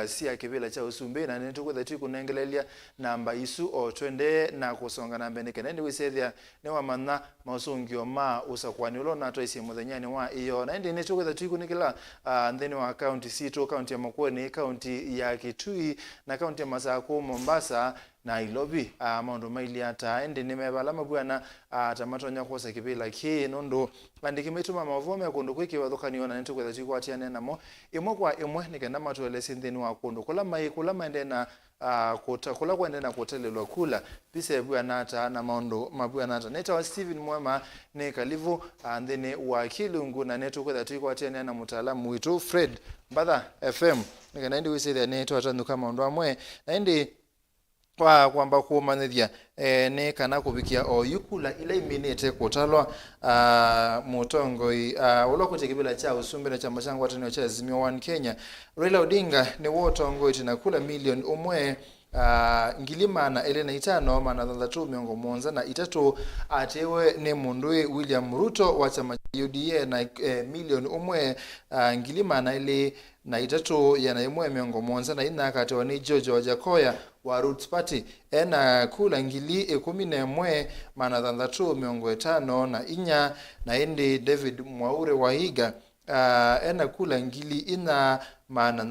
Sia kibila cha usumbe na netukwetha tikunengelelia namba isu o twende na kusonga na mbene kenendi wisethia ne wamana Mausungio Ma Usakuani ulo na toisi muthenyani wa iyo na ndi netukwetha tikunikila nthini wa county Sito, county ya Makueni, county ya Kitui na county ya Masako, Mombasa na Ilobi. Maundu maili ata ndi nimebala mabwana tamatonya kosa kibila ki nondo andikimituma mavome kundu kwiki wathukaniona netukwetha tikwatiane namo imwe kwa imwe nikenda matuelesi nthini wa kundu kula maende na kula kwende na kutelelwa kula pise bwana ata na maundu mabwana ata neta wa Steven Mwema ne kalivu nthini wa Kilungu na netukwetha tikwatiane na mutaalamu witu Fred Mbadha FM nikenda ndi wisethia netu atanduka maundu amwe na ndi kwamba kumanithia ne kana kubikia o yukula ile iminete kutalwa mutongoi ulokote kibila cha usumbe na chama changu watani cha Azimio One Kenya Raila Odinga ni wotongoi tinakula milioni umwe ngilimana elena itano mana thantatu miongo monza na itatu atewe ne mundui William Ruto wa chama UDA na milioni umwe ngilimana ile na itatu yana imwe miongo monza na ina akatewa ni George Wajakoya wa Roots Party ena kula ngili 11 mana thantatu miongo etano na inya na indi David Mwaure wa Higa ena kula ngili ina mana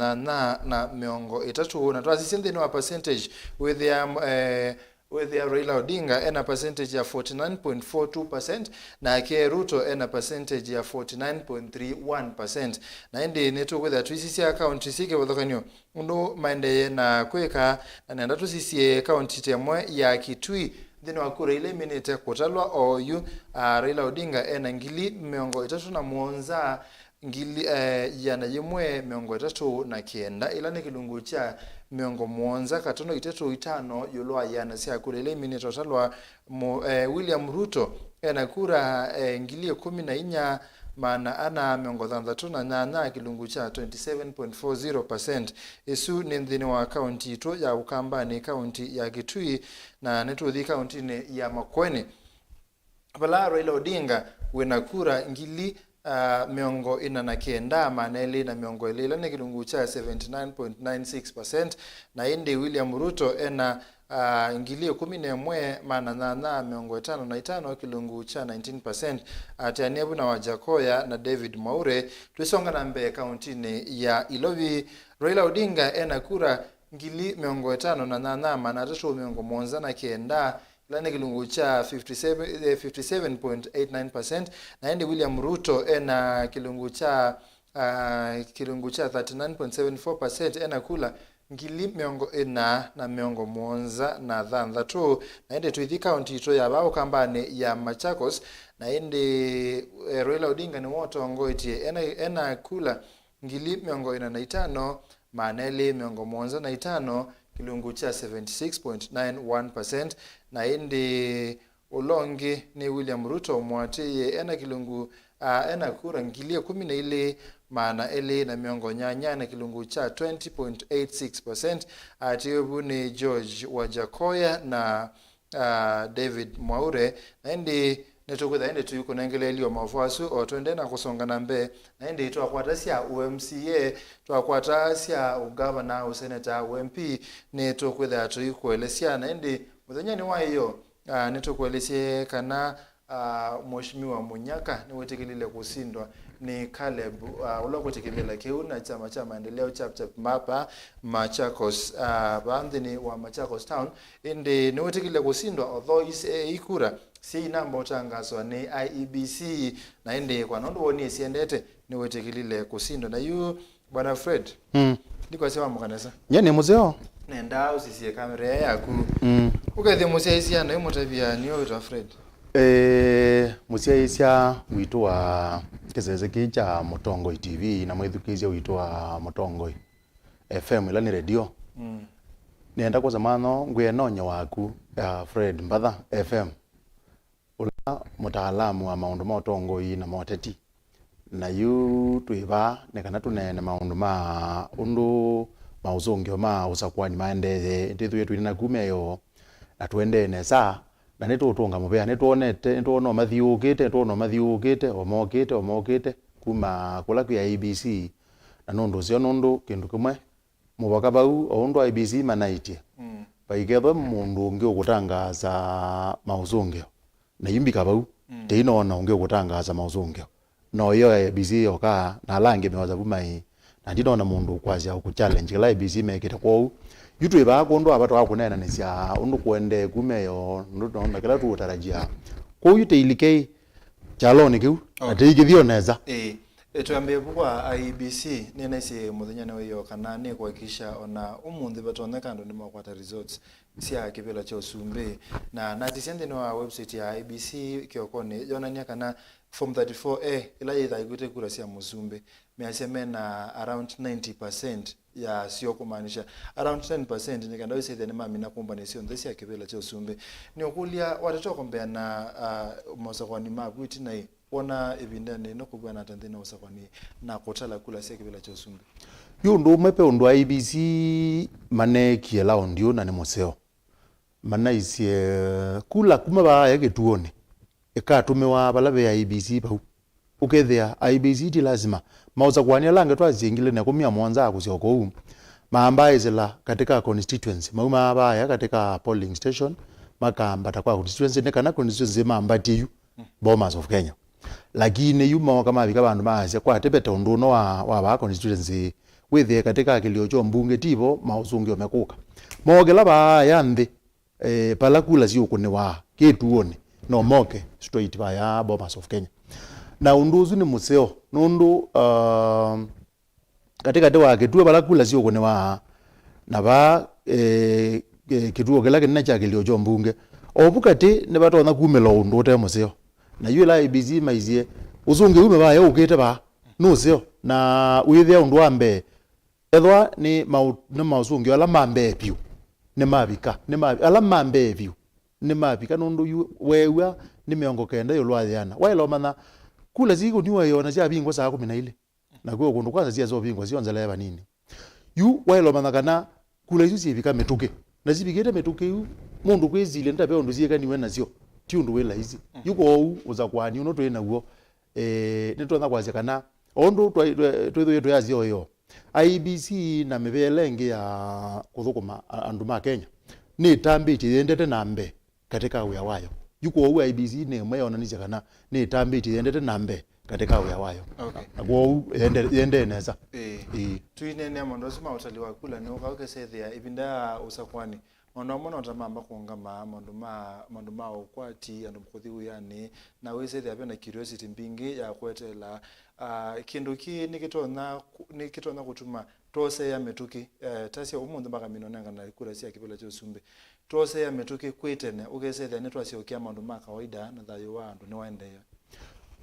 na miongo etatu na twasisendeni wa percentage with their Raila Odinga ena percentage ya 49.42% na ke Ruto ena percentage ya 49.31% na indi neto with that sisi account sike wathokanyo undo maende na kweka na nenda tusisi account temwe ya Kitui thini wakura ile minute kutalwa oyu Raila Odinga ena ngili miongo etatu na muonza ngili yana yimwe miongo etatu na kenda ila ni kilungu cha miongo muonza katono itatu itano yulwa yana sia kura ile minute kutalwa William Ruto ena kura ngili 14 mana ana miongo thantatu na nyanya kilungu cha 27.40%. Isu ni nthini wa county ito ya Ukambani, county ya Kitui na netuthi county ni ya Makueni. Bala Raila Odinga wena kura ngili miongo ina na kenda maneli na miongo ilila ni kilungu cha 79.96% na indi William Ruto ena ngili 11 mana na miongo etano na itano kilungu cha 19%. Atianebu na Wajakoya na David Mwaure tuisonga na mbe county ni ya Ilobi. Raila Odinga ena kura ngili miongo etano na mana tatu miongo monza na kenda lani kilungu cha 57.89% na indi William Ruto ena kilungu cha 39.74% ena kula ngili miongo ena na miongo monza na thantatu na indi tuithi county ito ya Ukambani ya Machakos na indi Raila Odinga ni wotongoitie ena kula ngili miongo ena na itano maneli miongo monza na itano kilungu cha 76.91% na indi ulongi ni William Ruto mwatiye ena kilungu ena kura ngili 12 mana ele na miongo nyanya na kilungu cha 20.86%. Atiyobu ni George Wajakoya na David Mwaure na indi netukwetha indi tuyuko nengelelio mafuasu o twende na kusonga na mbe na indi twakwatasia UMCA twakwatasia ugavana useneta UMP netukwetha tuyukoelesia na indi muthenyani wa iyo netukoelesie kana Mheshimiwa Munyaka ni wetekelele kusindwa ni Caleb ulokotekelela keuna chama cha maendeleo chap mapa Machakos bandini wa Machakos town indi ni wetekelele kusindwa although ikura si namba utangazwa ni IEBC na indi kwa nondo woni siendete ni wetekelele kusindwa na yu bwana Fred ndiko sema mukanesa nyane muzeo nenda usisie kamera yaku ukathi museisia na imutavia niyo ita Fred musiaisia witu wa kisese kicha Mutongoi TV na mwithukizia witu wa Mutongoi FM ila ni radio nienda kwa zamano ngwenonya waku Fred Mbadha FM ula mutaalamu wa maundu ma Mutongoi na moteti na yu tuiva nekana tunene maundu ma undu Mausungio Ma Usakuani maende ndithu yetu ina kumeyo na tuende nesa na netu utunga mubea netuonete ntuono mathiukite omokite kuma kula kwa ABC na nundu cio nundu kindu kimwe mubaka bau ondo IBC manaitie baigethwe mundu ungi ugutangaza mausungio na yimbika bau teino ungi ugutangaza mausungio no yo IBC yoka na lange mewaza bumai na ndino mundu kwazia ku challenge kala IBC mekete kwa yutu eba kondo abato akunena nesia undu kuende kumeyo ndu na kala tu utarajia kwa yute ilike chaloni kiu ateigithio neza tuambie kwa IBC nena isi muthenya ne yo kana ne kuhakikisha ona umunthi batoneka ndo nimo kwata results sia kibela cha usumbe na tisende no website ya IBC kiokone yonania kana form 34A ila yitha igute kura sia musumbe measeme na around 90% ya sio kumaanisha around 10% nikanda wise the mami na kumba ne sio ndesi ya kibela cha usumbe ni okulia watoto kombea na Mausakuani mabwiti na ona ebindane no kubana Tanzania Mausakuani na kotala kula sia kibela cha usumbe yundu mepe undu IBC mane kiela ondio na ne moseo mana isie kula kuma ba yake tuone ekatumewa balabe ya IBC bau ukethia IBC ti lazima Mausakuani lange twazingile ne kumia mwanza akusioko maamba izela katika constituency mauma abaya katika polling station makamba takwa constituency ne kana constituency maamba tiyu Bomas of Kenya lakini yuma kama bika bandu maase kwa tepeta unduno wa ba constituency withie katika kilio cho mbunge tibo Mausungio mekuka mogela ba yande pala kula sio kunewa ketuone no moke straight ba ya Bomas of Kenya na unduzu ni museo nundu katika tewa ketuwe pala kula sio kunewa na ba kituo kila kinna cha kilio cho mbunge obukati ne batona kumelo undu te museo na yula IBC maizie uzunge ume ba yo ukete ba no seo na withia undu ambe ethwa ni Mausungio ala mambe piu ne mabika ne mabi ala mambe piu ne mabika nundu wewa ni miongo kenda yo lwathiana wailo mana kula zigo niwa yo na cia bingwa saa 12 na kwa kundu kwanza cia zo bingwa cio nzala ya nini yu wailo mana kana kula isu cibika metuke na cibikete metuke yu mundu kwizile ndabe undu cieka niwe nacio ti undu wela ici yuko Usakuani uno twina guo nitwona kwazia kana ondu twithu yetu ya zio yo IBC na mebelenge ya kuthukuma andu ma Kenya ni tambiti endete nambe katika uya wayo yuko IBC ne mayona ni kana ni tambiti endete nambe katika uya wayo kwa ende neza tuinene mondo sima utaliwa kula ni ukauke sethia ibinda Usakuani ono mono tamamba kuongama mondo ma okwati andu mkuthiu yani na wese thia bena curiosity mbingi ya kwetela kindu ki nikitona kutuma tose ya metuki tasia umundu mpaka minonanga na kura sia kibela cha usumbe tose ya metuki kwitene ugese thia netwa sia okia mondo ma kawaida na thayo wa andu ni waendeyo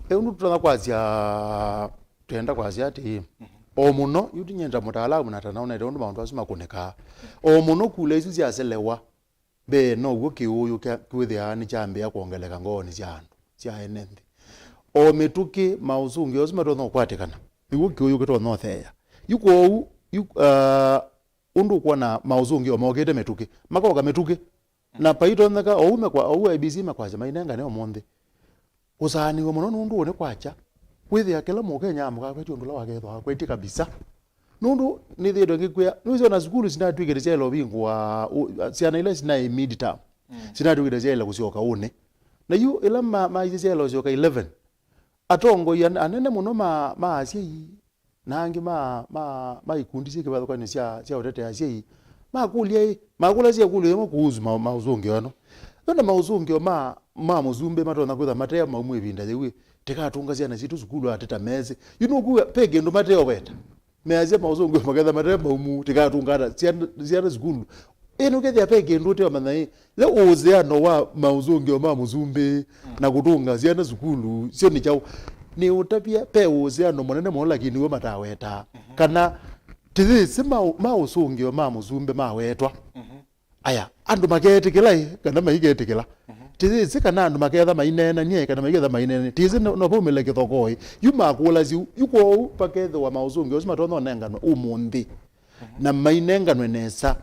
undu tutona kwazia tuenda kwazia ati o muno yudinyenda mutaalamu na tanaona ndo maundu asuma kuneka o muno kule isu cia selewa be no guki uyu kwithia ni chambe ya kuongeleka ngoni cia andu cia enendi o mituki Mausungio osuma ndo kwatikana iguki uyu gitwa no theya yuko undu kuona Mausungio mogete metuki makoga metuki na paito ndaka oume kwa IBC makwaja mainenga ne omonde usani wo muno nundu ne kwacha withia kila mukenya amuka kwetu ndula wakethwa kweti kabisa nundu ni thiedo ngikuya nuzo na skulu sinatwikire celo bingwa ciana ile sina mid term sinatwikire celo kusioka une na yu ila ma celo sioka 11 atongo ya anene muno ma asie nangi ma ikundi cie kibatho kwani cia utete asie makula cia kulu yemo kuuzu Mausungio no ndio Mausungio ma muzumbe matona kwitha matea maumwe binda yewe tikatunga ciana citu sukulu ateta meze yunuku pege ndo mateo weta meaze Mausungio magetha matea maumu tikatunga ciana sukulu eno kethia pege ndo te manai le uzeano wa Mausungio ma muzumbe na kutunga ciana sukulu cio ni chao ni utapia pe uzeano monene mo lakini we mataweta kana tithi sima Mausungio ma muzumbe ma wetwa aya andu magetikila kana maigetikila tizi sikana andu maketha mainena nie kana magetha mainene tizi no pomele kithokoi yuma kula zi yuko pakethe wa Mausungio osima tono nengano umundi na mainengano nesa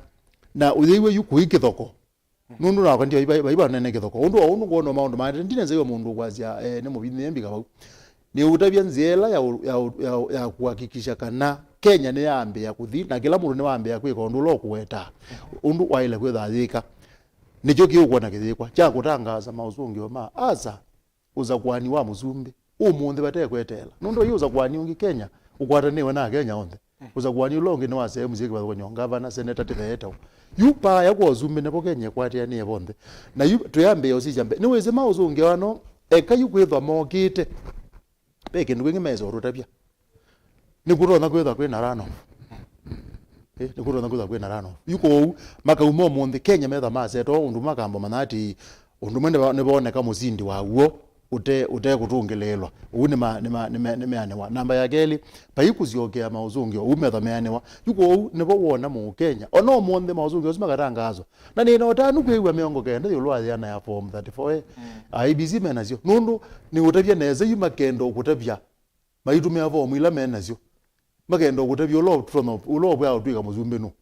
na uthiwe yuko ikithoko nundu na kandi baiba nene kithoko undu ngono maundu ma ndine zeyo mundu kwazia ne mubini mbika bau ni utabia nziela ya kuhakikisha kana Kenya ni yambia kuthi na kila mundu ni wambia kwika undu lo kuweta undu waile kwithathika nicho kiugwa na kithikwa cha kutangaza Mausungio Ma Usakuani wa Musumbi umundi bate kwetela nundu yu Usakuani ungi Kenya ukwataniwe na Kenya onthe Usakuani ulongi ni wa sehemu ziki ba kunyonga bana senator titheto yupa ya kwa Zumbi ne Kenya kwatia ni bonde na yu tuyambe yosi jambe ni weze Mausungio ano eka yukwithwa mokite peke nduge ngimezo rutabia nikurona kwitha kwina rano nikurona kwitha kwina rano yuko makaumo monde Kenya metha maseto undu makambo manati undu mende ne boneka muzindi waguo ute kutungelelwa uni ne meanewa namba ya geli paikuziokea Mausungio umetha meanewa yuko ne wona mu Kenya ono monde Mausungio simagatangazwa na ni notanu kwewa miongo kenda yulwa yana ya form 34 IBC menazio nundu ni utabia neze yumakendo ukutabia maitumia vo mwila menazio magendo kutabia ulo bwa twika Musumbi no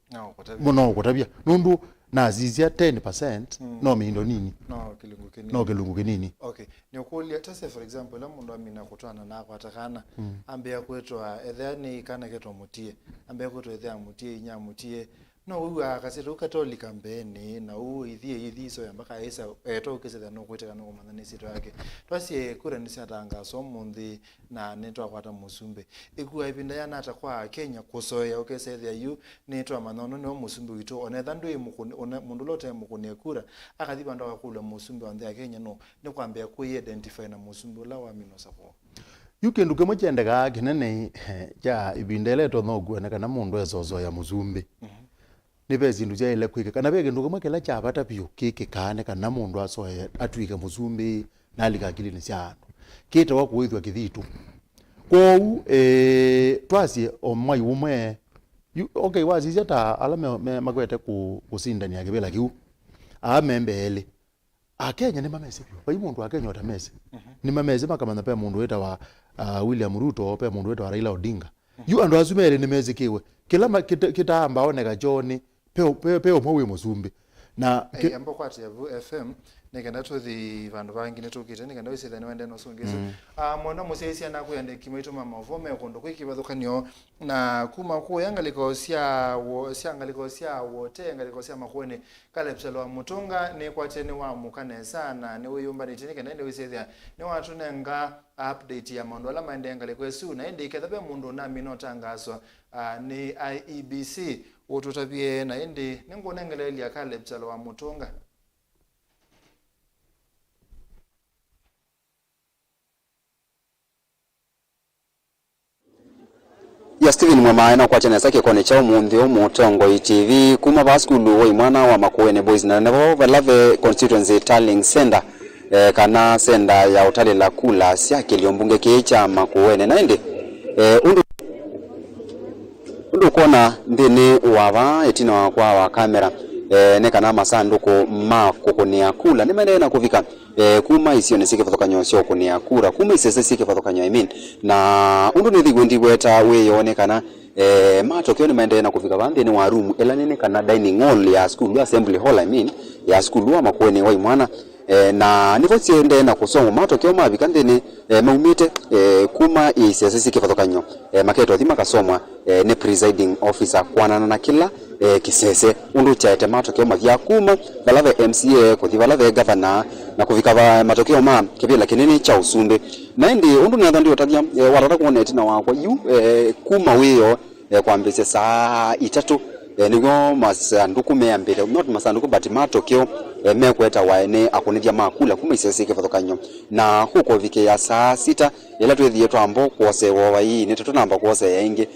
muno kutabia nundu nazizia 10% no mindo nini no kilungu kinini okay ni ukulia tase for example la mundu amina kutwana nako atakana ambia kwetwa ethani kana keto mutie ambia kwetwa ethani mutie inya mutie no uwa akasita ukatoli kampeni na ithi so yambaka isa to kise no kweteka no kumana sito yake twasi kure ni satangazo mundi na netwa kwata Musumbi ikuwa ipinda yana atakwa Kenya kusoya ukesethia yu netwa manono no Musumbi wito onetha ndu mundu lote mukune kura akathiba ndo akula Musumbi wa ya Kenya no ni kwambia ku identify na Musumbi la wa mino sapo yukendu kemo chendega kinene ja ibinda leto no gwana kana mundu ezozo ya Musumbi nibe zindu ja ile kwike kana bege ndugo makela cha bata pyo kike kane kana mundu asoye atwike Musumbi nalika kilini cyano kita wakuithwa kithitu kou twasi omwai umwe okay wazi ta alame magwete kusindani ya kibela kiu amembele Kenya ni mamese pyo bai mundu akenya otamese ni mamese makamana pe mundu weta wa William Ruto pe mundu weta wa Raila Odinga yu andu azumere ni meze kiwe kila kitamba oneka John pe omwe Musumbi na ambo kwati ya FM nikenda to the vandu vangi netukite nikenda wisithani wende no sungise mwana musesia na kuyande kimaitu mama vome kondo kwikibathukanio na kuma ku yangaliko sia wote yangaliko sia makwene kalepselo wa mutunga ni kwatene wa mukanesa na ni uyumba ni nikenda ndi wisithia ni watu nenga update ya mondo ala mande yangaliko esu na ndi kethabe mundu na minotangaswa ni IEBC ututabie na ndi ningonengelelia kalepselo wa mutunga ya Steven Mwamaena kwa chana sake kone chao mundi Mutongo TV kuma baskulu wa mwana wa Makuene Boys na nebo valave constituency tallying center kana senda ya utali la kula siake liombunge kicha Makuene na ende undu kona ndini wava etina kwa wa kamera neka na masanduku makukunia kula nimene na kuvika kuma isio nesike fathokanyo sio kunia kura kuma isese sike fathokanyo na undu nithi gwendi gweta weyonekana matokeo ni maende na kuvika bande ni wa room ela nene kana dining hall ya school assembly hall ya school wa Makuene wa mwana na nivotsi ende na kusonga matokeo mabika ndene maumite kuma isese sike fathokanyo maketo thima kasomwa ne presiding officer kwanana na kila kisese undu chaete matokeo mavya kuma valave MCA kuthivalave governor na kuvika matokeo ma kibila kinini cha Usumbi na ndi undu natha ndio tathia warata kuona etina wakwa yu kuma wiyo kwambise saa 3 nigo masanduku meambire not masanduku but matokeo mekweta waene akunithia makula kuma isese kifathokanyo na huko vike ya saa 6 ila twethie twambo kwose wa hii nitatu namba kwose yaingi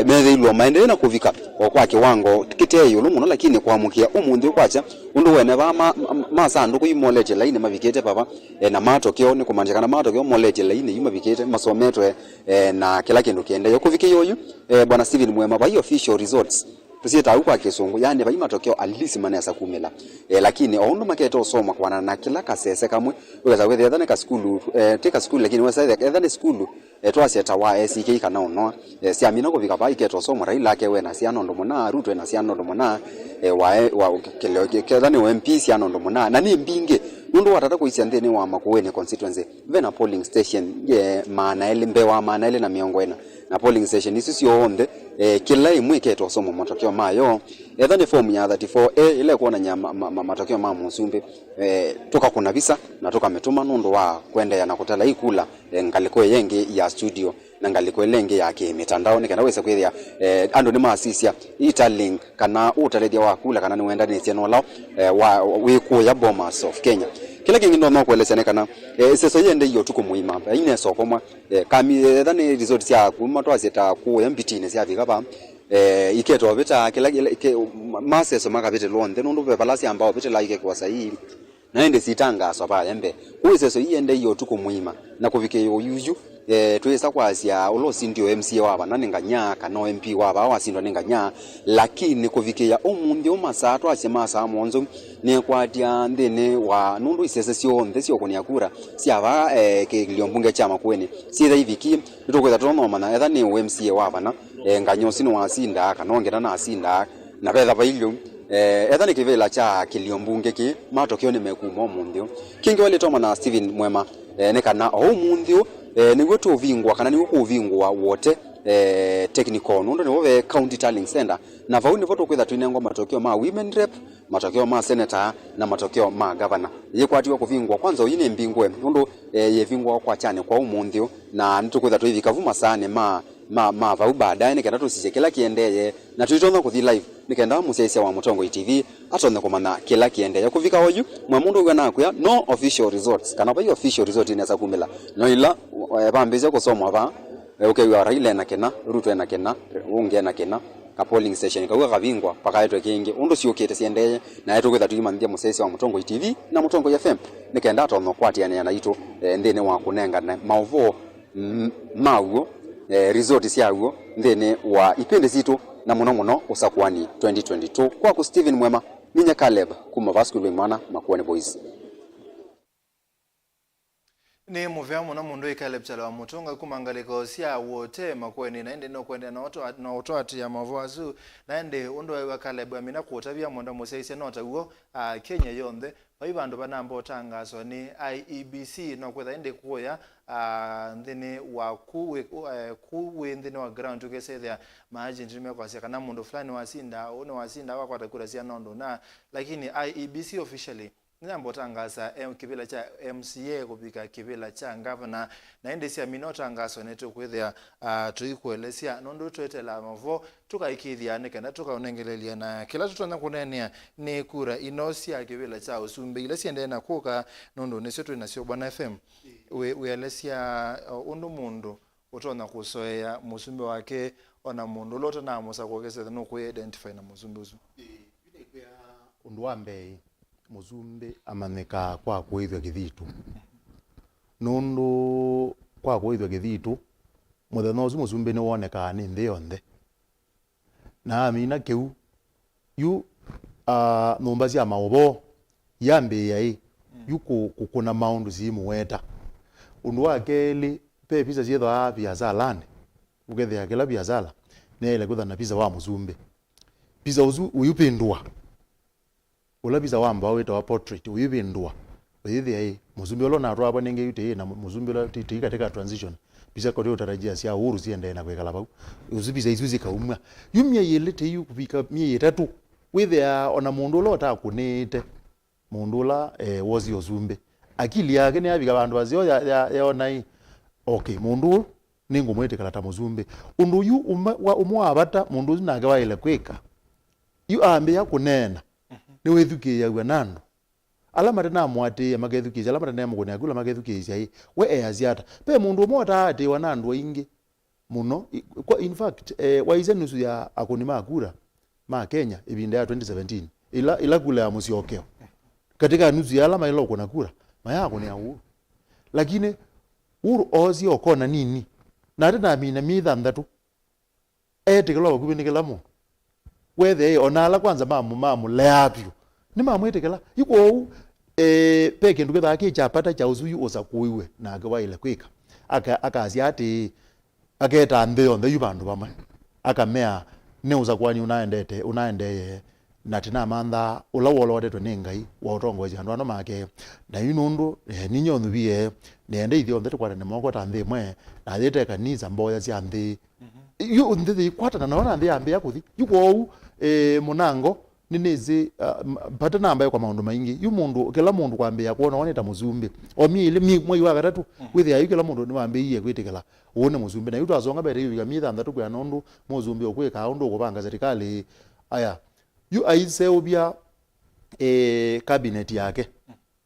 methilwa maende na kuvika kwa kiwango tikite yulu muno lakini kwamukia umundi kwacha undu wene ba masanduku imoleje laini mavikete baba na matokeo ni kumanjikana matokeo moleje laini yumavikete masometwe na kila kindu kiende yokuvike yoyu bwana Steven Mwema ba official results tusita huko akisungu yani bai matokeo alisi manesa kumela lakini oundu maketo osoma kwana na kila kasese kamwe ukaza wethe thane ka school teka school lakini wesa thane school twasieta wa SK kana ono siamina ko vika bai keto osoma Raila ake we na siano ndo mona Ruto na siano ndo mona wa kelethane wa MP siano ndo mona na ni mbinge nundu watata kuisia ndeni wa Makuene constituency vena polling station maana ile mbewa maana ile na miongo ena na polling station isi sio onde kila imwe keto somo matokeo mayo ethani form ya 34A ile kuona nya matokeo ma Musumbi toka kuna visa na toka metuma nundo wa kwenda ya nakutala ikula ngaliko yenge ya studio na ngaliko lenge ya mitandao ni kana wesa kwithia ando ni maasisia tallying kana utaledia wa kula kana ni wenda ni tiano lao wa wiku ya Bomas of Kenya kila kingi ndo kuelezana kana sasa yende hiyo tuko muhimu hapa ine soko mwa kami ethani resort ya kuma twaseta ku mbitine sia vika ba iketo bita kila maseso makabite londe nundu be balasi ambao bite like kwa sahihi naende sitanga sopa yembe kuiseso yende hiyo tuko muhimu na kuvike yo yuju twesa kwasia ulosi ndio MCA waba nani nganya kana MP waba wasindwa ninganya lakini kuvike ya omundi omasatu asemasa monzo ne kwatia ndene wa nundu isese sio ndesio konia kura siaba ke liombunge chama kweni sitha iviki tutokweza tono mana etha ni MCA waba na nganyosi no asinda kana ongera na asinda na betha bailio etha ni kivela cha kiliombunge ki matokeo ni mekumo mundio kingi wale toma na Steven Mwema ne kana omundio ni gwetu uvingwa kana ni uvingwa wote technical ndo ni county tallying center na vauni voto kwetha twinengwa matokeo ma women rep matokeo ma senator na matokeo ma governor yekwatiwa kuvingwa kwanza yine mbingwe ndo yevingwa kwa chane kwa umundio na nitukwetha twivi kavuma sane ma vau baadaye nikenda tusije kila kiendeye na tuitona kuthi live nikenda musesia wa Mutongo TV atone komana kila kiendeye kuvika hoju mwamundu gana kuya no official results kana ba official result inaweza kumela no ila bambeze kusomwa ba okay we are ile na kena ruto na kena unge na kena ka polling station ka kavingwa paka yetu kingi undo sio kete siendeye na yetu kwetha tuimandia musesia wa Mutongo TV na Mutongo FM nikenda atono kwati yana ito ndene wa kunenga na mauvo mawo resort siago ndene wa ipende zito na muno Usakuani 2022 kwa ku Steven Mwema ninya Caleb kuma Vasco Bemana Makuani Boys ni muvyamu na mundu Caleb chala wa Mutonga kumangaliko sia wote Makuani naende no kwenda na oto ati ya mavazu naende undo wa Caleb amina kuotavya monda museise nota huo Kenya yonde bayibandu banambo tangazo ni IEBC no kwetha ende kuya ndene wa kuwe ndene wa ground tukesethia maagent nimekwasya kana mundu fulani wasinda one wasinda wakwata kura sia nondo na lakini IEBC officially nyambo tangaza kibila cha MCA kupika kibila cha governor na ende sia minota tangazo neto kwethia tuikuelesia nondo twetela mavo tukaikithia nekana tukaonengelelia na kila tutona kunenia ni kura inosia kibila cha Usumbi ile siende na kuka nondo nesio twinasio bwana FM we alesia undu mundu utona kusoya Musumbi wake ona mundu lota na musa kwogesa no ku identify na Musumbi uzu ile kwa undu wambe Musumbi amaneka kwa kuithwa githitu nundu kwa kuithwa githitu mutheno uzu Musumbi ni woneka ni nthi yonthe na amina keu yu nomba cia maobo yambe yai yuko kukuna maundu zimu weta undu wakeli pe pisa cietho a biazala ugethia kila biazala ne ile kuthana pisa wa Musumbi pisa uzu uyupindwa ula pisa wamba weta wa portrait uyupindwa uyithia Musumbi lo na rwabo nenge yute na Musumbi lo titika teka transition pisa ko utarajia cia uhuru ciende na kwekala bau uzu pisa izu zikaumwa yumye yelete yu kubika mie yetatu withia ona mundu lo ta kunite mundu la wozi Musumbi akili yake ni abiga bandu bazio ya onai okay mundu ningo mwete kalata Musumbi undu yu umwa abata mundu nage waile kweka yu ambe ya kunena ni wethukie ya nando alama na mwate magethukie alama na mugone agula magethukie cia we aziata pe mundu mota ate wanando ingi muno in fact waize nusu ya akoni makura ma Kenya ibinda ya 2017 ila kula ya musiokeo katika nusu ya alama ilo kuna kura mayako ni au lakini uru ozi okona nini na tena mina mitha ndatu etekelo kubinikela mu wethe onala kwanza mamu leapyo ni mamwetekela yuko peke nduge thake chapata cha uzuyu Usakuiwe na agawaile kwika akazi ati ageta ntheo nthe yubandu bamwe akamea ne Usakuani unaendeye na tina mantha ula wolodetwe ni Ngai wa utongoji andu ano make na inundu ninyo nthubie nende ithio nthe kwara ne moko ta nthi mwe na thete kanisa mboya cia nthi yu ndithi kwata na naona ndi ambia kuthi yuko munango ninezi pata namba kwa maundu maingi yu mundu kila mundu kwambia kuona woneta muzumbi omi ile mwi wa gatatu withi ayu kila mundu ni wambiye kwitikila wone muzumbi na yuto azonga bere yu gamitha ndatu kwa nondu muzumbi okwika undu kubanga serikali aya yu aise obia cabinet yake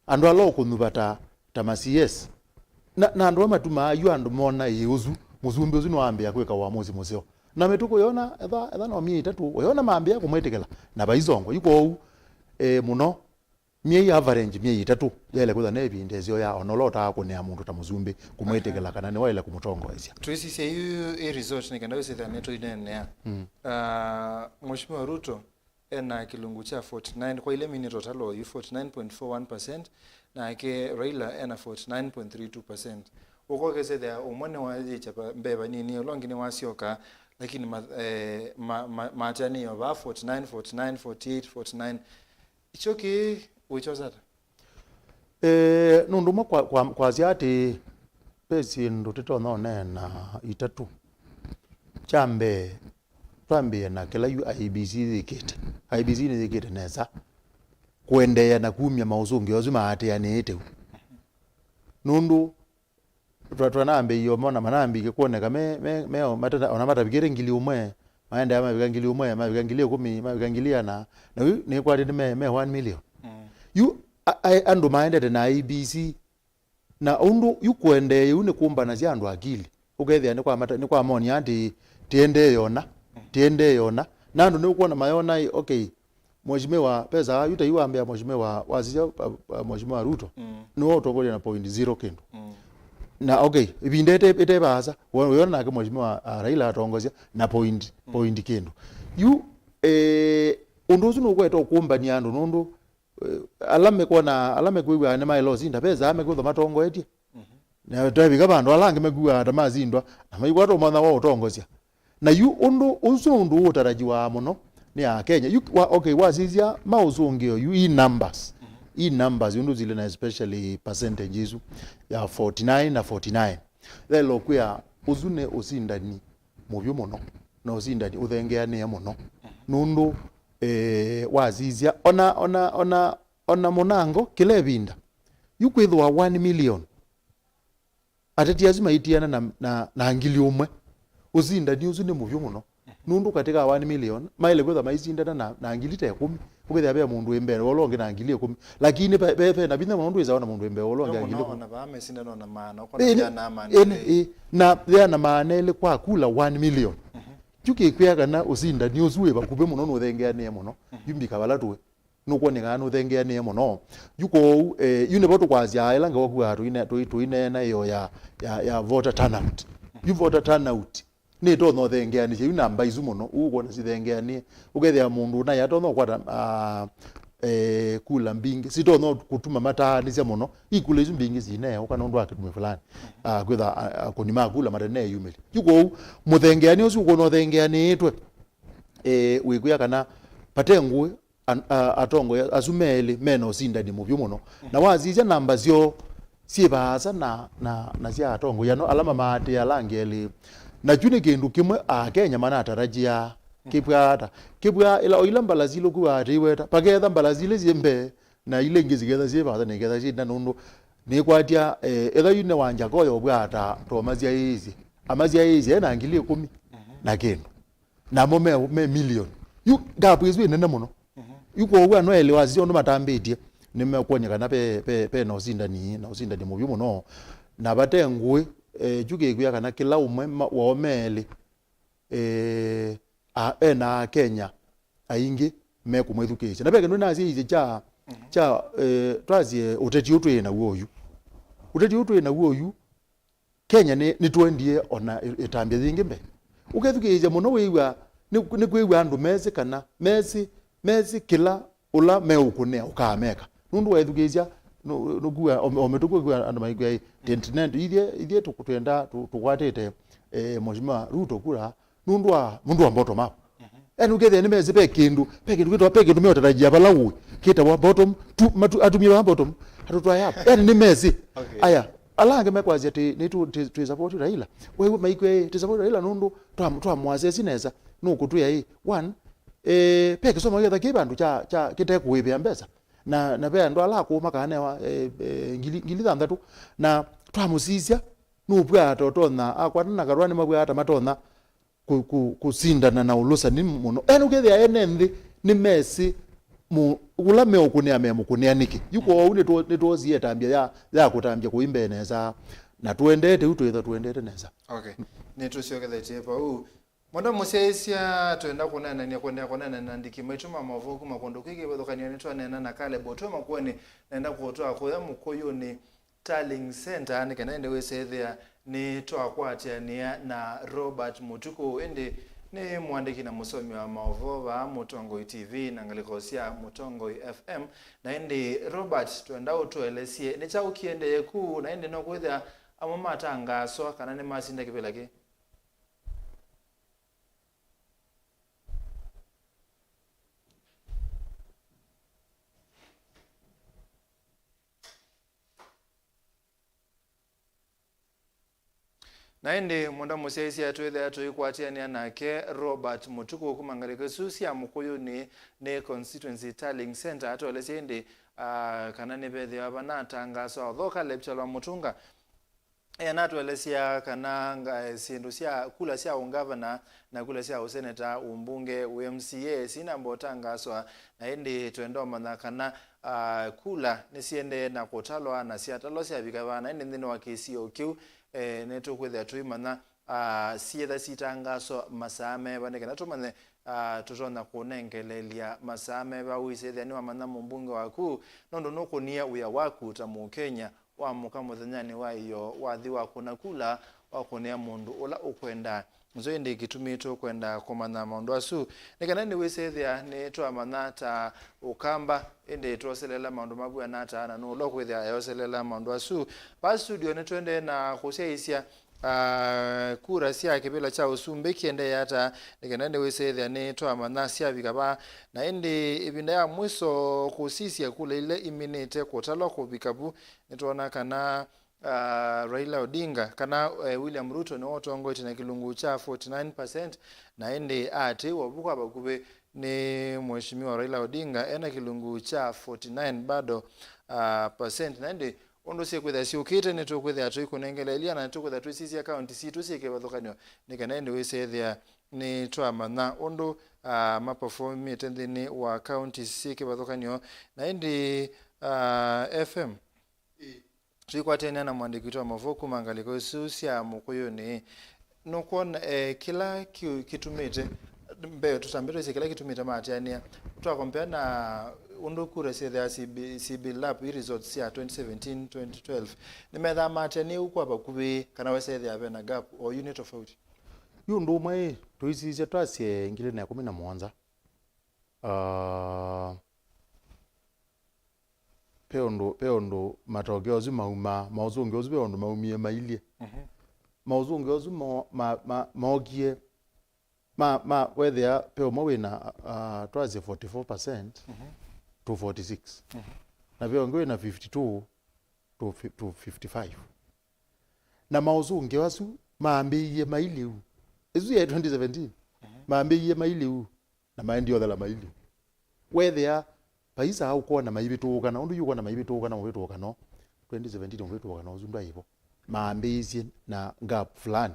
andu alo kunubata tamasies na andu amatuma yu andu mona yuzu muzumbi uzu nwambia kwika uamuzi muzio na metuko yona etha no mi itatu yona mambia kumwetekela na baizongo yuko muno mi average mi itatu yele kutha ne bindezio ya onolota ko ne amundu ta muzumbi kumwetekela kana ne waile kumutongo ezia twisi se yu resort ni kanda wese neto ine ya Mheshimiwa Ruto ena kilungu cha 49 kwa ile mini total yu 49.41% na ke Raila ena 49.32%. Uko kese there umone wa chapa mbeba nini olongi ni wasioka lakini matani yo ba 49 48 49 ichoki wichozata nunduma kwa ziati pesi ndotito none na itatu chambe twambie na kila yu IBC ni dikete neza kuendeya na kumya Mausungio zima ate yanete nundu twanambe iyo mona manambi kuoneka me matata ona matabigere ngili umwe maenda ama bigangili umwe ama bigangili 10 ama bigangilia na ni kwa ndi me 1 million you andu maende na IBC na undu yukwende yune kumba na ziandu akili ugethia ni kwa moni andi tiende yona nandu ni kuona mayona okay Mheshimiwa pesa yuta yuambia Mheshimiwa wazija Mheshimiwa Ruto ni woto kole na 0.0 kindu na okay ibindete itebaza wona ke Mheshimiwa Raila atongozia na point kindu yu undu zinu kweta okumbani andu nundu alame kuiwa ne mailo zinda pesa ame kutho matongo eti na tabiga bandu alange megua atamazindwa na maigwa to mwana wa utongozia na yu undu undu utarajiwa muno ni a Kenya yu okay wazizia Mausungio yu numbers undu zile na especially percentages ya 49 na 49 lelo kwa uzune usindani muvyo muno na usindani uthengeane muno nundu wazizia ona munango kilebinda yukwithwa 1 million atati azima itiana na ngili umwe usindani uzune muvyo muno nundu katika 1 million maile kwitha maisindana na ngili te 10 uketha be mundu embere olonge na ngili 10 lakini be na binda mundu izaona mundu embere olonge ngili 10 na ba mesindana na maana kwa na maana na there na maana ile kwa kula 1 million juke kwiaga na usinda ni uzuwe bakube muno no thengeane muno yumbika balatwe nukuoneka no thengeane muno yuko yune boto kwazia elanga wakuwa tuine na iyo ya voter turnout you voter turnout ni to no thengeane je namba izu muno uko na sithengeane ukethia mundu na ya to no kwata kula mbingi sito no kutuma matani cia muno ikula izu mbingi zine ukana undu akitume fulani kwitha kunima kula matane yumeli yuko muthengeani ucio uko no thengeani itwe wikuya kana patengu atongo azumeli meno sindani muvyo muno na wazizia namba zio sibaza na cia atongo yano alama mate alangeli na june kindu kimwe Kenya mana atarajia kipwa ila mbalazilo kuwa riweta pagetha mbalazile ziembe na ile ngizigetha zibaza negetha zina nundu ni kwatia etha yune wanja koyo bwata to amazia hizi na ngili 10 na kindu na mo me million yu gapu izwe nene muno yuko gwa no elewazi ono matambitie nimekuonyeka na pe no sindani mu byumo no na batengwe juke kuya kana kila umwe wa omeli na Kenya aingi mekumwethukisha na beke nuna azi cha twazie uteti utwe na woyu Kenya ni twendie ona itambia zingi mbe ukethukisha muno wiwa ni kwiwa andu mezi kana mezi kila ula meukunea ukameka nundu wethukisha nugua ometukwa andu maigwa 29 idie tukutenda tukwatete Mheshimiwa Ruto kura mundu wa bottom up ukethe ni mezi pekindu meotarajia balawu kita wa bottom atumia wa bottom atutwa yapo ni mezi aya alange mekwazi ati ni tu support Raila wewe maikwe tu support Raila nundu twamwase sineza nukutu yai one peke soma getha kibandu cha kite kuibia mbesa na pe ndo ala ku makane wa ngili thandatu na twamusisia nubwa totona akwana karwani mabwa ata matona kusindana na ulusa ni muno enu getha enenthi ni Messi mu ula me okunia me mukunia niki yuko ni tozie tambia ya kutambia kuimbe neza na tuendete utwetha tuendete neza. Okay ni tusiogethete pa mondo musesia tuenda kunana ni kunana na ndiki maituma mavuku makondo kike bodokania ni twanena na kale botoma kuone naenda kutoa kwa mukoyo ni tallying center ni kanaende wesethia ni twakwatia na Robert Mutuku ende ni mwandiki na musomi wa mauvova Mutongoi TV na ngalikosia Mutongoi FM na ende Robert tuenda utuelesie ni cha ukiende yeku na ende no kwetha amamata angaso kana ne masinda kipelake naende mwanda musesi atuwethe atuikwatiania nake Robert Mutuku kumangalike susia mukuyu ni constituency tallying center atolese ende kana nibethe abana tangaso thoka lepchala mutunga natwelesia kana sindu sia kula sia ungavana na kula sia useneta umbunge UMCA sina mbotangaswa na ende twendoma na kana kula nisiende na kutalwa na sia talosia bikabana ende ndino wakisio kiu neto kwethe tuimana sietha sitangaso masame bane kana tumane tutona kunengelelia masame ba uisethe ni wamana mumbunge waku nondo nokunia uya waku ta mu Kenya wa mukamu thanyani wa iyo wathi wa kuna kula wa kunia mundu ula ukwenda nzo ende gitumito kwenda komana maundu asu nikana ni wesethia ni twamanata ukamba ende twoselela maundu mabu anata na no lokwethia yoselela maundu asu pa studio ne twende na kuseisia kura sia kibela cha usumbe kiende yata nikana ni wesethia ni twamana sia bikaba na ende ibinda ya mwiso kusisia kule ile iminite kotalo kubikabu nitona kana Raila Odinga kana William Ruto ni otongo tina kilungu cha 49% na ende ate wabuka bakube ni mheshimiwa Raila Odinga ena kilungu cha 49 bado percent na ende ondo sekwetha siukite nitokwetha atuikunengelelia na nitokwetha tuisisi account si tusike bathokanyo nikana ende wesethia ni twamana ondo maperform etendini wa county sike bathokanyo na ende FM tuikwatena na mwandiki wa mavuku mangaliko susia mukuyo ni nokon kila kitumite mbe tutambiro kila kitumite matania twakompea na undukura setha CB lab results ya 2017 2012 nimetha matania ukwa bakubi kana wesethe abe na gap or unit of out yundu mai tuisije twasie ngile na 17 peondo matokeo zuma mauzungio zubeondo maumie mailie mauzungio zuma maogie whether peo mawena twaze 44% to 46 na peo ngwe na 52 to 55 na mauzungio wasu maambiye mailiu ezu ya 2017 maambiye mailiu na maendi othe la mailiu whether paisa au kuona maibituka na undu yuko na maibituka na mubituka no 2017 mubituka no zunda ibo maambizi na gap fulani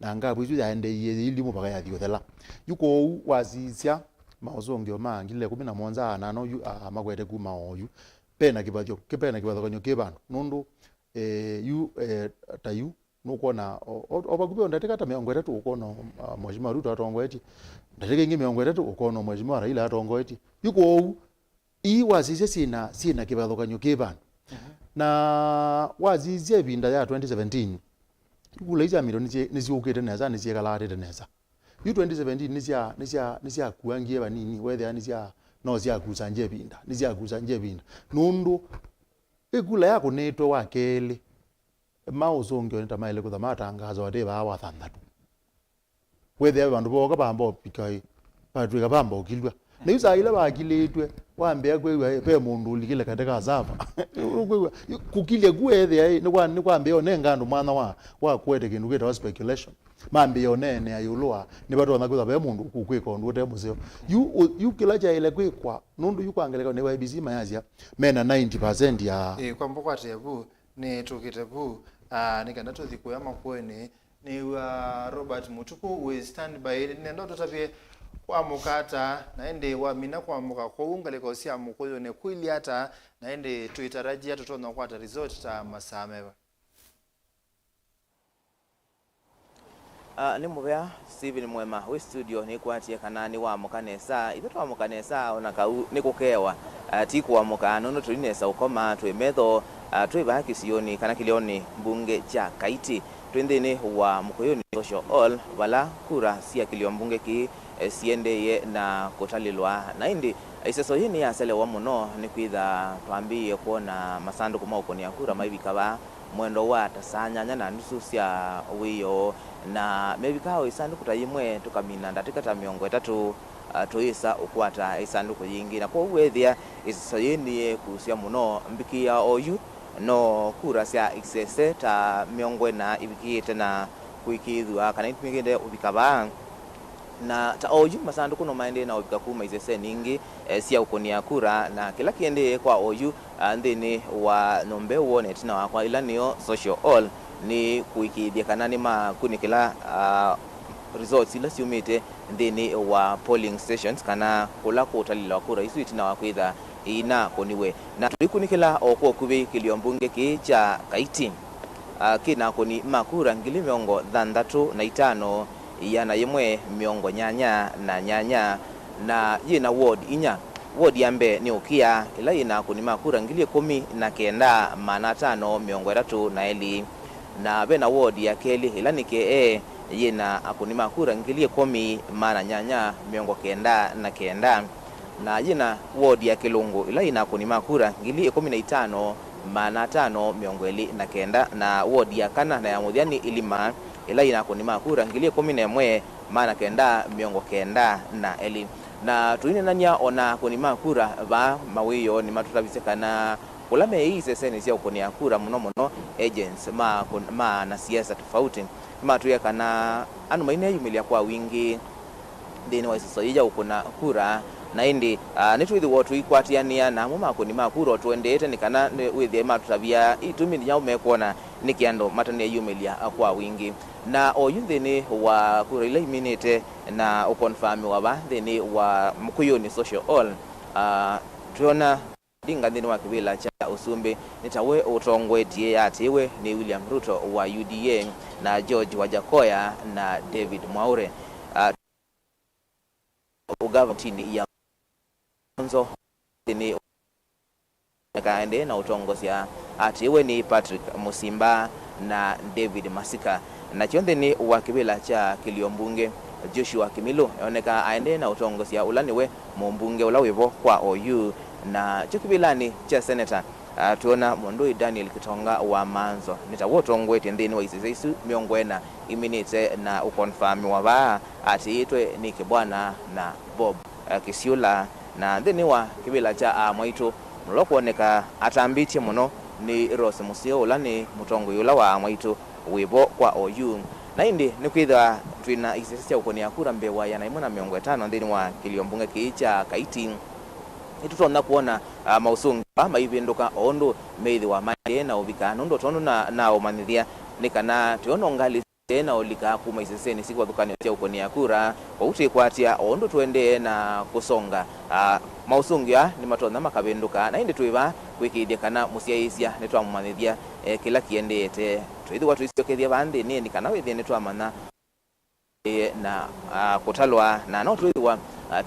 na ngabu izu yaende ili mu baka yathio thela yuko wazizia mausungio ma ngile 11 na no magwete kuma oyu pena kibathio kanyo kibano nundu yu tayu nukona obakupe ndateka ta miongo etatu ukona mheshimiwa Ruto atongweti ndateka ingi miongo etatu ukona mheshimiwa Raila atongweti yuko wazizia sina kibathokanyo kibano na wazizia binda ya 2017 kulaisa milioni nisiukite neza nisiekalate neza yu 2017 nisia kuangie banini whether nisia no sia kusanje binda nundu ekula yako neto wakele mausungio nitamaile kuthamata angazo wade bawa thandatu whether abantu boka bambo pikai patwika bambo kilwa na yusa ile bakiletwe wambia kwewe pe mundu ulikile katika zava kukile kwethe ni kwambia onenga ndo mwana wa kwete kindu kita speculation mambi onene ayulwa ni bado nakuza pe mundu kukwiko ndu te museo you kila cha ile kwikwa nundu yukwangeleka ne YBC mayazia mena 90% ya kwa mbokwa tebu ni tukitebu nikanda tuthikuya makweni ni wa Robert Mutuku we stand by nendo tutapie kwa mukata naende wamina kwa muka kwa ungaleka usia mukoyo ne kwili hata naende tuitarajia tutona kwata result ta masameva ni mubea Steven Mwema we studio ni kwatie kanani wa mukanesa ithu wa mukanesa ona kau ni kukewa tiku wa mukano no tulinesa ukoma twemetho twibaki sioni kana kilioni mbunge cha Kaiti twendene wa mukoyoni social all wala kura sia kilio mbunge ki siendeye na kutalilwa na indi iseso yini ya sele wa muno ni kwitha twambie kuona masanduku mauko ni akura maibikaba mwendo wa tasanya na nusu sia wiyo na mebikao isanduku tayimwe tukamina ndatika ta miongo 3 toisa ukwata isanduku yingi na kwa uwethia iseso yini kusia muno mbikia oyu no kura sia excess ta miongo na ibikite na kuikithwa kana itumigende ubikaba na ta oyu masanduku no maende na ubikakuma izese ningi sia ukonia kura na kila kiende kwa oyu ndini wa nombe uone tina wakwa ilanio social all ni kuikithia kana ni makunikila results ila siumite ndini wa polling stations kana kula kutalila kura isu itina wakwitha ina koniwe na tulikunikila okwo kubi kiliombunge ki cha Kaiti kina koni makura ngili miongo 35 yana yemwe miongo nyanya na yina ward inya ward yambe ni ukia ila ina koni makura ngili 19 mana 5 miongo 3 na eli na bena ward ya keli ila nike yina akoni makura ngili 10 mana nyanya miongo 9 na yina ward ya Kilungu ila ina kuni makura ngili 15 mana 5 miongo 29 na ward ya Kana na ya Mudhiani Ilima ila ina kuni makura ngili 11 mana 9 miongo 9 na eli na tuine nanya ona kuni makura ba mawiyo ni matutabisekana kulame hii seseni sia kuni akura muno agents ma na siasa tofauti matuya kana anu maine yumilia kwa wingi deni wa sisi ija ukuna kura na indi nitwithi wotu ikwatiania na muma kuni makuro tuendete nikana withe matutabia itumi nya umekuona nikiando matane yumilia kwa wingi na oyuthini wa kura ile minute na ukonfirm wa ba thini wa mkuyoni social all tuona dinga ndini wa kibila cha Usumbi nitawe utongwetie atiwe ni William Ruto wa UDA na George Wajakoya na David Mwaure ugavana ya Nzo ni kaende na utongosia atiwe ni Patrick Musimba na David Masika na chonde ni wa kibila cha Kiliombunge Joshua Kimilo yaoneka aende na utongosia ulaniwe mumbunge ulawivo kwa OU na chukibilani cha senator tuona Mondoi Daniel Kitonga wa Manzo nitawotongwete ndini wa isizisu miongwena iminite na ukonfirm wa ba atiitwe ni Kibwana na Bob Kisiula na ndini wa kibila cha Mwaitu mlokuoneka atambitie muno ni Rose Musio ulani mutongo yula wa Mwaitu wibo kwa OU na indi ni kwitha twina isisi ukonia kura mbewa ya naimona miongo 5 ndini wa Kiliombunge kicha Kaiti itutona kuona Mausungio Ma ivinduka ondo meithi wa maye na ubikano ndo tono na omanithia nikana tiono ngali tena olika kuma iseseni siku dukani ya ukonia kura kwa utikwatia ondo tuende na kusonga Mausungio ni matona makabenduka na indi tuiva kwikithia kana musiaisia nitwa mumanithia kila kiendete twithi watu isiokethia bandi ni kana withi nitwa mana na kutalwa na no twithi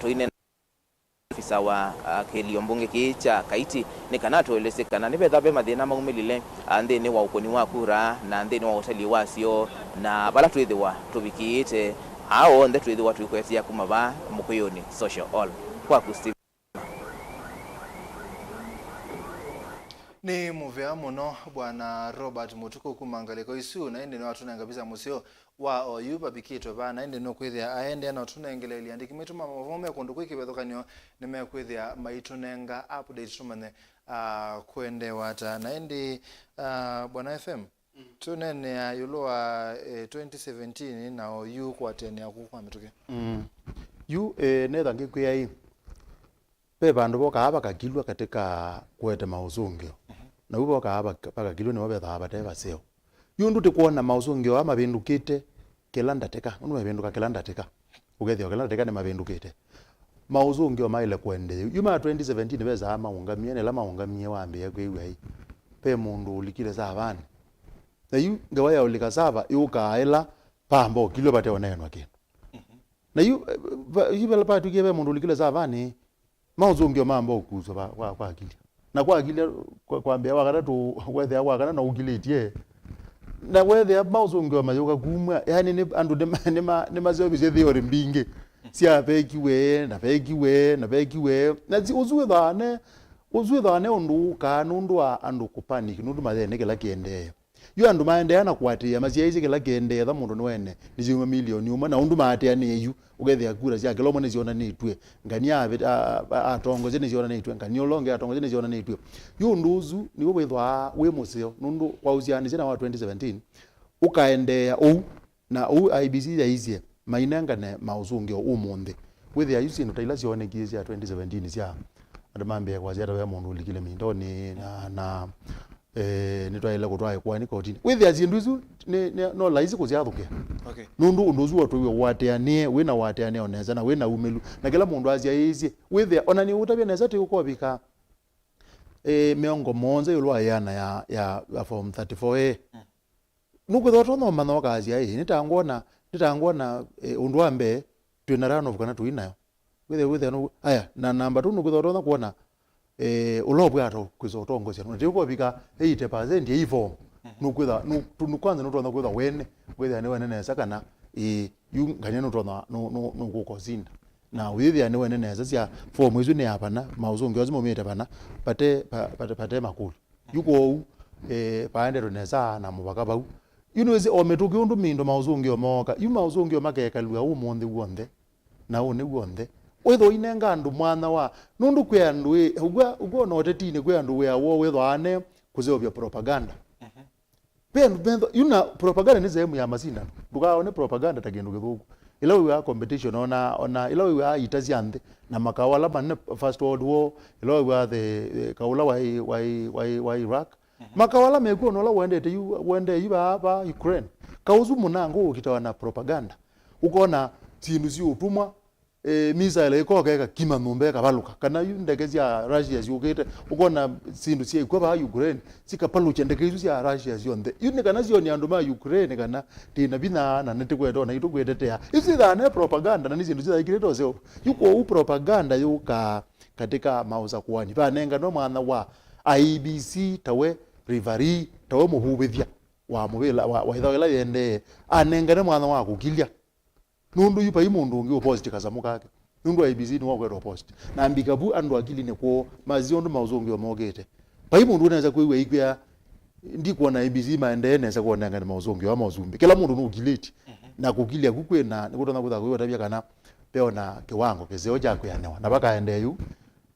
tuine ofisa wa Kiliombunge kicha Kaiti nikana toelesekana nibetha be mathina maumilile andeni wa ukoni wa kura na andeni wa hoteli wasio na bala twithiwa tubikiite hao nde twithiwa twikwetia kumaba mukuyoni social all kwa kusti Ni muvea muno bwana Robert Mutuku kumangaliko isu na indi no atunengabisa musio wa oyuba bikito bana indi no kwithia aende na atunengelelia ndikimituma mavome kundu kwikibethokanyo nimekwithia maitunenga update tumane kwende wata na indi bwana FM tunene ya yulo wa 2017 na oyu kwa tene ya kukwa mituke yu netha ngikuya hii pe bandu boka haba kakilwa katika kwete mausungio na ubo boka haba pakakilwa ni wabetha haba teva seo yu ndu tikuona mausungio ama bindukite kila ndateka unu mabinduka kila ndateka ugethio kila ndateka ni mabindukite mausungio maile kwende yu ma 2017 beza ama ungamie ne lama ungamie wambe kwiwa hii pe mundu ulikile savani na yu ngawaya ulika sava yu kaela pambo kilo bate onenwa kinu na yu bala patu kiebe mundu ulikile savani mausungio mambo ukuzo kwa akili na kwa akili kwa mbia wakata tu wethe wakata na ukilitie na wethe mausungio mayoka kumwa yani ni andu ni mazio bise theory mbinge sia pekiwe na uzuithane undu kanundu andu kupanic nundu mathene kila kiende yu andu maende na kwatia masia ici kila kiende tha mundu niwene ni ciuma milioni uma na undu maatia ni yu ugethia kura cia kilomo ni ciona nitwe ngania atongoze ni ciona nitwe ngania longe atongoze ni ciona nitwe yu nduzu ni withwa wi musio nundu kwa uziani cina wa 2017 ukaendea ou na ou IBC ya izie mainengane mausungio umundi withia yu cino taila cionekie cia 2017 cia andu mambia kwa cia tawe mundu ulikile mindoni na nitwaile kutwae kwani kotini withia cindu icu no laisi kuciathukia okay nundu unduzu watwiwe wateanie wina wateanie oneza na wina umelu na kila mundu azia ici withia ona ni utabia neza ti ukobika miongo monze yulwa yana ya form 34A nukwithotwa no manoka azia nitangona undu ambe twina rano kana twinayo withia no aya na namba tu nukwithotwa na kuona ulobwe ato kwizotongosia ndiko bika 80% ya form nukwitha kwanza nutona kwitha wene withia ni wene nesa kana yu nganya nutona no kukozinda na withia ni wene nesa cia form izu ni apana mausungio azimo mete bana pate makulu yuko paende nesa na mubaka bau yuno zi ometuki undu mindo mausungio moka yu mausungio makekalwa umundi wonde na une wonde wetho inenga andu mwana wa nundu kwe andu ugwa no tetine kwe andu we awo wetho ane kuzeobya propaganda pendo yuna propaganda ni zemu ya masina dukaone propaganda tagendu githuku ila we competition ona ila we itazi ande na makawala manne first world war ila we the kaula wa Iraq makawala mekuo no la wende yu hapa Ukraine kauzu munango ukitawana propaganda ukona tindu si utumwa missile ikokeka kima numbe kabaluka kana ndege cia Russia ziukite ukona sindu cia ikwa ba Ukraine sikapalucha ndege izu cia Russia zionde yuni kana cio ni andu ma Ukraine kana tina bina na netikweta na itugwetetea ici thane propaganda na nizindu cia ikirito cio yuko propaganda yuka katika Mausakuani banenga no mwana wa IBC tawe rivari tawe muhubithia wa mubila wa ithawela yende anengane mwana wa kukilia nundu yupa imundu ngi opposite kazamukake nundu IBC ni wako opposite na ambikabu andu akili ne ko maziondu mauzungio mogete pa imundu unaweza kuiwe ikya ndiko na IBC maende neza kuona ngani mauzungio ama uzumbi kila mundu nugiliti na kukilia kukwe na nikutona kutha kuiwa tabia kana peona kiwango kezeo jako yanewa na baka ende yu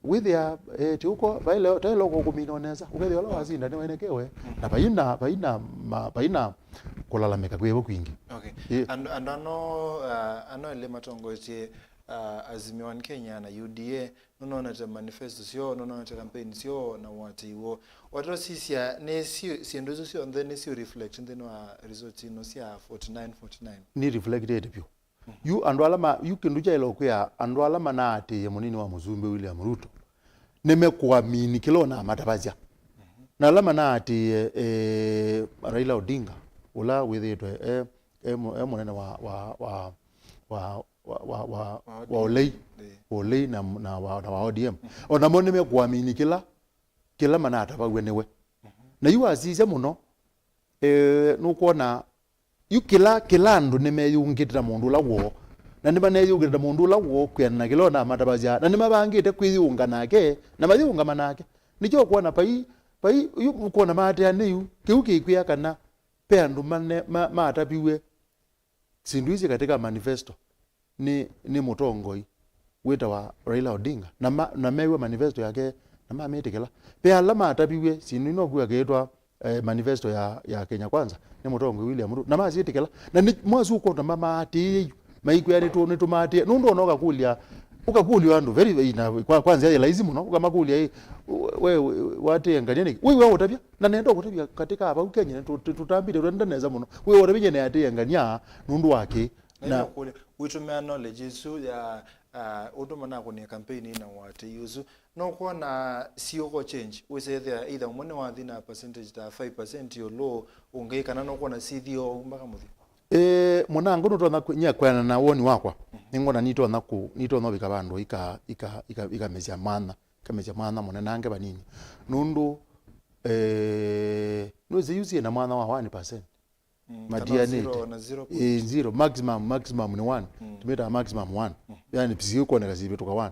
with ya ti uko baile tailo ko kuminoneza ukethio la wazinda ni wenekewe na baina kulalamika kwewe kwingi okay and ano ile matongoje Azimio wa Kenya na UDA nonona ta manifesto sio nonona ta campaign sio na watiwo watro sisia ne siendo sio on then sio reflect then wa result no sia 49 ni reflected pio yu andu alama yu kinduja ilo kwa andu alama na ate ye munini wa Muzumbe William Ruto nimekuamini kilona matabazia na alama na ate Raila Odinga ula withitwe munene wa Olei na wa ODM ona mo nimekuamini kila manata bagwe niwe na yu azize muno nukuona yu kila andu nimeyungitira mundu lawo na nimaneyungitira mundu lawo kwena kilona matabazia na nimabangite kwiyunga nake na mayunga manake nicho kuona pai pai yu mukona mate aniyu kiuki kwia kana pe andu matapiwe sindu ici katika manifesto ni mutongoi wita wa Raila Odinga na mewe manifesto yake na mametikela pe ala matapiwe sindu no kuya ketwa manifesto ya Kenya Kwanza ni mutongoi William Ruto na mazitikela na ni mwazu ko na mama ati maikwe ni tumate nundo noka kulia ukakulia andu very na kwanza ya lazima no ukamakulia we wate nganyeni wewe utapia na nenda kutapia katika hapa Kenya tutambire rwanda neza muno wewe utapia ne ate nganya nundu wake na witumia knowledge isu ya utumana kwenye campaign ina wate yuzu no kuona sio change we say there either mone wa thina percentage ta 5% yo low ungeikana no kuona sithio mpaka muthi munango nutona nya kwana na woni wakwa ningona nitona bika bandu ika mezya mana mona nange banini nundu no ziyuzi na mana wa 1% madia ni 0 maximum ni 1 tumeta maximum 1 yani pisi ko neka zibetuka 1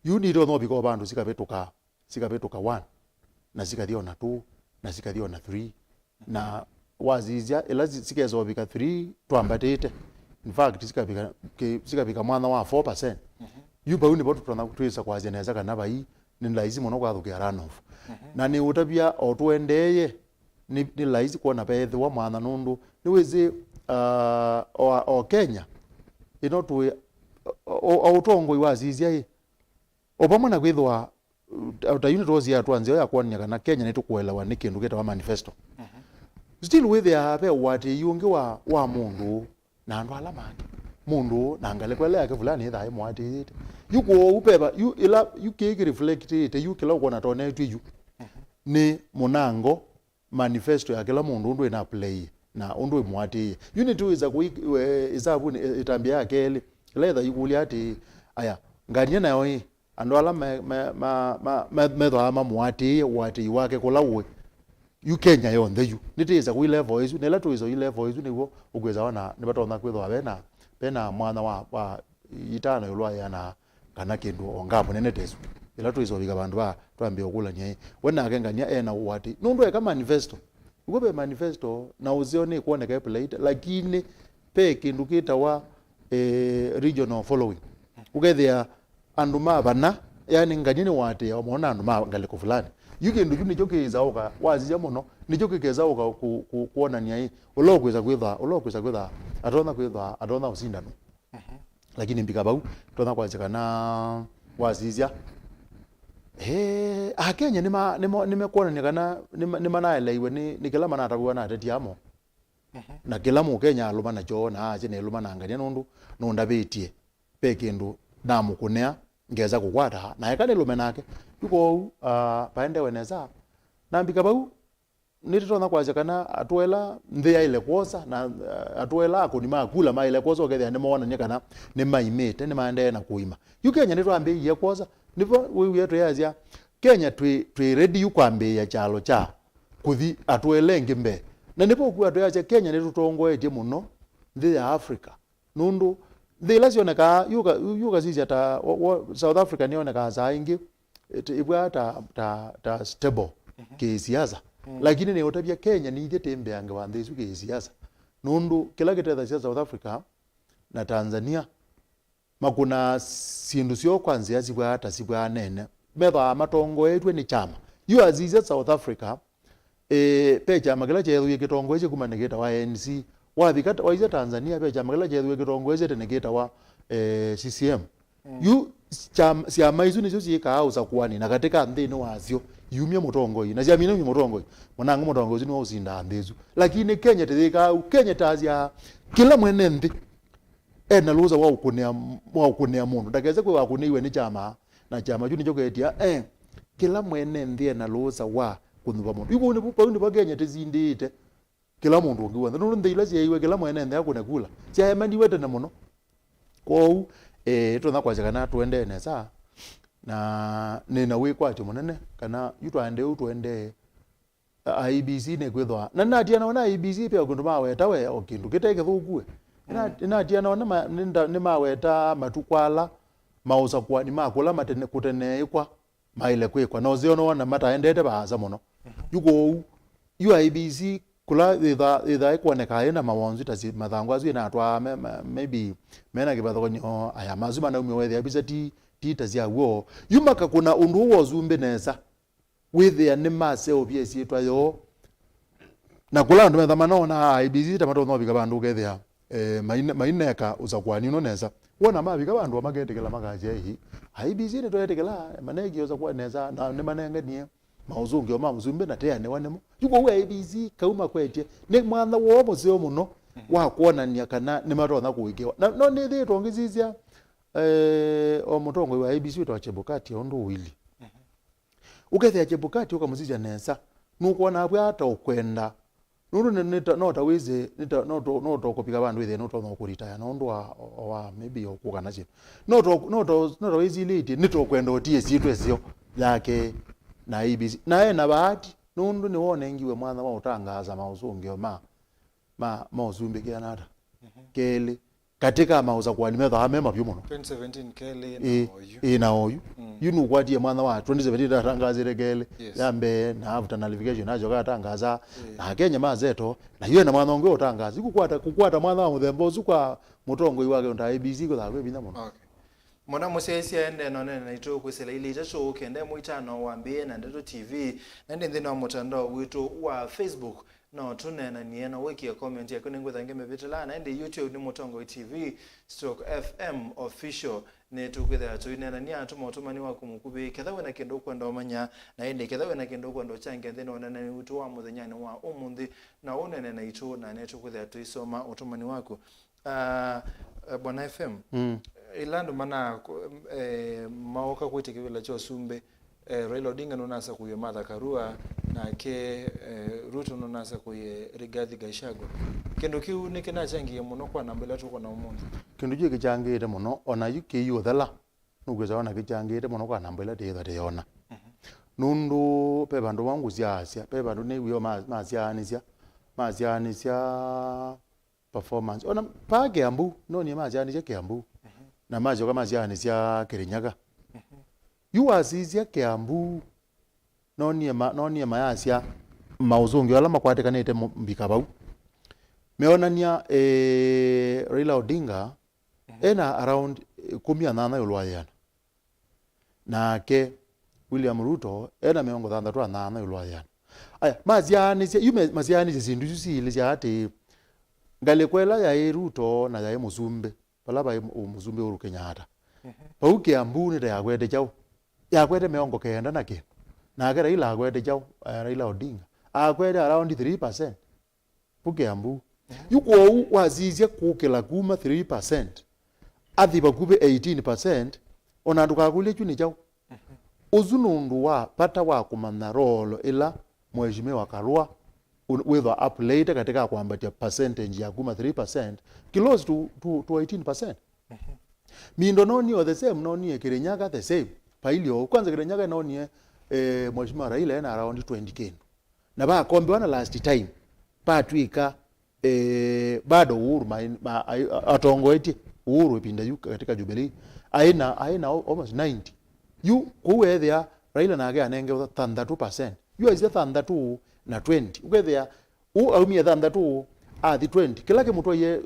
you need no bika bandu sikabetuka 1 na sikathiona 2 na sikathiona 3 na wazizia elazi sikezo bika 3 twambatete in fact sikabika mwana wa 4% yuba uni botu twana kutwisa kwa zeneza kana bai ni lazima no kwathukia runoff na ni utabia otwendeye ni lazima kuona pethe wa mwana nundu ni wezi o Kenya ino tu autongo iwazizia obamwe na kwithwa uta unit rozia twanzio ya kwanya kana Kenya nitukuelewa ni kindu geta wa manifesto still with the wati yungi wa mundu na andu ala maki mundu na ngale kwele yake fulani idha mwati yuko upeba you kiki reflect ite you kila uko na tone tu ni munango manifesto ya kila mundu ndo ina play na undu mwati you need to izabu itambia yake ile ledha yukuli ati aya ngania nayo andu ala medho ama mwati wati wake kulawe you Kenya yonde you nitiza ku level isu nela tuizo level isu niwo ugweza wana nibatona kwitho bena mwana wa itana yolwa yana kana kindu ongapo nene tesu ila tuizo bika bandu ba twambia okula nye wena akengania ena wati nundu eka manifesto ugobe manifesto na uzione kuoneka plate lakini pe kindu kita wa regional following ugethia andu mabana yani nganyini wati ya mona andu mangaliko fulani yukindu juni jokiza oka wazija muno nijo kikeza oka kuona nya ulokweza kwitha atona usindano lakini mbika bau tona kwazika na wazija akenya nimekuona nikana nimanaelewe ni kila mana atabuwa na atetiamo na kila mu Kenya aluma na jo na aje ne luma na ngania nundu nunda betie pekindu namukunea ngeza kukwata na yakane lume nake yuko paende weneza na mbika bau nititona kwaje kana atwela nthia ile kwosa na atwela akoni makula ma ile kwosa okethia ni mona nyekana ni maimete ni maende na kuima Kenya nitwambe ye kwosa nivo we yetu yazia Kenya twi ready yukwambe ya chalo cha kuthi atwele ngimbe na nipo ku atwaje Kenya nitutongoetie muno nthi ya Africa nundu the lazioneka yuka zizi ata South Africa nioneka zaingi ibwa ta stable kisiasa lakini ne otabia Kenya ni ithete tembeanga wanthesu kisiasa nundu kila kitetha cia South Africa na Tanzania makuna sindu sio kwanzia zibwa nene metha matongo etwe ni chama yu azize South Africa pecha magala cheru yekitongo eche kumanegeta wa ANC wathikata waize Tanzania pecha magala cheru yekitongo eche tenegeta wa CCM yu siama izu nizo ciika Usakuani na katika nthini wacio yumia mutongoi na ciamina yumia mutongoi mwanangu mutongoi ni usinda nthezu lakini Kenya tethika Kenya tazia kila mwene nthi ena luza wa ukunea mundu ndakeze kwe wakuniwe ni chama na chama juni joketia kila mwene nthi ena luza wa kunuba mundu yuko ni bupa ni Kenya tezindite kila mundu ngiwa ndu nthila ciaiwe kila mwene nthi akunekula ciamani wete na muno ko tona kwaje kana tuende nesa na nina wikwati munene kana yutwande utwende IBC ne kwithwa na natiana wana IBC pe kundu maweta we okindu kiteke thukue natiana wana ni maweta matukwala Mausakuani makula matene kutene ikwa maile kwikwa no ziono wana mataendete baza muno yuko UIBC kula idha ikuoneka ina mawonzu tazi mathangu azu ina atwa maybe mena kibatho nyo aya mazuma na umwe abisa ti tazi awo yumaka kuna undu wozumbe nesa with the animase obvious itwa yo na kula ndo methamana na IBC tamato no bika bandu gethia maineka Usakuani no nesa wona mabika bandu amagendekela magaje hi IBC ne toyetekela manegi Usakuani nesa na ne manengenie Mausungio Ma Usakuani na teane wanemo yuko we IBC kauma kwetie ne mwana wo muzeo muno wa kuonania kana ne matona kuigewa no ne thi tongizizia o mutongo wa IBC to Chebukati ondo wili ukethia Chebukati ukamuzizia nesa nukuona abwa ata okwenda nuru no tawize no to kopika bandu ithe no to no kuritaya no ndo wa maybe okugana chino no tawize liti nito kwenda otie situ esio yake na IBC naye na bahati nundu ni wone ngiwe mwana wa utangaza Mausungio ma Uzumbe kianata kele katika Usakuani metho amema byo muno 2017 kele na oyu yunu kwatie mwana wa 2017 atangazire kele yambe na after navigation ajo katangaza na Kenya mazeto na yeye na mwana onge utangaza kukwata mwana wa muthembo zukwa mutongo iwake nda IBC ko thagwe binya muno mona musesi ende none na ito kwesela ile itacho kende muitano wa mbie na Ndeto TV na ndi ndino mutandao witu wa Facebook no tunena niena wiki ya comment ya kwenye ngwetha ngeme vitala na ndi YouTube ni Mutongo TV /FM official ne tukwetha tuinena ni atuma utumani wa kumukubi kethawe na kendo kwenda omanya na ndi kethawe na kendo kwenda change ndino na ni witu wa muthenyani wa umundi na unene na ito na ne tukwetha tuisoma utumani wako Bwana FM ilando mana maoka kwitikibila cho sumbe Raila Odinga nonasa kuye Martha Karua na ke Ruto nonasa kuye Rigathi Gachagua kendo kiu nikena changiye muno kwa nambela tuko na umuntu kendo je kichangire muno ona yuke yothala nugweza ona kichangire muno kwa nambela tetha teona nundu pe bandu wangu siasia pe bandu ne wiyo mazianisia performance ona pa Kiambu no ni mazianisia Kiambu na majo kama zianisia Kirinyaga yuazizia Kiambu nonie mayasia Mausungio ala makwatekanete mbika bau meonania Raila Odinga ena around 18 yulwayana nake William Ruto ena meongo 38 yulwayana aya mazianisia zindu zisile ati ngalekwela ya Ruto na ya Muzumbe palaba Muzumbe uru Kenyatta pau Kiambu ni ya gwete chao ya kwete meongo kenda nake na gara ila gwete chao Raila Odinga akwete around 3% Kiambu yuko wazizia kukela kuma 3% athiba kube 18% onanduka kule chuni chao uzunundu wa pata wa kumana rolo ila mheshimiwa Karua whether up later katika kuambatia percentage ya kuma 3% close to 18%. Mindo noni o the same noni Kirinyaga the same pailio kwanza Kirinyaga noni mheshimiwa Raila na around 20k na ba kombe wana last time patwika bado Uhuru atongoeti Uhuru ipinda yuka katika Jubilee aina almost 90 you kuwethia Raila na aga anenge 32% you is 32 na 20 ukethia aumia 32 athi 20 kila kimuto ye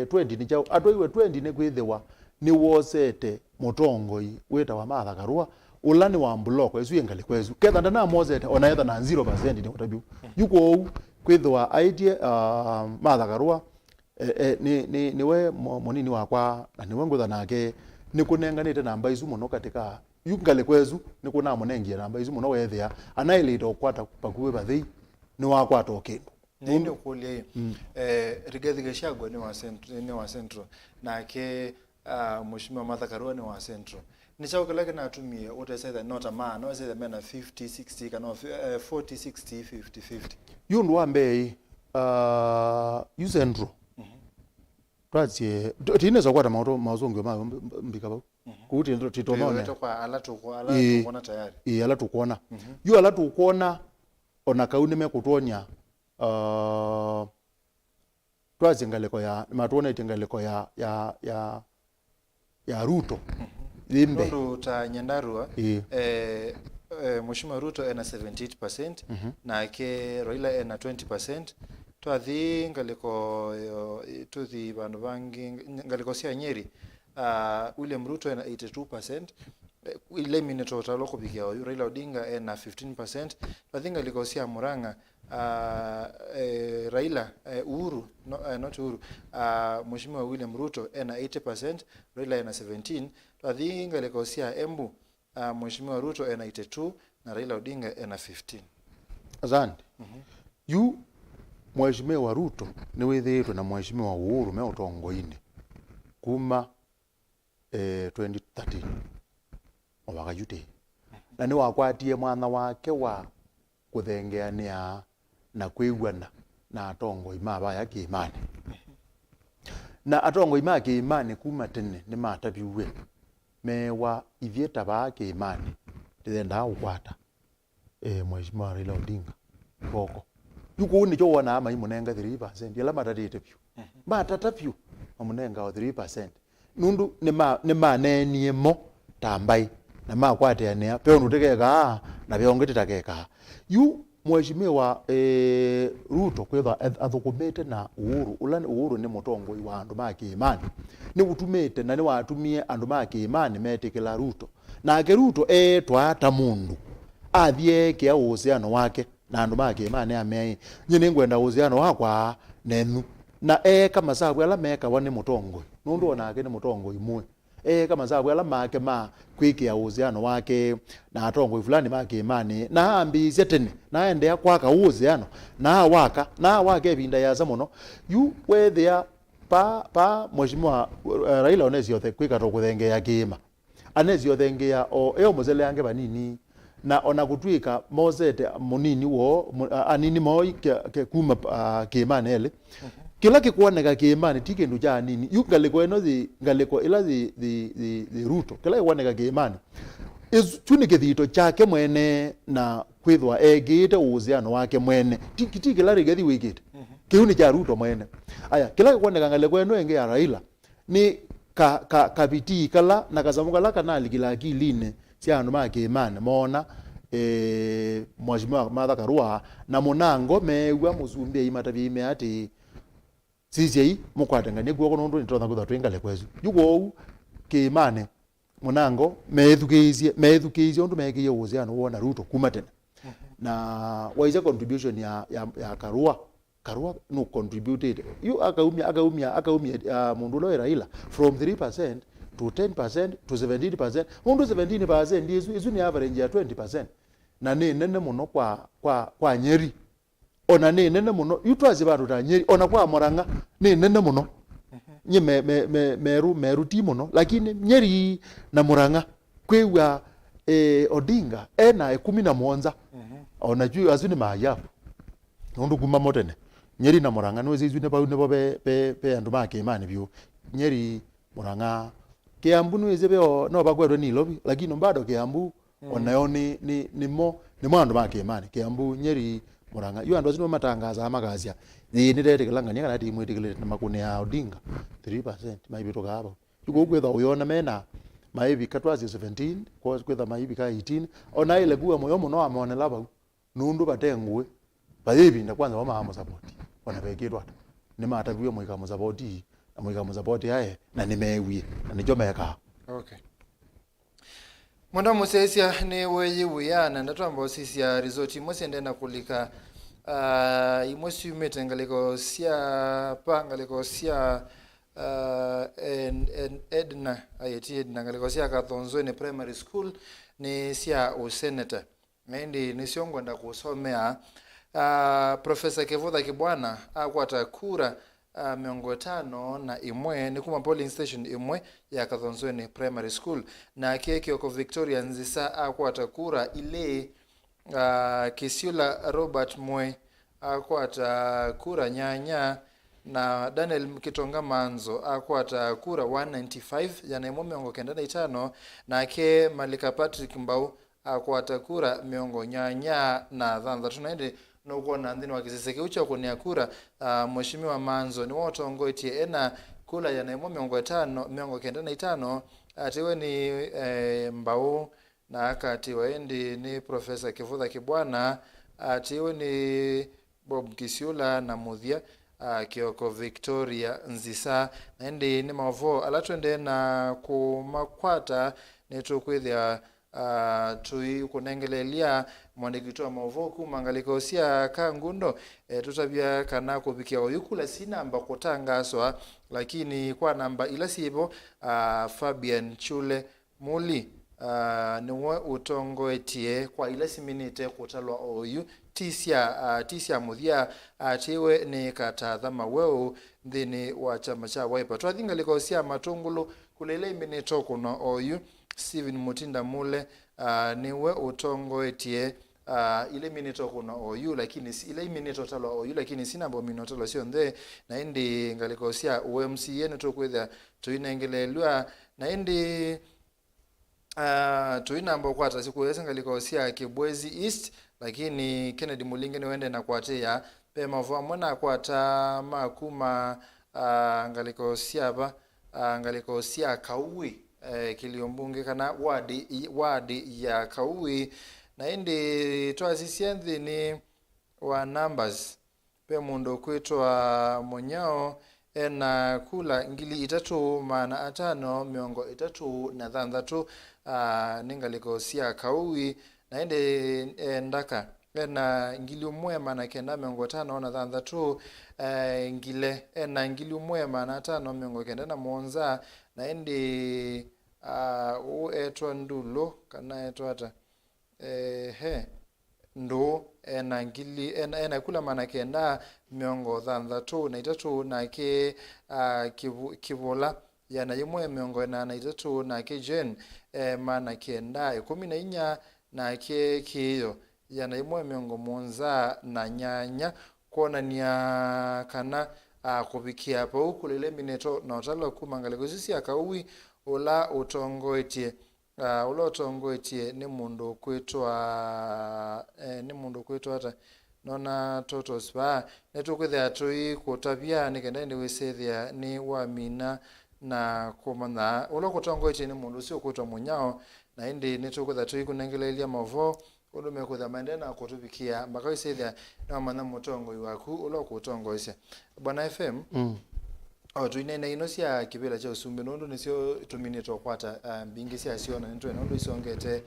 20 ni chao atoiwe 20 ne kwithiwa ni wosete mutongoi weta wa Martha Karua ulani wa mbuloko esu yengali kwezu ketha ndana mozete ona etha na 0% ni utabiu yuko kwithiwa idea Martha Karua ni we monini wakwa na ni wengutha nake ni kunenganite namba isu muno katika yungale kwezu ni kuna monengia namba isu muno wethia anailite okwata pakuwe bathi ni wakwata okindu nende ukulia Rigathi Gachagua ni wa central na ke mheshimiwa Martha Karua ni wa central ni chao kile kinatumia utaweza not a man no say the men 50 60 kana 40 60 50 50 yundu ambe you central twazie tineza kwata Mausungio Ma mbika bau kuti ndo titonone kwa alatu kuona tayari alatu kuona yu alatu kuona ona kauni mekutonya twazi ngaleko ya matuona itingaleko ya Ruto limbe ndo ta Nyandarua Mheshimiwa Ruto ena 78% na ke Raila ena 20%. Twathi ngaliko tuthi bandu bangi ngaliko sia Nyeri William Ruto ena 82%. Ile minetotal loko bikia Raila Odinga ena 15%. Twathi ngaliko sia Murang'a Raila Uhuru not Uhuru Mheshimiwa William Ruto ena 80%, Raila ena 17. Twathi ngaliko sia Embu Mheshimiwa Ruto ena 82 na Raila Odinga ena 15. Asante. Yu Mheshimiwa Ruto ni withiitwe na Mheshimiwa Uhuru me utongoini kuma 2013 obagayute na ni wakwatie mwana wake wa kuthengeania na kwigwana na atongoi mabaya kiimani na atongoi ma kiimani kuma tene ni matabiwe mewa ithieta ba kiimani ndenda ukwata Mheshimiwa Raila Odinga boko yuko ni jo wana ama imunenga 3% yala matatete pyu matata pyu amunenga 3% nundu ni manenie mo tambai na makwate ania pe unutekeka na beongetetakeka yu Mheshimiwa Ruto kwetha athukumite na Uhuru ulani Uhuru ni mutongoi wa andu ma kiimani ni utumite na ni watumie andu ma kiimani metikila Ruto na ke Ruto twata mundu athie kia uhusiano wake na andu ma kiimani amei nyine ngwenda uhusiano wakwa nenu na kama sabu ala meka wani mutongoi nundu onake ni mutongoi mwe kama sabu ala make ma kwikia uhusiano wake na atongoi fulani ma kiimani na ambizie tene na ende kwaka uhusiano na wake binda ya zamono yu wethia pa Mheshimiwa Raila onezio kwika to kuthengea kiima anezio thengea o muzele yange banini na ona gutwika mozete munini wo anini moi ke kuma kiimani ele kila kikuoneka kiimani tike ndu ja nini yu ngaliko eno ngaliko ila the Ruto kila ikuoneka kiimani chuni kithito chake mwene na kwithwa egite uhusiano wake mwene tiki kila rigethi wigite kiuni cha Ruto mwene aya kila kikuoneka ngaliko eno enge ya Raila ni kabiti kala na kasamukala kanali kila kiline sia andu ma kiimani mona Mheshimiwa Martha Karua na munango mewa muzumbia imatabi ati sisi mukwatangania guoko nundu nitotha kutha twingale kwezu yugo kiimani munango meethukizie undu mekiye uhusiano wona Ruto kuma tene na waiza contribution ya Karua no contributed you akaumia mundu lo Raila from 3% to 10% to 17%. Mundu 17% izu ni average ya 20%. Na nene muno kwa Nyeri. Ona nene muno yutwazi bado ta Nyeri ona kwa Murang'a nene muno. Nye meru ti muno lakini Nyeri na Murang'a kwewa Odinga ena 17. Ona juu azuni maajabu. Nundu kuma motene. Nyeri na Murang'a no izu ne ba pe andu ma kiimani byo. Nyeri Murang'a Kiambu no ezebeo no bagwero ni lobi lakini bado Kiambu onayo ni andu ma kiimani Kiambu Nyeri Murang'a yu andu azino matangaza amagazia ni ndete kilangania kana timu itikile na makune ya Odinga 3% maibito gabo yuko gwetha uyona mena maibi katwazi 17 kwa gwetha maibi ka 18 ona ile guwa moyo muno amone laba nundu batengwe baibi nda kwanza wama amo support ona bekirwa ni matabiwe moika mo support na moika mo support yae na nimewie na nijo meka okay Mwanda musesia ni weyi wiyana ndatwamba sisi ya resort imosende na kulika imosi umete ngaliko sia pangaliko sia Edna ayeti Edna ngaliko sia Kathonzweni primary school ni sia useneta mendi nisiongo nda kusomea Professor Kevutha Kibwana akwata kura 51 ni kuma polling station imwe ya Kathonzweni primary school na keke oko Victoria Nzisa akwata kura ile Kisiula Robert Mwe akwata kura nyanya na Daniel Kitonga Manzo akwata kura 195 yana imo 95 na ke Malika Patrick Mbau akwata kura miongo nyanya na dhandha tunaende no kuona ndini wakiseseke ucha kunia kura Mheshimiwa Manzo ni woto ngoitie ena kula yana imo 95 atiwe ni Mbau na akatiwa endi ni Professor Kivutha Kibwana, atiwe ni Bob Kisiula na Muthia, Kioko Victoria Nzisa, na endi ni mavo alatwende na kumakwata netukwithia tui kunengelelia mwandikitwa wa mavoku mangalikosia kangundo tutabia kana kubikia oyukula si namba kutangaswa lakini kwa namba ila sibo Fabian Chule Muli niwe utongoetie kwa ila siminite kutalwa oyu tisia muthia atiwe ni katathama weu ndini wa chama cha Wiper twathingalikosia matungulu kulele minito kuno oyu Steven Mutinda Mule niwe utongoetie ile minito kuna oyu lakini ile minito talo oyu lakini sina bo minito talo sio nde na indi ngalikosia UMC yenu tokwetha tuinengelelwa na indi tuinambo kwata sikuweza ngalikosia Kibwezi East lakini Kennedy Mulinge niwende na kwatea pema vwa mwana kwata makuma ngalikosia Kauwi Kiliombunge kana wadi ya Kauwi na indi twasisienthi ni wa numbers pe mundu kwitwa Monyao ena kula 3,536 ningalikosia Kauwi na indi ndaka ena 1,956 ngile ena 1,597 na indi etwa ndulo kana etwa ata ndo ena kula manakenda 633 na ke kivola yana yimwe 883 na ke jen manakenda 14 na ke kiyo yana yimwe 7 na nyanya kona nia kana kubikia pa ukulele mineto na utalo kumangalikosi Kauwi ula utongoetie ni mundu kwitwa ata nona totos ba netukwithia tui kutabia nikenda ndi wisethia ni Wamina na kumana ula kutongoetie ni mundu sio kwitwa Munyao na indi netukwithia tui kunengelelia mavo ulume kutha mandena kutubikia mpaka wisethia na mana mutongo waku ula kutongoesia Bwana FM tuinene ino sia kibela cha usumbe nondo nisio tuminito kwata mbingi sia siona nitwe nondo isongete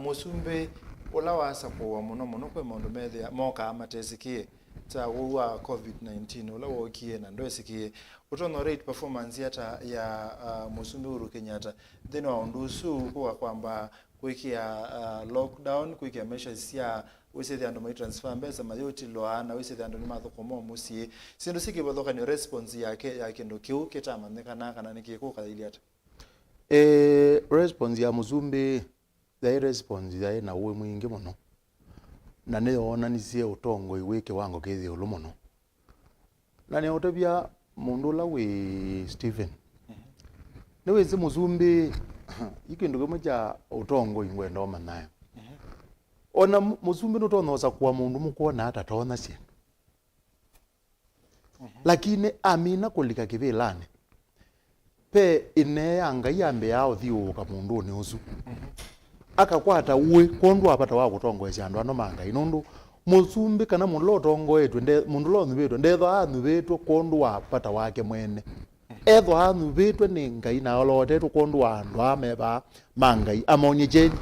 musumbe ola wasa kwa muno kwe mondo methia moka amatesikie ta wa COVID-19 ola wokie na ndo esikie utono rate performance yata ya musumbe Uhuru Kenyatta then waundusu kwa kwamba kuikia lockdown kuikia measures ya wese ando mai transfer mbesa mayoti loana wese ando ni mathoko mo musie sindu siki bathoka ni response yake ndo kiu ketama nekana kana nikiko kaili ata response ya Muzumbe the response ya na uwe mwingi muno na ne ona nisie utongo iweke wango kezi ulumono na ne otobia mundu la we Stephen ne wese Muzumbe ikindu kama cha utongo ingwenda omanayo ona Muzumbe nutonoza kuwa mundu mukuona hata tona sino lakini amina kulika kivilane pe ine yanga yambe yao thiuka mundu ni usu akakwata uwe kondu apata wa kutongoesha andu ano manga inundu Muzumbe kana mundu lotongoetwe mundu lonubetwe ndetho anubetwe kondu apata wake mwene etho anubetwe ni ngai na olotetwe kondu andu ameba mangai amonyeje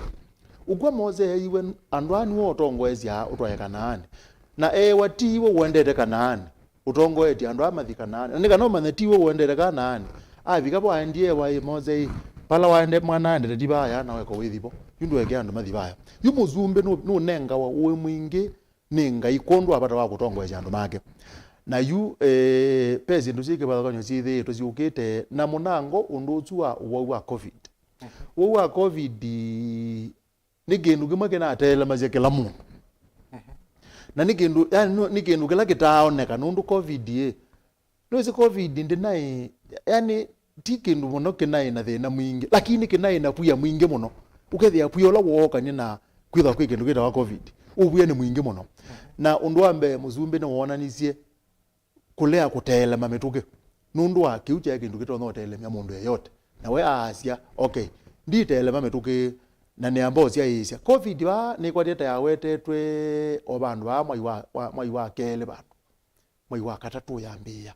ugwa moze iwe andwani wo tongoesya utwaye Kanaani na watiwe wendete Kanaani utongoeti andu amathi Kanaani nika no manetiwe wendete Kanaani avika bwa ndiye wa moze pala waende mwana ande dibaya na weko withibo yundu wege andu mathibaya yu Muzumbe no nenga wa uwe mwingi ninga ikondo apata wa kutongoesya andu make na yu pezi ndusike balakanyo sithi tuziukite na munango undutsua wa COVID wa COVID nikindu kimwe kinatela mazekela mundu na nikindu kila kitaoneka nundu COVID nozi COVID ndinai yani tikindu muno kinai na thina mwingi lakini kinai na puya mwingi muno ukethia puya ola woka na kwitha kwi kindu kita wa COVID ubuye ni mwingi muno na undu ambe Muzumbe ni wonanisie kulea kutela mamituke nundu wa kiucha kindu kita no tele mya mundu yeyote na we asia okay nditele mamituke na ne ambao cia isia covid wa ni kwa data ya wetetwe obandu ba mwai wa kele bandu mwai wa katatu yambia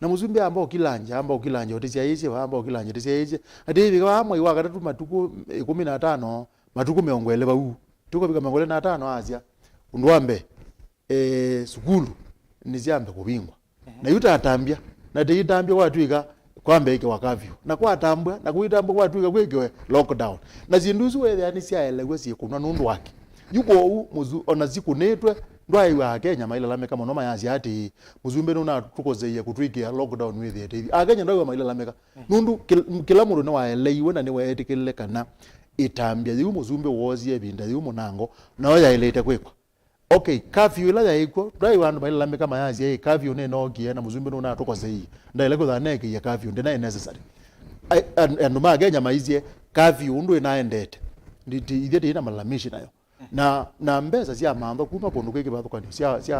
na muzumbe ambao kilanja otisia isia ambao kilanja otisia isia ati biga mwai wa katatu matuku 15 matuku 20 tuko biga 15 asia undwambe sukulu niziambe kubingwa na yuta atambia na deitambia watuika kwambe ike wakavyo na kwa atambwa na kuitambwa watuika kweke lockdown na zinduzu wethe ani siaele gwesi kunwa nundu wake yuko muzu ona zikunetwe ndwai wa Kenya mailalame kama noma yazi ati muzumbe nuna tukozeia kutwikia lockdown wethe ati Kenya ndwai wa mailalameka nundu kila mundu ne waeleiwe na ne wetikile kana itambia yu muzumbe wozie binda yu munango na oya ilete kwekwa. Okay, curfew ila ya iko, ndai wandu maila kama yazi curfew ne nogi na muzumbe nuna tukozeia ndai leko da neke ya curfew ndina necessary and Kenya maizie curfew ndu inaendete nditi ithete ina malamishi nayo na mbeza cia mando kuma kundu kwiki bathukani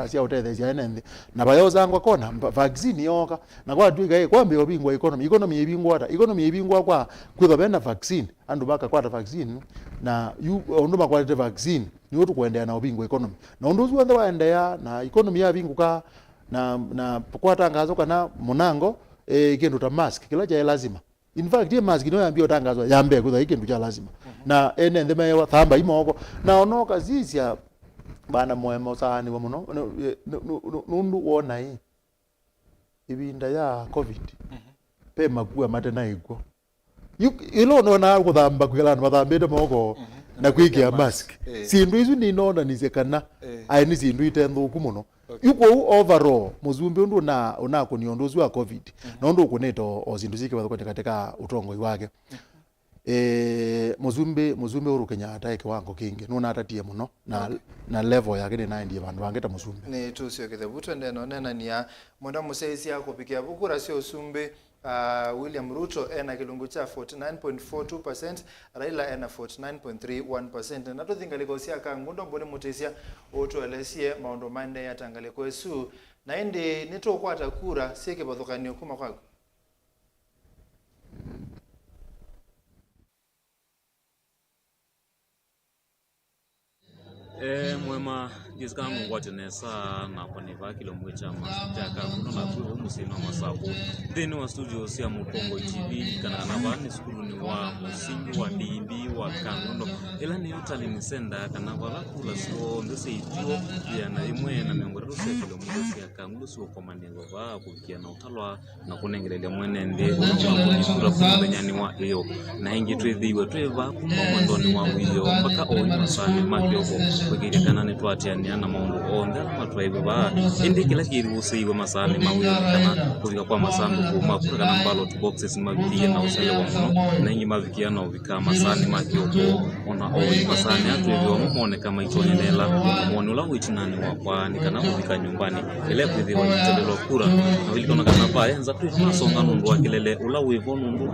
cia uthethe cia enende na bayoza ngwa kona vaccine yoka na kwa tuika kwambe obingwa economy ebingwa kwa kwitho bena vaccine andu baka kwata vaccine na undu makwata vaccine ni utu kuendea na obingwa economy na undu uzu wanda waendea na economy ya binguka na kwata ngazo kana munango kindu ta mask kila cha lazima. In fact, ye mask no yambio tangazo yambe kutha ikindu cha lazima. Na ene ndeme wa thamba imoko na onoka zisia bana mwema usani wa muno nundu wona hii ibinda ya covid pe makua mate na iko ilo nona kuthamba kwilana mathambite moko na kwikia mask sindu izu ni nona nisekana ai ni sindu itenthuku muno yuko overall muzumbe ndu na kuniondo zwa covid na ndu kuneto ozindu zike bathoko katika utongo wake muzumbe uru Kenyatta kiwango kingi nuna atatie muno na level yake ni 90 bandu bangeta muzumbe ni tusio kithabuto ndeno nena nia monda museisi yako pikia bukura sio usumbe William Ruto ena kilungu cha 49.42%, Raila ena 49.31%. Na tuthingaliko sia kangundo mbone mutesia otuelesie maondo mande ya tangaliko esu na indi nito kwata kura sieke bathukanio kuma kwako. Mwema gizika mungwate nesa na koniva kilomwe cha masitaka kuno na kuwa umusima masabu deni wa studio sia Mutongo TV kana nabani skulu ni wa musingi wa dimbi wa kangundo ila ni utali nisenda kana wala kula sio ndese itio ya na imwe na miongoro sia kilomwe sia kangundo sio komandengo ba kufikia na utalwa na kunengelele mwene ndi unawa kura kumbenyani wa iyo na ingi twethiwe tweva kumondoni wa wiyo mpaka oyi masani makiyoko kwegere kana ne twatiania na maundu onda matwaiwe ba indi kila kiru usiwe masani mawili kana kufika kwa masandu kuma kura kana ballot boxes mavikia na usele wa mno na ingi mavikia na uvika masani makiyoko ona oyi masani atwevyo mone kama itonenela mwone ula witinani wakwa ni kana uvika nyumbani ile kwithiwa nitelelo kura na wili kona kana pa enza tuimasonga nundu wa kilele ula wivo nundu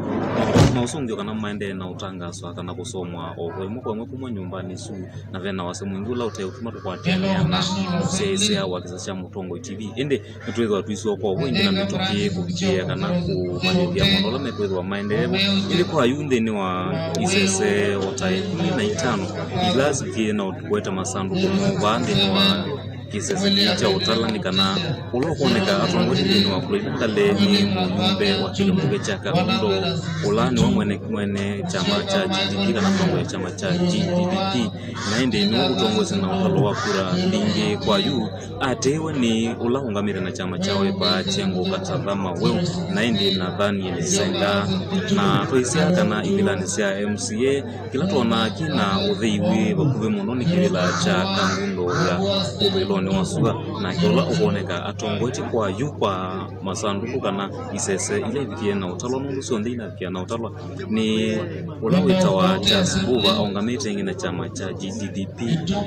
Mausungio kana maende na utangaso kana kusomwa okwe mukwe kumwa nyumbani su na vena wase mwingula utayutuma tukwatiania na sezea wa kisasa Mutongo TV ende nitweza tuiso kwa wengi na mitokie kupitia kana kumandia monola metweza maendeleo ili kwa yunde ni wa isese watai 15 ilazi kie na utukweta masandu kumubande ni wa kisese cha utalani kana ulokoneka atongoti ni wa kulindale ni mjumbe wa kilombe cha kamundo ulani wa mwene chama cha GDP kana mtongo chama cha GDP na ende ni utongozi na utalo wa kura ndingi kwa yu atewe ni ulahungamira na chama cha wepa chengo katazama weu na ende nadhani yelisenga na toisia kana ibilani sia MCA kila tuona kina udhiwi bakuve mononi kila cha kangundo ya ubeloni wasuga na kiola uboneka atongoti kwa yu kwa masanduku kana isese ile vikie na utalo nunguso ndina vikia na utalo ni ulawita wa chasibuwa aungamite ingine chama cha GDP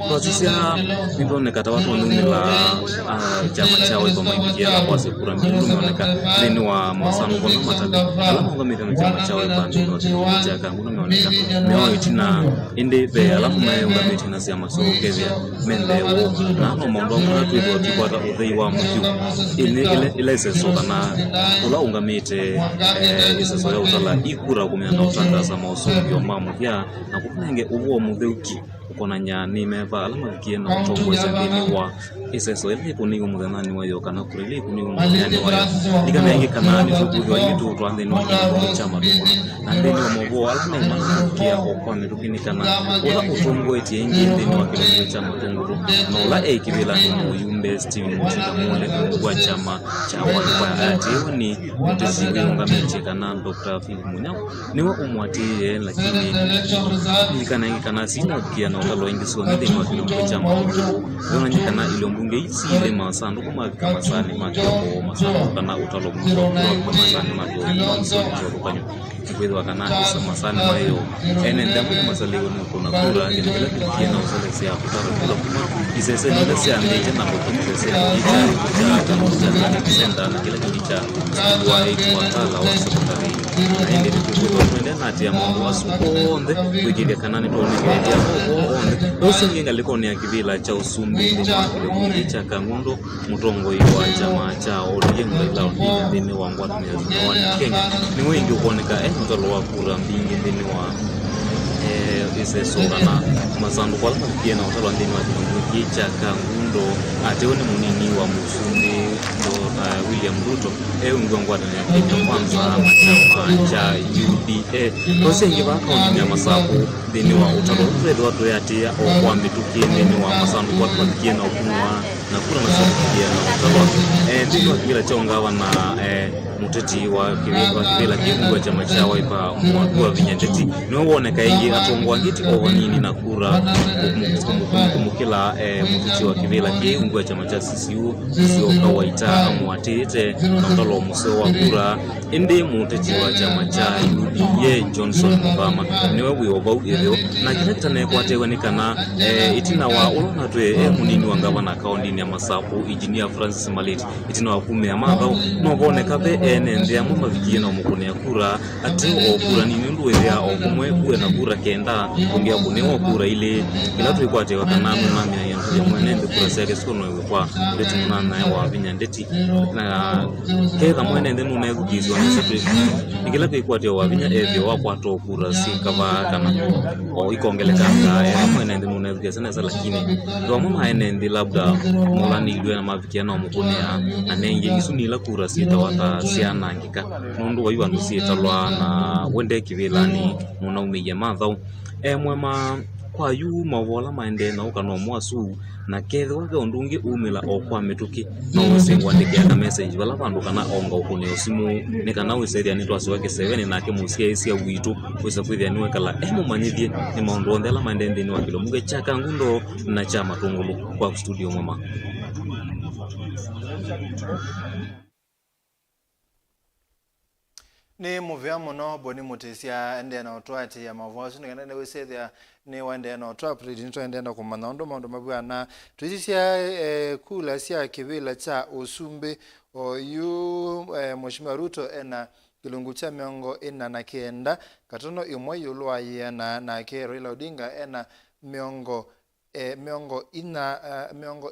kwa sisia niboneka tawatu wanumila chama cha wepa maibikia la kwa sekura mbili umeoneka nini wa masanduku na mataka alamu ungamite na chama cha wepa ndino cha kanguno umeoneka meo itina indi ve alamu mae ungamite na siya masoro kezia mende wo na ano mondo mwa twitho tikwata uthei wa muthiu ile iseso kana ula ungamite iseso ya utala ikura kumenya na utangaza mausungio ma muthia na kupunenge uwo mutheuki ukona nyani meva alama vikie na utongo zangini wa iseso ile kunigo muthanani wayo kana kurili kunigo muthani wayo ikanenge kana ni tukuthwa yitu twanthe no chama na ndeni wa mogo alama imanukia okwa mitukini kana ula utongo etie ingi ndeni wa kilomita chama tunguru na ula ekibila no yumbe Steven Mutinda mole wa chama cha watu ati ni mtesiwe ungamite kana Dr. Philip Munyao niwe umwatie lakini ikanenge kana sina kia na utalo ingi so ndeni wa kilomita chama tunguru kana ilombunge isi ile masando kuma kama sani makio masando kana utalo mkuru kwa masani makio masando kanyo kwetho kana isa masani mayo ene ndamu masaligo kuna kura kile kiana uselesi ya kutaro kula kuma isese ni lesi andeje na kutumsese cha kisenda na kile kilicha wa itwatala wa sekretari ende kwa twende na tia mambo asukonde kujile kana ni tone ngeja onde dosinge ngaliko ni akivila cha usumbi ni kile cha kangundo mutongo iwa chama cha oliyenga ila ndini wangu wa Kenya ni wengi ukoneka utalo wa kura mbingi ndini wa iseso kana mazandu kwa pia na utalo ndini wa kicha kangundo ateoni munini wa musumbi ndo William Ruto ngongwa ya Kenya kwanza chama cha UDA tosengi baka onya masabu ndini wa utalo redo watu yatia okwa mituki ndini wa masandu kwa tukie na okunwa na kura na sababu ya utalo ndini wa kila chonga na muteti wa kivela kiungo chama cha Wiper mwa vinyandeti no wone kaingi atongwa ngiti over nini na kura kumukila muteti wa kivela kiungo chama cha CCU sio kawaita amwatete na utalo museo wa kura ende muteti wa chama cha UDA Johnson Obama niwe wiobau ethio na kinetane kwatewe nikana itina wa ulona twe munini wa gavana kaunti ya Masaku engineer Francis Maleti itina wa kume amaba no bone kabe ende ya mama vikie na mukone ya kura ati okura ni ndu ya okumwe kuwe na kura kenda ongea kunewa kura ile ila tuikwate wakana mama ya mwenende kura sake sikono kwa letu mwana wa vinyandeti na kega mwenende nuna kugizwa na sepe ingila kuikwate wa vinya evyo wakwato kura sikava kana o ikongeleka ya mwenende nuna kugizana za lakini ndo mama enende labda molani ilwe na mavikia na mukone na nenge isunila kura sita wata siana ngika nundu wa yuandu sietalwa na wende kivilani muna umiye mathau mwema kwa yu mavola maende na ukano mwasu na kethe wake ondungi umila okwa mituki no wesengwa ndikia message wala bandu kana onga ukune osimu ne kana weseria ni twasi wake 7 na ke musia isia witu wesa kwithia niwe kala mumanyithie ni maundu ondela maende ndini wa kilomuge chaka ngundo na chama tungulu kwa studio mama ni muvya muno boni mutesia ende na otwati ya mavosu ngana ne wesethia ni wende na otwapri dinto ende na kumana ndo maundu mabwana twisia kula sia kivila cha usumbi oyu Mheshimiwa Ruto ena kilungu cha miongo ina na kenda katono imwe yulwa yana na ke Raila Odinga ena miongo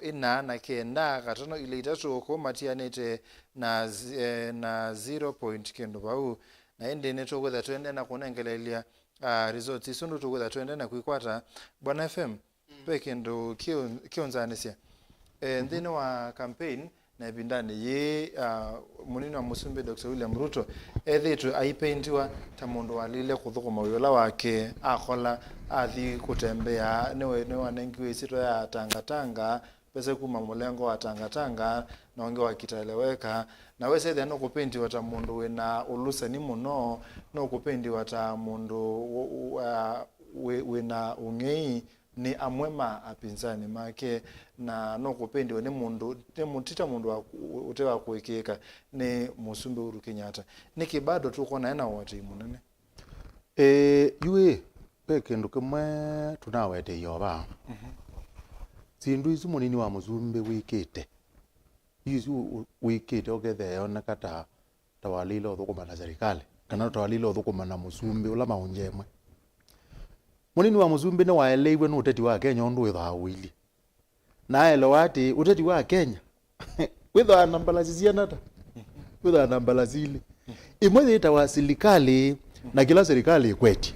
ina na kenda katono ile itatu ko matianete na 0 kendo bau na ende neto kwetha twende na kunengelelia results isundu to kwetha twende na kuikwata Bwana FM pekendo kionzanesia ndino wa campaign na bindani ye munini wa musumbi Dr. William Ruto ethitu aipaintiwa ta mundu walile kuthukuma wiola wake akola athi kutembea newe wanengiwe sito ya tangatanga pese kuma mulengo wa tangatanga na onge wakitaeleweka na wese thia no kupendi wata mundu wena ulusani muno no kupendi wata mundu wena ungei ni amwema apinzani make na no kupendi ni mundu ne mutita mundu utewa kuikeka ni Musumbi Uhuru Kenyatta niki bado tuko na ena wote munene yue pekendu kemwe tunawete yoba sindu isu munini wa Musumbi wikite isu wikite okethe ona kata tawalilo thukuma na serikali kana tawalilo thukuma na Musumbi ula maunjemwe munini wa Musumbi ne waelewe no uteti wa Kenya ndu itha wili na elewati uteti wa Kenya witho anambalazizia nata witho anambalazili imwe itawa serikali na kila serikali kweti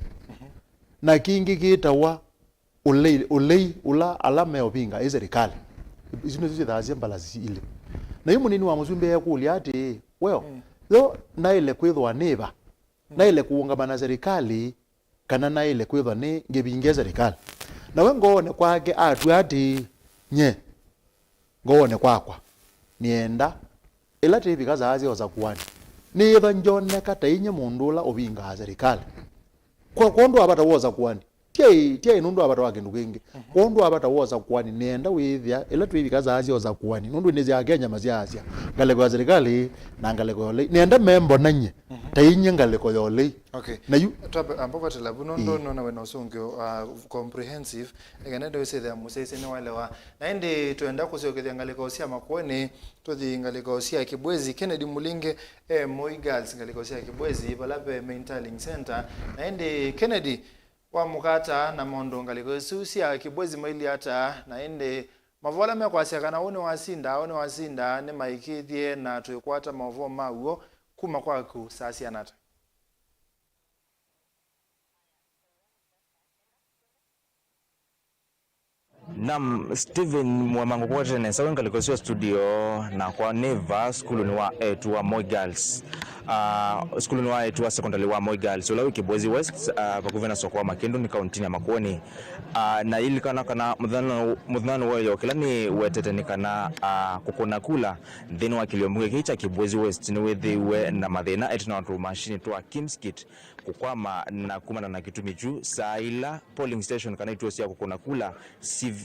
na kingi kitawa ulei ula alama ya upinga serikali izino zithazia mbalazili na yumu nini wa muzumbe ya kulia ati well yo na ile kwithwa neba na ile kuungama na serikali kana na ile kwithwa ni ngibinge serikali na we ngone kwake atu ati nye ngone kwakwa nienda ila tivi kazazi Usakuani ni itha njone kata inye mundula ubinga serikali kwa kondo abata Usakuani tie nundu abata wake ndukingi kondo abata Usakuani nienda withia ila tivi kazazi Usakuani nundu nizi ya Kenya mazia ngaleko ya serikali na ngaleko yole nienda membo nanye ta inye ngaleko yole okay na yu ambapo talabu no na wena usungio comprehensive eganende wese musese ni wale wa naende tuenda kusokethia ngaleko sia makweni tuthi ngaleko sia Kibwezi Kennedy Mulinge Moi Girls ngaleko sia Kibwezi balape Mentoring Center naende Kennedy wa mukata na mondo ngaleko sia Kibwezi maili hata naende mavola mekwasya kana one wasinda ne maikithie na tuikwata mavo mauo kuma kwaku sasi anata. Nam Steven Mwamango kwote ne sawa ngalikosio studio na kwa Neva skulu ni wa etu wa Moi Girls. Skulu ni wa etu wa secondary wa Moi Girls. Ula Kibwezi West pakuvena sokwa Makindu ni kaunti ya Makueni. Na ili kana mudhano wayo kila ni wetete ni kana kukuna kula then wa kiliombunge kicha Kibwezi West ni wethiwe na mathina etu na watu machine tuwa Kimskit kukwama na kumana na kitumi juu saila polling station kana ituo siya kukuna kula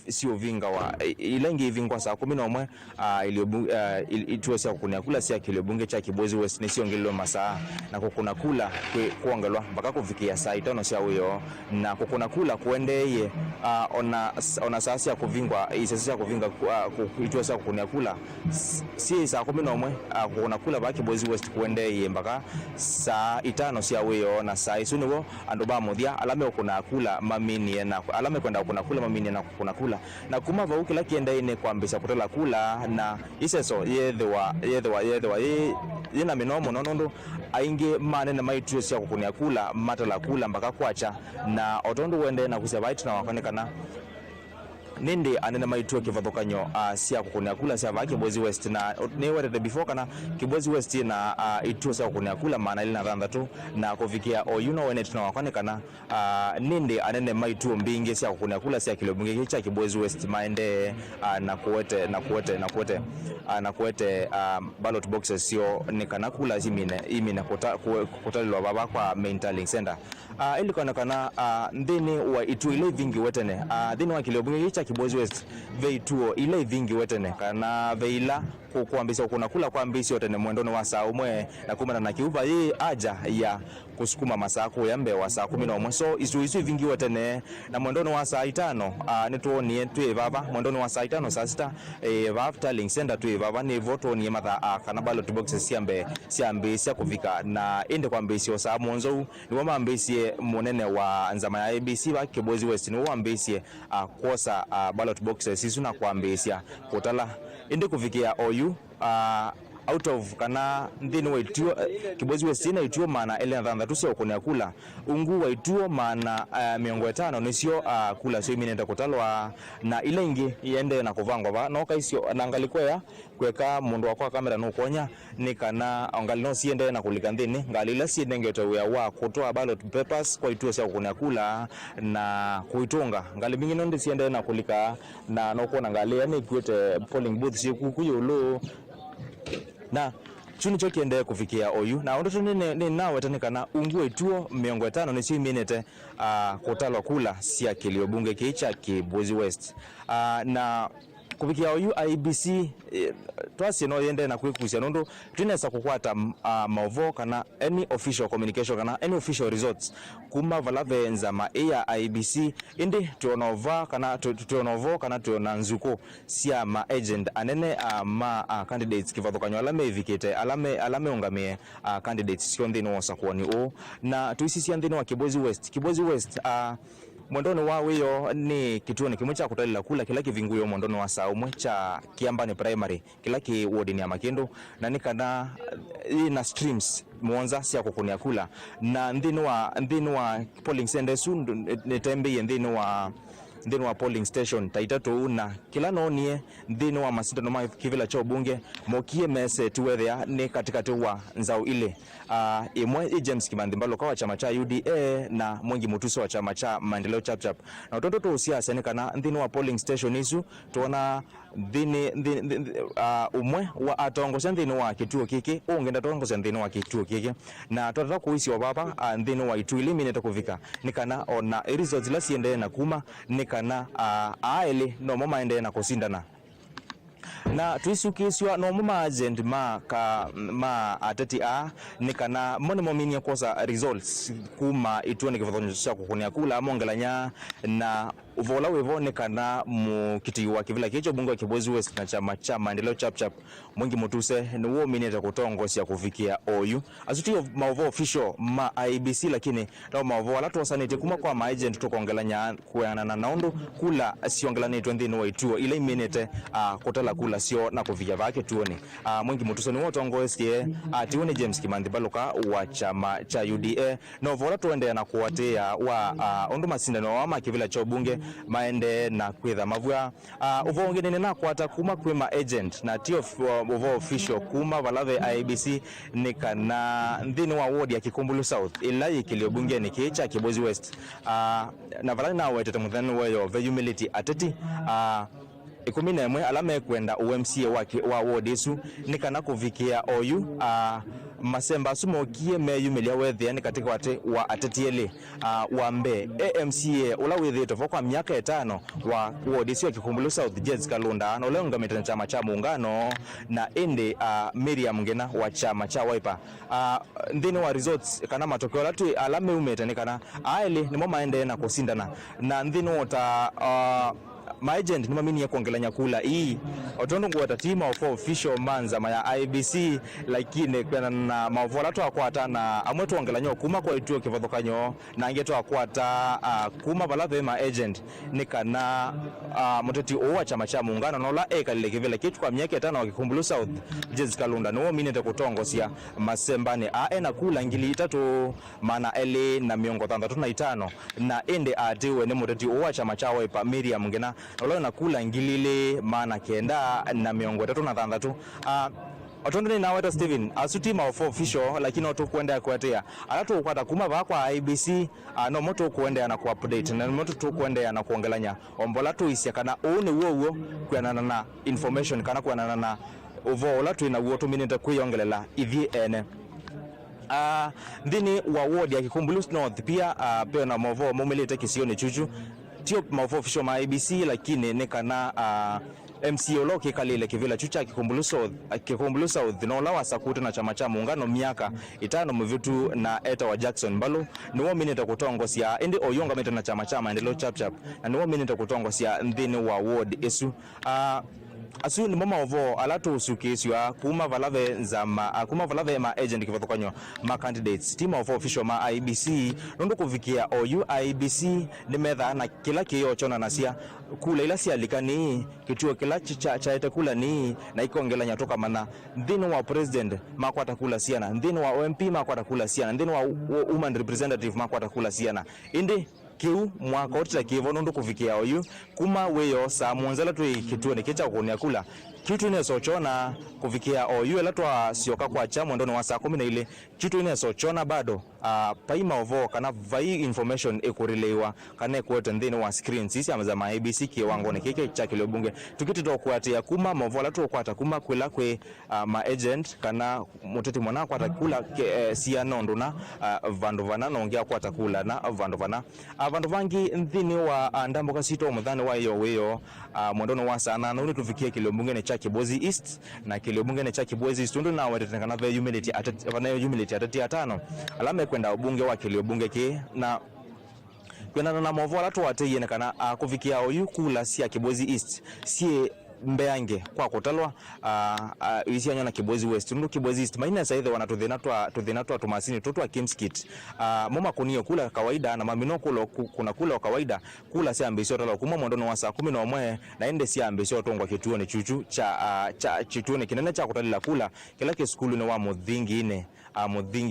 sio vinga wa ilengi vingwa saa 11 ituo siya kukuna kula siya kiliombunge cha Kibwezi West ni sio ngilo masaa na kukuna kula kuangalwa mpaka kufikia saa 5 siya uyo na kukuna kula kuendeye ona saa siya kuvingwa isa siya kuvinga ituo siya kukuna kula si saa 11 kukuna kula baki Kibwezi West kuendeye mpaka saa 5 siya uyo na saa isuniwo andoba modhia alame kuna kula mamini na alame kwenda kuna kula mamini na kuna kula na kuma vauki la kienda ine kwambisha kutela kula na iseso yedwa yena minomo nonondo ainge manene maitu sia kukunia kula matala kula mpaka kwacha na otondo wende na kusema bait na wakonekana nindi anene maitu kivathokanyo sia kukunia kula sia vaki Kibwezi West na ne were the before kana Kibwezi West na itu sia kukunia kula maana ile na randa tu na kufikia wene tunawakonekana nindi anene maitu mbingi sia kukunia kula sia kilobunge kicha Kibwezi West maende na kuete ballot boxes sio nikana kula imine kutalwa baba kwa Mentoring Center ili kana ndini wa itu ile vingi wetene ndini wa kilobunge kicha Kibwezi West veituo ile vingi wetene kana veila kuambisa kuna kula kwa ambisi yote mwendoni wa saa umwe na kumana na kiuva hii aja ya kusukuma masaa kuyambe wa saa 11 so isu vingi wetene na mwendoni wa saa 5 nituonie tuye baba mwendoni wa saa 5 saa 6 tallying center tuye baba ni voto ni matha kana ballot boxes siambe kufika na ende kwa ambisi saa mwanzo ni wama ambisi monene wa nzama ya ABC wa Kibwezi West ni wama ambisi kosa ballot boxes isuna kwa ambisi kutala ende kufikia OU out of kana ndini wa ituo Kibwezi West na ituo maana ele ndanda tusia ukunia kula ungu wa ituo maana miongo 5 nisio kula sio mimi nenda kutalwa na ile ingi iende na kuvangwa ba no kaisio nangalikwa ya kweka mundu wakwa kamera no konya nikana angalino siende na kulika ndini ngalila siende ngeto wa kutoa ballot papers kwa ituo sia ukunia kula na kuitunga ngali mingi ndio siende na kulika na no kuona ngali yani kwete polling booth si kuyolo na chuni choki ende kufikia OU na ondoto ni nawe tanikana ungue tuo miongo 5 ni si minute kutalwa kula sia kiliobunge kicha Kibwezi West na kufikia OU IBC twasi no yende na kwikusia nondo tunesa kukwata mavo kana any official communication kana any official results kuma valave nzama ya IBC indi tuonova kana tuonanzuko sia ma agent anene ma candidates kivathokanyo alame vikete alame ongamie candidates sio ndino Usakuani na tuisisi ndino wa Kibwezi West mwondoni wa wiyo ni kituoni kimwe cha kutalila kula kila kivinguyo mwondoni wa saumwe cha Kiambani primary kila ki wodi ya Makindu na nikana ina streams muonza sia kukunia kula na ndini wa polling center su nitembe ndini wa polling station taitatu na kila nonie ndini wa masindano ma kivila cha bunge mokie mese tuwethea ni katikati wa nzao ile imwe James Kimandhi mbalo kwa chama cha UDA na Mwengi Mutuso wa chama cha Maendeleo chap na utoto tu siasa ni kana ndini wa polling station isu tuona ndini umwe wa atongoza ndini wa kituo kiki ungenda tongoza ndini wa kituo kiki na tutata kuisi wa baba ndini wa itu eliminate kuvika nikana ona results la siende na kuma nikana aele no mama ende na kusindana na tuisukiswa no mama agent ma atati nikana mone momini kosa results kuma ituone kivotonyesha kukunia kula mongelanya na uvola wevonekana mu kitiwa kivila kicho bungo wa Kibwezi West na chama cha Maendeleo chap Mwengi Mutuse ni uo mineta kutongosia kufikia oyu asutio maovo official ma IBC lakini na maovo wala tuwasanite kuma kwa maagent tukongelanya kuana na naondo kula siongelane twendini wa ituo ile minete kutala kula sio na kufikia vake tuone Mwengi Mutuse ni uo tongosie tione James Kimandhi Baloka wa chama cha UDA na uvola tuende na kuwatea wa ondo masindano wa makivila cha bunge maende na kwitha mavua uvongene na kwata kuma kwima agent na tio uvo official kuma valave IBC nikana ndini wa ward ya Kikumbulu South ila ikilio bunge ni kicha Kibwezi West na valani na wetete muthani weyo ve humility ateti 11 alama kwenda UMCA wa ward isu nikana kuvikia oyu masemba sumokie meyumilia wethia ni katika wate wa atetiele wambe AMCA ula withito kwa miaka 5 wa ward isu ya Kikumbulu South Jez Kalunda na ule ungamita chama cha muungano na ende Miriam Ngena wa chama cha Wiper ndini wa results kana matokeo latu alama umeta nikana aele ni mama ende na kusindana na ndini wota maagent ni mamini ya kuongelanya kula hii otondo ngwata tima of official manza maya IBC lakini kana na mavola to akwata na amweto ongelanya kuma kwa ituo kivothokanyo na ngeto akwata kuma balave ma agent nikana muteti owa chama cha muungano nola ekalile kivile kitu kwa miaka 5 wa Kikumbulu South Jez Kalunda no minete kutongosia masembane na kula ngili 3 mana ele na miongo 35 na ende atiwe ni muteti owa chama cha Wiper Miriam Ngena Olo na kula ngilile maana kenda na miongo 36 Otondeni na weta Steven asutima of official lakini oto kuenda kuatea alatu kwata kuma ba kwa IBC no moto kuenda na ku update na moto to kuenda na kuongelanya ombola to isia kana one wo kuanana na information kana kuanana na ovo la tu ina wo to minute kuyongelela ivi ene ndini wa ward ya Kikumbulu North pia pia na movo momelete kisioni chuchu tio maovo official ma IBC lakini nekana MCO loke kalile kivila chucha Kikumbulu South no lawa sakuta na chama cha muungano miaka 5 mvitu na eta wa Jackson Mbalo ni wo minute kutongosia indi oyonga meta na chama cha Maendeleo chap na ni wo minute kutongosia ndini wa ward isu asu ni mama ovo alatu usukiswa kuma valave ma agent kivothokanyo ma candidates team of official ma IBC nondo kuvikia oyu IBC ni metha na kila kiyo chona nasia kula ila sialikani kituo kila cha etekula ni na ikongelanya toka mana ndino wa president makwata kula siana ndino wa OMP makwata kula siana ndino wa woman representative makwata kula siana indi kiu mwaka otila kivono ndo kufikia oyu kuma weyo saa mwanzala tu kituo ni kicha kunia kula kitu ine sochona kufikia oyu ela twa sioka kwa chamu ndo wa saa 10 ile kitu ine sochona bado paima ovo kana vai information ekurilewa kana kuote ndini wa screen sisi amaza ma ABC kiwango ne kike cha kile bunge tukiti to kuatia kuma mavola to kwata kuma kwela kwe ma agent kana muteti mwana kwata kula sia nondo na vandu vana nongea kwata kula na vandu vana vandu vangi ndini wa ndambo kasito mudhani wa hiyo weyo mondono wa sana na tufikie kile bunge ne cha Kibwezi East na kile bunge ne cha Kibwezi East ndo na watetengana ve humility atati 5 alame kwenda ubunge wa kile bunge ki na kwenda na movo la tuwate yene kana kufikia oyu kula sia Kibwezi East sie mbeange kwa kutalwa isianya na Kibwezi West ndu Kibwezi East maina saithe wana tuthinatwa tumasini tutwa Kimskit moma kunio kula kawaida na mamino kuna kula kawaida kula sia ambisho tala kuma mondono wa saa 11 na ende sia ambisho tongwa kituone chuchu cha kituone kinene cha kutalila kula kila ke skulu ne wa mudhingi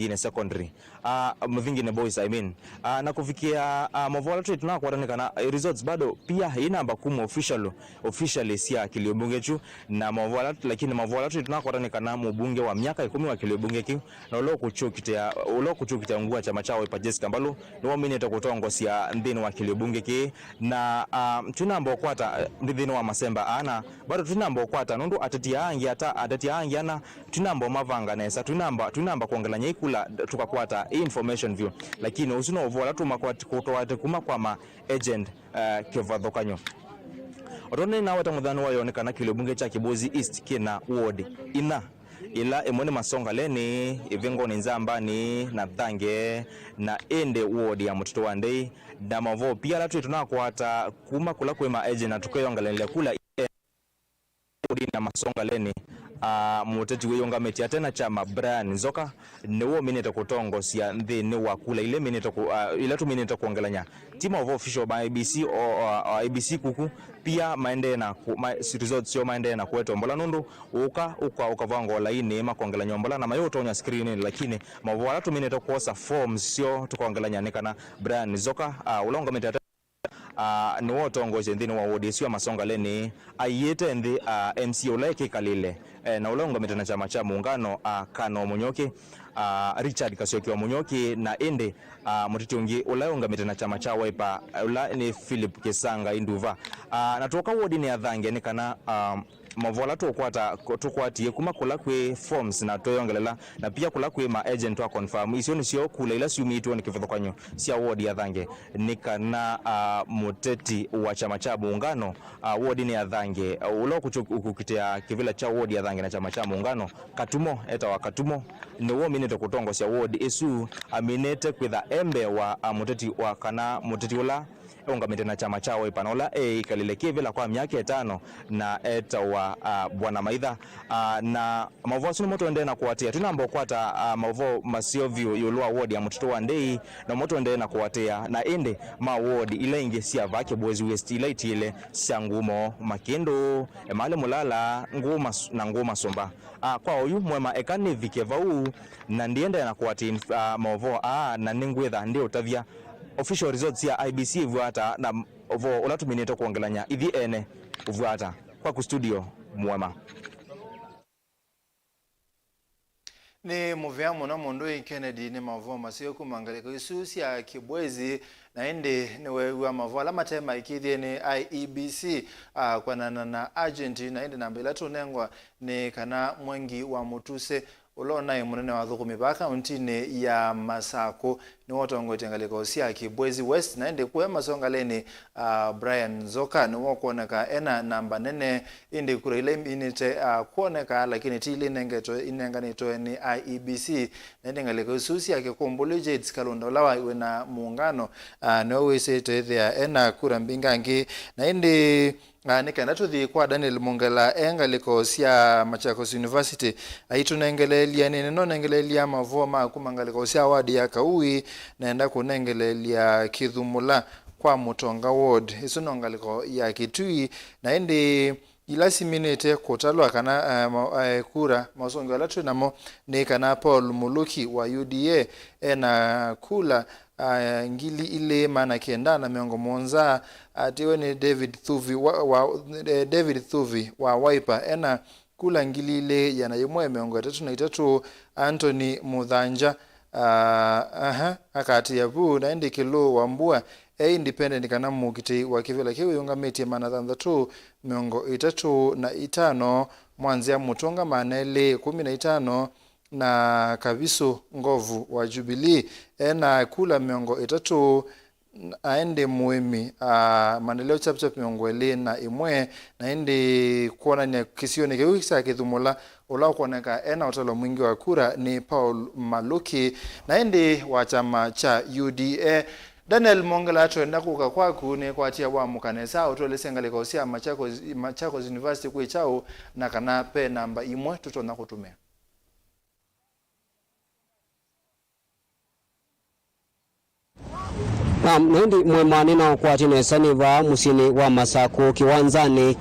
ne secondary mudhingi ne boys I mean na kufikia mavola tu tunakuatanekana results bado pia haina namba 10 officially sia Kiliobunge chu na mavola lakini mavola tu tunakuatanekana mbunge wa miaka 10 wa Kiliobunge ki na ulo kuchukitia ngua chama chao pa Jessica Mbalo no minute kutongo sia ndini wa Kiliobunge ki na tunambo kwata ndini wa Masemba ana bado tunambo kwata nundu atatia angi ana tunambo mavanga nesa tunamba kuongelanya ikula tukakwata information view lakini usino vola tu makwati kutoate kuma kwa ma agent kevadhokanyo otone na wata mudhano wayonekana Kiliobunge cha Kibwezi East kina ward ila emone masonga leni ivengo ni nzambani na thange na ende ward ya mtoto wa ndei na mavo pia latu tunakwata kuma kula kwa agent na tukayongalenile kula na masonga leni muteti weyonga metia tena chama Brian Nzoka newo minute kutongo sia ndini wakula ile minute ile tu minute kuongelanya team of official by IBC or IBC kuku pia maende na results sio maende na kweto mbola nundu ukavango laini makongelanya mbola na mayo tonya screen lakini mavola tu minute kuosa forms sio tukaongelanya nekana Brian Nzoka ulonga metia ni wotongoje ndini wa wodi sio masonga leni ayete ndi MC Oleke Kalile na ulongo metana chama cha muungano Kano Munyoki Richard Kasioki wa Munyoki na ende mutiti ungi ulongo metana chama cha Wiper ula ni Philip Kesanga Induva na toka wodi ni adhange ni kana mavola tukwatie kuma kula kwe forms na toyongelela na pia kula kwe ma agent wa confirm isio nisio kula ila siumi itu nikifadhokanyo sia ward ya dhange nikana muteti wa chama cha muungano ward ni ya dhange ulo kukitea kivila cha ward ya dhange na chama cha muungano katumo eta wa katumo ni wo minute kutongo sia ward esu aminete kwitha embe wa muteti wa kana muteti ula unga metena chama chao ipanola Kalile kivila kwa miaka 5 na eta wa bwana Maitha na mavo sunu moto ende na kuatia tunambo kwata mavo masiovio yolua ward ya mtoto wa ndei na moto ende na kuatia na ende ma ward ile ingesia vake Kibwezi West ile itile Shangumo Makendo Emale Mulala nguma somba kwa uyu mwema ekane vikevau na ndiende na kuatia mavo na ningwetha ndio utavia official results ya IBC vuata na ovo ulatu minute kuongelanya ivi ene vuata kwa studio mwema ni muvyamo na mundu Kennedy ni mavoma sio kumangalika isusi ya Kibwezi na ende niwe wa mavola matema ikithie ni IEBC kwa na Argentina ende namba ilatu nengwa ni kana mwengi wa mutuse ulona munene wa thukumi ba kaunti ya Masako ni wotongo tengaleko sia Kibwezi West na ende kwa masonga leni Brian Nzoka ni wokuoneka ena namba nene indi kura ile minute kuoneka lakini tili nengeto inenganito ni IEBC na ende ngaleko susi ya kikumbulu Jades Kalonda lawa iwe na muungano no wese tethea ena kura mbingangi na ende nika tuthi kwa Daniel Mungala engaliko sia Machakos University aitunengelelia neno nengelelia mavoma kumangaliko sia wadi ya Kaui naenda kunengelelia Kithumula kwa Mutonga ward isunongaliko ya Kitui na ende ilasi minute kotalwa kana kura Mausungio latu namo ni kana Paul Muluki wa UDA ena kula ngili ile mana kienda na miongo monza atiwe ni David Thuvi wa Wiper ena kula ngili ile yanayemwe miongo 3 Anthony Mudhanja akati ya buu na indi kilo wambua independent kana mukiti wa kivila kiwe yunga meti mana 3 miongo 35 mwanzia Mutonga manele 15 na Kabiso Ngovu wa Jubilee ena kula miongo 3 aende muemi mandeleo chapchap miongo 2 na imwe na ende kuona ni kisioni kisa Kithumula ola kuoneka ena otalo mwingi wa kura ni Paul Maluki na ende wa chama cha UDA Daniel Mongela twenda kuka kwaku ne kwatia wa mukanesa utolesengaleka sia Machakos University kwichao na kana pe namba imwe tutona kutumia. Naindi mwemani na kwatine saniva musini wa Masako kiwanzani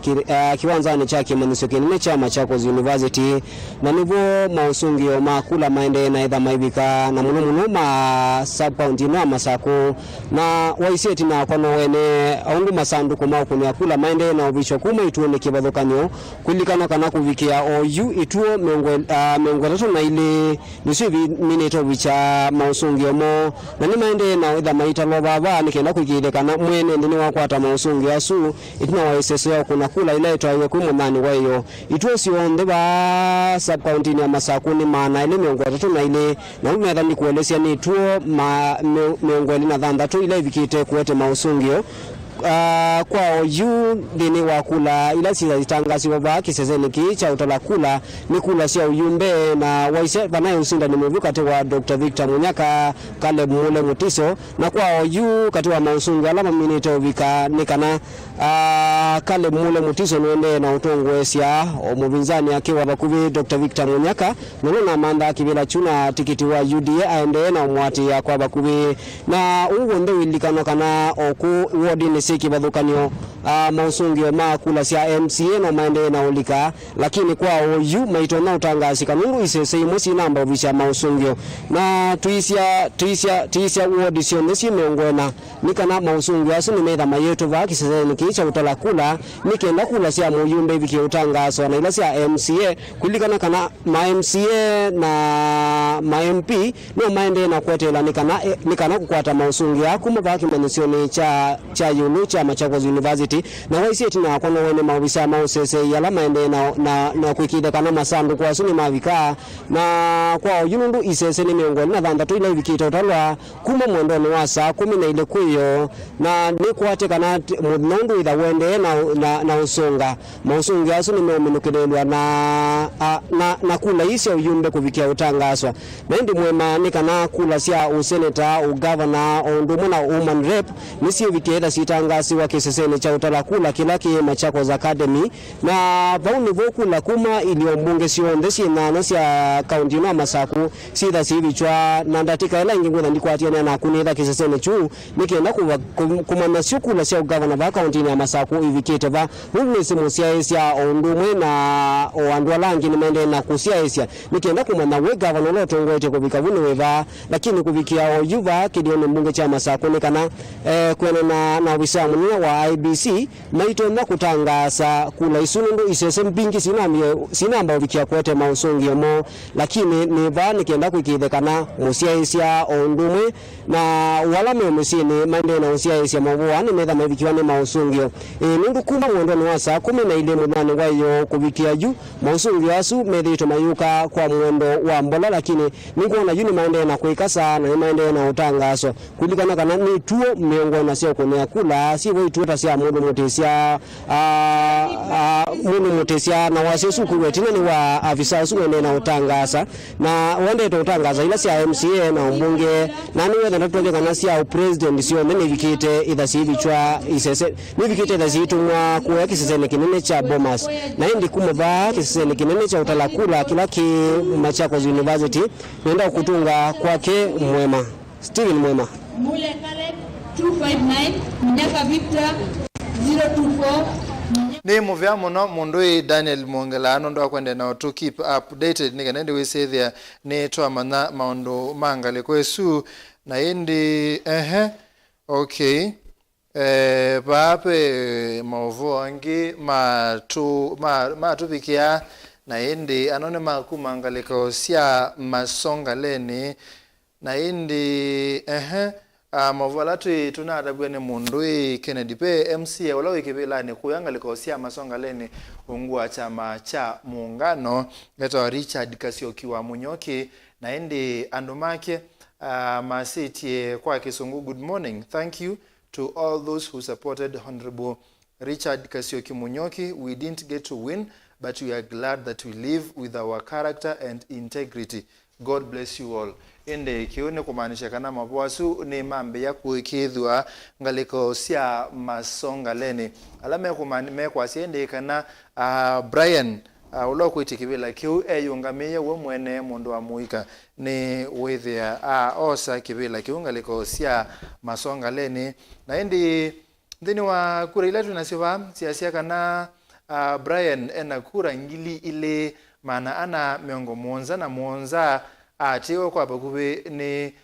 cha kimanisho kinene cha Machakos University na nivo Mausungio Ma kula maende na idha maibika na muno ma sub-county na Masako na waisieti na kono wene aungu masandu kuma kuni akula maende na ubicho kuma ituo ni kibadhokanyo kulikana kana kuvikia OU ituo meongwetatu na ile nisuivi mineto bicha Mausungio Mo na ni maende na idha maita loba baba nikenda kugilekana mwene ndini wakwata Mausungio asu itina waisese ya kuna kula ile itawe kumundani wayo ituo sionde ba sub county ya Masako ni maana ile meongwetatu na ile na umedha ni kuelesia ni ituo meongweli na dhandatu ile vikite kuwete Mausungio kwa OU dini wakula ila sila itangazi waba kisezeni kicha utalakula ni kula siya uyumbe na waise banaye usinda ni mwivu katewa Dr. Victor Munyaka kale mule mutiso na kwa OU katewa Mausungio alama minite uvika nikana kale mule mutiso nuende na utongwe siya omuvinzani akiwa bakuvi Dr. Victor Munyaka nuna manda kibila chuna tikiti wa UDA aende na umwati ya kwa bakuvi na uwonde wilikano kana oku uodini siki badhukanyo Mausungio Ma kula sia MCA na maende na ulika lakini kwa OU maito na utangazi kanungu isese imosi namba ovisha Mausungio na tuisia uaudition nesi meongwena nikana Mausungio asu nimedha mayeto va kisese nikicha utalakula nikenda kula sia muyumbe viki utangazo na ila sia MCA kulikana kana ma MCA na ma MP no maende na kwetela nikana kukwata Mausungio akuma vaki manisioni cha yulu cha Machakos University na waisieti na kono wene mawisa mausese yala maende na kuikide kana masandu kwa suni mavika na kwa yunundu isese ni miongoni na dhandatu ile vikita utalwa kuma mwendoni wasa kumi na ile kuyo na ni kuwate kana mudnondu idha wende na usonga Mausungio asu ni meominukidelwa na kula isi ya uyumbe kuvikia utangaswa na hindi mwema ni kana kula siya useneta ugavana ondumu na human rep nisi vikieda sitangasi wa kiseseni cha utalakula kilaki Machakos Academy na pauni vokula kuma iliombunge sionde sinano siya kaunti na Masako sida sivichwa na ndatika ila ingingwena ndikuatiana na kunida kiseseni chuu nikenda kumanasio kula siya ugavana va kaunti na Masako ivikite va mungesi musia esia ondumwe na oandua langi ni mende na kusia esia nikenda kumana we gavana loto ngoite kubikavuni weva lakini kubikia OU kidioni mbunge cha Masako nikana kwene na wisa munina wa IBC maito na kutangaza kula isunundu isese mpingi sinamba vikia kwete Mausungio Mo lakini niva nikienda kuikidhekana musia esia ondumwe na walame musini mende na musia esia mabuwa ni medha mavikiwa ni Mausungio nundu kuma mwendoni wasa kumi na ile mudani wayo kubikia juu Mausungio asu medhito mayuka kwa mwendo wa mbola lakini nikuona yuni maende na kuikasa na maende na utangaso kulikana kana ni tuo miongoni na siya kune kula sivo ituota siya mudu mutesia na wasesu kuwetina ni wa afisa usu wende na utangasa na wende to utangasa ila siya MCA na umbunge na niwe na natuwe kana siya president siyo ni vikite idha sivichwa isese ni vikite idha siitumwa kuwa kisesene kinene cha Bomas na hindi kumaba kisesene kinene cha utalakula kilaki Machakos University nenda kutunga kwake mwema Steven Mwema Mule Caleb 259 Munyaka Victor 024 ni muvya muno mundu Daniel Mongela ndo akwende na to keep updated nigende we say there ni twamana maundu mangale kwesu na indi okay pape maovo angi matupikia na indi anone makumangaleko sia masongaleni na indi mavalatu tunadabwene mundu Kennedy pe MCA wala wikibila ni kuyangaleko sia masongaleni ungua chama cha muungano geto Richard Kasioki wa Munyoki na indi andumake masiti kwa kisungu. Good morning. Thank you to all those who supported Honorable Richard Kasioki Munyoki. We didn't get to win, but we are glad that we live with our character and integrity. God bless you all. ende kiu ni kumaanisha kana mavoasu ni mambe ya kuikithwa ngaliko sia masongaleni alame kumane kwa siende kana Brian ulo kwiti kibila kiu eyungamiye we mwene mundu wa muika ni withia osa kibila kiu ngaliko sia masongaleni na indi ndini wa kura ile tunasiva siasia kana Brian ena kura ngili ile maana ana miongo muonza na muonza atiwe kwa bakuwe ni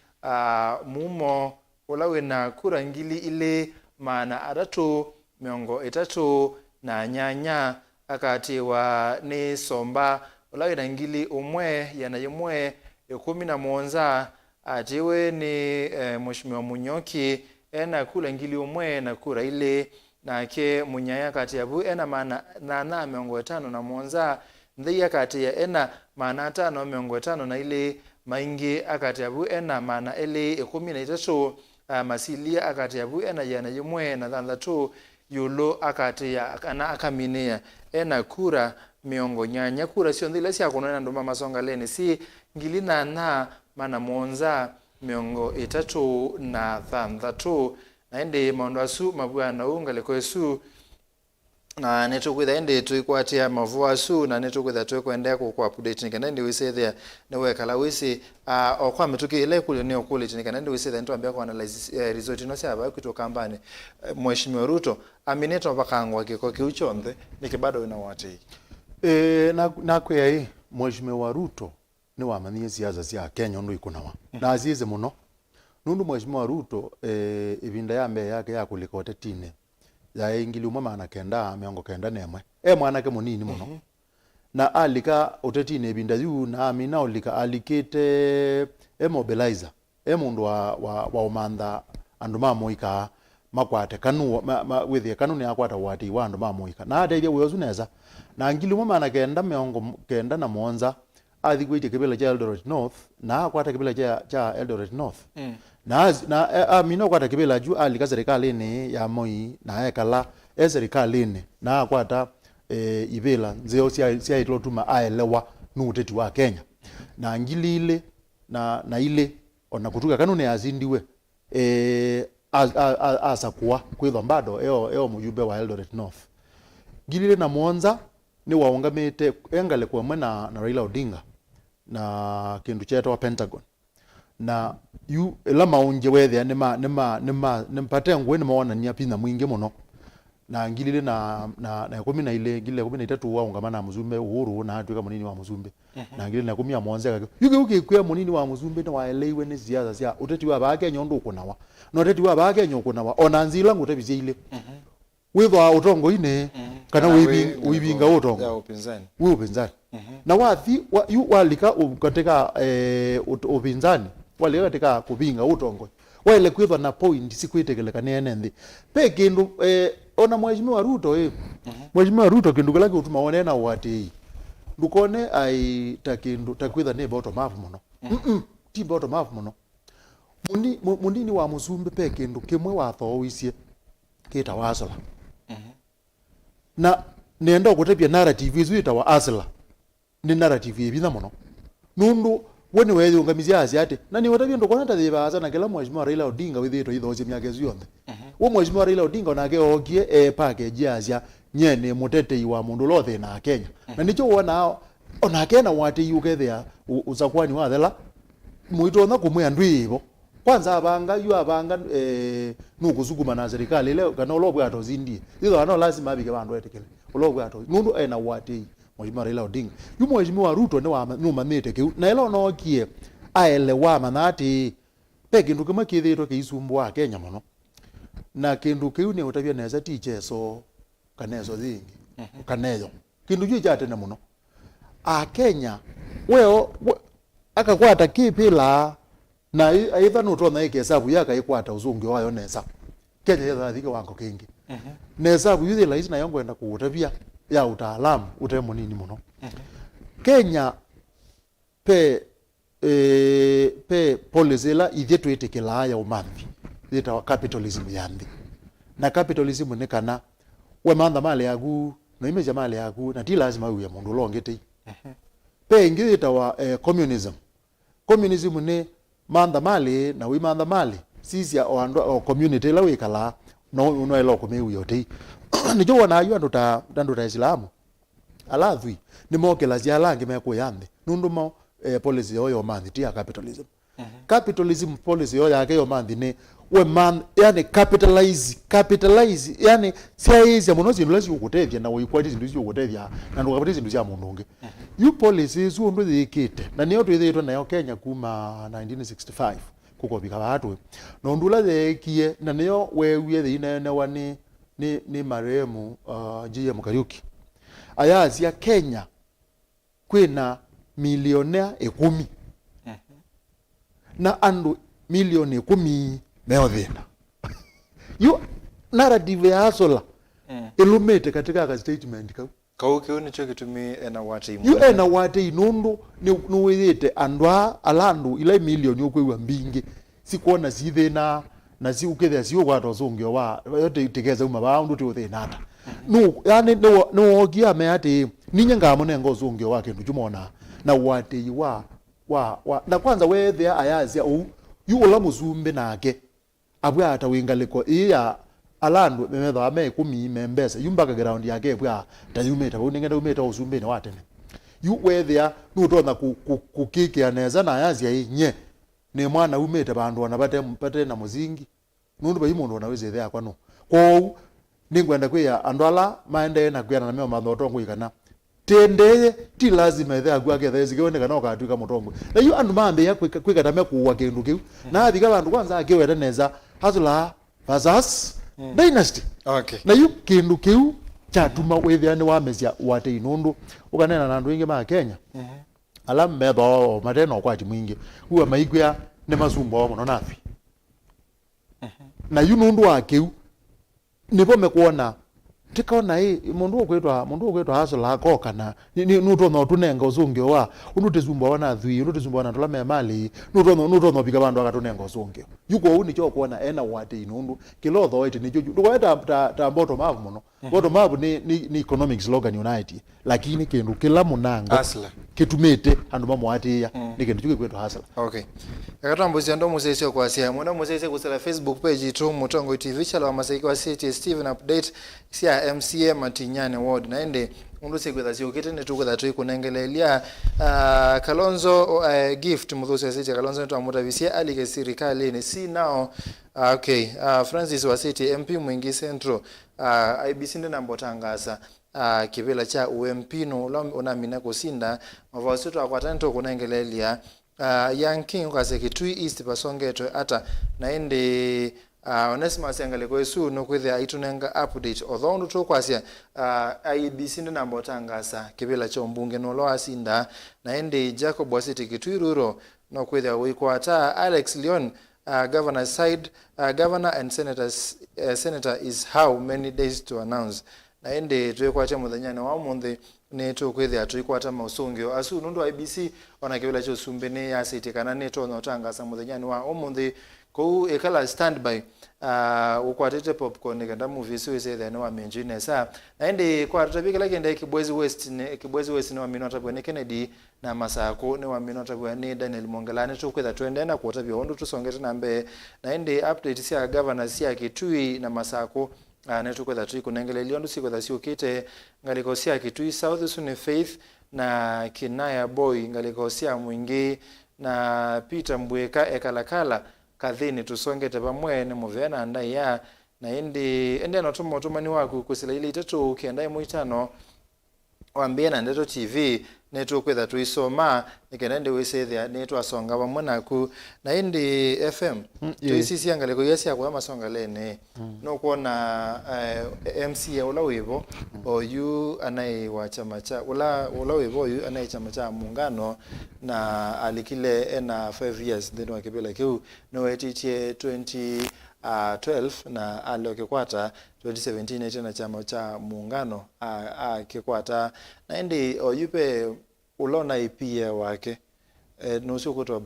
mumo ulawe na kura ngili ile maana adatu miongo itatu na nyanya akatiwa ni somba ulawe na ngili umwe yana yumwe 11 atiwe ni mheshimiwa Munyoki ena kula ngili umwe na kura ile na ke munyaya kati yabu ena maana na miongo 5 na muonza ndhiya kati ya ena maana 5 miongo 5 na ile maingi akati yabu ena maana ele 13 masilia akati yabu ena yana yumwe na 3 yulo akati ya kana akaminia ena kura miongo nyanya kura sio ndile sia kunena nduma masongaleni si ngili na maana muonza miongo 3 na 3 na ende maondo asu mabwana unga kwesu na netukwitha ende tuikwatia mavua asu na netukwitha tukwendea ku update nikana ndi wise there newe kala wise okwa metuki ile kule ne okule nikana ndi wise there ntuambia kwa analyze result no saba kutoka kambani mheshimiwa Ruto amineto bakangwa kiko kiuchonde nikibado ina wati na kwa hii mheshimiwa Ruto ni wamanie siasa cia Kenya ndo ikunawa na azize muno nundu mheshimiwa Ruto ibinda yambe yake ya kulikote tine ya ingili umama anakenda miongo kenda nemwe mwanake munini muno na alika utetine ibinda yu na amina olika alikite mobilizer mundu wa umanda andu mamoika makwate kanu withie kanu ni akwata wati wa andu mamoika na ateithia wezu neza na ngili umama anakenda miongo kenda na monza athigwite kibela cha Eldoret North na akwata kibela cha Eldoret North na amina kwata kibela juu alika serikalini ya Moi na ekala serikalini na akwata ibela nzeo sia itotuma aelewa nuteti wa Kenya na ngili ile na ile ona kutuka kanuni azindiwe asakwa kwithwa bado eo mujumbe wa Eldoret North ngili na Mwanza ni waungamite engale kwa mwana na Raila Odinga na kindu cheto wa Pentagon na yu lama unje wethe nimpate ngwe ni maona nya pina mwingi muno na ngilile na 13 wa ungamana na Muzumbe uhuru na atuika munini wa Muzumbe na ngilile na 10 monze yuke kwa munini wa Muzumbe na waelewe ni ziaza cia uteti wa bake nyondo ukunawa no uteti wa bake nyokunawa ona nzila ngutebizie ile withwa utongo ine kana wibinga utongo ya upinzani na wathi yu walika katika upinzani walika katika kubinga utongo wale kwithwa na point sikwiitegeleka nene nthi pe kindu ona mheshimiwa Ruto mheshimiwa Ruto kindu kala utuma onena wati ndukone ai takindu takwitha ni bottom up muno ti bottom up muno munini wa Muzumbe pe kindu kimwe watho wisie kita wasala na nenda gutebia narrative izu ita wa asla ni narrative ibitha muno nundu woni weyo ngamizia asiate na ni watabia ndo kona tathibaza na kila mheshimiwa Raila Odinga withito ithoje miaka yonde wo mheshimiwa Raila Odinga onake ogie package asia nyene mutetei wa mundu lothe na Kenya na nicho wona onake na wati yukethia Usakuani wa thela muito na kumwe ndwi ibo kwanza abanga nukuzuguma na serikali leo kana ulobwa atozindie itho ano lazima abike bandu etekele ulobwa ato nundu ena wati mheshimiwa Raila Odinga yu mheshimiwa Ruto ni mamete kiu na elo no kie aelewa manati pe kindu kimwe kithitwe kiisumbua Kenya muno na kindu kiu ni utabia neza ticheso kanezo thingi kaneyo kindu ju jatene muno Kenya weo akakwata kipila na aitha nutona ikesabu yaka ikwata uzungi wayo neza Kenya yetha thike wango kingi neza buyuthi la isina yongo enda kuutabia ya utaalamu utemo nini muno Kenya pe policy la ithietwe itikila ya umathi thita capitalism yambi na capitalism ni kana we manda mali yagu no imeja mali yagu na ti lazima uye mundu longete pe ingi thita wa communism ni manda mali na wi manda mali sisi ya o community la wikala no elo kumewi yote nijo wana yu andu ta Islamu alathui ni mokela zialange meko yande nundu mo policy yo manthi tia capitalism capitalism policy yo yake yo manthi ni we man yani capitalize yani siaizi muno zindu lezi ukutethia na uikwati zindu zi ukutethia na ndo kapiti zindu cia mundu ungi you policies undu thikite na niyo twithitwe nayo Kenya kuma 1965 kukobika watu no ndula thekie na niyo wewie thine ne wani ni maremu Njia Mukariuki ayazia Kenya kwina milionea 10 na andu milioni 10 meothina you narrative ya asola ilumete katika ka statement kauke nicho kitumi ena wate you ena wate inundu ni withite andwa alandu ila milioni okwewa mbingi sikuona zithina na si ukethia si ugwata zungio wa yote itegeza uma baundu ti uthinata no yani no ogia me ati ninyenga munengo zungio wake ndujumona na wate wa na kwanza wethia ayazia yu ula muzumbe nake abwa ata wingaliko iya alandu memetho ame 10 membesa yumbaka ground yake bwa tayumeta uningenda umeta uzumbe ne watene yu wethia nutona kukiki aneza na ayazia inye ni mwana umeta bandu wanapate na muzingi nundu bayimundu wanaweze thea kwano ko ningwenda kwiya andwala maende na kwiana na meo mathotongo ikana tendeye ti lazima ethea gwake thezi kione kana okatuika mutongo na yu andu mambe ya kwikata me kuwa kindu kiu na athika bandu kwanza akiweta neza hasula versus dynasty na yu kindu kiu chatuma wethiani wa mesia wate inundu ukanena na andu ingi ma Kenya alam metho mateno kwati mwingi huwa maigwa ne mazumbo muno nafi na yu nundu wakiu nipo mekuona tikaona mundu okwetwa hasula akokana nutono tunenga uzungio wa unutezumba wana thui unutezumba wana tolame mali nutono bika bandu akatunenga uzungio yuko uni cho kuona ena wate inundu kilotho ite nijo dukweta ta bottom up muno bottom up ni economic slogan unite lakini kindu kila munanga asla kitumete andu mamwatia ni kindu chuke kwetwa hasla akatambuzi ndo musese kwa sia mwana musese kusala Facebook page tu Mutongo TV chala wa masaiki wa city Steven update sia MCA Matinyane ward na ende undu sekwetha siokete netukwetha tui kunengelelia Kalonzo gift muthusi wa city Kalonzo netu amuta visia alike serikali ni si nao Francis wa city MP mwingi central IBC ndina mbotangasa kivela cha UMP no unamina kusinda mavasoto akwatento kunengelelia Young King kwa sekitui East Pasongeto ata naende Onesimus yangaleko esu no kwethia itunenga update although ndu kwasia IBC ndina mbotangasa kivela cha mbunge no lo asinda naende Jacob Wasiti kitui ruro no kwethia wikwata Alex Leon governor side governor and senator is how many days to announce naende twekwata muthanyane wa munthi ne to kwethia twekwata Mausungio asu nundu IBC ona kivela cho sumbene ya city kana ne to no tangasa muthanyane wa omunthi ko ekala standby ukwatete popcorn kanda movies wese then wa menjine sa naende kwa tutapika kende Kibwezi West ne wa minota bwa Kennedy na Masako ne wa minota bwa ne Daniel Mongelane to kwetha twende na kuota bya ondu tusongete nambe naende update sia governor sia Kitui na Masako netukwetha tui kunengelelio ndu sikwetha siokite ngaliko sia Kitui South Sune Faith na Kinaya Boy ngaliko sia Mwingi na Peter Mbweka ekalakala kathini tusongete pamwe ne muvena ndai ya na ende notumo tumani waku kusila ile itatu kienda muitano wambie na Ndeto TV netu kwetha tuisoma nikenende wesethia netu asonga pamwe naku na indi FM tuisisi angaleko yesi akwa masonga lene no kuona MC ula wivo oyu anai wa chama cha ula wivo oyu anai chama cha muungano na alikile ena 5 years then wakibela kiu no etiche 2012 na aliokikwata 2017 etena chama cha muungano kikwata na indi oyupe ulona ipia wake nusu kutoa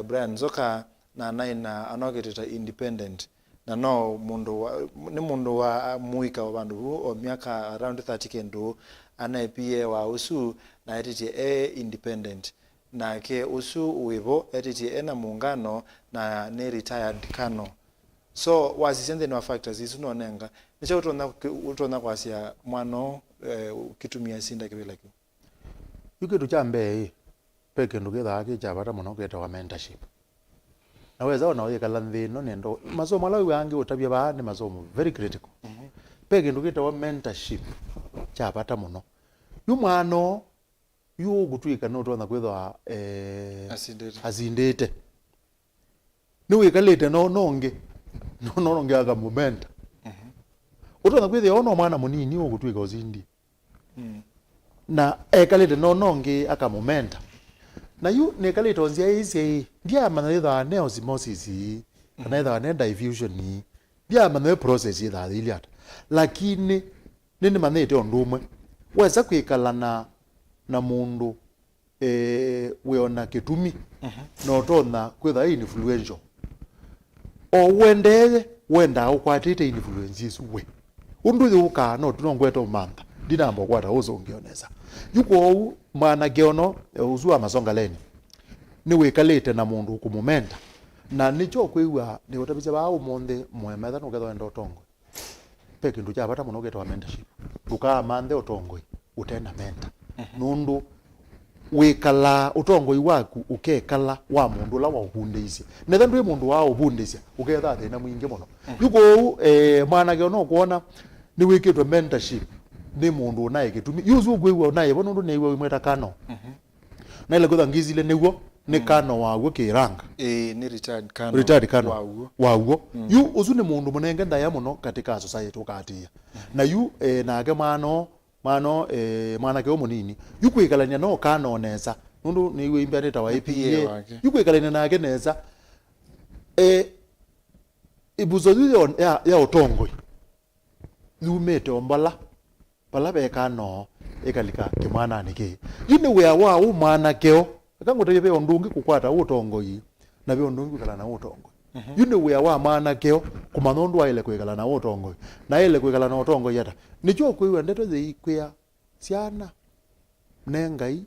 Brian Zoka na naina anogeta independent na no mundu wa muika wa bandu o miaka around 30 kendo anaipia wa usu na etije independent nake usu wibo etiti ena muungano na ni retired kano so wasisende no factors isu no nenga nicho utona kwasia mwano kitumia sinda kibela ki yuke tuchambe peke ndugitha ake chabata muno kweta wa mentorship naweza ona oye kala nthino nendo masomo ala wangi utabia ba ni masomo very critical peke ndugita wa mentorship chabata muno yu mwano yu gutwika no tona kwetha asindete ni wikalite no nonge aga momenta utona kwetha ono mwana munini ugutwika uzindi na ekalite no nonge aka momenta na yu nekalite onzia isi ndia manetha ne osmosis kanetha ne diffusion ndia manetha process ida iliat lakini nini manete ondumwe weza kwikalana na mundu weona kitumi no tona kwetha influential o wenda ukwatite influences we undu yuka no tunongweta umantha dinambo kwata uzongioneza yuko mwana geono uzua masonga leni ni wikalite na mundu kumumenta na nicho kwiwa ni utabiza ba umonde mwemetha no getho ndo tongo peke ndu chabata muno getwa mentorship uka mande otongo utenda menta nundu wikala utongoi waku ukekala wa mundu la wa ubundeisia netha ndu mundu wa ubundeisia uketha thina mwingi muno yuko mwana geono kuona ni wikitwe mentorship ni mundu naye kitumi yuzu gwiwa naye bono ndu neiwe imweta kano na ile gotha ngizile niguo ni kano waguo kiranga ni retired kano waguo yu uzu ni mundu munenge ndaya muno katika society ukatia na yu nage mwana ke omunini yu kwikalania no kano neza ndu niwe imbereta wa IPA yu kwikalania nage neza ibuzo ya otongoi yumete ombala pala beka no ekalika kimwana niki yine we wa umwana keo akangote be ondungi kukwata utongoi na be ondungi kala na utongoi yine we wa mwana keo kumanondu wa ile kwekala na utongoi na ile kwekala na utongoi yata nicho kwiwa ndeto ze ikwia siana nengai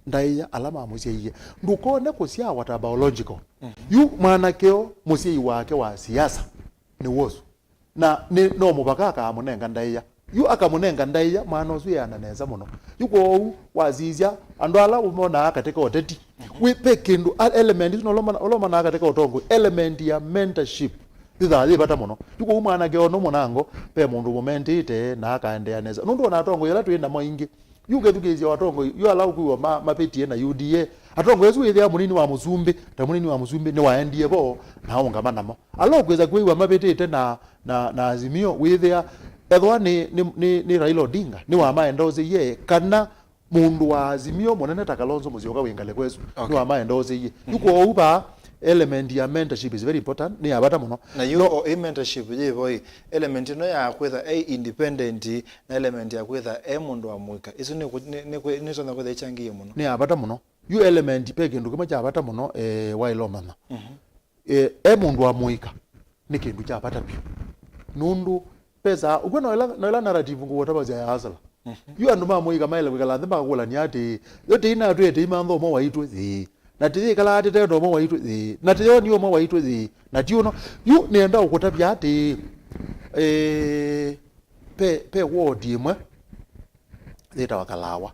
ndaiya alama musiye ndukone kusia wata biological yu mwana keo musiyi wake wa siasa ni wosu na ni no mubakaka amunenga ndaiya yu akamunenga ndaiya mwana ozu yana neza muno yuko wazizya andwala umona katika oteti wipe kindu element no loma na katika otongo element ya mentorship thitha bata muno yuko umwana geono munango pe mundu momentite na akaendea neza nundu na otongo yala twina moingi yuke thukizya otongo yu ala kuwa mapetie na UDA atongo yesu ithia munini wa Musumbi ta munini wa Musumbi ni waendie bo na ongama namo alo kweza kwiwa mapetite na azimio withia ethwa ni Raila Odinga ni wa maendoze ye kana mundu wa azimio munene takalonzo muzioka wingale kwezu ni wa maendoze ye yuko uba element ya mentorship is very important ni abata muno na yo mentorship ye boy element no ya kwetha independent na element ya kwetha mundu wa mwika iso ni sona kwetha ichangie muno ni abata muno you element peke ndu kama cha abata muno wailomana mundu wa mwika ni kindu cha abata pio nundu pesa uko no narrative ngo whatever ya hasala you andu ma mwika maile kwekala thimba kula ni ati yote ina atu ete imando mo waitu na tithi kala ati teto mo waitu na tiyo ni mo waitu na tiyo no yu nenda ukutabya ati pe ward imwe theta wakalawa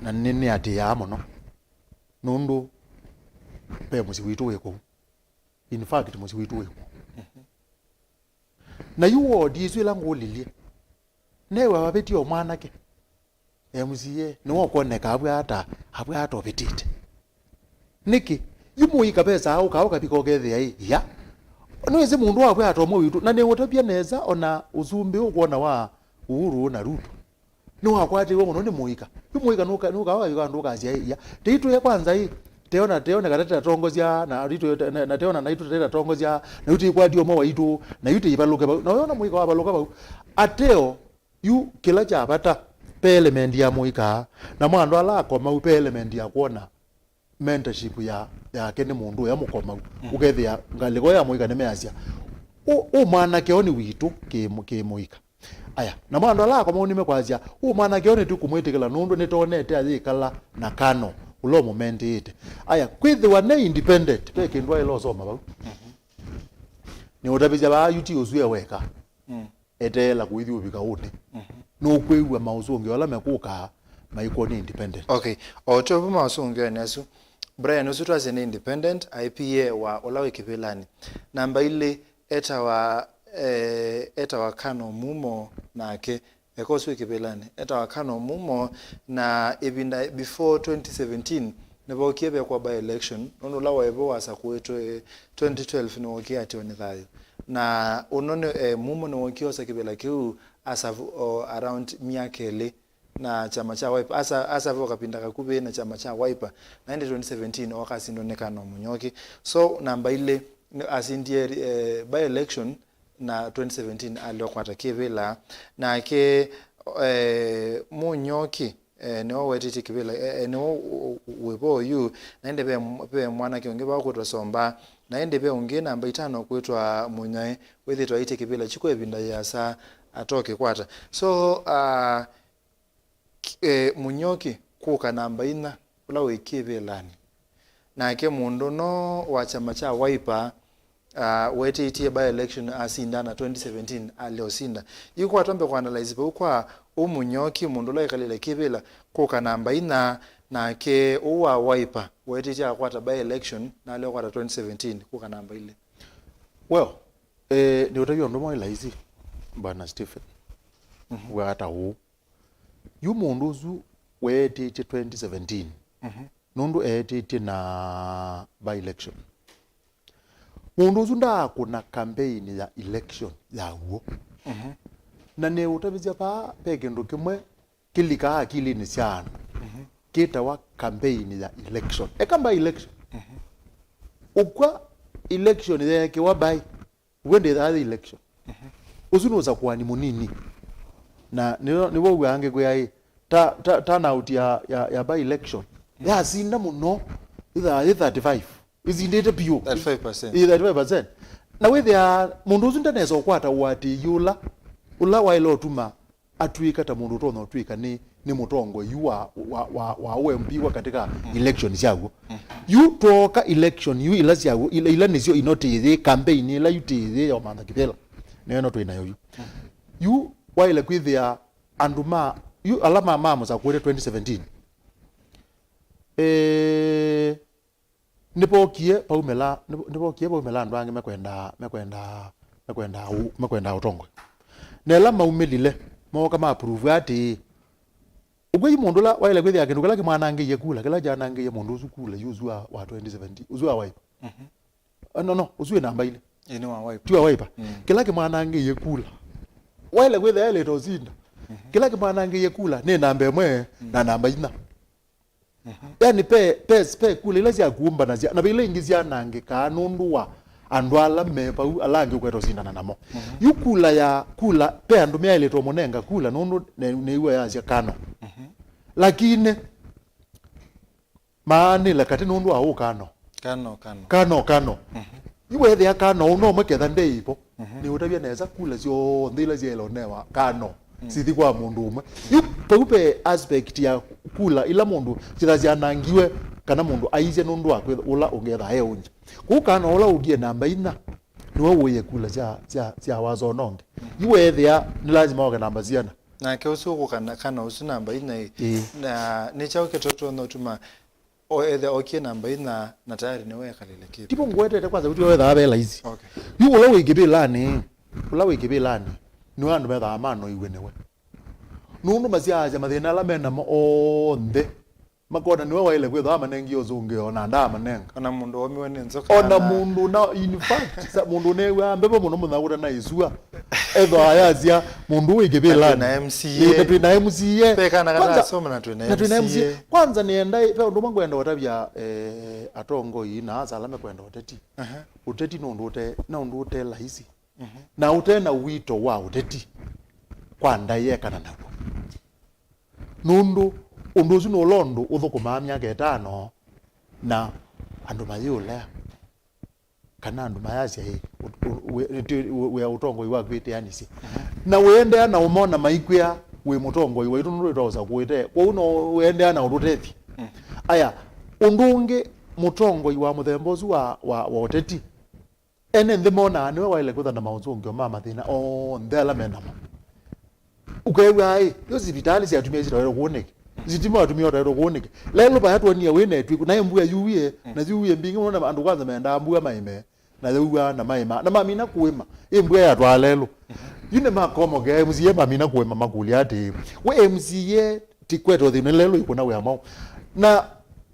na nini ati ya muno nundu pe musi witu weko in fact musi witu weko na yu ward isu ila ngolilie newe wabeti omwana ke MCA no koneka abwa obetite niki yumuika pesa au kauka bikogethia ya nweze mundu wakwe atomo witu na nengotopia neza ona uzumbi ukona wa Uhuru na Ruto no wakwati wo muno ni muika yumuika nuka wa yukandu kazia ya teitu ya kwanza hii teona katata tongozia na Ruto na teona na itu teta tongozia na yuti kwati omo waitu na yuti ibaluke na yona muika wa baluka ateo yu kila cha bata pe element ya muika na mwandu ala akoma upe element ya kuona mentorship ya kene mundu ya mukoma ukethia ngaliko ya muika nemeasia u mwana keoni witu ke muika aya na mwandu ala akoma unime kwazia u mwana keoni tu kumwitikila nundu nitonete athikala na kano ulo moment ite aya kwithiwa ne independent peke ndwa ilo soma bau ni utabija ba yuti uzuye weka etela kuithi ubika ute no kwigwa Mausungio ala mekuka maiko ni independent. Okay, otobu Mausungio nesu Brian usutu as an independent IPA wa olawe kipelani namba ile eta wa kano mumo nake ekosu kipelani eta wa kano mumo na ibinda before 2017 nebo kiebe kwa by election ono lawa ebo wasa kwetu 2012 no kiati onithayo na unone mumo no kiosa kibela kiu asa around miakele na chama cha Wiper asa voka pinda kakube na chama cha Wiper na 2017 wakasindonekana munyoki so namba ile asindie by election na 2017 aliokwata kivela na ke munyoki no wetiti kivela no webo yu na ende be mwana kionge ba kutwa somba na ende be unge namba 5 kwetwa munyae wethitwa ite kivela chiko ebinda yasa atoke kwata so munyoki kuka namba 4 ula wekibelani na ke mundu no wa chama cha Wiper wetitie by election asinda na 2017 aliosinda yuko atombe kwa analyze kwa umunyoki mundu la ikalile kibela kuka namba 4 na ke uwa Wiper wetitie akwata by election na alio kwa 2017 kuka namba ile well ni utayo ndo mo ilaizi bana Stephen wa ata hu yu mundu zu wetitie 2017 nundu etitie na by election mundu zu nda kuna campaign ya election ya huo na ne utabizia pa peke ndo kimwe kilika akili ni sana kita wa campaign ya election kamba election ukwa election yake wa by wende the election usunoza kuani munini na niwo gwange gwe turnout ya by election ya sinda muno either 35 izindete pio 35% na we there mundu uzinda nezo kwata wati yula ula wailo tuma atwika ta mundu tono twika ni mutongo yuwa wa wembiwa katika election yago yu toka election yu ila yago ila nisio inotize campaign ila yutize ya manda kipela neno to inayo yu waile kwithia anduma yu alama mama za kwete 2017 nipokie paumela ndwange mekwenda utongo nela maumelile moka ma approve ati ubwe mundu la waile kwithia kindu kala kimwanange yekula kala janange ye mundu usukula yuzwa wa 2017 uzwa Wiper no uzwe namba ile ene wa Wiper tiwa Wiper kila kimwanange yekula waile kwithia ile tozinda kila kimwanange yekula ne namba emwe na namba 4 yani pe kule ila sia kuumba na vile ingizia nange kanundu wa andwala mepa alange kweto sindana namo yukula ya kula pe andu mya ile to monenga kula nundu neiwa ya kano lakini maani la kati nundu au kano iwe the kano no meketha ndeipo ni utabia neza kula sio ndila zelo newa kano sithi kwa mundu umwe yupe aspect ya kula ila mundu ziranangiwe kana mundu aize nundu akwe ula ungetha eunje kukana ula ugie namba 4 niwe uye kula cia wazo nonge iwe thia ni lazima oge namba ziana na ke usuku kana usu namba 4 na ni chao ketoto no tuma o ethe okie namba 4 na tayari niwe kalile kipi tipo ngwetete kwanza uti wetha abela hizi okay yu ula wikibelani ni andu metha amano iwe newe nundu masiaja mathina la mena onthe makona niwe waile kwitha amanengi ozungio na nda manenga ona mundu omiwe ni nzoka ona mundu na in fact mundu newe ambepo muno muthagura na isua etho ayazia mundu wikibelani na MCA pekana kana soma na tuna MCA kwanza nienda pe undu mangwenda watabia atongo ina azalame kwenda uteti uteti nundu ute lahisi na utena wito wa uteti kwanda yekana nabo nundu undu zino londo uthukuma myaka 5 na andu mayula kana andu mayasia we utongo iwa kwite yanisi na wende na umona maikwia we mutongo iwa itundu itoza kwite kwa uno wende na urutethi aya undunge mutongo wa muthembozu wa oteti ene ndimona niwe waile kutha na Mausungio Ma mathina ndela mena ukaiwa ai yo sibitali cia atumia cira kuoneke zitima atumia ora kuoneke lelo ba hatu ania wene twiku na mbuya yuwie na yuwie mbingi mona andu kwanza menda mbuya maime na yuwa na maima na mamina kuima mbuya ya twalelo yune makomo ge mziye mamina kuima makuli ati we mziye tikweto thine lelo ikuna we amao na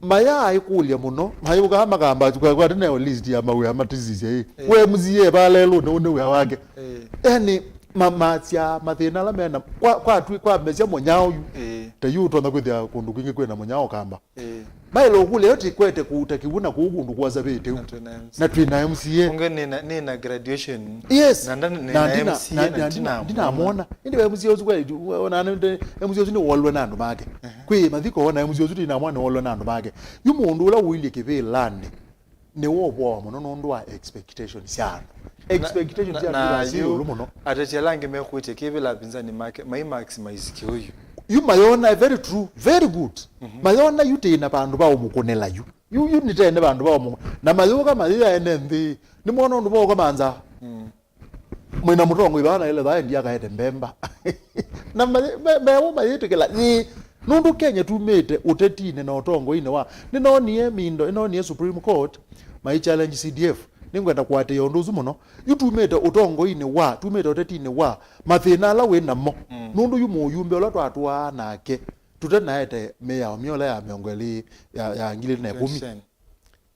maya ikulia muno mayuka magamba kwa tene list ya mawe amatizize we mziye ba lelo ne we wake yani mamatia mathina la mena kwa mesia monyao yu te yu tonda kwithia kundu kwingi kwena monyao kamba mailo kule yote kwete kutakibuna kugundu kwa zabete na twina MCA unge nina graduation yes na MCA ndina amona indi we MCA uzukwe ona MCA uzini wolwe nandu make kwi mathiko ona MCA uzini na mwana wolwe nandu make yu mundu ula wili kibe land ne wo muno nondu wa expectations yano expectations ya zero muno atachelange mekwete kibila pinzani make mai maximize kiuyu you mayona very true very good mayona yutena bandu bawo mukonela you nitene bandu bawo na mayoka mayiya enendi ni mona ndu boko manza mwina mutongo ibana ile dha ndia kaete mbemba na mewo mayitekela ni nundu Kenya tumete utetine na utongo ine wa ninonie mindo inonie Supreme Court mai challenge CDF ningwenda kwate yonduzu muno yutumete utongo ine wa tumete utetine wa mathina la we namo nundu yu muyumbe ola twatwa nake tutanaete meya omiola ya miongeli ya ngili na 10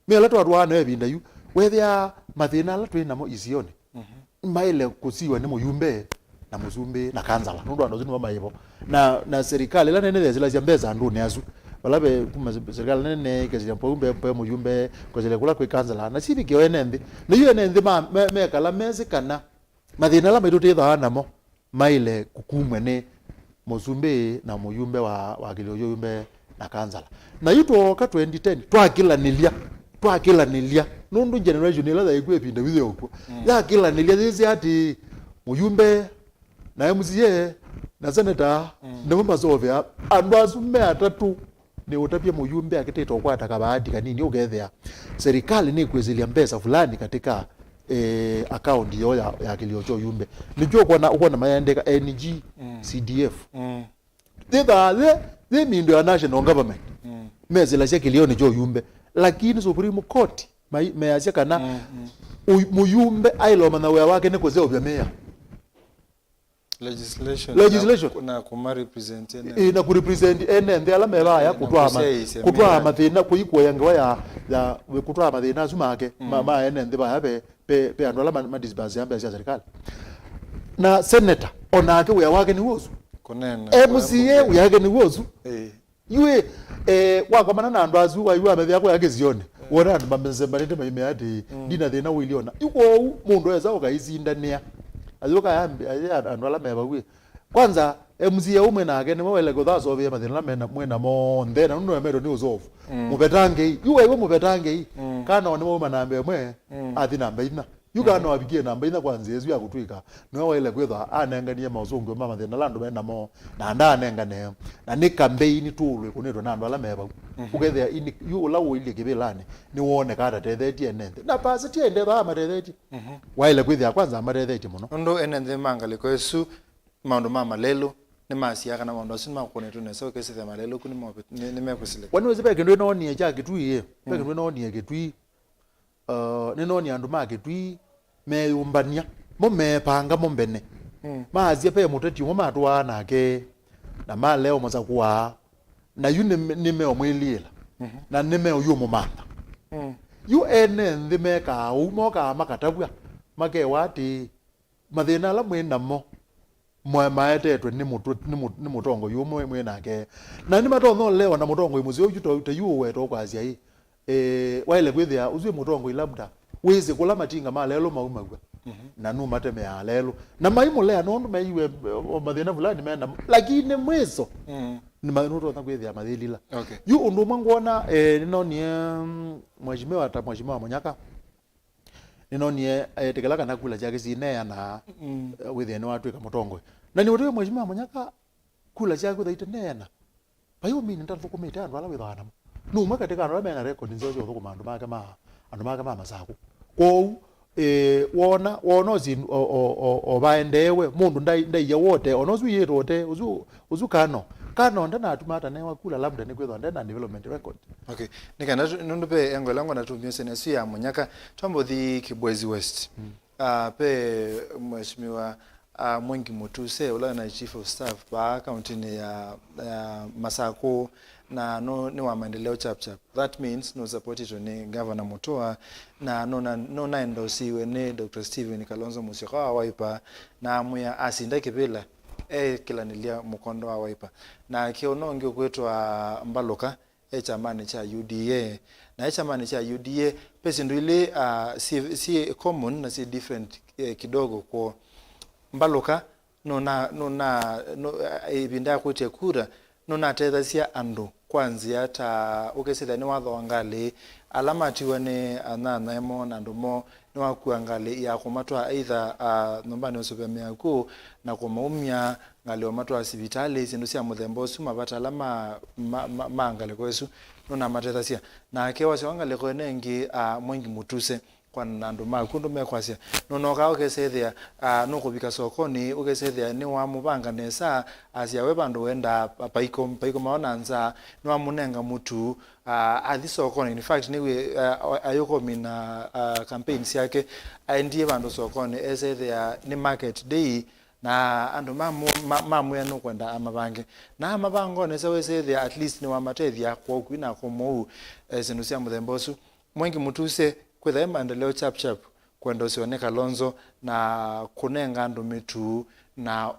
meya twatwa na ebinda yu wethia mathina la twe namo isione maile kusiwa ni muyumbe na muzumbe na kanzala nundu ando zinu maibo na serikali la nene zila ziambeza andu ne azu balabe kuma serikali nene kezi pombe pe muyumbe ko zile kula kwe kanzala na sibi kyo enende na yu enende me kala mezi kana mathina la maido tetha namo maile kukumwe ne muzumbe na muyumbe wa kilio yumbe na kanzala na yuto ka 2010 twakilanilia nundu generation ila ikwe pinda wize okwo ya kilanilia zizi ati muyumbe na MCA na senator ndimo mazovya andu asume atatu ni utapia muyumbe akiteto kwa atakabahati kanini ugethea serikali ni kwezilia mbesa fulani katika account yo ya kilio cho yumbe nijo kwa na mayandeka NG CDF they mindo ya national government mezela sia kilio ni cho yumbe lakini Supreme Court measia kana muyumbe ailoma na wewa wake ne kwezea obya meya legislation na kuma represent na ku represent ene ala mera ya kutwa mathina kuikwa yangewa ya kutwa mathina zumake ma ene ndiba habe pe andola ma dispense ya serikali na senator onake we wake ni wozu konena MCA we yake ni wozu yue wakomana na andu azu wa yu amethi yako yake zione wona andu mamezembarete maime ati dina thina wiliona yuko mundu eza ukaizindania azuka yambi andu ala meba we kwanza MCA umwe nake ni wele gothaso bya mathina mena mwena monde na nundu emedo ni uzofu mubetange yuwe mubetange kana oni mwa nambe mwe athi namba ina yugano abigie namba ina kwanza yezu ya kutwika no wele gwetha anengania Mausungio Ma mathina landu mena mo na ndanengane na ni campaign tulwe kunetwa na andu ala meba ugethia ini yu la woile kibilane ni wone kada tethetie nende na pasi tiende tha matethetie wile gwethia kwanza matethetie muno ndo enende mangale ko yesu maundu mama lelo ni masia kana maundu asima kunetwa ne so kesi thema lelo kuni mo ni mekusile wani weze peke ndo no nie cha kitui ye peke ndo no nie kitui ni no ni andu ma kitui meyumbania mo mepanga mo mbene maazia pe muteti mo matwa nake na maleo mazakuwa na yu ni me omwilila na ni me oyu mumanda yu ene ndime ka umo ka makatabwa make wati mathina la mwena mo mwa maetetwe ni mutongo yu mwe nake na ni matongo leo na mutongo imuzi oyu te yu weto kwa azia hii wale gwethia uzwe mutongo ilabda weze kula matinga malelo maumagwa na nu mateme ya lelo na maimulea nondu meiwe mathina fulani mena lakini mwezo ni manuto na gwethia mathilila yu undu mangona ninonie mheshimiwa Munyaka ninonie tekelaka nakula chake sinea na withene watu ka mutongo na ni utewe mheshimiwa Munyaka kula chake thaite nena payo mini ndathukumite andu ala withana numa katika andu mena record nzo zo thukuma andu makama Masaku kou wona ozin o baendewe mundu ndaiya wote onozu yerote uzu kano ndana atumata ne wakula labda ni kwetho ndana development record. Okay, nikana nundupe engo lango natumio senesu ya Munyaka tambo the Kibwezi West. Pe mheshimiwa Mwengi Mutuse ula na chief of staff ba county ya Masaku na ni wa maendeleo chap. That means no support it ni Governor Mutua na no endosiwe ni Dr. Steven Kalonzo Musyoka wa Wiper na muya asinda kibila kila nilia mukondo wa Wiper na kiono ngio kwetwa Mbaloka chamani cha UDA na chamani cha UDA pesi ndo ile si common na si different kidogo kwa Mbaloka no ibinda kwetia kura no teza sia ando kwanzia hata ukeseda ni watho wangali alama tiwane anana emo na ndomo ni wakuangali ya kumatwa either nombani osopeme yaku na kumaumia ngali wamatwa sibitali zindu sia muthembo suma bata alama mangale kwesu nona mateza sia na kewa sia wangali kwenengi Mwengi Mutuse kwa nandu makundu mekwasia nonoka ukesethia nukubika sokoni ukesethia ni wamubanga nesa asia webandu wenda paiko maona nza ni wamunenga mutu athi sokoni. In fact niwe ayoko mina campaigns yake ndiye bandu sokoni esethia ni market day na andu mamu ya nukwenda amabange na amabango nesa wesethia at least ni wamatethia kwa ukwina komou sinusia muthembosu. Mwengi Mutuse kwetha maendeleo chap kwenda usione Kalonzo na kunenga andu mitu na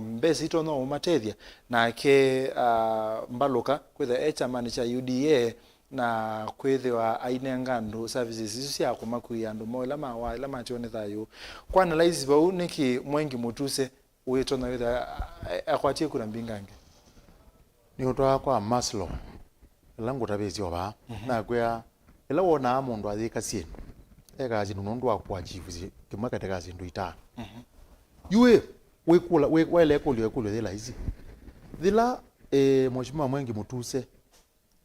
mbesi tono umatethia na ke Mbaloka kwetha chamani cha UDA na kwethiwa ainenga andu services isu cia kumakuia andu moila mawaila matione thayo kwa analyze bau niki Mwengi Mutuse uitona wetha akwatie kuna mbingange ni utwa kwa Maslow langu tabezi oba na kwa ela wona mundu athika sienu ega zindu nundu akwa chief kimwe katika zindu itano yue wekula wele kulio thila hizi thila mheshimiwa Mwengi Mutuse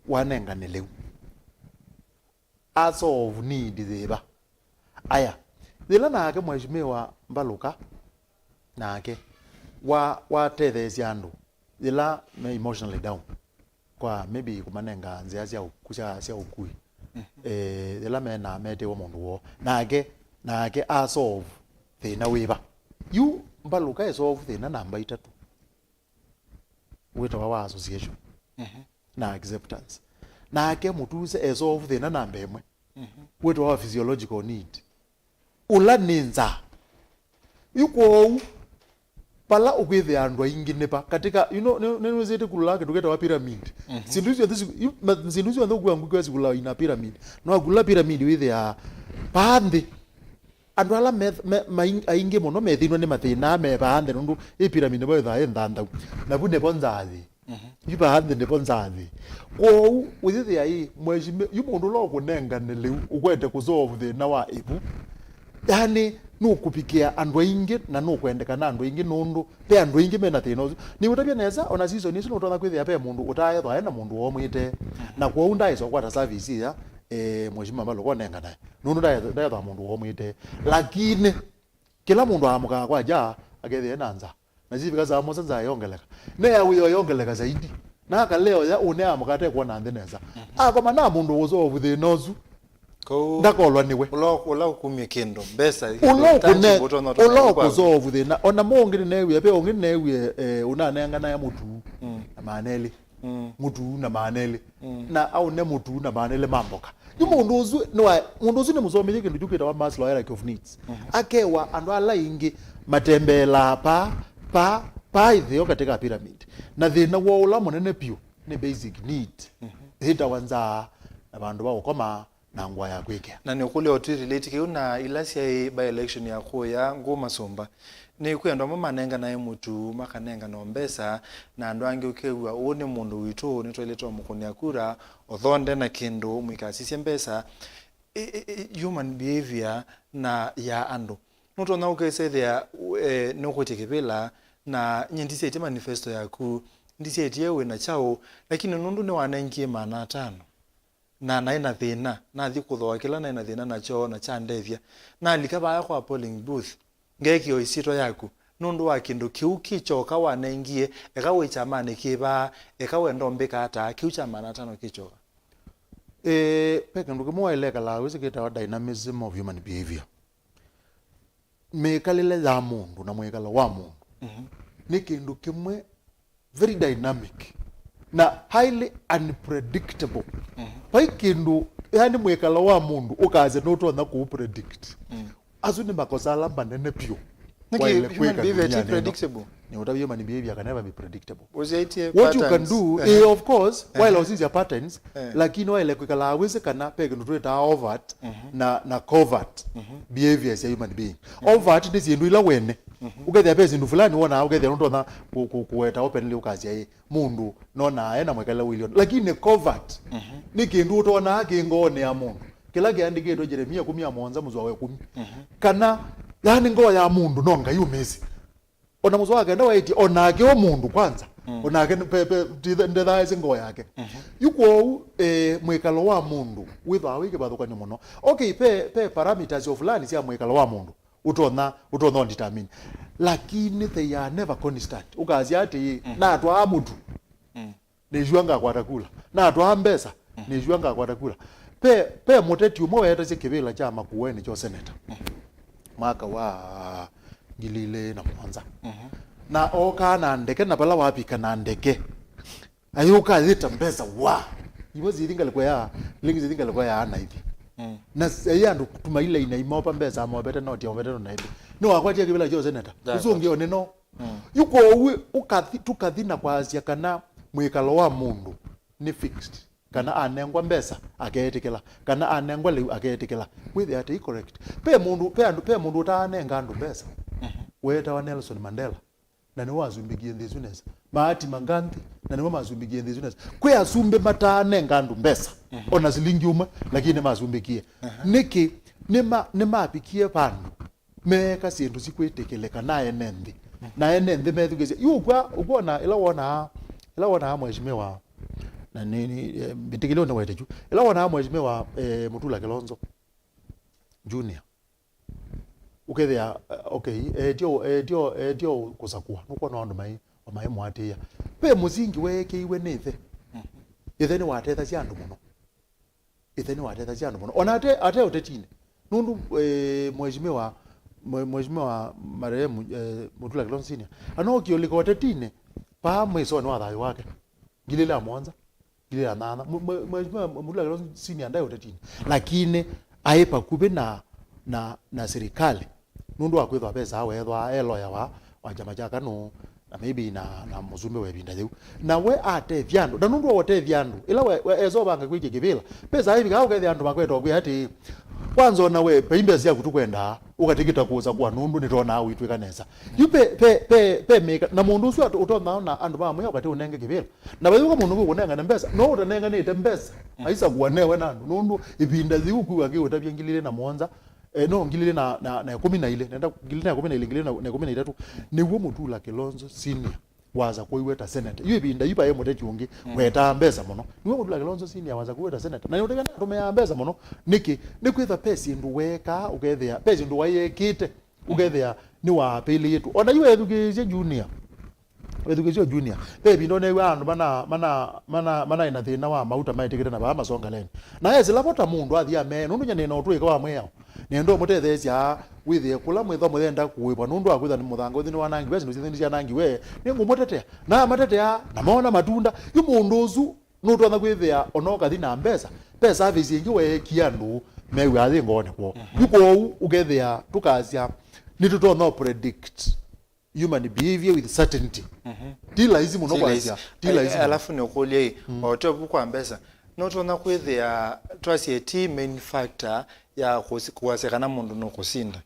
wanengane leu as of need thiba aya thila nake mheshimiwa Mbaloka nake watethesia andu thila emotionally down kwa maybe kumanenga nzia cia ukui thila mena mete wa mundu wo nake asolve thina wiba yu Mbaloka asolve thina namba 3 wito wa association na acceptance nake Mutuse asolve thina namba 1 wito wa physiological need ula ninza yuko pala ukwethe andu aingi nepa katika neno zete kulula kindu geta wa pyramid sinduzo ndo gwangu kwa sikula ina pyramid no agula pyramid with ya pande andu ala aingi muno methinwa ni mathina me pande ndu e pyramid bo tha endanda na bune bonzathi iba hande ne bonzathi ko withe ya i mweshime yumundu lo kunenga ne leu ukwete kusolve the na wa ibu yani nukupikia andu aingi na nukwendeka na andu aingi nundu pe andu aingi mena thina ni utabia neza ona season isu nutona kwithia pe mundu utaye thwa na mundu omwite na kwa unda iso kwata service ya mheshimiwa Mbaloka nenga naye nundu ndaye thwa mundu omwite lakini kila mundu amuka kwa ja agethia nanza na zivika za mosa za yongeleka ne ya uyo yongeleka zaidi na kaleo ya une amukate kuona ndeneza kwa na mundu uzo with nozu ndakolwa niwe ulo kumye kendo mbesa ulo kusolve thina ona mongi newe pe ongi newe unanenga na ya mutu na maneli mutu na maneli na au ne mutu na maneli mamboka mundu uzu ne musomeye kindu jukita wa Maslow hierarchy of needs akewa andu ala ingi matembela pa ithio katika pyramid na thina wa ula munene pio ni basic need hita wanza na bandu ba ukoma na ngwa ya kwike na ni ukule oti relate ke una ilasia by election ya ko ya Nguma Somba ni kwenda manenga naye mutu makanenga no mbesa na ndo ange ukewa one mundu wito ni toilet omukuni akura othonde na kindu mwikasisi mbesa human behavior na ya ando noto na ukesethia nokutikibila na nyendise ite manifesto yaku ndisetie wina chao lakini nundu ni wanengie mana 5 na naina thina na thi kuthoa kila naina thina na choo na chandethia na likaba kwa polling booth ngeki oisito yaku nundu wa kindu kiu kichoka wanengie ekawe chamani kiba ekawe ndombeka ata kiu cha mana 5 kichoka peke ndugu mwaeleka la wisi kita dynamism of human behavior mekalile ya mundu na mwekala wa mundu ni kindu kimwe very dynamic na highly unpredictable pai kindu yani mwekala wa mundu ukaze noto na ku predict azu ni makosa lamba nene pio human behavior is predictable. Human behavior can never be predictable. What you can do of course while I your patterns lakini wale kwekala aweze kana peke ndo tueta overt na covert behaviors ya human being. Overt ni zindu ila wene ugethe pesa zindu fulani wona ugethe ndo na kueta openly ukazi ya mundu nona aena mwekala willion lakini covert ni kindu utona kingone ya mundu kila kiandike Jeremia 10:11 muzwa wa 10 kana yani ngo ya mundu nonga yumezi ona muzwa wake ndo waiti onake o mundu kwanza onake ndetha ngo yake yuko mwekalo wa mundu witha wike bathukanye muno okay pe parameters of fulani cia mwekalo wa mundu utona determine lakini they are never constant ukazi ati na atwa mutu nejuanga kwatakula na atwa mbesa nejuanga kwatakula pe muteti umo weta sikibila cha makuweni cho senator mwaka wa ngilile na mwanza na oka na ndeke na pala wapi kana ndeke ayuka zita mbesa wa ibo ziringa lekwa ya lingi ziringa lekwa ya ana hivi na yandu kutuma ile ina imopa mbesa amobete no ti obete no hivi no akwatia kibila cho senator uzungio neno yuko ukathi tukathina kwa asia kana mwikalo wa mundu ni fixed kana anengwa mbesa agetikela kana anengwa le agetikela with that correct pe mundu utanenga andu mbesa weta wa Nelson Mandela na ni wazumbigie ndizuneza maati manganthi na ni mazumbigie ndizuneza kwe asumbe matanenga andu mbesa ona zilingi umwe lakini mazumbikie niki nima apikie pandu meka sindu sikwetekeleka naye nendi methugezie yukwa ukona ila wona mheshimiwa na nini bitikilio na weteju ila wana mheshimiwa Mutula Kilonzo Junior ukethia okay edio kusakua nuko na andu mai mwatia pe muzingi weke iwe nethe itheni watetha cia andu muno ona ate utetine nundu mheshimiwa marehemu Mutula Kilonzo Senior anokio likotetine pa mweso ni wathayo wake ngilila mwanza ngilila nana mheshimiwa Mutula Kilonzo Senior ndayo utetine lakini aipa kube na serikali nundu akwithwa pesa awethwa eloya wa chama cha KANU na maybe na muzumbe webinda theu na we ate vyandu na nundu wote vyandu ila we ezo banga kwije kibila pesa hivi ka ukethe andu makwetwa kwi ati kwanza na we peimbe cia kutukwenda ukatikita kuza kwa nundu nitona au itwe kanesa yupe pe meka na mundu ucio utona na andu bamwe ukati unenge kibila na bayuka mundu kunenga na mbesa no utanenga ni mbesa aisa kuonewe nandu nundu ibinda thiu kuwa kiuta byengilile na mwanza no ngilile na 12 nenda ngilile na 12 ngilile na 13 niwo Mutula Kilonzo Senior waza kuiweta senator yu ibinda yipa ye muteti ungi weta mbesa muno niwo Mutula Kilonzo Senior waza kuiweta senator na yotegana tumeya mbesa muno niki nikwitha pesi ndu weka ukethia pesi ndu wayekite ukethia ni wa pili yetu ona yu education junior baby ndo ne wandu mana ina thina wa mauta maitikite na ba masonga leni na yesi lapota mundu athia me nundu nyane no twika wa mweo nendo mutethecia withie kula mwitho muthenda kuipa nundu akwitha ni muthango thini wanangi besi ndu cia nangi we ni ngumutetea na matetea na mona matunda yu mundu uzu nundu ana kwithia onoka thina mbesa service ingi we kiandu mewe athi ngone kwa yuko ukethia tukacia ni tutono predict human behavior with certainty tila hizi muno kwazia tila hizi alafu ni okulie otobu kwa mbesa notona kwithia twasie ti main factor ya kuwasekana mundu no kusinda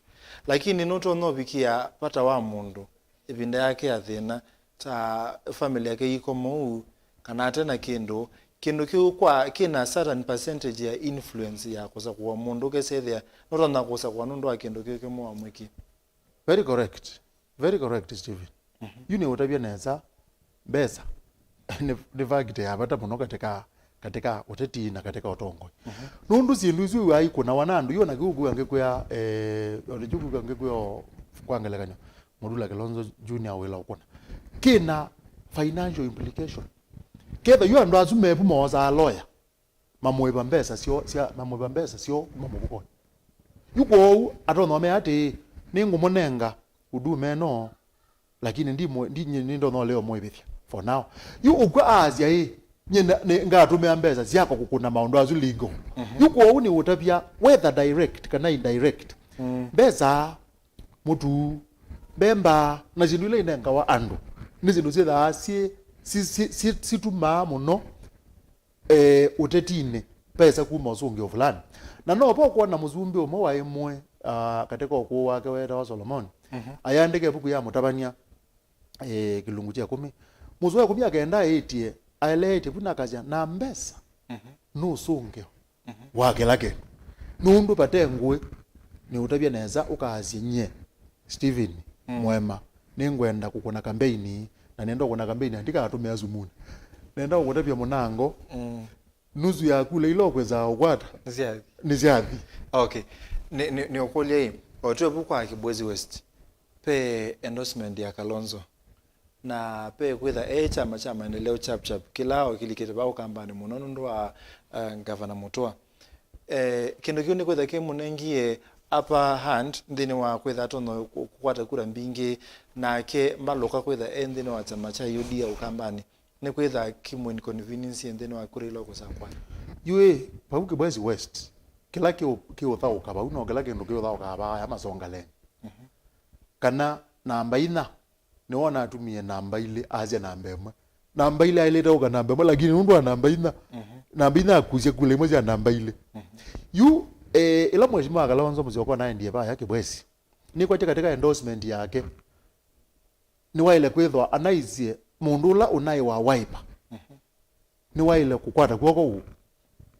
lakini notona bikia pata wa mundu ibinda yake athina ta family yake iko mu kana tena kindu kiu kwa kina certain percentage ya influence ya kusa kwa mundu kesethia notona kusa kwa nundu akindu kike mu amwiki very correct Stephen you know utabia neza besa ni fact ya bata muno katika uteti na katika utongo nundu sindu isu ai kuna wanandu yo na gugu angekuya jugu angekuya kwangelekanyo Mudula Kilonzo Junior wela ukona kina financial implication ketha yo andu azume pu moza lawyer mamweba mbesa sio mamukuko yuko atono me ati ningu monenga udume no lakini ndi ndo no leo moibithia for now you ukwa azia nyina ngatume mbesa ziako kukuna maundu azu lingo yuko uni utapia whether direct kana indirect mbesa mutu bemba na zindu ile inenga wa andu ni zindu cia si tuma muno utetine pesa ku Mausungio fulani na no poko na muzumbi omo wa imwe katika ukuu wake weta wa Solomon ayandike buku ya mutabania kilungu cha 10 muzo ya 10 akaenda etie aelete buna kaja na mbesa Nusungio wake lake nundu patengwe ni utabia neza ukahazie nye Steven mwema ningwenda kukona campaign na nenda kukona campaign andika atumia azumuni nenda kutabia munango nusu ya kule ilo kweza ukwata niziathi okay ni okolie otwe bukwa Kibwezi West pe endorsement ya Kalonzo na pe kwitha chama cha maendeleo chap kilao kilikete ba ukambani munono ndo wa governor Mutua kindu kiuni kwitha kimunengie upper hand ndini wa kwitha tono kukwata kura mbingi na ke mbaloka kwitha endini wa chama cha UDA ukambani ni kwitha kimu inconvenience ndini wa kura ilo kusakwa yue pa Kibwezi West kila kiotha ukaba uno kila kindu kiotha ukaba ya masongale kana namba ina ni wona atumie namba ile azia namba ile aileta uka namba imwe lakini undu namba ina akuzie kule imwe ya namba ile yu ila mheshimiwa Kalonzo Musyoka naye ndiye ba Kibwezi ni kwa katika endorsement yake ni waile kwithwa anaizie mundu la unai wa wiper ni waile kukwata kwoko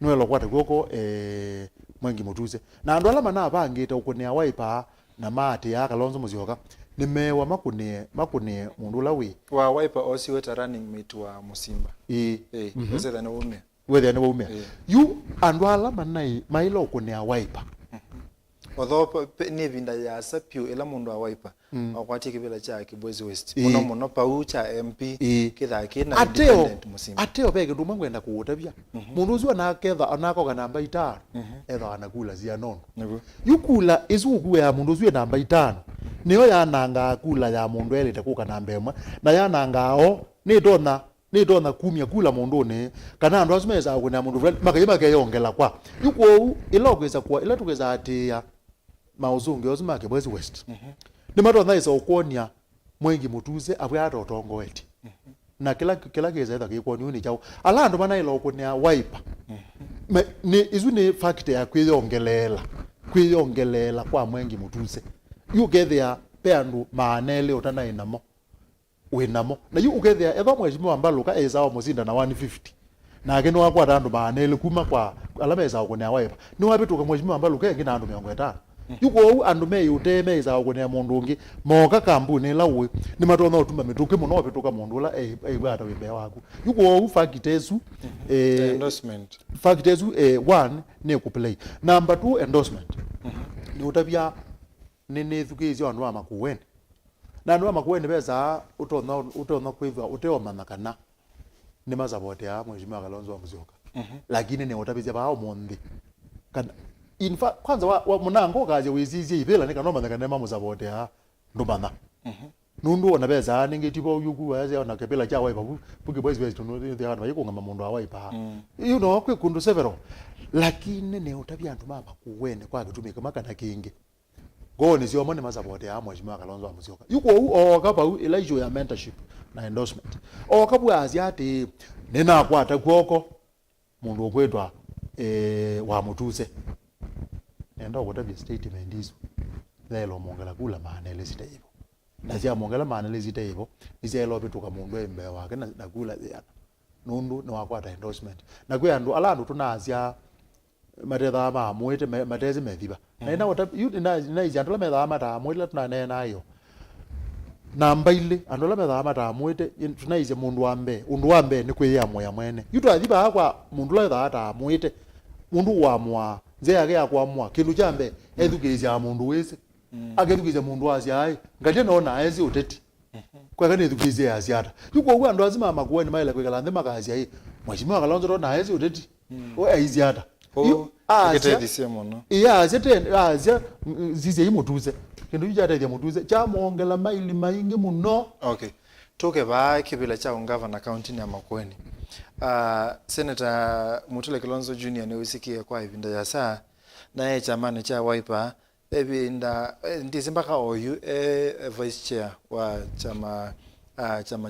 ni waile kukwata kwoko Mwengi Mutuze na andu ala mana bangite ukunia wiper na mate ya Kalonzo Musyoka nimewa makune mundu la wa wiper osi weta running mate wa Musimba whether no ume you andu ala manai mailo ukunia wiper although ni vinda ya sapio ila mundu wa wiper akwati kibela cha Kibwezi West muno pa cha MP kitha kina independent Musimba ateo peke ndu mangwenda kuutabia mundu uzu na ketha anako kana namba 5 etha anakula zia nono yukula izu kuwe ya mundu uzu namba 5 niyo ya nanga kula ya mundu elete kuka namba 1 na ya nangao ni dona kumya kula mundu ne kana andu azumeza kuna mundu makayima kayongela kwa yuko ilogeza kwa ila tukeza atia Mausungio Ma Kibwezi West ni matona isa ukonia Mwengi Mutuze abwe atotongo weti na kila keza etha kiko ni chao alando mana ilo ukonia wiper ni izu ni fact ya kwiyongelela kwa Mwengi Mutuze you get there peandu maanele utana inamo wenamo na yu ukethia etho mheshimiwa Mbaluka ezao muzinda na 150 na ageno wakwa andu maanele kuma kwa alama ezao kunia wiper ni wabituka mheshimiwa Mbaluka ngina andu 50 yuko andu me uteme ezao kunia mundu ungi moka kambuni lawe ni matona utuma mituke muno bituka mundu la bata wimbe waku yuko fakitezu endorsement fakitezu 1 ni kuplay number 2 endorsement ni utabia nene thukizio andu amakuweni na andu amakuweni beza utona kwithwa uteomana kana ni mazabote ya mheshimiwa Kalonzo Musyoka lakini ni utabizia bao mondi kana in fact kwanza wa munango kaje wizizie ibela ni kanoma kana mamuzabote ya ndumana nundu ona beza ningi tipo yuku waze ona kepela cha wiper Kibwezi West no they are bayiko ngama mundu wa wiper you know kwe kundu several lakini ni utabia andu mama kuwene kwa kitumika makana kingi goni sio mone mazabote ya mheshimiwa Kalonzo Musyoka yuko okapa Elijah ya mentorship na endorsement okapu aziati nena kwata kwoko mundu okwetwa wa Mutuze nenda kutabia statement hizo lelo mongela kula maana ile zitaivo na zia mongela maana ile zitaivo nizia elo bituka mundu embe wake na kula zia nundu ni wakwata endorsement na kwe andu alandu tunazia matetha ma mwete matezi methiba na ina wata yu na izia ndola metha mata mwete tunanena nayo namba ile andola metha matamwite tunaize mundu wa mbe ni kwiya moya mwene yuto athiba akwa mundu la tha atamwite mundu wa mwa nze yake yakwa mwa kindu chambe ethukizia mundu wese agethukizia mundu asia ai ngaje nona aezi uteti kwa kane ethukizia asiata yuko kwa ndo azima makueni maile kwekala ndema kazi ai mwashimwa kalonzo na aezi uteti o aiziata akitethisia muno azia zize imutuze kindu yajatethia mutuze cha muongela maili maingi muno. Okay, toke ba kibila cha ungava county ya Makueni. Senator Mutula Kilonzo Junior ni wisikie kwa ivinda ya saa na chamani cha Wiper ebinda ndisimba ka oyu vice chair wa chama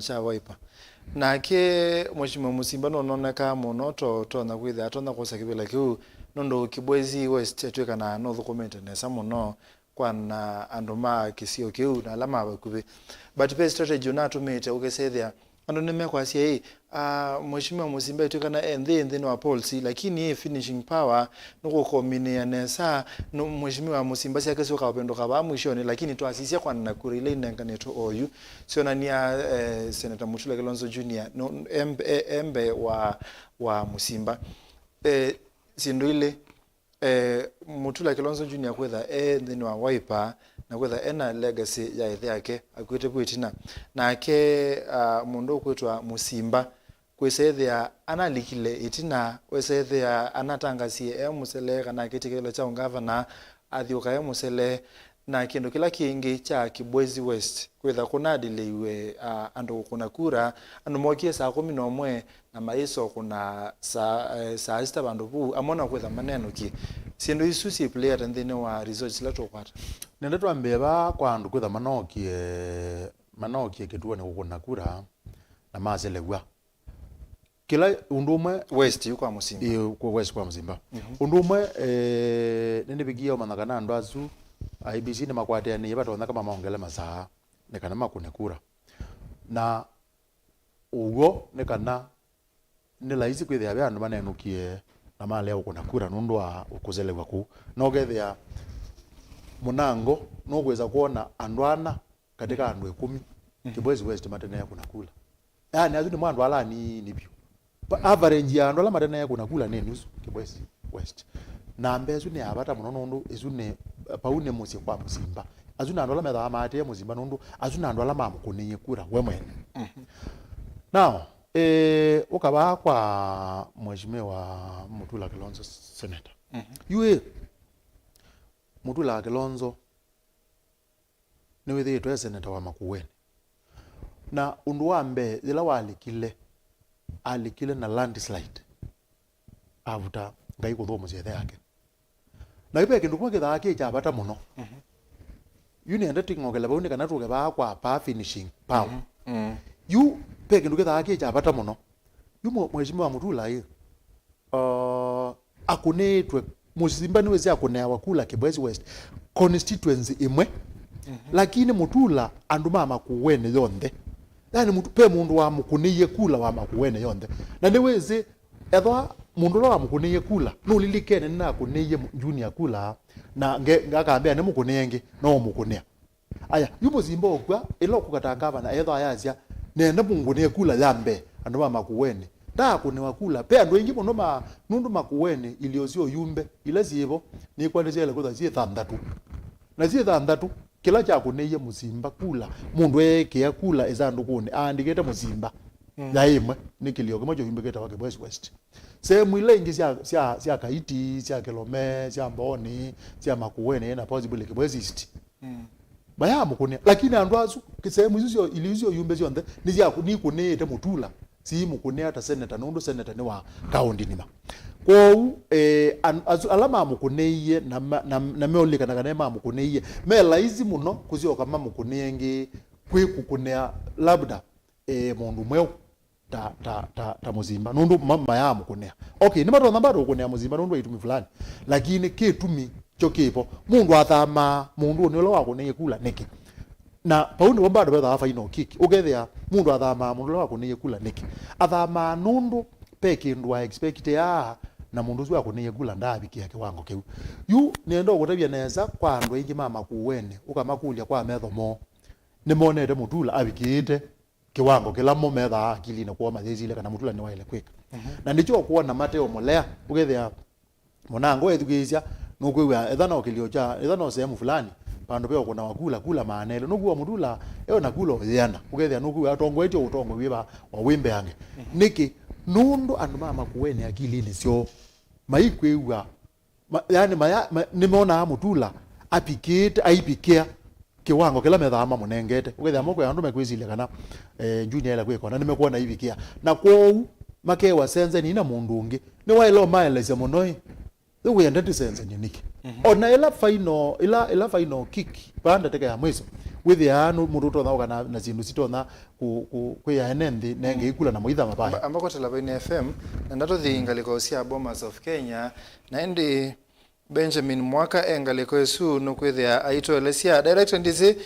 cha Wiper na ke Mheshimiwa Musimba no noneka muno to na kwitha atona kosa kibila kiu nondo Kibwezi West etweka na no document ne samuno kwa na andoma kisio kiu na alama bakube but pe strategy na tumete ukesethia ando nimekwa sia Mheshimiwa Musimba etweka na endhe no policy lakini finishing power nuko komine nesa no Mheshimiwa Musimba sia keso ka upendo ka ba mwishoni lakini to asisia kwa na kurile ndanganeto oyu sio nania Senator Mutula Kilonzo Junior no embe wa Musimba sindu ile Mutula Kilonzo Junior kwetha then wa Wiper na kwetha ena legacy ya ithe yake akwete bwitina na ke mundu kwetwa Musimba kwesethia analikile itina wesethia anatangasie musele kana kitikelo cha ungavana athiuka musele na kindu kila kingi cha Kibwezi West kwetha kuna dileiwe andu kuna kura andu mokie saa 11 na maiso kuna saa sita bandu bu amona kwetha maneno ki sindu isu si player ndine wa results la tokwata nende twambeba kwa andu kwetha manokie kituo ni kuna kura na mazelegwa kila undumwe West yuko Musimba kwa West kwa Musimba undumwe nende bigia manakana andu azu IBC ni makwate ni batonda kama maongele masaa ne kana makune kura na ugo ne kana ne laizi kwithia bya andu manenukie na male ukuna kura nundu wa ukuzelewa ku no gethia munango no gweza kuona andu ana katika andu 10 Kibwezi West matene kuna kula yani azu ni mwandu ala ni bio average ya andu ala matene kuna kula ne nusu Kibwezi West na mbezu ne abata muno nundu izu ne paune musi kwa Musimba azuna andola metha mate Musimba nundu azuna andola mamukuniye kura we mwene now ukaba kwa Mheshimiwa Mutula Kilonzo Senator yue Mutula Kilonzo niwe the senator wa Makueni na undu wambe zila alikile na landslide avuta ngai kutho mucethe yake na ipe kindu kwa kitha ake cha bata muno yu ne ndati ngogela bauni kana tuge ba kwa pa finishing power yu pe kindu kitha ake cha bata muno yu Mheshimiwa Mutula akunetwe Musimba niwe zi akunewa kula Kibwezi West constituency imwe lakini Mutula andu mama kuwene yonde yani mutupe mundu wa mukuniye kula wa makuwene yonde na niweze ethwa mundu wa mukuniye kula no lilikene na kuniye junior kula na ngakambia ne mukunenge no mukunia aya yupo Zimba okwa elo kukatangava na ethwa yazia nenda munguniye kula yambe andu mama kuwene da kunewa kula pe andu ingi muno nundu makuwene iliozio yumbe ile zibo ni kwandezele kutha zie thandatu na zie thandatu kila cha kuneye Musimba kula mundu eke kula ezandu kune andikete Musimba ya imwe nikilio kama joyimbeketa wake Kibwezi West se mwile ingi sia Kaiti sia Kilome sia Mboni sia Makuwene na possible Kibwezi East baya mukunia lakini andu azu kisemu hizo ilizio yumbe zionde ni kunete Mutula si mukunia hata senator nundu senator ni wa county nima kwa alama mukuneye na meolika na kanema mukuneye me laizi muno kuzio kama mukunenge kwikukunea labda mundu mweu ta Musimba nundu mama ya mukunea okay ni mato nambaro kukunea Musimba nundu itumi fulani lakini kitumi chokipo mundu athama mundu ni lo wakuneye kula niki na paundi bombado betha afa ino kiki ugethia mundu athama mundu lo wakuneye kula niki athama nundu peke ndwa expect na mundu zwa kuneye kula ndabikia kiwango kiu yu nendo gutabia neza kwa andu ingi mama kuwene ukamakulia kwa metho mo ni monete mutula abikite kiwango kila mometha akili na kwa mathezile kana mutula ni waile kwika na ndicho kuona mateo molea ugethia monango ethugizia nukwiwa ethana okiliocha ethana sehemu fulani pandu peo kuna wakula kula maanele nukuwa mutula eo nakulo yana ugethia nukuwa tongo etio utongo wiba wa wimbe yange niki nundu andu mama kuwene akili ni sio maikwiwa yani nimeona mutula apikite aipikia kiwango kila methama munengete ugethia moko yandu mekwizile kana junior ila kwiko na nimekuona ibikia na kwou makewa senze ni na mundu ungi ni wailo maeleze monoi wenda tisenze niki ona ila final kick panda teke ya mwiso with ya no muruto na na zindu sitona ku ya enendi nenge ikula na muitha mabaya ambako Tallying FM na ndato thingaliko cia Bomas of Kenya na ndi Benjamin Mwaka engaliko esu no kwithia aitoelesia director ndizi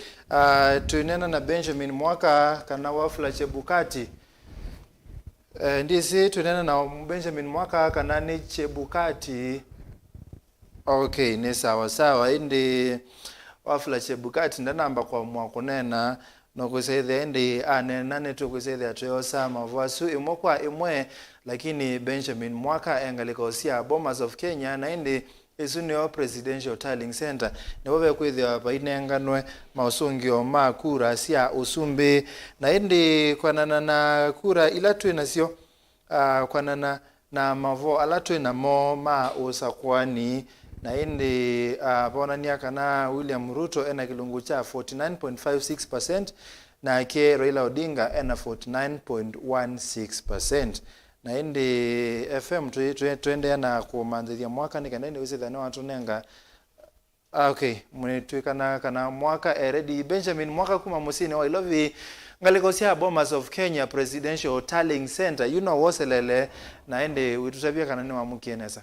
tunena na Benjamin Mwaka kana wafula Chebukati ndizi tunena na Benjamin Mwaka kana ni Chebukati. Okay, ni sawa indi wafula Chebukati ndanamba kwa mwakunena no kusaidha indi anena netu kusaidha tuyosa mavasu imokwa imwe lakini Benjamin Mwaka engaliko cia Bomas of Kenya na indi Isunio Presidential Tallying Center niwobe kwithia bainenganwe Mausungio Ma kura cia usumbi na indi kwanana na kura ila twinacio kwanana na mavo ala twina mo Ma Usakuani na indi bonania kana William Ruto ena kilungu cha 49.56% na ke Raila Odinga ena 49.16%. Na indi FM tuende na kumanzia mwaka ni kaneni wizidhani watu nenga okay mwenituikana kana mwaka ready Benjamin Mwaka kuma musini wa ilovi ngalikosia Bomas of Kenya Presidential Tallying Center you know woselele na indi witutabia kanani wa mukieneza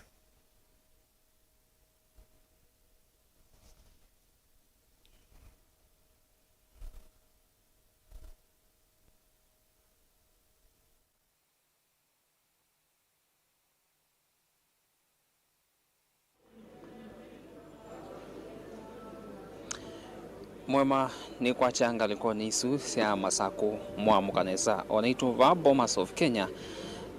mwema ni kwa changa liko ni isu cia masako mwa mukanesa onaitu va Bomas of Kenya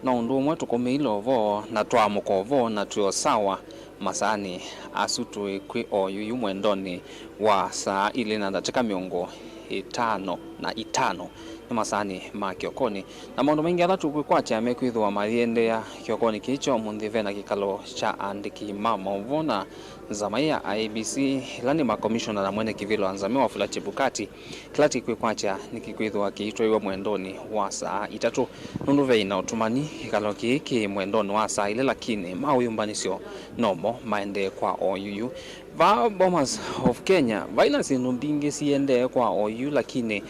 na undu mwe tukumeilo vo na twamuko vo na tuyo sawa masani asutu kwi oyu mwendoni wa saa ile na dateka miongo 5 na 5 ni masani ma kiokoni na maundu mengi ala tukwikwacha mekwithwa mathiende ya kiokoni kicho mundhive na kikalo cha andiki mama uvona zama ya IBC ilani makomishona na mwene kivilo anzame wa fula Chebukati klati kwikwacha nikikwithwa kiitwa iwe mwendoni wa saa 3 nunduve ina utumani kikalo ki mwendoni wa saa ile lakini mauyumbanisio nomo maende kwa OUU va Bomas of Kenya vaina sinu mbingi siende kwa OUU lakini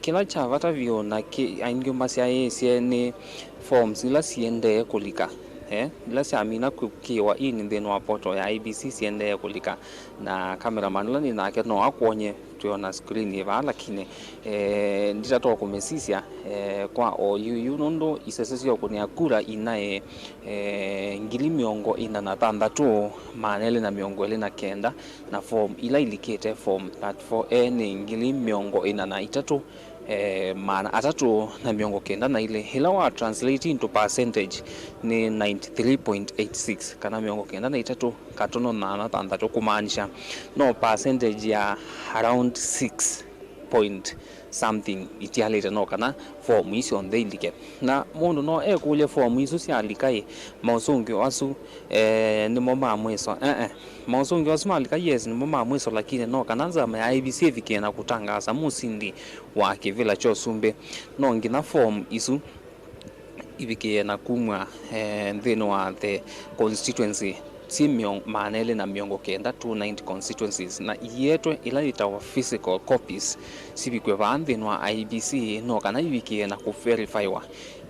kila cha vata vio na aingiumba cia ni forms ila siende kulika ila siamina kukiwa ini ndeno wa poto ya IBC siende kulika na cameraman lani na no akwonye tuona screen iva lakini nditatoa kumesisia kwa OUU nondo isesesio kunia kura inae ngili miongo ina na tandatu manele na miongo ile na kenda na form ila ilikete form that for any ngili miongo ina na itatu maana atatu na miongo kenda na ile hila wa translate into percentage ni 93.86 kana miongo kenda na itatu katono na tandatu kumaanisha no percentage ya around 6 point something itialete no kana form isi on the indicate na mundu no kule form isu sia alikai Mausungio asu ni moma mweso Mausungio asu malika yes ni moma mweso lakini no kananza ma IBC vikena kutangaza musindi wa kivila cho sumbe no ngina form isu ibikiena kumwa ndeno wa the constituency si manele na miongo kenda 290 constituencies na yetu ila itawa physical copies sibikwe vande no IBC no kana ibiki na ku verify wa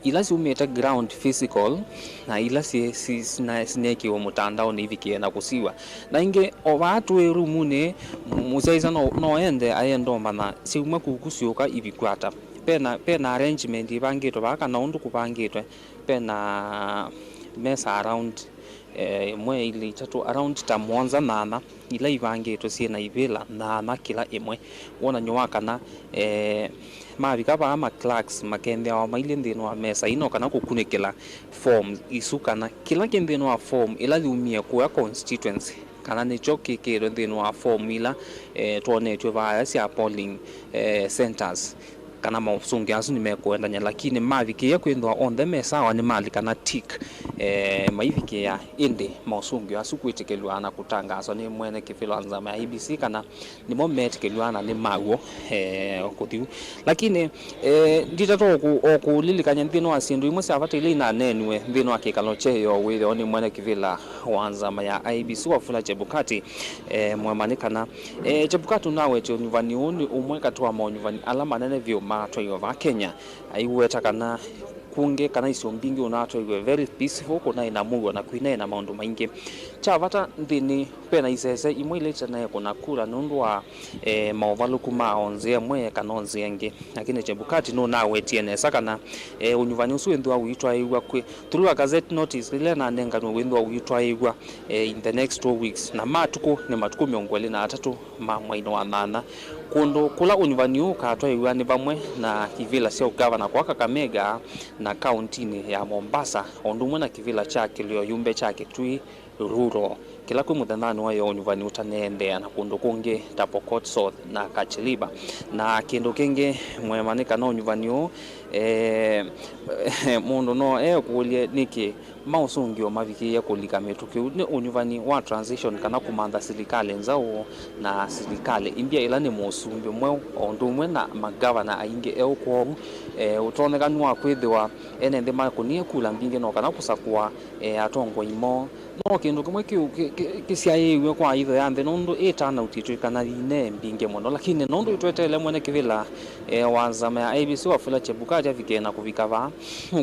ila si umeta ground physical na ila si na snake wa mutandao ni ibiki na kusiwa na inge ovatu erumune musaiza no ende ayendo mana si umwe kukusioka ibikwata pena arrangement ibangitwa baka na undu kubangitwe pena mesa around imwe ili tatu around ta mwanza nana ila ivangitwe ciena ivila nana kila imwe wona nyowa kana mavika va ama clerks makendea wa maile ndino wa mesa ino kana kukunikila form isu kana kila kendino wa form ila liumia kuya constituency kana nicho kikiro ndino wa form ila tuonetwe vaya cia polling centers kana Mausungio asu nimekwendanya lakini mavikia kwendwa on the mesa wa ni mali kana tick maivikia indi Mausungio asu kwitikelwa na kutangazo ni mwene kifilo anzama ya IBC kana ni mometekelwa na ni mago kutiu lakini nditato okulilikanya ndino asindu imwe savata ile na nenwe ndino akikalo cheyo withe oni mwene kifila wanzama ya IBC wafula Chebukati mwemanikana Chebukati nawe nyuvani uni umwe katwa monyuvani alama nene vyo matwa va Kenya aiweta kana kunge kana isio mbingi unatwa iwe very peaceful kuna ina mungu na kuina na maundu maingi chavata ndini pena isese imwe ile chana kuna kula nundu wa mauvaluku maonze mwe kanonze ngi lakini Chebukati no nawe tiene sakana unyuvani usu ndwa uitwa igwa kwe tulwa gazette notice ile na nenga no wendwa uitwa igwa in the next 2 weeks na matuko ni matuko miongwele na atatu mwaino wa nana kundo kula unyuvani ukatwa igwa ni bamwe na kivila sio governor kwa Kakamega na county ya Mombasa ondumwe na kivila chake lio yumbe chake tui ruro kila kwe muthanani wa yo nyuvani utanende na kundu kungi Tapokot South na Kachiliba na kindu kingi mwemanika no nyuvani o mundu no kulie niki Mausungio mavikia kulika metukiu ni unyuvani wa transition kana kumanda serikali nzao na serikali imbia ila ni Mausungio mwe ondumwe na magavana ainge kwa utonekanwa kwithwa enende makunie kula mbinge no kana kusakwa atongo imo no kindu kimwe kisiaiwe kwa itho yanthe nundu itana utitwikana ine mbinge muno lakini nundu itwetele mwene kivila wanzama ya IBC wafula Chebukati avikena kuvikava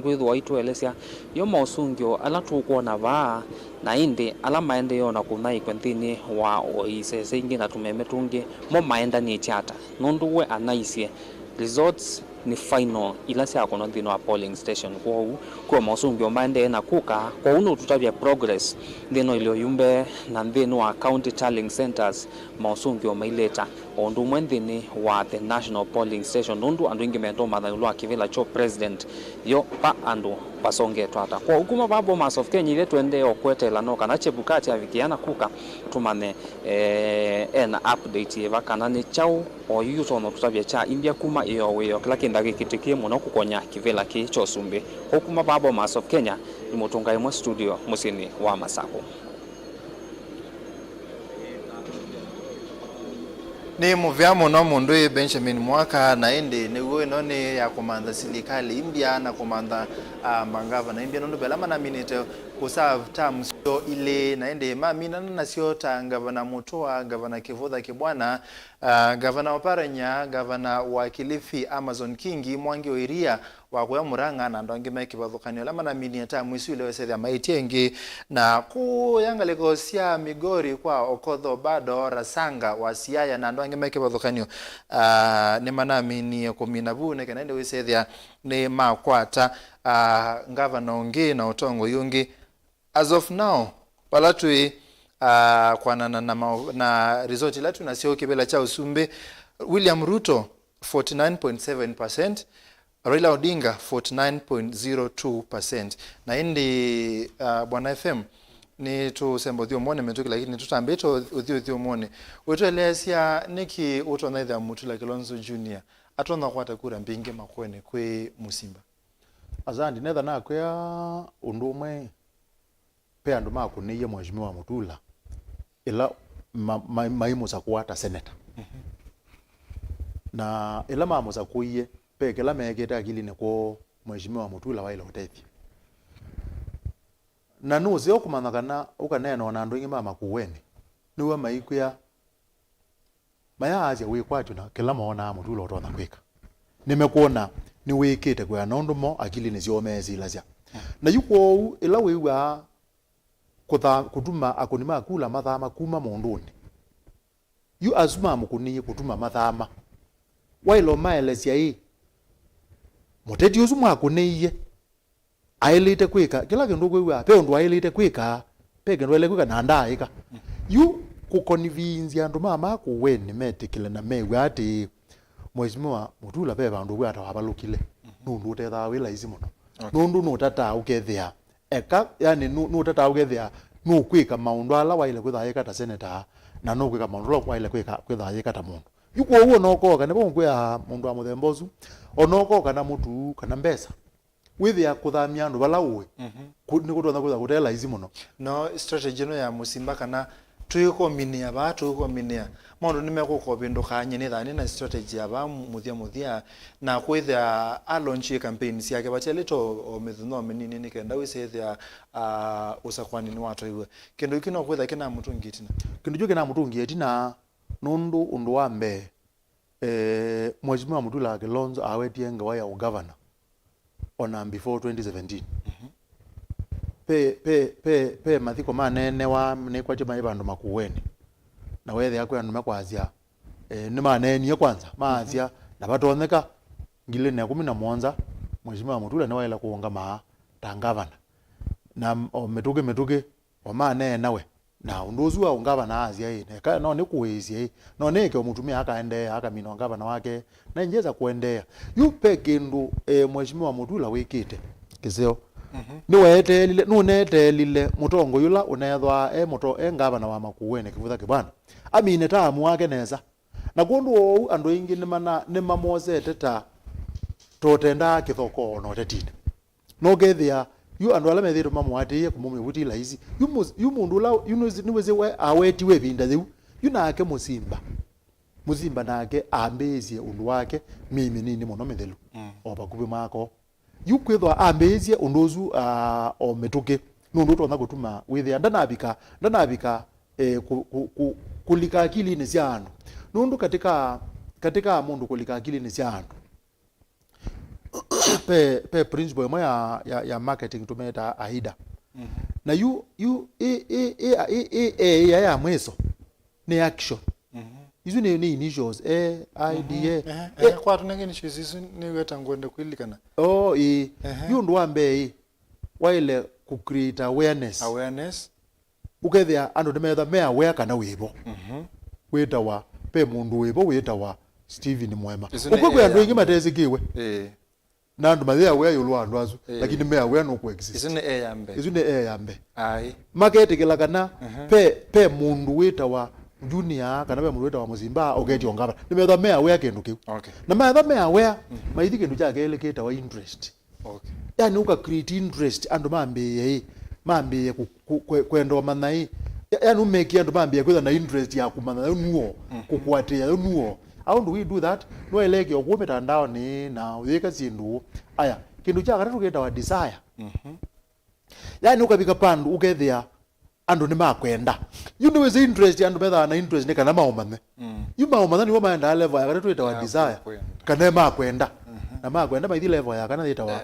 kwithwa itwelesya yo Mausungio ala tukuona va na indi ala maende yona kunai kwentini wa oisese ingi na tumeme tungi mo maenda ni chata nundu we anaisie results ni final ila sia kono ndino wa polling station kwa Mausungio maende na kuka kwa uno tutavya progress ndino ilio yumbe na ndino wa county tallying centers Mausungio maileta ondu mwendini wa the national polling station nundu andu ingi mento madhalua kivila cho president yo pa andu basonge twata kwa hukuma babo Mausungio Kenya ile tuende okwetela no kana Chebukati avikiana kuka tumane en update eva kana ni chao o yuto no tutavya cha imbia kuma iyo weyo kila kindagi kitikie muno kukonya kivila kicho sumbe hukuma babo Mausungio Kenya ni mutunga imwe studio musini wa Masako ni muvyamo no mundu Benjamin Mwaka na indi ni uwe noni ya kumanda serikali imbia na kumanda mangava na imbia nundu belama na minite kuserve term sio ile na indi mamina na sio ta gavana Mutua gavana Kivutha Kibwana gavana Oparanya gavana wa Kilifi Amazon Kingi Mwangi Oiria wa kwa Murang'a na ndongi meki bathukanio lama na minita mwisu ile wese ya maitiengi na kuyangaliko sia Migori kwa Okodho bado Rasanga wa Siaya na ndongi meki bathukanio ni manami ni kuminabu ne kanende wese ni makwata gavana ongi na utongo yungi as of now palatui kwa na result letu na sio kibela cha usumbe William Ruto 49.7%, Raila Odinga 49.02%. Na indi bwana FM ni tu sembo thio mwone metuki lakini tutambito thio mwone wetuelesia niki utona itha Mutula Kilonzo Junior atona kwata kura mbinge makwene kwe Musimba azandi netha na kwa undu umwe pe andu makuniye mheshimiwa Mutula ila maimu za kuata senator na ila mamo za kuiye pe kila megeta akili ne ko mheshimiwa Mutula waila utethi na nuze okumanagana ukanena na andu ingi mama kuweni niwe maikuya maya aje wikwatu na kila maona Mutula utona kwika nimekuona ni wikite kwa nondu mo akili ne ziomezi lazia na yuko ila wiwa kutuma akonima kula mathama kuma mondoni yu azuma mukuni kutuma mathama wailo maelesia hii muteti uzuma akuniye ailite kwika kila kindu kwiwa pe undu ailite kwika pe kindu ele kwika na ndaika you ku convince andu mama ku weni metikile na mewe ati Mheshimiwa Mutula pe bandu bwa ta abalukile nundu utetha wila izi muno nundu no tata ukethia eka yani no tata ukethia no kwika maundu ala waile kwithaika ta senator na no kwika maundu ala waile kwithaika ta mundu yuko uo noko kana bo kwya mundu wa muthembozu onoko kana mutu kana mbesa withia kuthamia andu bala uwe ni kutona kutha gutela izi muno no strategy no ya musimba kana tuyiko minia ba tuyiko minia maundu nimekuko bindu kanye ni thani na strategy ya ba muthia na kwithia a launch campaigns yake bachelito o mithuno menini ni kenda wisethia Usakuani ni watu iwe kendo ikino kwithia kina mutungitina kindu jo kina mutungitina nundu undu wambe Mheshimiwa Mutula Kilonzo awetie ngawa ya governor on before 2017 pe mathiko manene wa ni kwa chima ibandu makuweni na wethe yakwe andu makwazia ni manenie kwanza maazia na batoneka ngile ne 17 Mheshimiwa Mutula ni waila kuonga ma ta governor na metuke o manene nawe na undozu wa ungavana azia ine ka no ni kuwezi no neke mutumia akaendea akamino ngavana wake na njeza kuendea yupe kindu Mheshimiwa Mutula wikite kiseo ni wetelile nunetelile mutongo yula unethwa moto ngavana wa makuwene kivutha kibana amine taamu wake neza na kundu ou andu ingi ni mamozete ta totenda kithoko no tetine no gethia yu andu ala methiru mamwatiye kumumwe butila izi yu mundu la ni weze we aweti we binda theu yu nake muzimba nake ambezie undu wake mimi nini muno methelu oba kubi mako yu kwithwa ambezie undozu o metuke nundu tona gutuma withia ndanabika kulika akili ni cia andu nundu katika mundu kulika akili ni cia andu pe principle mo ya marketing tumeta aida na ya mweso ni action izu ni initials IDA kwa tunengeni shizisu ni weta ngwende kwilikana yu ndo ambe waile ku create awareness ukethia andu demetha me aware kana wibo wetawa pe mundu wibo wetawa Steven Mwema ukwe andu ingi matezikiwe na andu mathia aware yulu andu azu lakini me aware no ku exist izu ne yambe ai market kila kana pe mundu wetawa junior kana pe mundu wetawa muzimba ogeti ongaba nimetha me aware kindu kiu na metha me aware maithi kindu chake eleketa wa interest yani uka create interest andu mambe kwendo manai yani umeki andu mambe kwitha na interest ya kumana nuo kukwatia nuo. How do we do that? No eleke okume tandao ni na uthika sindu aya kindu cha gatatu geta wa desire yani ukabika pandu ukethia andu ni makwenda you know is interest andu betha na interest ni kana maumane you maumane ni wamaenda level ya gatatu geta wa desire kana makwenda na makwenda mathi level ya kana geta wa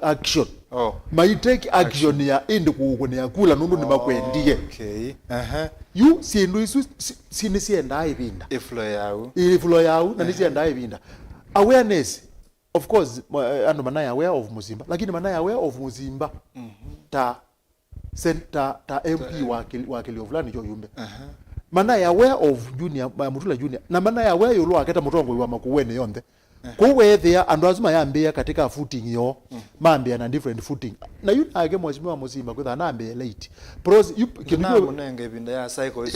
action my take action ya indi kukunia kula nundu ni makwendie you sindu isu sinisienda ibinda iflo yau na nisienda ibinda awareness of course andu manaya aware of muzimba lakini manaya aware of muzimba ta MP wa kilio fulani jo yumbe manaya aware of junior Mutula junior na manaya aware yulu aketa mutongo wa makuwene yonde kuwethia andu azuma yambia katika footing yo mambia na different footing na yu age Mheshimiwa Musimba kwitha na ambia late pros you kina munenge binda ya cycle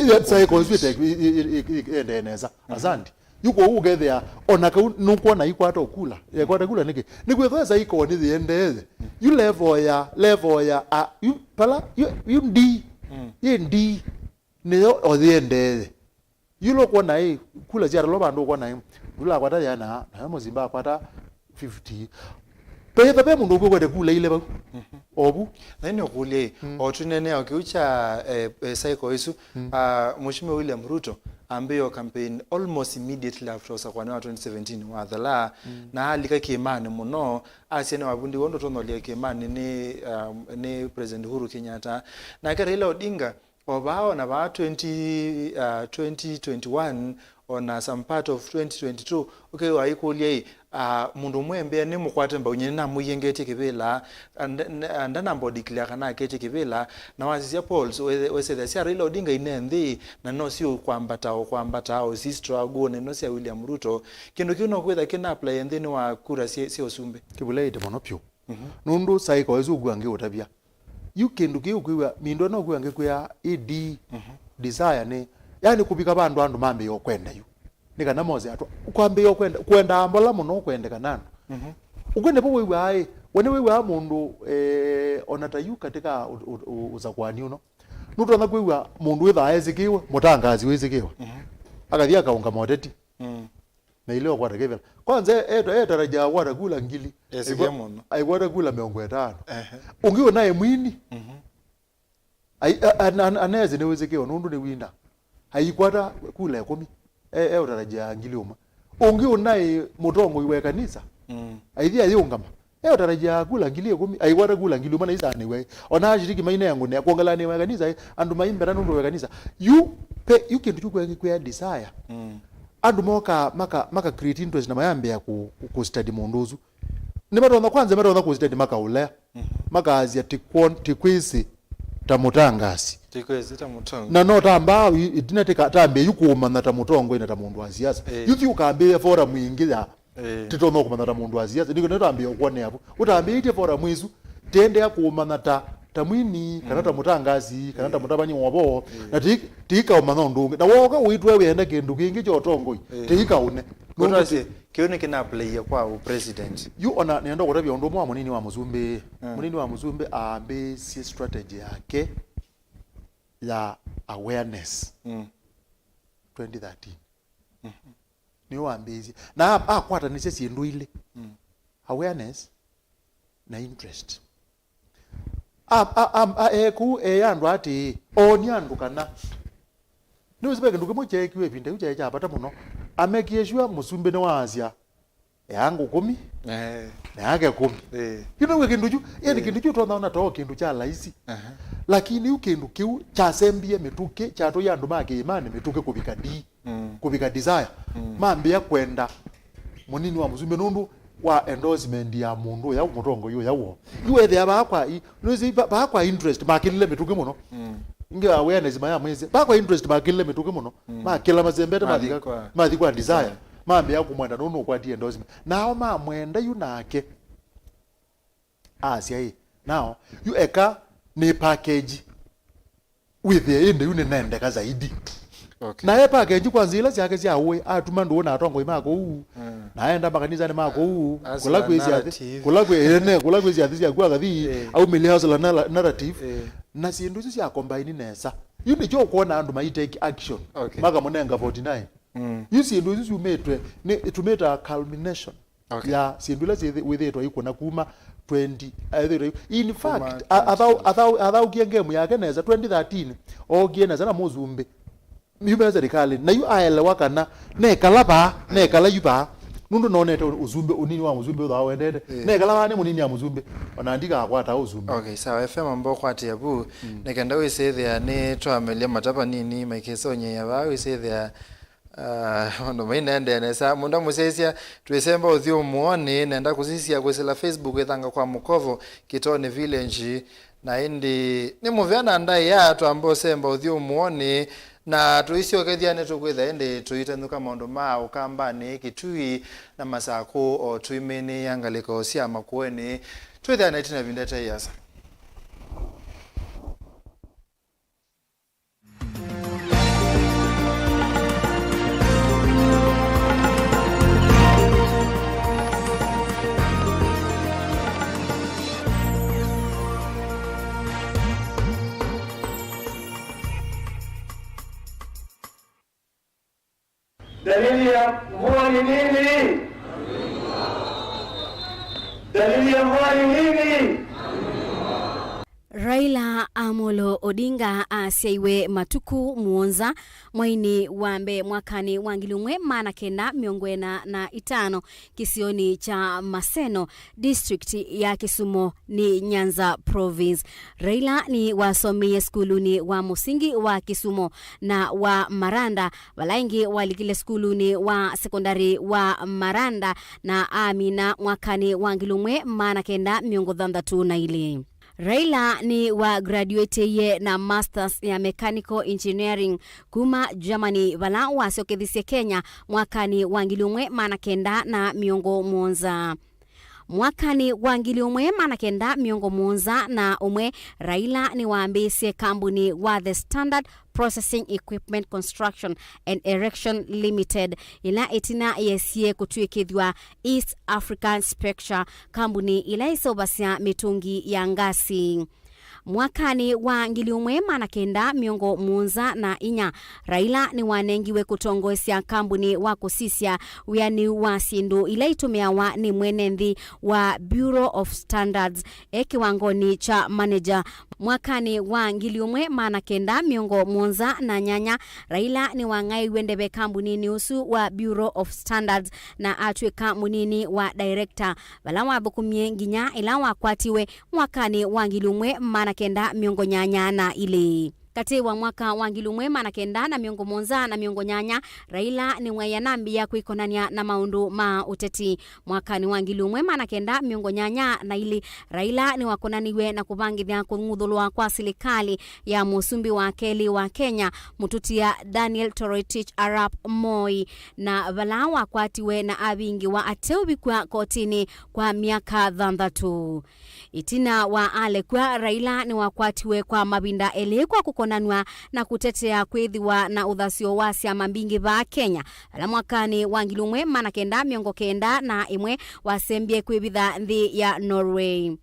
endeneza azandi yuko ugethia onaka nukuona ikwata okula yakwata kula niki nikwetha cycle ni thiendeze you level ya you pala you d yendi niyo othiendeze yulo kuona kula jara lo bandu kuona ndula kwata yana na Muzimba kwata 50 pe mundu kwete kula ile ba obu nani okulie otunene okiucha cycle isu Mheshimiwa William Ruto ambayo campaign almost immediately after Usakuani wa 2017 wathala na halika kimani muno asiene wabundi wondo tonolia kimani ni President Uhuru Kenyatta na kera ile Odinga obao na ba 2021 on some part of 2022 okay waikulie mundu mwembe ni mukwate mba unyini na muyengete kibila andana mbodi clear kana kete kibila na wasisia polls wese the sia Raila Odinga inendi na no si kwambata au si struggle ne no sia William Ruto kindu kino kwetha kina apply endeni wa kura si osumbe kibula ite monopio nundu saiko ezu gwange utabia you kindu kiukwiwa mindo no gwange kwa ed desire ni yani kubika bandu mambe yokwenda yu nikana moze atwa ukwambe yokwenda ambola muno kwendeka nano ukwende po wewe ai wene wewe mundu onatayu katika uzakwani uno nuto na kwewa mundu wetha aezikiwe mutangazi wezikiwe akathia akaunga modeti na ile kwa takevela kwanza taraja wara kula ngili ai wara kula 50 ungiwe naye mwini aneze ne wezikiwe nundu ne winda haikwata kula 10 taraja ngili uma ungiwe naye mutongo iwe kanisa aithia yungama taraja kula ngili 10 aikwata kula ngili uma na isani we ona shiriki maina yangu ne kuongelana we kanisa andu maimbera nundu we kanisa you kindu chukwe kwa desire andu maka create interest na mayambe ya ku study munduzu nimatonda kwanza matonda ku study maka ule maka azia tikwisi tamutangasi tikwisi tamutanga na no tamba itinateka tambe yukuma na tamutongo ina tamundu aziasa yuthi ukambe fora mwingi ya titono kuma na tamundu aziasa ndiko netambe okone hapo utambe ite fora mwizu tende ya kuma na tamwini kana tamutangazi kana tamutabanyi wabo na tika umana ndunge na woga uitwe wenda kindu kingi chotongo tika une notase kione kina play kwa president you ona nenda kutabia ndo mwa munini wa muzumbe ambe si strategy yake ya awareness 2013 ni wambizi na kwata ni sisi ndo ile awareness na interest yandu ati oni andu kana niuzibeke nduke kiwe pinde uchecha apata muno amekieshwa musumbe ne wazia yangu 10 na yake 10 kino kindu yani kindu chu tona to kindu cha laisi lakini ukindu kiu cha sembie mituke cha to yandu make imani mituke kubika desire mambe ya kwenda munini wa musumbe nundu wa endorsement ya mundu ya mutongo yo yawo iwe the abakwa nuzi bakwa interest makilile mituke muno inge awareness maya mwezi bakwa interest makilile mituke muno makila mazembete mathi kwa desire mambe ya kumwenda nunu kwa endorsement nao mwenda yunake asia hii now you eka ni package with the inde yune nende kazaidi na ye package kwanza ile yake sia we atuma ndo na atongo imako naenda makanisa ni mako kula kwezi athisi kwa gathi au milihouse la narrative na sindu sisi ya combine nesa yuni jo kuona andu mai take action maka munenga 49 you sindu sisi umetwe ni tumeta culmination ya sindu la with it ikona kuma 20 in fact atau kiengemu yake neza 2013 ogieneza na muzumbe yumeza rikali na yu aelewa kana nekala yuba nundu nonete uzumbe unini wa muzumbe utha wendete nekala bane munini ya muzumbe onandika akwata uzumbe okay sawa FM ambo kwati yabu nekenda wisethia ni twamelia matapa nini maikesonye yaba wisethia ndo mainende nesa munda musesia twisemba uthio muone nenda kusisia kwesela Facebook ethanga kwa mukovo kitone village na indi ni muvyana ndai ya twambo semba uthio muone na tuisio kethiane tukwitha indi tuitanuka maundu ma ukambani kitui na masako o tuimeni yangaliko cia makueni twithiane itina vindete yasa Dalili ya mvua ni nini? Dalili ya mvua ni nini? Raila Amolo Odinga aseiwe matuku muonza mwaini wambe mwakani wangilumwe mana kenda miongwena na itano kisioni cha Maseno district ya Kisumo ni Nyanza province. Raila ni wasomie skuluni wa musingi wa Kisumo na wa Maranda, walaingi walikile skuluni wa sekondari wa Maranda na Amina mwakani wangilumwe mana kenda miongo dhandatu na ili. Raila ni wa graduate ye na masters ya mechanical engineering kuma Germany wala wasokethisia Kenya mwakani wangilumwe mana kenda na miongo muonza. Mwakani wangilumwe mana kenda miongo muonza na umwe Raila ni waambise kambuni wa The Standard Processing Equipment Construction and Erection Limited ila itina yesie kutuikidhwa East African Spectra kambuni ila isobasia mitungi ya ngasi. Mwakani wangilumwe mana kenda miongo muonza na inya Raila ni wanengiwe kutongoesya kambuni wa kusisia wiani wa sindu ila itumiawa ni mwenendi wa Bureau of Standards kiwangoni cha manager. Mwakani wangilumwe mana kenda miongo muonza na nyanya Raila ni wangai wendebe kambuni ni usu wa Bureau of Standards na atweka munini wa director wala wabukumye nginya ila wakwatiwe mwakani wangilumwe mana kenda miongo nyanya na ile. Kati wa mwaka wangilumwe mana kenda na miongo monza na miongo nyanya Raila ni mwayanambi ya kuikonania na maundu ma uteti. Mwaka ni wangilumwe mana kenda miongo nyanya na ili Raila ni wakonaniwe na kubangithia kungudhulwa kwa serikali ya musumbi wa keli wa Kenya mututia Daniel Toroitich Arap Moi na valawa kwatiwe na abingi wa ateubi kwa kotini kwa miaka dhandatu. Itina wa ale kwa Raila ni wakwatiwe kwa mabinda ele kwa kukonanwa na kutetea kwethiwa na uthasio wa siama mbingi ba Kenya. Ala mwakani wangilumwe mana kenda miongo kenda na imwe wasembie kwibitha nthi ya Norway.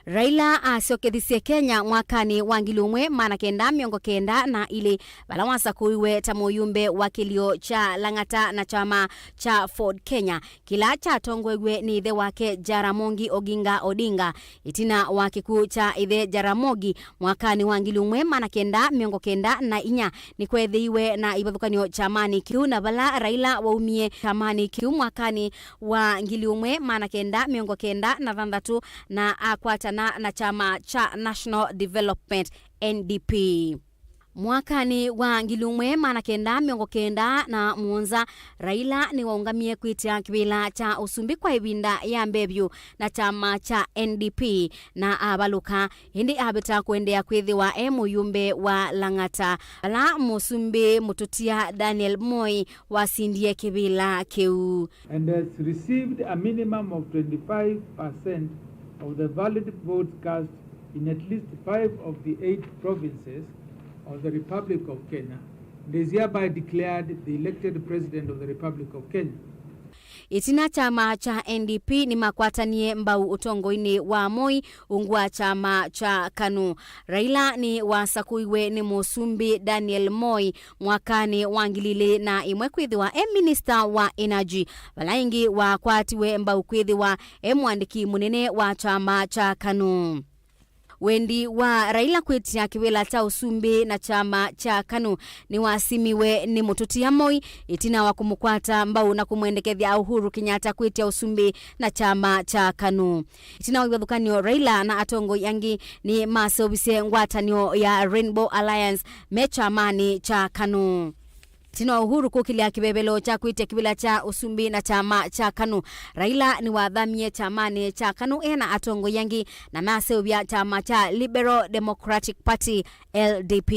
Raila asiokethisia Kenya mwakani wangilumwe mana kenda miongo kenda na ili bala wasakuiwe tamoyumbe wa kilio cha Langata na chama cha Ford Kenya. Kila cha tongwegwe ni ithe wake Jaramogi Oginga Odinga. Itina wakiku cha ithe Jaramogi mwakani wangilumwe mana kenda miongo kenda na inya ni kwethiwe na ibadhukanio chamani kiu na bala Raila waumie chamani kiu mwakani wangilumwe mana kenda miongo kenda na dhandatu na akwata na chama cha National Development NDP. Mwakani wangilumwe mana kenda miongo kenda na muonza Raila ni waungamie kuitia kibila cha usumbi kwa ibinda ya mbebyu na chama cha NDP na abaluka hindi abeta kuendea kwithiwa muyumbe wa Langata ala musumbi mututia Daniel Moi wasindie kibila keu and has received a minimum of 25% of the valid votes cast in at least 5 of the 8 provinces of the Republic of Kenya, and is hereby declared the elected President of the Republic of Kenya. Itina chama cha NDP ni makwatanie mbau utongoini wa Moi ungwa chama cha KANU. Raila ni wasakuiwe ni musumbi Daniel Moi mwakani wangilile na imwe kwithiwa minister wa energy. Walaingi wakwatiwe mbau kwithiwa mwandiki munene wa chama cha KANU. Wendi wa Raila kwetia kiwela cha usumbi na chama cha KANU ni wasimiwe ni mututia Moi itina wakumukwata mbau na kumwendekethia Uhuru Kenyatta kwetia usumbi na chama cha KANU. Itina wibadhukanio Raila na atongo yangi ni masobise ngwatanio ya Rainbow Alliance mechamani cha KANU. Tino Uhuru kukilia kibebelo cha kuitia kibila cha usumbi na chama cha KANU. Raila ni wadhamie chamani cha KANU na atongo yangi na maseubia chama cha Liberal Democratic Party LDP.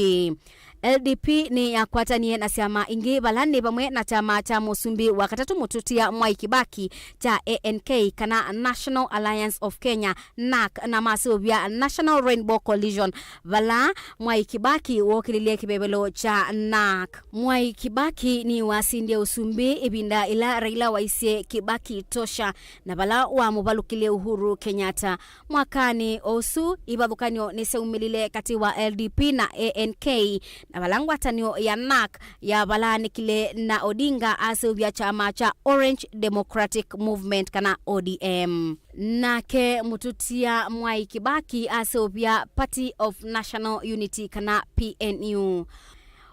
LDP ni ya kwatanie na siama ingi balani bamwe na chama cha musumbi wakatatu mututia Mwai Kibaki cha ANC kana National Alliance of Kenya NAC na maseubia National Rainbow Coalition vala Mwai Kibaki wokililie kibebelo cha NAC. Mwai Kibaki ni wasindie usumbi ibinda ila Raila waisie Kibaki tosha na bala wa mubalukilie Uhuru Kenyatta. Mwakani osu ibadhukanyo ni seumilile kati wa LDP na ANC na balangwatanio ya NAK ya balanikile na Odinga asubia chama cha Orange Democratic Movement kana ODM. Nake Mututia Mwai Kibaki asubia Party of National Unity kana PNU.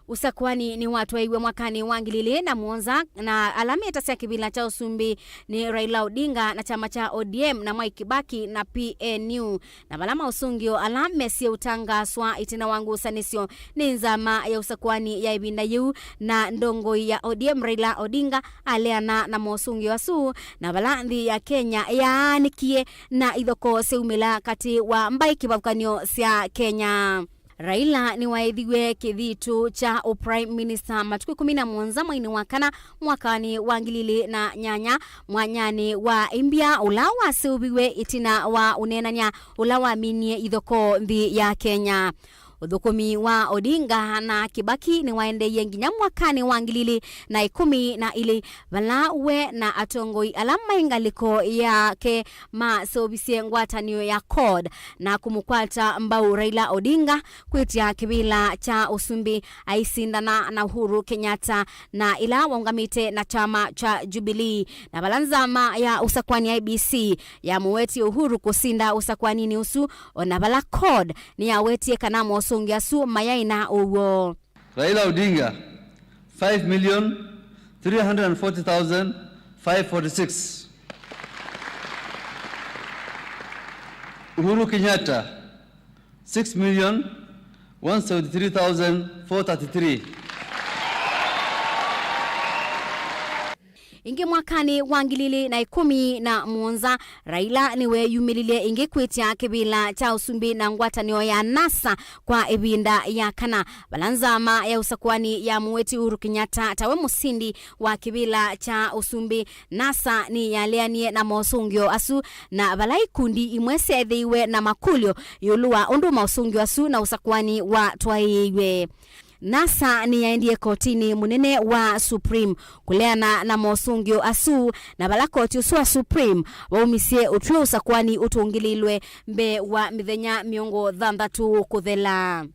Usakuani ni watu waiwe mwakani wangilile na Muonza na alame tasia kibila cha Usumbi ni Raila Odinga na chama cha ODM na Mwai Kibaki na PNU. Na balama usungio alame siya utangaswa itina wangu sanisio ni nzama ya Usakuani ya ibinda yu na ndongo ya ODM Raila Odinga aleana na Mausungio asu na balandi ya Kenya ya nikie na idhoko seumila kati wa Mbai Kibabukanyo siya Kenya. Raila ni waedhiwe kithitu cha Prime Minister matuku 11 mwini wakana mwakani wangilili na nyanya mwanyani wa Imbia ulawa subiwe itina wa unenanya ulawa minie idhoko ndi ya Kenya. Udhukumi wa Odinga na Kibaki ni waende yenginya mwakani wangilili na 10 na ili balawe na atongoi alama ingaliko yake masobisie ngwatanio ya CORD na kumukwata mbau Raila Odinga kuitia kibila cha Usumbi aisindana na Uhuru Kenyatta na ila waungamite na chama cha Jubilee na balanzama ya Usakuani IBC ya muweti Uhuru kusinda Usakuani ni usu na bala CORD ni ya weti kanamo Mausungio Su mayaina uwo. Raila Odinga 5,340,546. Uhuru Kenyatta 6,173,433. Inge mwakani wangilili na 10 na Muonza Raila niwe yumililie inge kwetia kibila cha Usumbi na ngwatanio ya NASA kwa ibinda ya kana balanzama ya Usakuani ya muweti Uhuru Kenyatta tawe musindi wa kibila cha Usumbi NASA ni yaleanie na Mausungio asu na balai kundi imwese edhiwe na makulio yuluwa undu Mausungio asu na Usakuani wa twaiwe. NASA ni yaendie kotini munene wa Supreme kuleana na Mausungio asu na balakoti usua Supreme waumisie utwe Usakuani utungililwe mbe wa mithenya miongo 6 kuthela.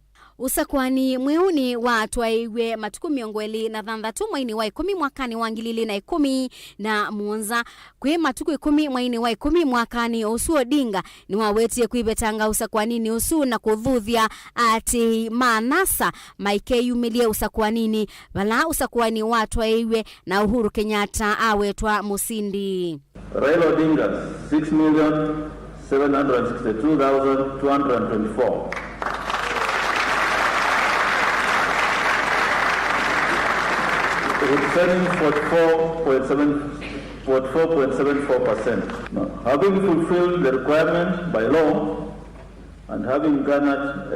Usakuani mweuni wa twaiwe matuku miongo 23 mwaini wa 10 mwakani wangilili na 10 na Muonza kwe matuku 10 mwaini wa 10 mwakani Usu Odinga ni wawetie kuibetanga Usakuani ni usu na kudhuthia ati manasa maike yumilie Usakuanini bala Usakuani wa twaiwe na Uhuru Kenyatta awetwa musindi. Raila Odinga 6,762,224. Representing 44.74%. Now, having fulfilled the requirement by law and having garnered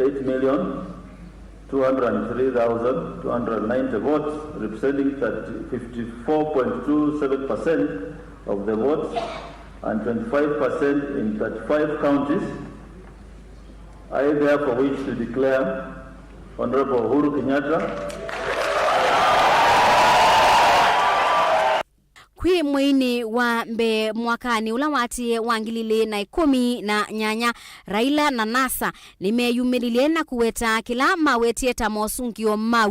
8,203,290 votes, representing 54.27% of the votes and 25% in 35 counties, I therefore wish to declare Honorable Uhuru Kenyatta kwi mwini wa mbe mwakani ulawati wangilili na 10 na nyanya Raila na NASA nimeyumililie na kuweta kila mawetie ta Mausungio Ma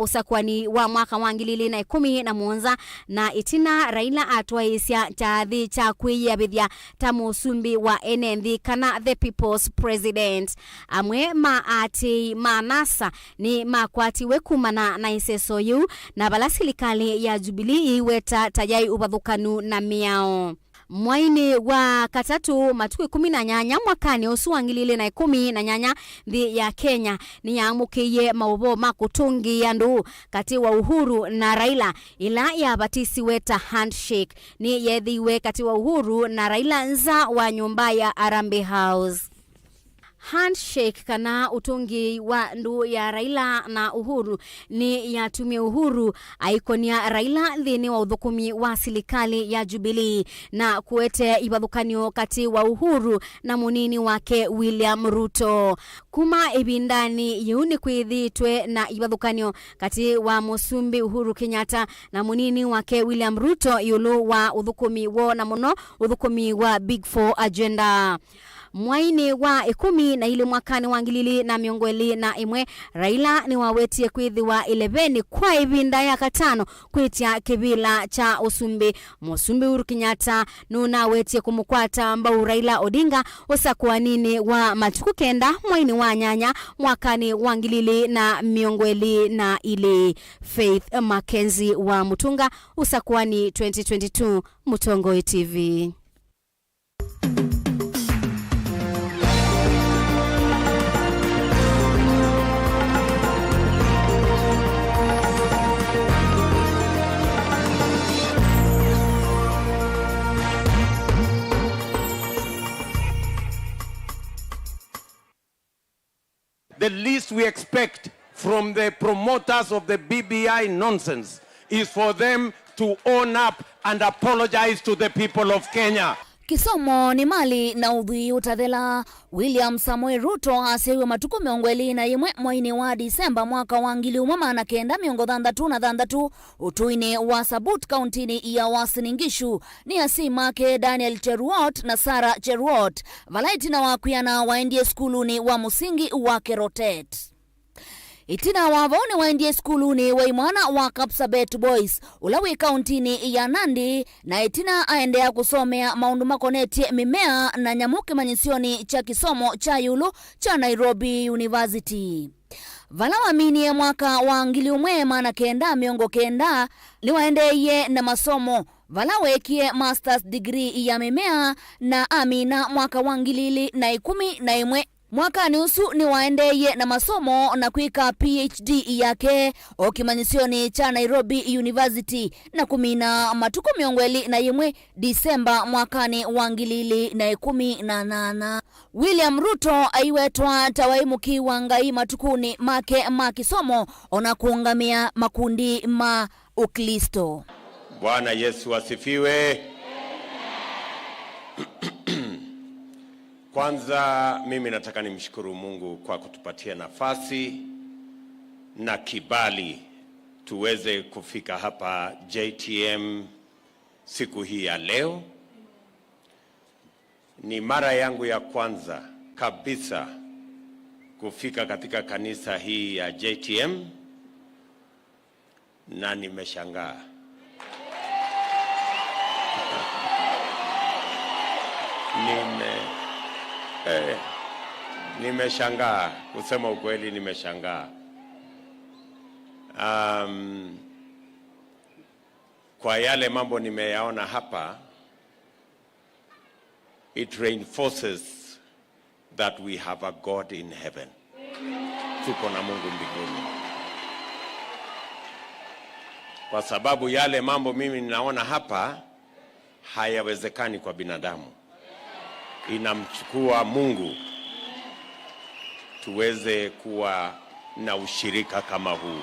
Usakuani wa mwaka wangilili na 10 na Muonza na itina Raila atwaisya chathi cha kwiyabithia ta Musumbi wa NND kana the People's President amwe maati manasa ni makwati wekumana na iseso yu na balasilikali ya Jubilee weta tajai ubathukanu na miao. Mwaini wa katatu matuku 18 mwakani usu wangilile na 10 na nyanya thi ya Kenya ni yamukiye maubo makutungi yandu kati wa Uhuru na Raila ila ya batisi weta handshake ni yethiwe kati wa Uhuru na Raila nza wa nyumba ya Arambe House. Handshake kana utungi wa ndu ya Raila na Uhuru ni ya tumia Uhuru aikonia Raila dhini wa udhukumi wa silikali ya Jubilee na kuete ibadhukanio kati wa Uhuru na munini wake William Ruto. Kuma ibindani yuni kuidhitwe na ibadhukanio kati wa Musumbi Uhuru Kenyatta na munini wake William Ruto yulu wa udhukumi wo na muno udhukumi wa Big Four agenda. mwaini wa 10 na ile mwakani wa 2021 Raila ni wawetie kwithiwa 11 kwa ivinda ya 5 kwitia kibila cha Usumbi. Musumbi Uhuru Kenyatta nuna wetie kumukwata mbau Raila Odinga Usakuani wa matuku kenda mwaini wa nyanya mwakani wa 2022 Faith Mackenzie wa Mutunga Usakuani 2022 Mutongoi TV. The least we expect from the promoters of the BBI nonsense is for them to own up and apologize to the people of Kenya. Kisomo ni mali na udhui utathela. William Samoei Ruto asewe matuku 21 mwaini wa Disemba mwaka wa 1963 utuine wa Sabut kauntini ya Uasin Gishu ni asimake Daniel Cheruot na Sarah Cheruot valaitina wakuyana waendie skuluni wa musingi wa Kerotet. Itina wavone waendie skuluni wa imwana wa Kapsabet Boys ulawi kauntini ya Nandi na itina aendea kusomea maundu makonetie mimea na nyamuke manyisioni cha kisomo cha yulu cha Nairobi University. Vala wamini ya mwaka wa 1990 ni waendeye na masomo vala wekie masters degree ya mimea na amina mwaka wa 2011 mwaka nusu ni waendeye na masomo na kuika PhD yake okimanyisioni cha Nairobi University na kumina matuku 21 Disemba mwakani wa 2018. William Ruto aiwetwa tawaimuki wangai matukuni make makisomo ona kuungamia makundi ma Ukristo. Bwana Yesu asifiwe. Kwanza mimi nataka nimshukuru Mungu kwa kutupatia nafasi na kibali tuweze kufika hapa JTM siku hii ya leo. Ni mara yangu ya kwanza kabisa kufika katika kanisa hii ya JTM na nimeshangaa. Nimeshangaa, kusema ukweli nimeshangaa. Kwa yale mambo nimeyaona hapa, it reinforces that we have a God in heaven. Tuko na Mungu mbinguni. Kwa sababu yale mambo mimi ninaona hapa hayawezekani kwa binadamu. Inamchukua Mungu tuweze kuwa na ushirika kama huu.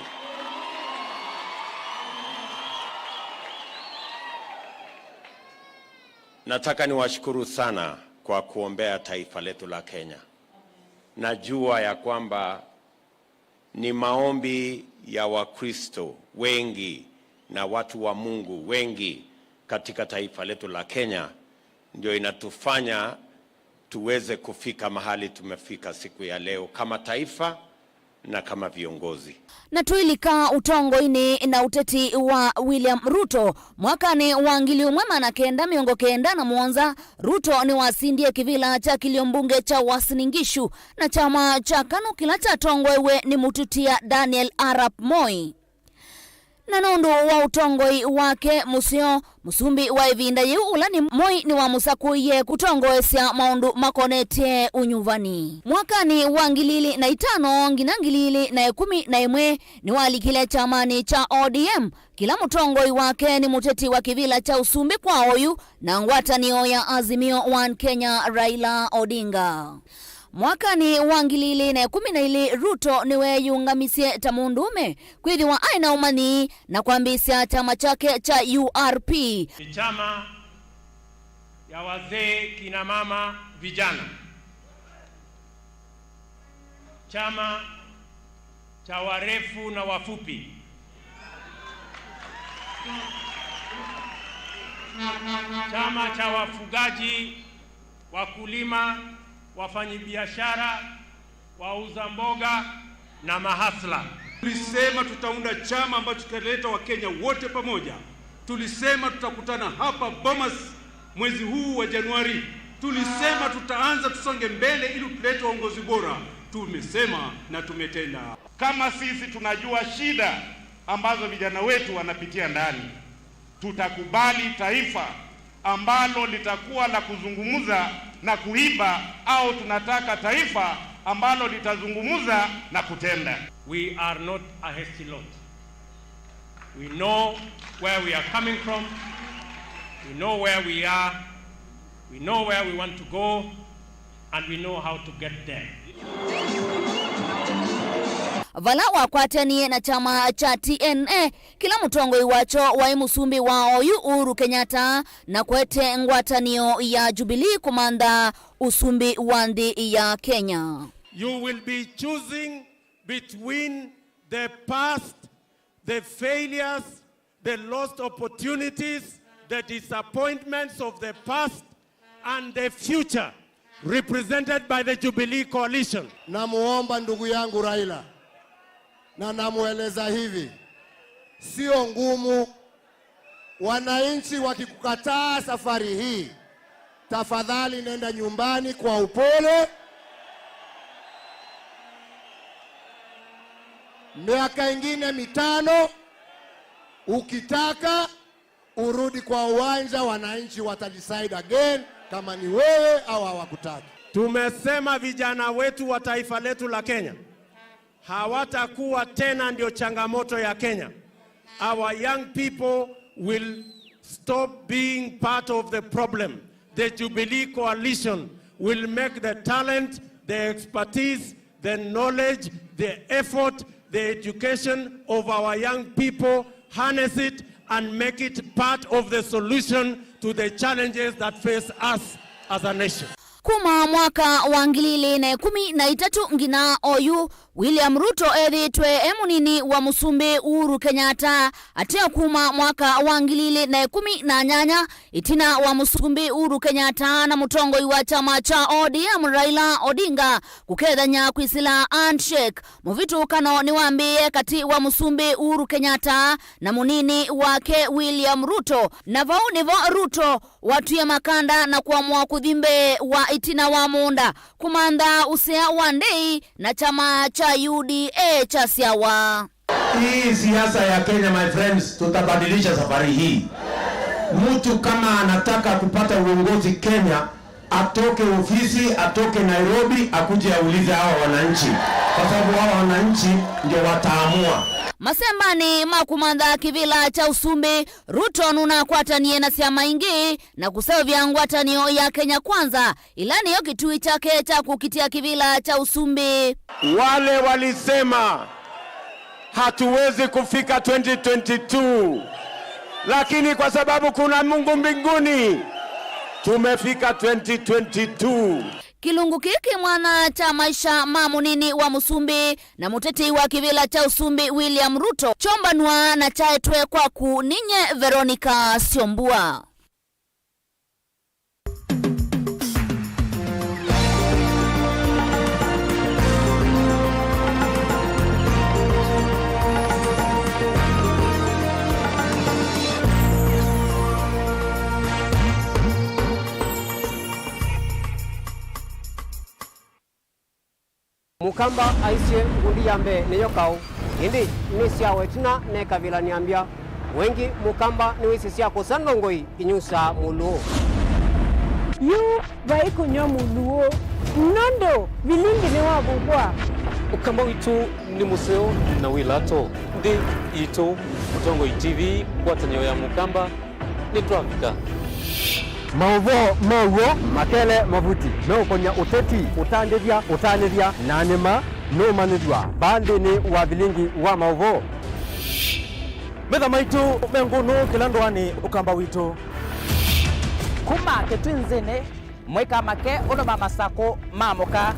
Nataka niwashukuru sana kwa kuombea taifa letu la Kenya. Najua ya kwamba ni maombi ya Wakristo wengi na watu wa Mungu wengi katika taifa letu la Kenya ndio inatufanya tuweze kufika mahali tumefika siku ya leo kama taifa na kama viongozi. Na tuilika utongo ini na uteti wa William Ruto mwakani wa 2019 na Mwanza. Ruto ni wasindie kivila cha kiliombunge cha Uasin Gishu na chama cha KANU kila cha tongwewe ni mututia Daniel Arap Moi. Na nondo wa utongoi wake musio musumbi wa ivinda yu ulani Moi ni wa musakuye kutongoesya maundu makonetie unyuvani. Mwakani wa 2005 ngina 2011 ni walikile chamani cha ODM. Kila mutongoi wake ni muteti wa kivila cha Usumbi kwa oyu na ngwatanio ya Azimio One Kenya Raila Odinga. Mwakani wa 2012 Ruto niwe yungamisie tamundume kwithiwa aina umani na kuambisia chama chake cha URP. Ni chama ya wazee, kina mama, vijana. Chama cha warefu na wafupi. Chama cha wafugaji, wakulima wafanyabiashara, wauza mboga na mahasla. Tulisema tutaunda chama ambacho kitaleta Wakenya wote pamoja. Tulisema tutakutana hapa Bomas mwezi huu wa Januari. Tulisema tutaanza tusonge mbele ili tulete uongozi bora. Tumesema na tumetenda. Kama sisi tunajua shida ambazo vijana wetu wanapitia ndani, tutakubali taifa ambalo litakuwa la kuzungumza na kuiba, au tunataka taifa ambalo litazungumza na kutenda? We are not a hasty lot. We know where we are coming from. We know where we are. We know where we want to go, and we know how to get there. Vala wakwatanie na chama cha TNA kila mutongo iwacho wa musumbi wa oyu Uhuru Kenyatta na kwete ngwatanio ya Jubilee kumanda usumbi wandi ya Kenya. You will be choosing between the past, the failures, the lost opportunities, the disappointments of the past, and the future represented by the Jubilee coalition. Namuomba ndugu yangu Raila, na namueleza hivi, sio ngumu. Wananchi wakikukataa safari hii, tafadhali nenda nyumbani kwa upole. Miaka ingine 5, ukitaka urudi kwa uwanja, wananchi watadecide again kama ni wewe au hawakutaki. Tumesema vijana wetu wa taifa letu la Kenya hawatakuwa tena ndio changamoto ya Kenya. Our young people will stop being part of the problem. The Jubilee coalition will make the talent, the expertise, the knowledge, the effort, the education of our young people, harness it and make it part of the solution to the challenges that face us as a nation. Kuma mwaka wa 2013 ngina oyu William Ruto ethitwe emunini wa musumbi Uhuru Kenyatta, atia kuma mwaka wa 2018 itina wa musumbi Uhuru Kenyatta na mutongo wa chama cha ODM Raila Odinga kukethanya kwisila handshake muvitu kano ni wambie kati wa musumbi Uhuru Kenyatta na munini wake William Ruto, na vau nivo Ruto watuye makanda na kuamua kuthimbe wa itina wa munda kumanda usea wandei na chama cha UDA cha siawa. Hii siasa ya Kenya, my friends, tutabadilisha safari hii. Mtu kama anataka kupata uongozi Kenya, atoke ofisi, atoke Nairobi, akuje aulize hawa wananchi, kwa sababu hawa wananchi ndio wataamua. Masembani makumanda kivila cha usumbi Ruto nuna kwatanie na siama ingi na kusevya ngwatanio ya Kenya kwanza, ilani yo kitui chake cha kukitia kivila cha usumbi. Wale walisema hatuwezi kufika 2022, lakini kwa sababu kuna Mungu mbinguni tumefika 2022. Kilungu kiki mwana cha maisha mamunini wa musumbi na muteti wa kivila cha usumbi William Ruto chombanwa na chaetwe kwa kuninye Veronica Siombua. Mukamba aisye ngundi yambe neyo kau indi nisia wetina ne kavila niambia wengi mukamba ni wisisia kusandongoi inyusa muluo yu vaiko nyo muluo nondo vilingi ni wabugwa ukamba witu ni museo na wilato ndi ito Mutongo TV kwatanyo ya mukamba ni trafika Mauvo mawo makele mavuti no konya uteti utandivya nanema no manidwa bandi ni wa bilingi wa mauvo Meda maitu menguno kilandwani ukamba wito kuma ketwinzene mweka make ono mama sako mamoka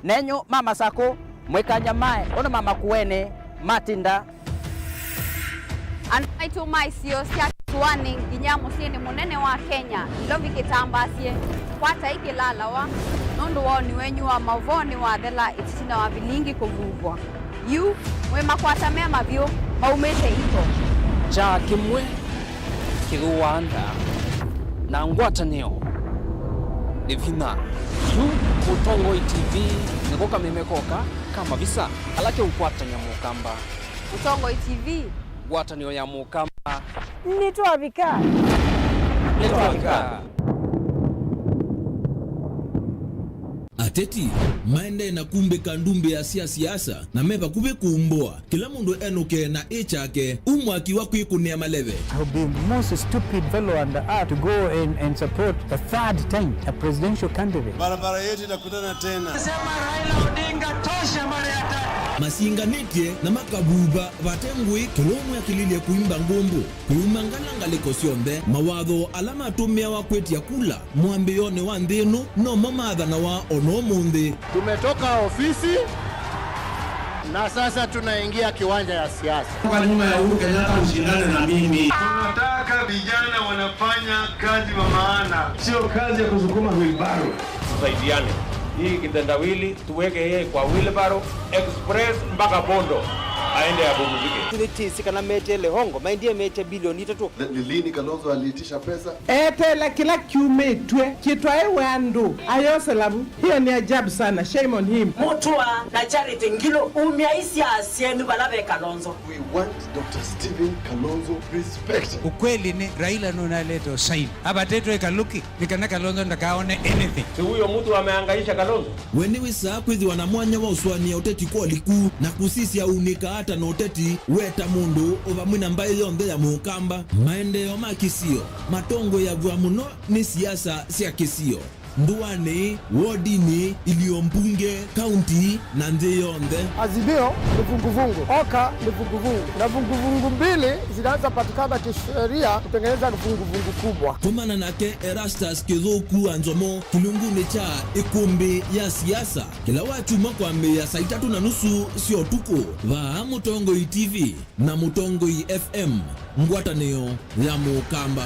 nenyo mama sako mweka nyamae ono mama kuene matinda Anaitu maisio sia tuani nginya musini munene wa Kenya lovi kitambasie kwata iki lalawa Nondo wao ni wenyu wa mavoni wa thela itina wa vilingi kuvuvwa. Yu we makwata mema vyo maumete ito. Cha kimwe kiruanda na ngwatanio ni vina yu Mutongo TV nikoka memekoka kama visa alake ukwatanya mukamba. Mutongo TV ngwatanio ya mukamba Nitwa vika. Ateti maende na kumbe kandumbe ya siasa na meba kube kuumboa kila mundu enuke na echake umwaki wa kuikunia maleve. I would be most stupid fellow and to go and support a third time a presidential candidate. Barabara yetu itakutana tena. Sema Raila Odinga tosha mara ya tatu. Masinganete na makabuba batengwe kilomo ya kilile kuimba ngombo kuimangala ngaleko siombe mawadho alama tumia wa kweti ya kula mwambione wa ndenu no mamadha na wa ono munde. Tumetoka ofisi na sasa tunaingia kiwanja ya siasa. Kwa nyuma ya Uhuru Kenyatta ushindane na mimi. Tunataka vijana wanafanya kazi wa maana, sio kazi ya kusukuma wheelbarrow. Tusaidiane. Hii kitendawili tuweke yeye kwa wheelbarrow express mpaka Bondo aende apumzike. Tulitisi kana mete lehongo maindie mete bilioni 3. Ni lini Kalonzo aliitisha pesa? Etela kila kiume twe kitwae wandu ayoselabu. Hiyo ni ajabu sana. Shame on him. Mutua na Charity Ngilo umiaisi asienu balabe Kalonzo. We want Dr. Stephen Kalonzo respect. Ukweli ni Raila nunaleto saini. Haba teto ekaluki nikana Kalonzo ndakaone anything. Si huyo mtu amehangaisha Kalonzo. Wenewe saa kwezi wanamwanya wa uswani ya uteti kwa liku na kusisi ya unika hata na uteti weta mundu ova mwina mbaye yonde ya mukamba maendeo makisio matongo ya vuamuno ni siasa siya kisio nduwane wodini iliombunge county na ndeyonde. Azimio ni vunguvungu, Oka ni vunguvungu, na vunguvungu mbili zinaanza patikana kisheria kutengeneza vunguvungu kubwa. Kumana nake Erastus Kizoku Anzomo kilunguni cha ikumbi ya siasa kila watu makwambe ya saa 3:30 sio tuko va Mutongo TV na Mutongo FM ngwataneo ya mukamba.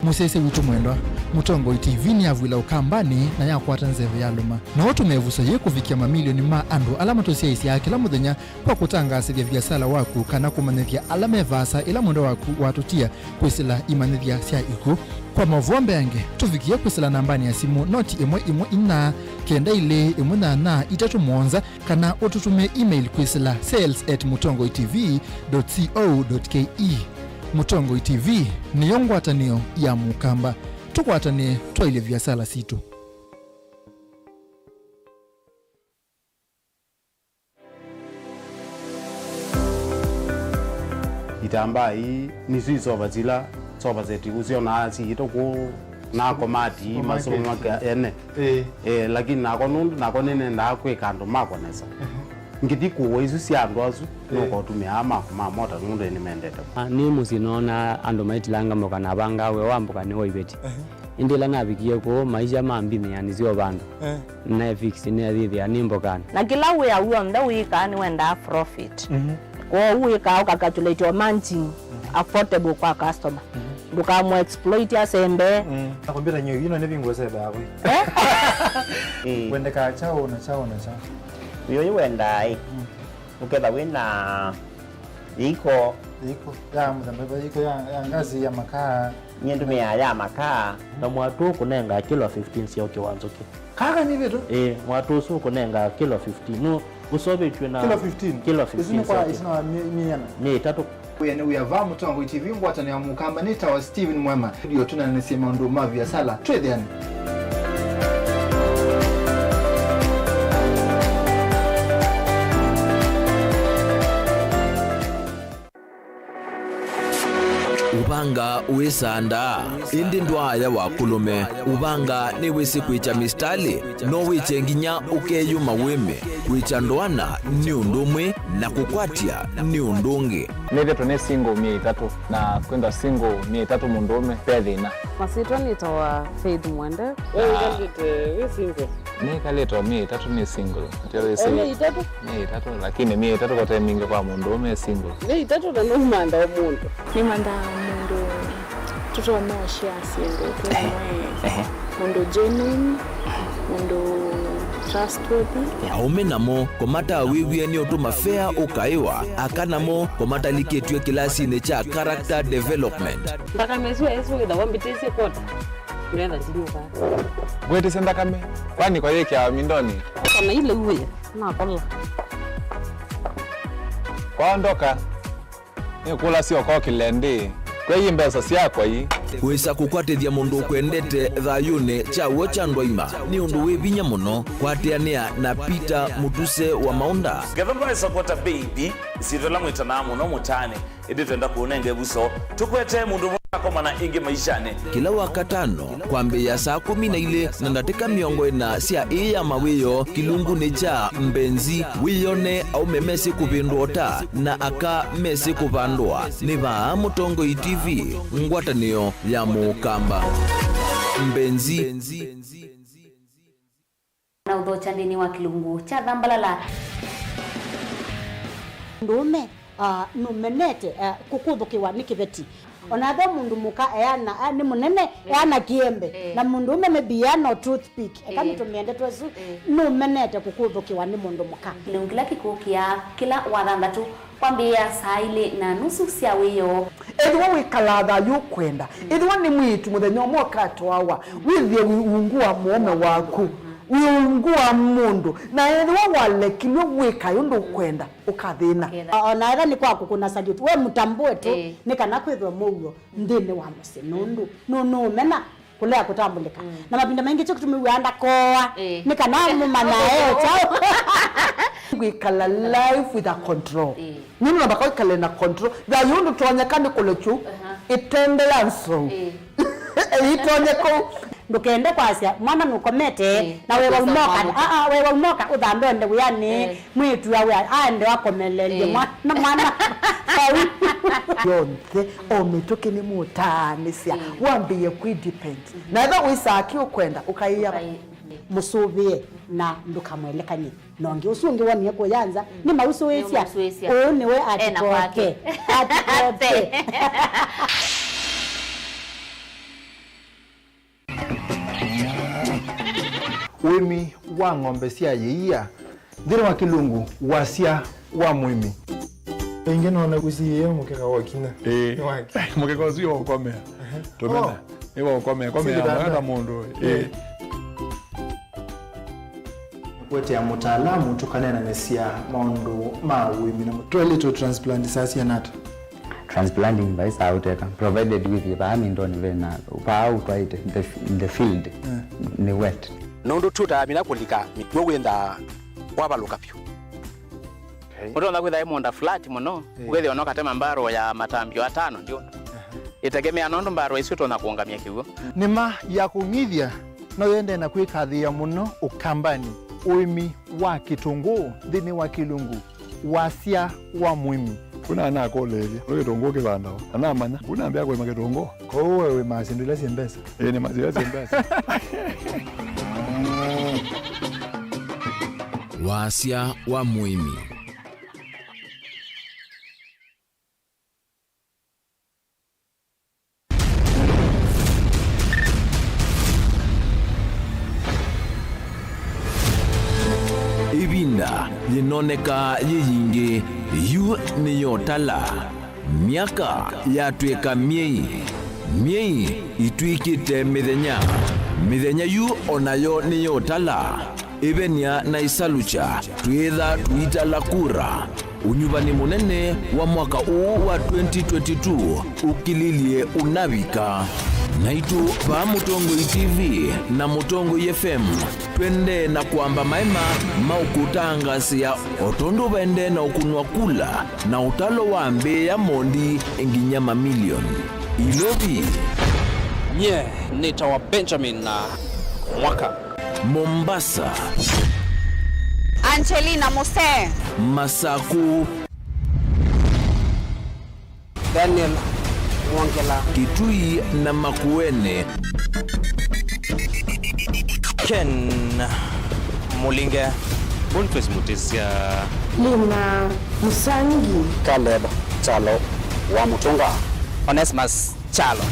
Musese witu mwendwa Mutongo TV ni avwila ukambani na yakwata nzeve yaluma na watu mevusa ye kuvikia mamilioni ma andu alama tosiaisi ya kila muthenya kwa kutangasithia biasala waku kana kumanithia alama vasa ila mwendo waku watutia kwisila imanithia sia iku kwa mavombe yange tuvikia kwisila nambani ya simu noti imwe ina kenda ile imwe na itatu mwonza kana ututume email kwisila sales@mutongoitv.co.ke. Mutongo TV ni yongwatanio ya mukamba tukwatane twaile vyasala situ. Itamba hii nisi soba zila soba zeti usio na asi itoku na komati masomo maka ene lakini nako nundu nako nene ndakwe kando mako nesa ngiti kuwa isu si andu asu noko tumia ama mota nundu ni mendete ni musinona andu maitilanga mokana bangawe wambuka ni oibeti indila nabikie ko maisha mambi yani sio bandu na fix ni adhithi animbokana Na kila we awu mda wika ni wenda profit. Kwa wika ukakatulate your managing affordable kwa customer. Duka mo exploit ya sembe. Nakwambia nyo yino ne bingo sebe hapo. Wende ka chao na chao. Yo wenda ai. Ukeba wina iko ya mdamba iko ya ngazi ya makaa nyendu mea ya makaa na mwatu kunenga kilo 15 sio kiwanzo ki. Kaka ni vitu? Mwatu su kunenga kilo 15. No usobe chwe na kilo 15. Isino kwa isino minyana. Ni tatu Uyane uyava Mutongo TV ngwatani ya mukamba nita wa Steven Mwema. Ndio tunanisema ndo mavi ya sala. Trade yani. Ubanga uisanda indi ndwaya wakulume ubanga ni wisi kuicha mistali no wiche nginya ukeyuma weme wicha ndwana ni undumwe na kukwatia ni undungi neve tone single 300 na kwenda single 300 mundume pedina masito nitawa Faith Mwende we single ni kaleto 300 ni single tele si 300 lakini 300 kwa time kwa mundume single 300 na numanda wa mundu ni manda mundu tuto no share siendo tuwe mundu genuine, mundu trustworthy. Aume namo komata wiwie ni otuma fair ukaiwa akanamo komata liketwe kilasi ne cha character development. Mpaka mezwe ezo ida wambitese kota. Nenda tinuka. Gwete senda kame. Kwani kwa yeke ya mindoni. Kana ile uwe na kola. Kwaondoka. Ni kula sio kwa kilende. Kwa hii mbesa si yako hii. Wesa kukwatithia mundu kwendete thayune cha wocha ndwaima ni undu wibinya muno kwatiania na Peter Mutuse wa Maunda. Gavana supporta baby sitola mwitana muno mutane indi twenda kuonenge buso tukwete mundu akoma na ingi maishane. Kila wakatano kwambia saa 12 na ndateka miongo ina sia iya mawiyo kilungu ni cha mbenzi wiyone au memesi kubindota na aka mesi kubandwa ni ba Mutongo TV ngwatanio ya mukamba mbenzi na udhocha ndini wa kilungu cha dhambalala ndume numenete kukuthukiwa ni kibeti onathe mundu muka eana ni munene eana kiembe na mundu ume mebiano toothpick kama tumiende twesu numenete kukuthukiwa ni mundu muka kila kikukia kila wathandatu kwambia saa ile na nusu cia wiyo edwa wikalatha yukwenda edwa ni mwitu muthenya mwoka twawa withie ungua muome waku wiungua mundu na edwa walekilwe wika yundu kwenda ukathina ona era ni kwaku kuna salute we mutambue tu ni kana kwithwa mugo ndini wa musinundu no mena kulea kutambulika na mabinda mengi cyo kutumiwanda koa ni kana mumana chao wikala life with a control nini nabaka wikala na control da yundu tuonyekane kulechu itendela nso itonyeko ndukende kwasia mwana nukomete na wewe umoka wewe umoka uthambe nde yani mwitu yawe ande wakomelelie mwana yonte ometoke ni mutanisia wambie kudepend na ndo wisaki ukwenda ukaiya musuvie na ndukamwelekanye nonge usunge wani ko yanza ni mausuwesia one we atikoke atikoke wemi wa ng'ombe cia yeia thiri wa kilungu wasia wa mwimi inge nona kusiye mukeka wakina mukeka usio ukomea tumena ewa ukomea mwana mundu kwete ya mutaalamu tukanena nesia maundu ma wimi na toilet transplant sasa nata transplanting by sauteka provided with the amindoni vena pa out right in the field ni wet nondo tuta mina kulika mitwe wenda kwabaluka pyo mudo na kwenda imonda flat muno gwethe ono katema mbaro ya matambio 5 ndio itegemea nondo mbaro isito na kuongamia kiwo nima ya kumithia no yende na kwikathia muno ukambani uimi wa kitunguu thini wa kilungu wasia wa mwimi kuna ana koleje kitungu kibandao ana manya kuna ambia kwa kitungu kwa wewe mazindula simbesa ni mazindula simbesa wasia wa mwimi ibinda linoneka yiyingi yu niyotala miaka yatweka miei itwikite mithenya yu onayo niyotala ibenia na isalucha twitha tuitala kura unyuvani munene wa mwaka uu wa 2022 ukililie unavika naitu pa Mutongo TV na Mutongo FM twende na kuamba maema maukutangasia otondo bende na ukunwa kula na utalo wa mbe ya mondi enginya mamilioni ilobi nita wa Benjamin na mwaka Mombasa Angelina Mose Masaku Daniel Wangela Kitui na Makuene Ken Mulinge Boniface Mutisia Lina Musangi Caleb Chalo wa Mutunga Onesmus Chalo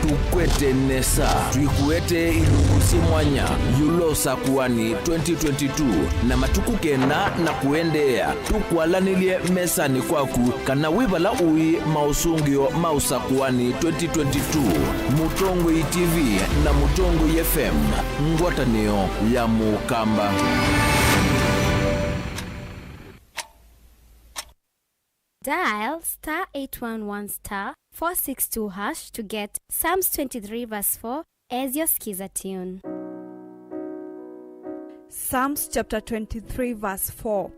tukwete nesa twikuete ilugusi mwanya yulo Usakuani 2022 na matuku kenda na kuendea tukwalanilie mesani kwaku kana wibala ui Mausungio Ma Usakuani 2022 Mutongoi TV na Mutongoi FM ngwatanio ya Mukamba. Dial *811*462# to get Psalms 23 verse 4 as your skiza tune. Psalms chapter 23 verse 4.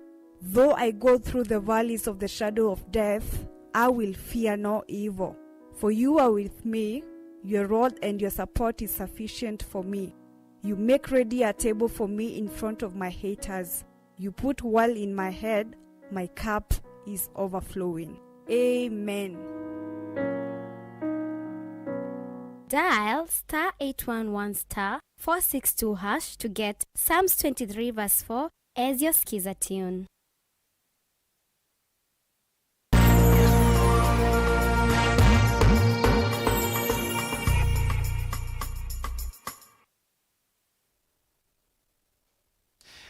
Though I go through the valleys of the shadow of death, I will fear no evil. For you are with me, your rod and your support is sufficient for me. You make ready a table for me in front of my haters. You put oil in my head, my cup is overflowing. Amen. Dial *811*462# to get Psalms 23 verse 4 as your skiza tune.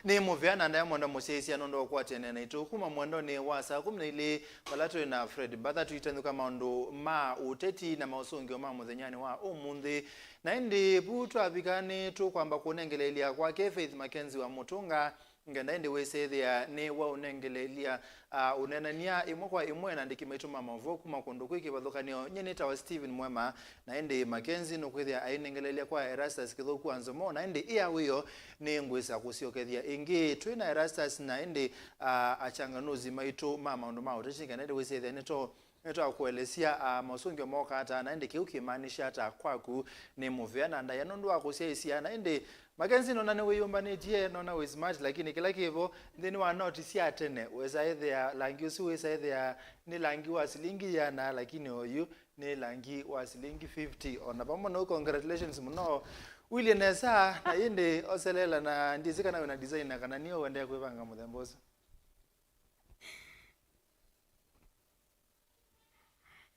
Ni muviana na mwanda musesi anondo kwa tene na ito kuma mwando ni wasa kumna ile balato na Fred bata tuitenduka maundo ma uteti na Mausungio Ma Muthenyani wa umundi na indi butu abikani tu kwamba kunengelelia kwake Faith Mackenzie wa Mutunga ngenda indi wesethia ni wa unengelelia unenania imwe kwa imwe na ndikimetuma mavuku makundu kwiki bathukanio nyeneta wa Steven Mwema na indi Mackenzie nukwithia ainengelelia kwa Erastus kithuku anzomo na indi iya wiyo ni ngwisa kusiokethia ingi twina Erastus na indi achanganuzi maitu mama ndo mao tishika na indi wesethia neto kuelesia Mausungio moka hata na indi kiuki maanisha hata kwaku ni muviana nda yanondu akusia isia na indi Mackenzie nona ne weyomba ne die nona we smart lakini kila kivo ndeni wa notice atene weza either langi usi weza either ni langi wa silingi yana lakini oyu ni langi wa silingi 50 ona pamoja congratulations muno William Nesa na inde oselela na ndizika nawe na designer kana niyo wende kwevanga muthembozo.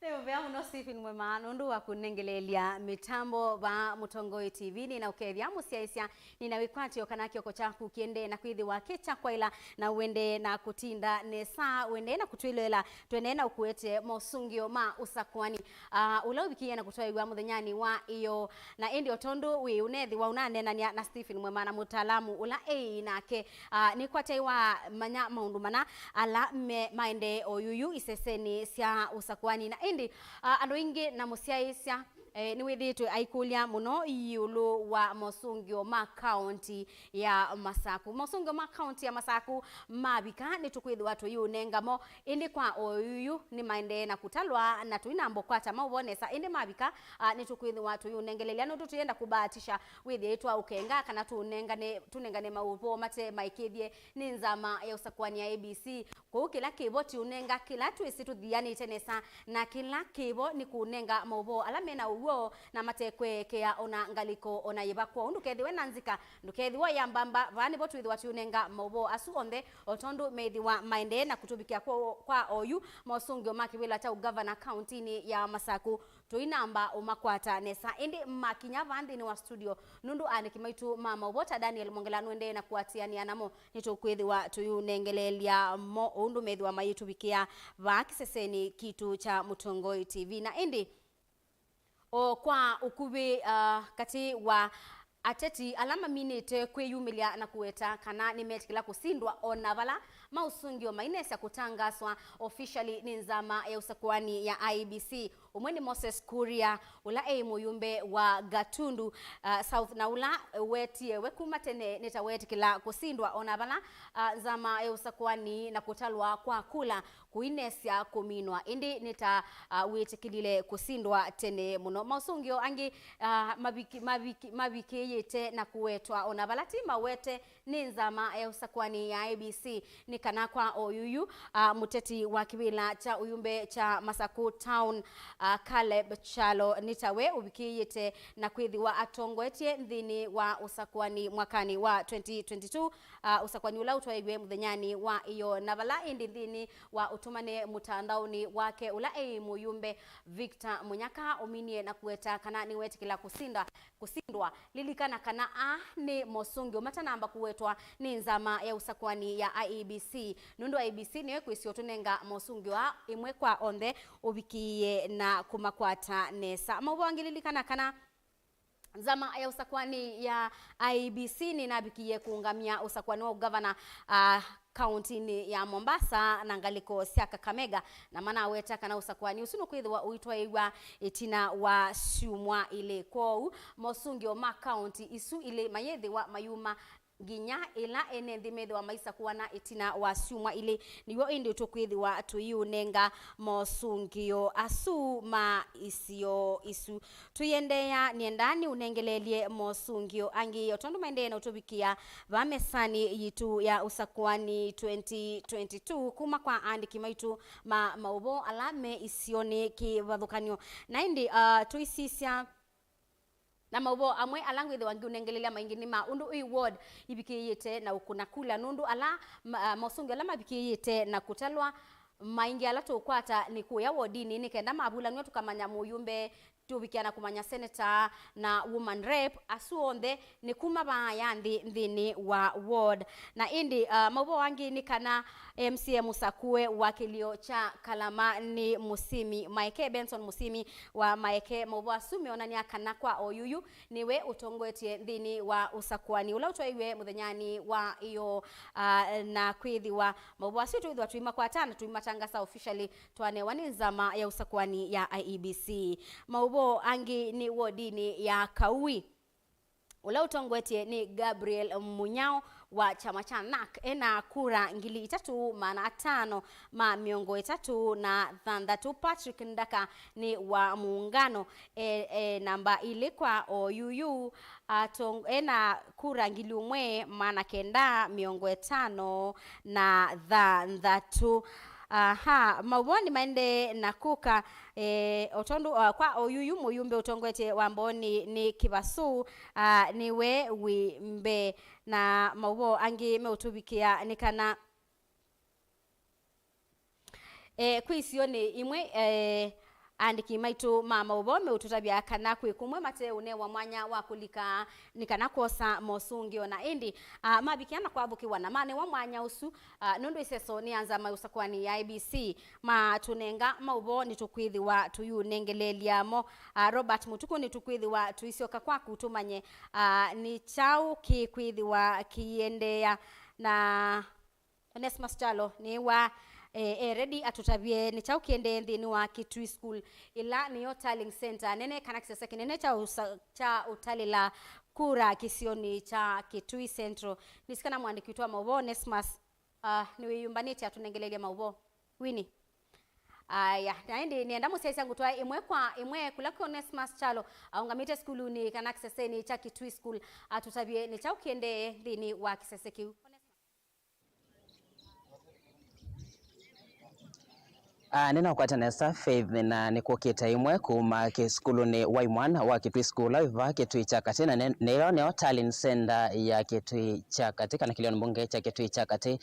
Leo vya muno Stephen Mwema nundu wa kunengelelia mitambo ba Mutongoi TV ni na ukethia musiaisia ni na wikwati okanakio kochaku kiende na kwithi wa kecha kwaila na uende na kutinda nesa uende na kutwilela twende na ukuete Mausungio Ma Usakuani ula ubikia na kutoa igwa muthenyani wa iyo na endi otondo we unethi wa unanena na Stephen Mwema na mutaalamu ula nake ni kwate wa manya maundu mana ala maende oyuyu iseseni sia Usakuani na indi ando ingi na musiaisia ni withitu aikulia muno yulu wa Mausungio Ma County ya Masaku. Mausungio Ma County ya Masaku mabika ni tukwithi watu yu nengamo indi kwa oyu ni maende na kutalwa na tuinambo kwata maubonesa indi mabika ni tukwithi watu yu nengelelia no tutuyenda kubahatisha withi yetu ukenga kana tunengane maupo mate maikithie ni nzama ya Usakuani ya ABC kwa kila kibo tunenga kila twisi tuthiani tenesa na kila kibo ni kunenga maupo alamena uwo na matekwe kea ona ngaliko ona yebakwa undukethiwe nanzika ndukethiwa yambamba vani botu ithiwa tunenga maubo asu onde otondu methiwa maende na kutubikia kwa oyu Mausungio Ma kiwila cha governor county ni ya Masaku tuinamba umakwata nesa indi makinya vandi ni wa studio nundu anikimaitu mama ubota Daniel Mongela nwende na kuatiania namo nitukwithiwa tuyunengelelia mo undu methiwa mayitubikia vakiseseni kitu cha Mutongoi TV na indi kwa ukubi kati wa ateti alama minite kweyumilia na kuweta kana nimetikila kusindwa onavala Mausungio mainesi ya kutangaswa officially ni nzama ya Usakuani ya IBC umweni Moses Kuria ula muyumbe wa Gatundu South na ula wetie wekumatene nitawetikila kusindwa onavala nzama ya Usakuani na kutalwa kwa kula kuinesia kuminwa indi nita wetikilile kusindwa tene muno Mausungio angi mabiki yete na kuwetwa onavala tima wete ni nzama ya Usakuani ya IBC ni kana kwa oyuyu muteti wa kiwila cha uyumbe cha Masaku Town Caleb Chalo nitawe ubikiyete na kwithiwa atongwetie nthini wa Usakuani mwakani wa 2022 Usakuani ula utwaigwe muthenyani wa iyo navala indi nthini wa utumane mutandaoni wake ula muyumbe Victor Munyaka uminie na kuweta kana ni wete kila kusindwa lilikana kana ni Mausungio matanamba kuwetwa ni nzama ya usakwani ya IEBC nundu IEBC niwe kuisio tunenga Mausungio imwe kwa onde ubikiye na kumakwata nesa maubo lilikana kana nzama ya usakwani ya IEBC ni nabikiye kuungamia usakwani wa governor county ni ya Mombasa na ngaliko sia Kakamega na mana weta kana usakwani usunu kwithwa uitwa iwa itina wa Siumwa ile kou Mausungio Ma County isu ile mayethi wa mayuma ginya ila enendi methe wa maisa kuwana itina wa Siumwa ile niyo indi tukwithi wa tuyunenga Mausungio asu ma isio isu tuyendeya niendani unengelelie Mausungio angi yotondu maende na utubikia vamesani yitu ya usakwani 2022 kuma kwa andiki maitu maubo alame isione kivadhukanyo na indi tuisisya na maubo amwe alangu idhi wangi unengelelea maingini undu ui ward ibikiyete na ukuna kula nundu ala Mausungio ala mabikiyete na kutalwa maingi ala tukwata ni kuya wardini ni kenda mabula nyo tukamanya muyumbe tubikiana kumanya senator na woman rep asuonde ni kuma bayandi ndini wa ward na indi maubo wangi ni kana MCA Musakue wakilio cha Kalama ni Musimi Maeke Benson Musimi wa Maeke maubo asumi onani akana kwa oyuyu niwe utongwetie ndini wa usakwani ula utwaiwe muthenyani wa iyo na kwithi wa maubo asu tuithwa tuima kwa tana tuima tangasa officially twane waninzama ya usakwani ya IEBC maubo angi ni wodini ya Kaui ula utongwetie ni Gabriel Munyao wa chama cha NAK ena kura ngili 3 ma miongo 3 na thandatu Patrick Ndaka ni wa muungano namba ile kwa OUU ena kura ngili umwe mana kenda miongo 5 na thandatu mawoni maende nakuka otondu kwa oyuyu muyumbe utongwete wamboni ni Kibasu niwe wimbe na mawo angi meutubikia nikana kwisione imwe andiki maitu mama ubome ututabia kana kwikumwe mate une wa mwanya wa kulika nikana kosa Mausungio na indi mabikiana kwa bukiwa na mane wa mwanya usu nundu iseso ni anza mausakwani ya IEBC ma tunenga maubo ni tukwithi wa tuyu nengeleliamo Robert Mutuku ni tukwithi wa tuisioka kwa kutumanye ni chau kikwithi wa kiendea na Onesmus Chalo ni wa ready atutabie ni chau kiende ndini wa Kitui School ila niyo tallying center nene kana kisasa kinene cha utalila kura kisioni cha Kitui Central nisikana mwandiki tu maubo Onesmus niwe yumbaniti atunengelelia maubo wini aya naende nienda musesa ngutwa imwe kula kwa Onesmus Chalo aungamite school ni kana kisasa ni cha Kitui School atutabie ni chau kiende ndini wa kisasa kiu nina kwata nesa faith na nikukita imwe kuma ke skulu ni waimwana wa Kitui School iva Kitui Chakati na neo tallying center ya Kitui Chakati kana kilioni mbunge cha Kitui Chakati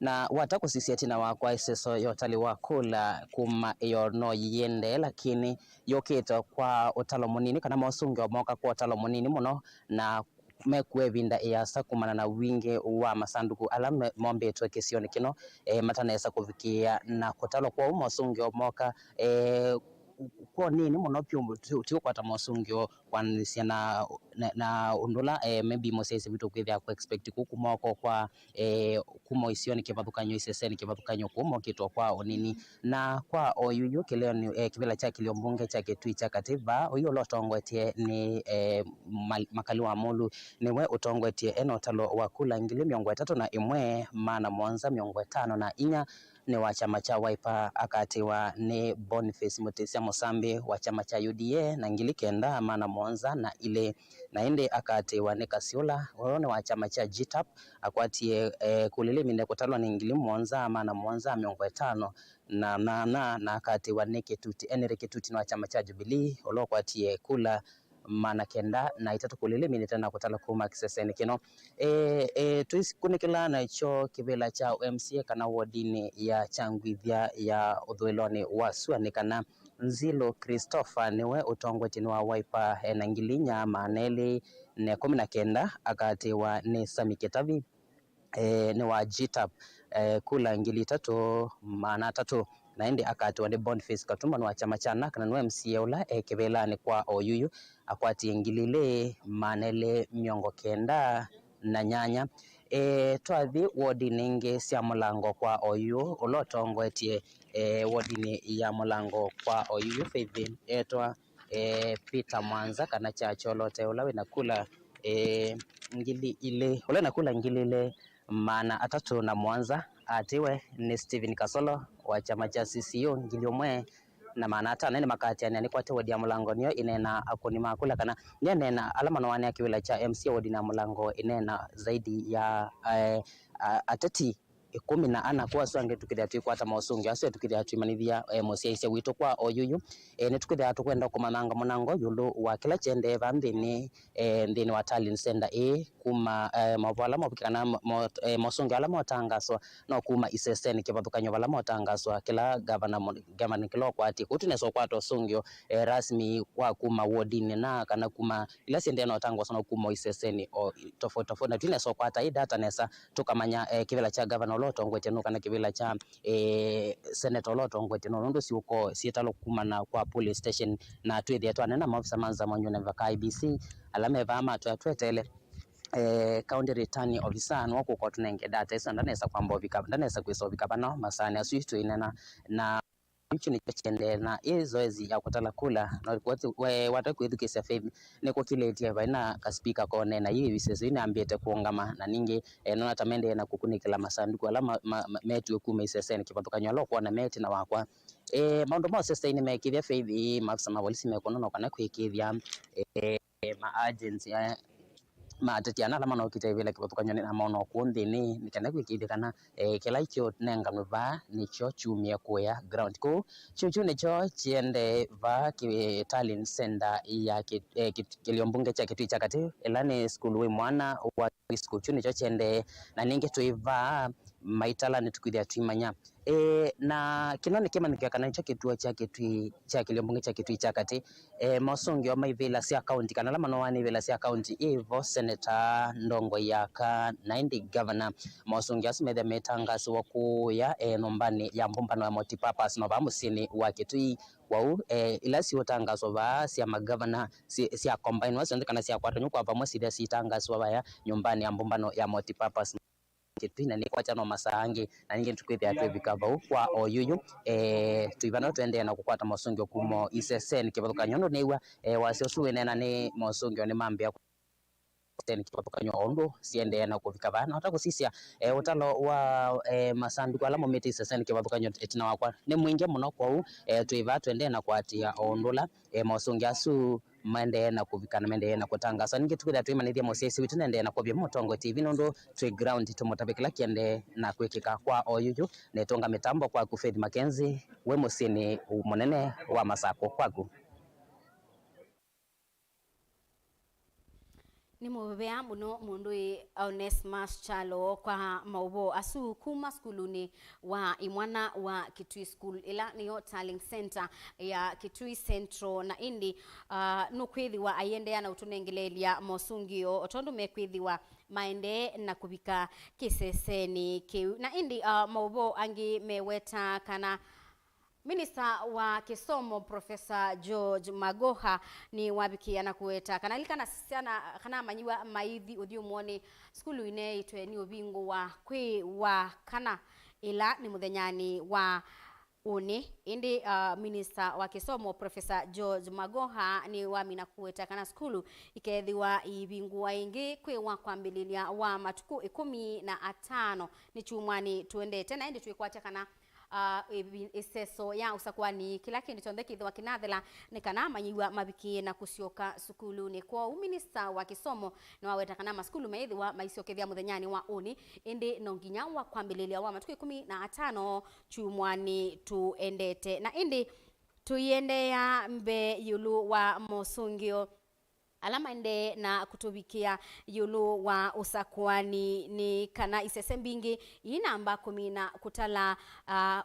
na watakusisia tina wakwa iseso yotali wakula kuma iyo no yende lakini yokito kwa utalo munini kana Mausungio moka kwa utalo munini muno na mekwe vinda yasa kumana na wingi wa masanduku alame mombe tu kisioni kino matanesa kuvikia na kutalo kwa Mausungio moka kwa nini muno pyumbu tio kwa Mausungio kwanisia na undula maybe mosese vitu kwithia ku expect kukumoko kwa kumo isioni kivadhukanyo iseseni kivadhukanyo kumo kitwa kwa onini na kwa oyuyu kileo ni kivila cha kilio mbunge cha Kitui Chakati uyo lotongwetie ni makali wa mulu niwe utongwetie eno talo wakula ngili miongo 3 na imwe mana mwanza miongo 5 na inya ni wa chama cha Wiper akatiwa ni Boniface Mutesia Musambi wa chama cha UDA na ngili kenda mana mwanza na ile na ende akatiwa ni Kasiula waone wa chama cha GTAP akwatie kulile minde kutalwa ni ngili mwanza mana mwanza miongo 5 na akatiwa ni Kituti Enrique Kituti wa chama cha Jubilee olokwatie kula mana kenda na itatu kulile minita na kutala kuma kiseseni kino tuisikunikila na icho kibela cha MCA kana wodini ya changwithia ya udhueloni wa suani kana Nzilo Christopher niwe utongweti wa Wiper na ngilinya maneli ne 19 akatiwa ni Samiketavi ni wa GTAP kula ngili 3 maana 3 na indi akatiwa ni Boniface Katuma wa chama cha NAK na MCA ula kibela ni kwa oyuyu akwati ngilile manele miongo kenda na nyanya twathi wodini ingi cia mulango kwa oyu ulotongwetie wodini ya mulango kwa oyu Faith etwa Peter Mwanza kana cha cholote ula wina kula ngili ile ula nakula ngili ile maana 3 na Mwanza atiwe ni Steven Kasolo wa chama cha CCU ngili omwe na maana 5 ni makati yani kwa wodi ya mulango niyo inena akoni makula kana nena alama no ya kiwila cha MCA wodi na mulango inena zaidi ya atati 14 kwa swange tukithia tuikwata Mausungio aso tukithia tuimanithia mosiaise wito kwa oyuyu ne tukithia tukwenda kumananga munango yulu wa kila chende vandini ndini wa tallying center kuma mavala mabukana Mausungio ala motangaswa no kuma iseseni kibathukanyo vala motangaswa kila governor kilo kwati kutineso kwato Sungio rasmi kwa kuma wodini na kana kuma ila sende no tangwa no kuma iseseni o tofauti na tuneso kwata hii data nesa tukamanya kivela cha governor lotongwete no kana kivela cha senator lotongwete no ndo si uko sietalo kumana kwa police station na twithia twanena mafisa manza mwanyu na vaka IBC alame vama twetele county returning officer no ko tunenge data isa ndanesa kwamba vika ndanesa kwisovika bano masani asuitu inena na nchini chende na zoezi ya kutala kula na watakuedukisa Faith ne ko kiletia baina ka speaker ko nena hivi biseso ina ambiete kuongama na ningi nona tamende na kukunikila masanduku ala metu kuma iseseni kipatokanyo lokwa na meti na wakwa maundo mo sustain mekithia Faith mafisa mapolisi mekono kana kwikithia ma agency matatiana la mano kitevela kipatokanyo na maono kuondini nikana kwikithikana kila icho nenga va nicho chumia kuya ground ko chuchu nicho chiende va ki tallying center ya kiliombunge cha kitu cha kati elani school we mwana wa school chuchu nicho chiende na ninge tuiva maitala nitukithia tuimanya na kinone kema nikakana nicho kituo cha kitu cha kiliombunge cha kitu cha kati Mausungio Ma ivela sia county kana lama no wani ivela sia county evo senator ndongo yaka na indi governor Mausungio asmethe metangaso wakuya nombani ya mbumbano ya multipurpose no bamusini wa kitu wau ila si utangaso ba sia magavana sia combine wasende kana sia kwata nyukwa ba mwasi sia tangaso ba nyumbani ya mbumbano ya multipurpose kitina ni kwa chano masangi na ninge tukwithia twibikava kwa oyuyu tuivana twende na kukwata Mausungio kumo isesen kibathukanyo ndo niwa wasio suwe nena ni Mausungio ni mambia ten kibathukanyo ondo siende na kuvikava na utakusisia utalo wa masanduku ala momete isesen kibathukanyo etina wakwa ni mwingi muno kwa tuiva twende na kwatia ondola Mausungio asu mende na kuvikana mende na kutangasa ninge tukwithia tuimanithia mosiesi witu nende na kwabia Mutongo TV nondo twi ground tumotabikila kiende na kwikika kwa oyuyu netonga mitambo kwa Faith Mackenzie we musini munene wa Masako kwaku ni mubea muno mundu Onesmus Chalo kwa maubo asu kuma skuluni wa imwana wa Kitui School ila niyo tallying center ya Kitui Central na indi nukwithiwa ayende na utunengelelia Mausungio otondu mekwithiwa maende na kubika kiseseni kiu na indi maubo angi meweta kana Minista wa Kisomo Professor George Magoha ni wabikia na kuweta kanalika sana kana manyiwa maithi udiu muone skulu ine itwe ni ubingu wa kwe wa kana ila ni muthenyani wa uni indi Minista wa Kisomo Professor George Magoha ni wamina kuweta kana skulu ikethiwa ibingu wa ingi kwe wa kwambililia wa matuku 15 ni chumwani tuende tena indi tuikwata kana iseso ya Usakuani kila kindu tonde kithwa kinathela nikana manyiwa mabiki na kusioka sukulu ni kwa Minista wa Kisomo na waweta kana maskulu meithwa maisiokethia muthenyani wa uni indi nonginya wa kwambililia wa matuku 15 chumwani tuendete na indi tuiende ya mbe yulu wa Mausungio alama ende na kutubikia yulu wa Usakuani ni kana isese mbingi inamba kumina kutala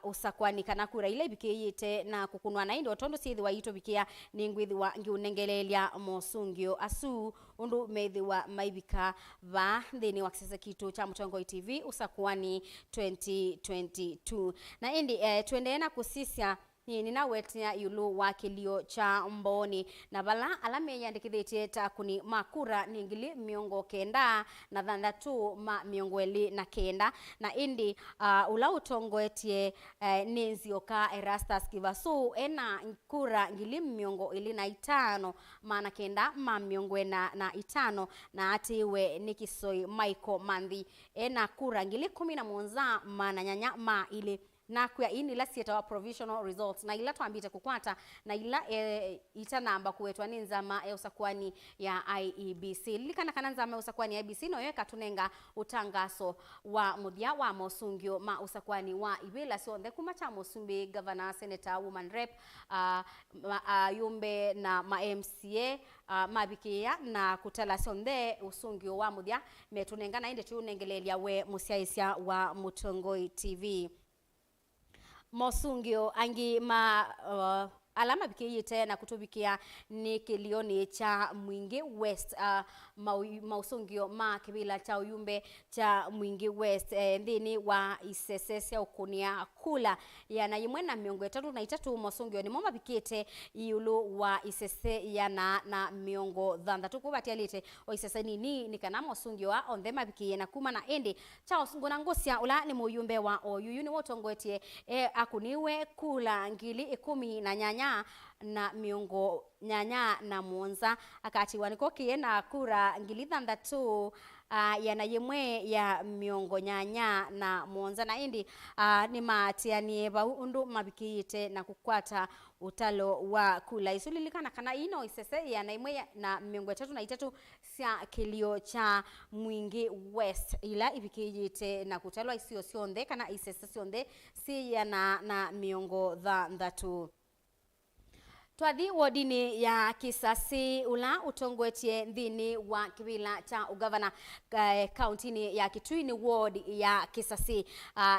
Usakuani kana kura ile bikiyite na kukunwa na indo tondo sithi wa ito bikia ningwithi wa ngiunengelelia Mausungio asu undu methi wa maibika va thini wa kisese kitu cha Mutongoi TV Usakuani 2022 na indi tuendelee na kusisia nina wetia yulu wa kilio cha mboni na bala alame yandikithite ta kuni makura ningili miongo kenda na thandatu ma miongo eli na kenda na indi ula utongoetie nenzioka Erastus Kivasu ena kura ngili miongo eli na itano maana kenda ma miongo na itano na atiwe Nikisoi Michael Mandhi ena kura ngili 11 maana nyanya ma ile na kwa ini la sieta wa provisional results na ila tuambite kukwata na ila ita namba kuwetwa ni nzama Usakuani ya IEBC likana kana nzama Usakuani ya IEBC no yeka tunenga utangaso wa muthia wa Mausungio Ma Usakuani wa ibela sonde kumacha Musumbi governor senator woman rep yumbe na ma MCA mabikia na kutala sonde Usungio wa muthia metunenga na inde tunengelelia we musiaisia wa Mutongoi TV Mausungio angi ma alama bikiyite na kutubikia ni kilioni cha Mwingi West Mausungio ma kibila cha uyumbe cha Mwingi West ndini wa isesese ukunia kula ya na yimwena miongo 3 Mausungio ni moma bikiyite yulu wa isese ya na miongo dhanda kubatia lite o isese ni kana Mausungio wa ondema bikiye na kuma na endi cha osungona ngosia ula ni muyumbe wa oyuyu ni wotongoetie akuniwe kula ngili 10 na nyanya na miongo nyanya na monza akati waniko kiena kura ngili thandatu ya na yemwe ya miongo nyanya na monza na indi ni matianie ba undu mabikiyite na kukwata utalo wa kula isulilikana kana ino isese ya na yemwe na miongo 3 sia kilio cha Mwingi West ila ibikiyite na kutalwa isio sionde kana isese sionde si ya na miongo thandatu Twathi wodini ya Kisasi ula utongwetie ndini wa kibila cha ugavana countini ya Kitui ni ward ya Kisasi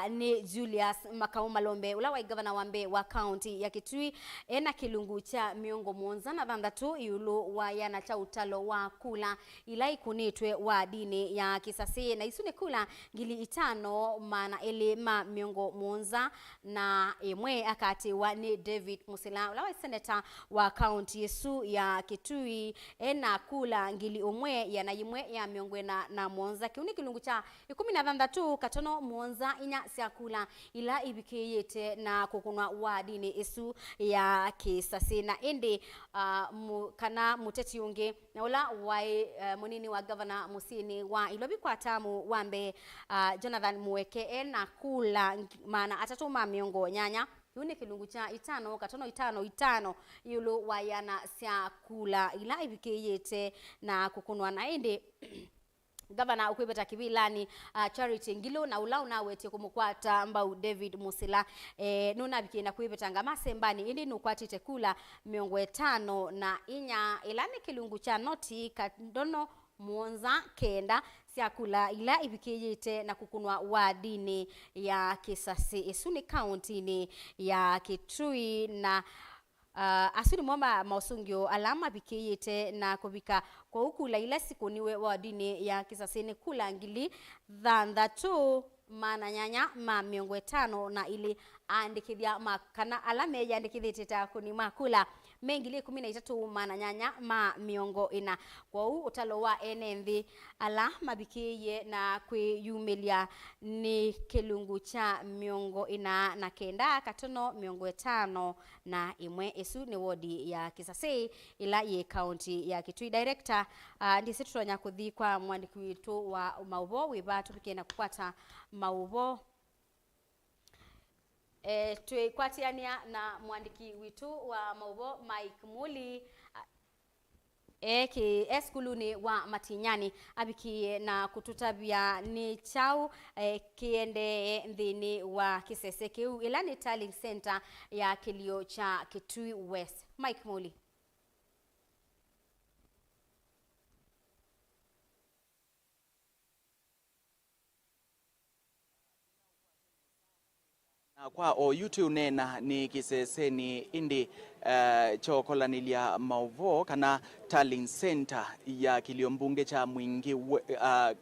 ni Julius Makau Malombe ula wa gavana wambe wa county ya Kitui ena kilungu cha miongo monza na thandatu yulu wa yana cha utalo wa kula ila ikunitwe wa dini ya Kisasi na isune kula ngili 5 maana elema miongo monza na emwe akati wa ni David Musila ula wa senator wa county yesu ya Kitui ena kula ngili omwe ya na yimwe ya miongo na monza kiuni kilungu cha 16 katono monza inya sia kula ila ibikiyete na kukunwa wa dini yesu ya Kisasi na ende kana muteti unge na ula wa munini wa governor musini wa ilobi kwa tamu wambe Jonathan Muweke ena kula maana atatuma miongo nyanya yuni kilungu cha 5 katono 5 yulu wayana sia kula ila ibikiyete na kukunwa na ende Gavana ukwebeta kibilani Charity Ngilo na ula unawete kumukwata mbau David Musila nuna bikina kwebeta ngamase mbani indi nukwatite kula miongo 5 na inya ilani kilungu cha noti kadono monza kenda siakula ila ibikiyite na kukunwa wa dini ya Kisasi isuni county ni ya Kitui na asuri mwamba Mausungio alama bikiyite na kubika kwa ukula ila siku niwe wa dini ya Kisasi ni kula ngili thandatu maana nyanya ma miongo 5 na ili andikithia makana alame ya andikithite ta kuni makula mengili 13 maana nyanya ma miongo 4 kwa utalo wa enenthi ala mabikiye na kwiyumilia ni kilungu cha miongo 4 na kenda katono miongo 5 na imwe esu ni wodi ya Kisasi ila ye county ya Kitui director ndisi tutonya kuthi kwa mwandiki witu wa maubo wiba tupike na kukwata maubo tuikwatiania na mwandiki witu wa maubo Mike Muli ki eskuluni wa Matinyani abiki na kututabia ni chau kiende ndini wa Kisese kiu ilani tallying center ya kilio cha Kitui West. Mike Muli. kwa o YouTube nena ni kiseseni indi chokolanilia mauvo kana tallying center ya kiliombunge cha mwingi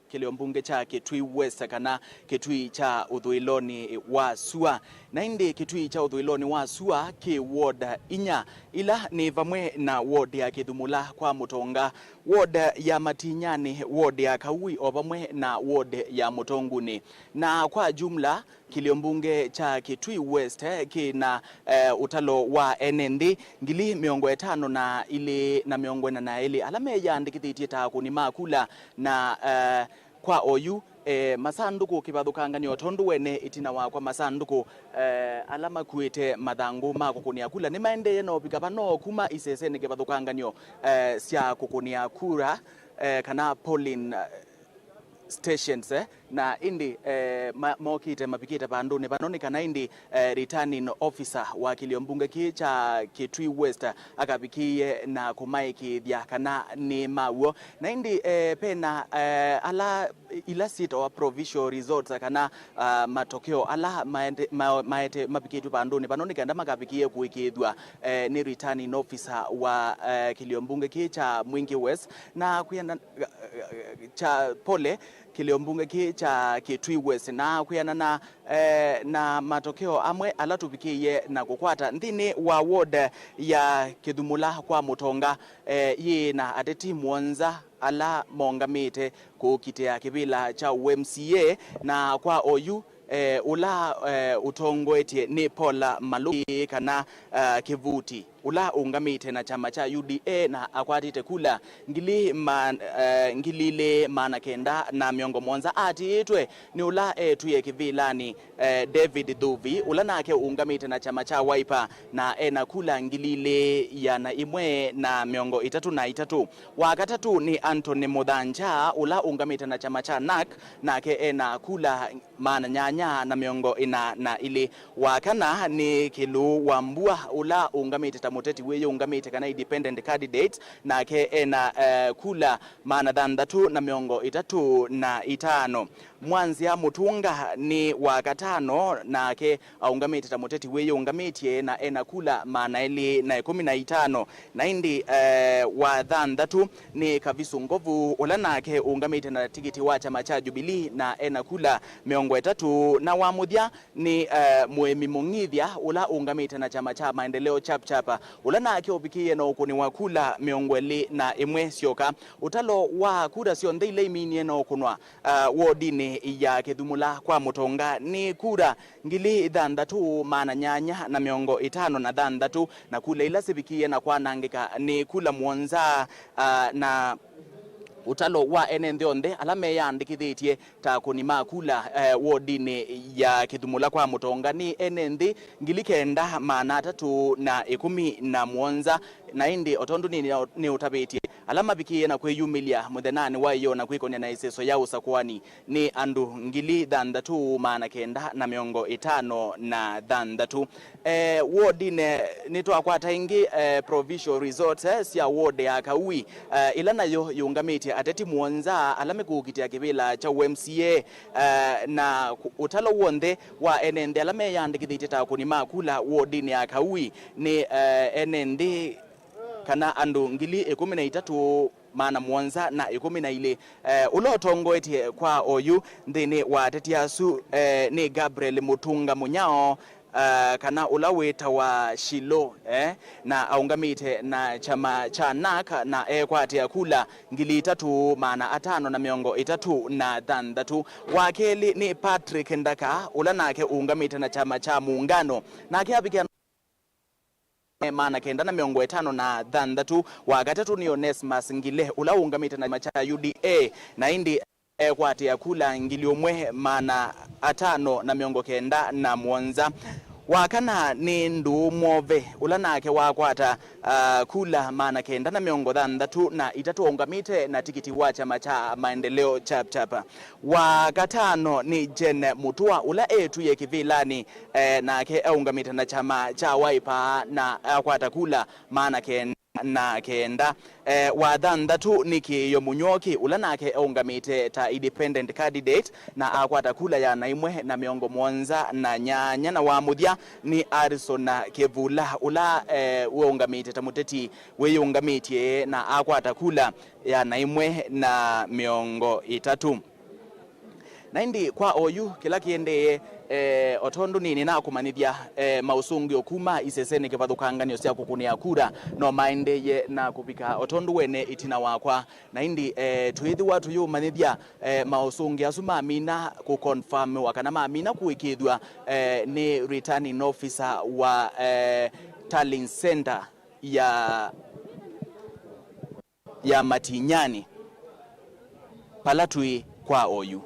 kiliombunge cha Kitui West kana Kitui cha uthuiloni wa Sua na indi Kitui cha uthuiloni wa Sua ki ward inya ila ni vamwe na ward ya Kithumula kwa Mutonga, ward ya Matinyani, ward ya Kaui o vamwe na ward ya Mutonguni. Na kwa jumla kiliombunge cha Kitui West kina utalo wa NND ngili miongo etano na ili na miongo na ili alame ya ndikithiti ta kuni makula na kwa oyu masanduku kibathukanga ni otondu wene itina wa kwa masanduku alama kuite mathangu ma kukunia kula ni maende no pikapa no kuma iseseni kibathukanga nio sia kukunia kura kana polling stations na indi mokite mapikite panduni panoni kana indi returning officer wa kiliombunge ki cha Kitui West akapikie na kumaiki thia kana ni mauo na indi pena ala ila seat or provincial results kana matokeo ala maete mapikitu panduni panoni kanda makapikie kuikithwa ni returning officer wa kiliombunge ki cha Mwingi West na kuyana cha pole kiliombunge ki cha Kitui West na kuyana na matokeo amwe alatupikie na kukwata ndini wa ward ya Kithumula kwa Mutonga yina ateti Mwanza ala mongamite kukitea kibila cha UMCA na kwa OU ula utongoetie ni Paula Maluki kana Kivuti ula ungamite na chama cha UDA na akwatite kula ngilile mana kenda na miongo Mwanza ati itwe ni ula tuye kivilani David Dhuvi ula nake ungamite na chama cha Wiper na ena kula ngilile ya na imwe na miongo itatu na itatu wakatatu ni Anthony Mudhanja ula ungamite na chama cha NAK nake ena kula mana nyanya na miongo ina na ili wakana ni Kilu Wambua ula ungamite tamuteti weyo ungamite kana independent candidate na ke ena kula mana thandatu na miongo itatu na itano Mwanzia Mutunga ni wakatano na ke ungamite tamuteti weyo ungamite na ena kula mana ili na 15 na indi wa thandatu ni Kavisu Ngovu ula nake ungamite na tikiti wa chama cha Jubilee na ena kula miongo itatu na wamuthia ni Mwemi Mungithia ula ungamite na chama cha Maendeleo chapa ula nake obikie no kuni wakula miongo eli na imwe sioka utalo wa kura sio ndeile iminie no kunwa wodini ya Kithumula kwa Mutonga ni kura ngili thandatu mana nyanya na miongo itano na thandatu na kule ila sibikie na kwa nangika ni kula Mwanza na utalo wa enende onde alame ya ndikithitie ta kuni makula wodini ya Kithumula kwa Mutonga ni enende ngilikenda mana 3 na Mwanza na indi otondu ni utabitie alama bikie na kweyumilia muthenani wayo na kwikonia na iseso ya Usakuani ni andu ngili thandatu mana kenda na miongo itano na thandatu wodine nitwakwata ingi provincial resort sia ward ya Kaui ila nayo yungamite ateti Mwanza alame kukitia kibila cha UMCA na utalo wonde wa enende alame yandikithite ta kuni makula wodini ya Kaui ni enende kana andu ngili 13 mana Mwanza na 12 ulotongoetie kwa oyu ndini wa tetiasu ni Gabriel Mutunga Munyao kana ulaweta wa Shilo na aungamite na chama cha NAK na kwatia kula ngili 3 mana 5 na miongo itatu na thandatu wakeli ni Patrick Ndaka ula nake ungamite na chama cha Muungano nake abikia mana kenda na miongo itano na thandatu wakatatu ni Onesmus Ngile ula ungamite na chama cha UDA na indi kwatia kula ngili umwe mana 5 na miongo kenda na Mwanza wakana ni Ndu Move ula nake wakwata kula mana kenda na miongo thandatu na itatu ungamite na tikiti wa chama cha Maendeleo chapa wakatano ni Jen Mutua ula tuye kivilani nake ungamite na chama cha Wiper na akwata kula mana kenda na kenda wathanthatu niki yomunyoki ula nake ungamite ta independent candidate na akwata kula ya na imwe na miongo mwanza na nyanya na wamuthia ni Arison Kevula ula ungamite ta muteti we ungamitie na akwata kula ya na imwe na miongo itatu na indi kwa oyu kila kiende otondu nini na kumanithia Mausungio kuma iseseni kivathukanganio cia kukunia kura no maendeye na kupika otondu wene itina wakwa na indi twithi watu yu manithia Mausungio asuma amina ku confirm wakana maamina kuikithwa ni returning officer wa tallying center ya Matinyani palatui kwa oyu.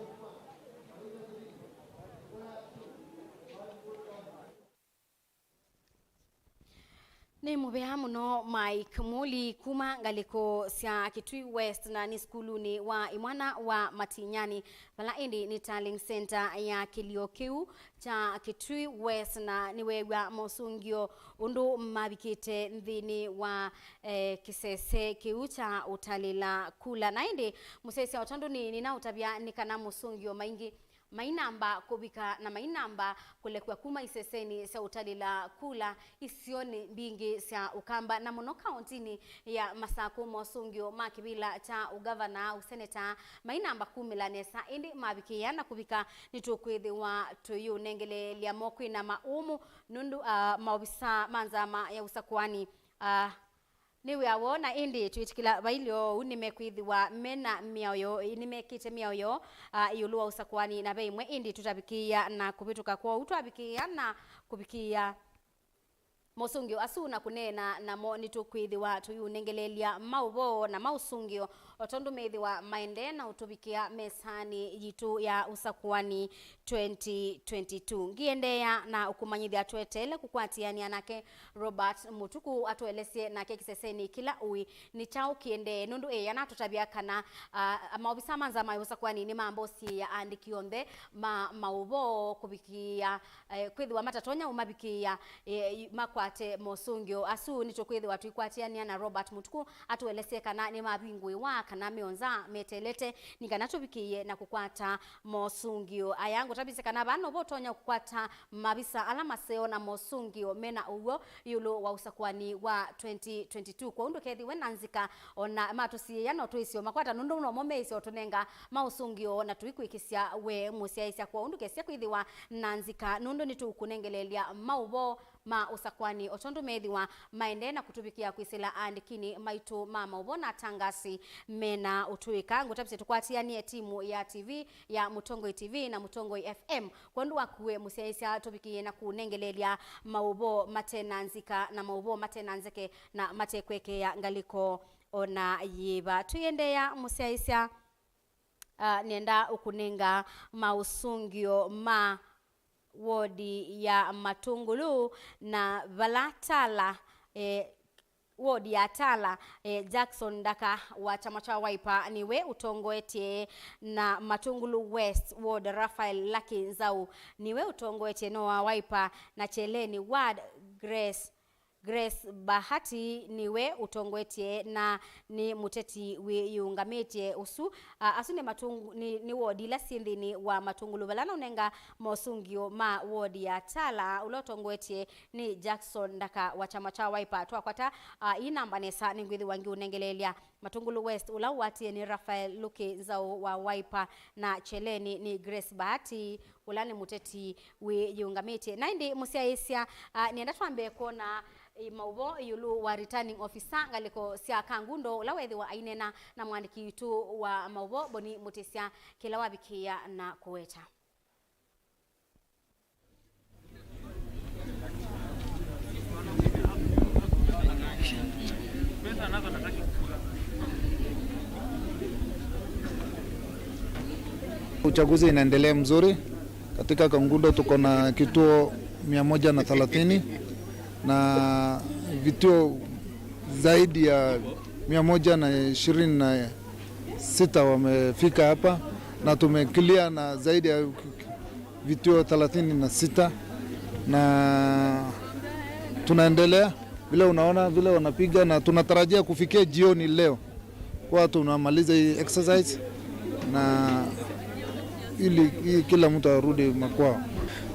Ni mubea muno Mike Muli kuma ngaliko sia Kitui West na ni skuluni wa imwana wa Matinyani pala indi ni tallying center ya Kiliokiu cha Kitui West na niwegwa Mausungio undu mabikite nthini wa kisese kiu cha utalila kula na indi musesi ya otandu ni na utabia nikana Mausungio mainamba kubika na mainamba kulekwa kuma iseseni sa utalila kula isioni mbingi sa ukamba na muno kauntini ya Masaku Mausungio makibila cha ugavana useneta mainamba kumilanesa indi mabikia na kubika nitukwithi wa tuyu nengele lia mokwi na maumu nundu maobisa manzama ya Usakuani niwe awona indi tuitikila bailio unimekwithiwa mena miayo nimekite miayo yulua Usakuani na beimwe indi tutabikia na kupituka kwa utwabikia na kubikia Mausungio asuna kunena na mo nitukwithiwa tuyunengelelia maubo na Mausungio otondu methiwa maende na utubikia mesani yitu ya Usakuani 2022 ngiendea na ukumanyithia twetele kukwatiania nake Robert Mutuku atuelesie nake kiseseni kila ui ni chao kiende nundu yana tutabia kana maobisa manza ma Usakuani ni mambosi ya andikionde maubo kubikia kwithiwa matatonya umabikia makwate Mausungio asu nitukwithiwa tuikwatiania na Robert Mutuku atuelesie kana ni mabingwi wa kana mionza metelete nikanatubikie na kukwata Mausungio ayangu tabise kana bano botonya kukwata mabisa alama seo na Mausungio mena ugo yulo wa Usakuani wa 2022 kwa undu kethi wenanzika ona matusi yana tuisio makwata nundu no momeisi otunenga Mausungio na tuikuikisia we musiaisia kwa undu kesia kwithiwa nanzika nundu nitukunengelelia maubo ma Usakuani otondu methiwa maende na kutubikia kwisila andikini maitu mama ubona tangasi mena utuika ngutabise tukwatianie timu ya TV ya Mutongoi TV na Mutongoi FM kwandu wakuwe musiaisia tubikie na kunengelelia maubo matenanzika na maubo matenanzeke na matekweke ya ngaliko ona yiba tuyendea musiaisia nienda ukunenga Mausungio ma wodi ya Matungulu na Valatala wodi ya Tala Jackson Daka wa chama cha Wiper niwe utongoetie na Matungulu West ward Rafael Lucky Nzau niwe utongoetie no wa Wiper na Cheleni ward Grace Bahati niwe utongoetie na ni muteti we yungametie usu asune matungu ni wodi la sindini wa Matungulu balana unenga Mausungio ma wodi ya Tala ulotongoetie ni Jackson Daka wa chama cha Wiper twakwata inamba nesa ningwithi wangi unengelelia Matungulu West ulawatie ni Rafael Lucky Nzau wa Wiper na Cheleni ni Grace Bahati ulani muteti we yungametie na indi musiaisia nienda twambe kona maubo yulu wa returning officer ngaliko sia kangundo ulawethi wa ainena na mwandiki itu wa maubo boni mutisia kila wabikia na kuweta Uchaguzi inaendelea mzuri katika Kangundo, tuko na kituo 130 na vituo zaidi ya 126 wamefika hapa na tumekilia na zaidi ya vituo 36 na tunaendelea vile unaona vile wanapiga, na tunatarajia kufikia jioni leo kwa tunamaliza hii exercise na ili kila mtu arudi makwao.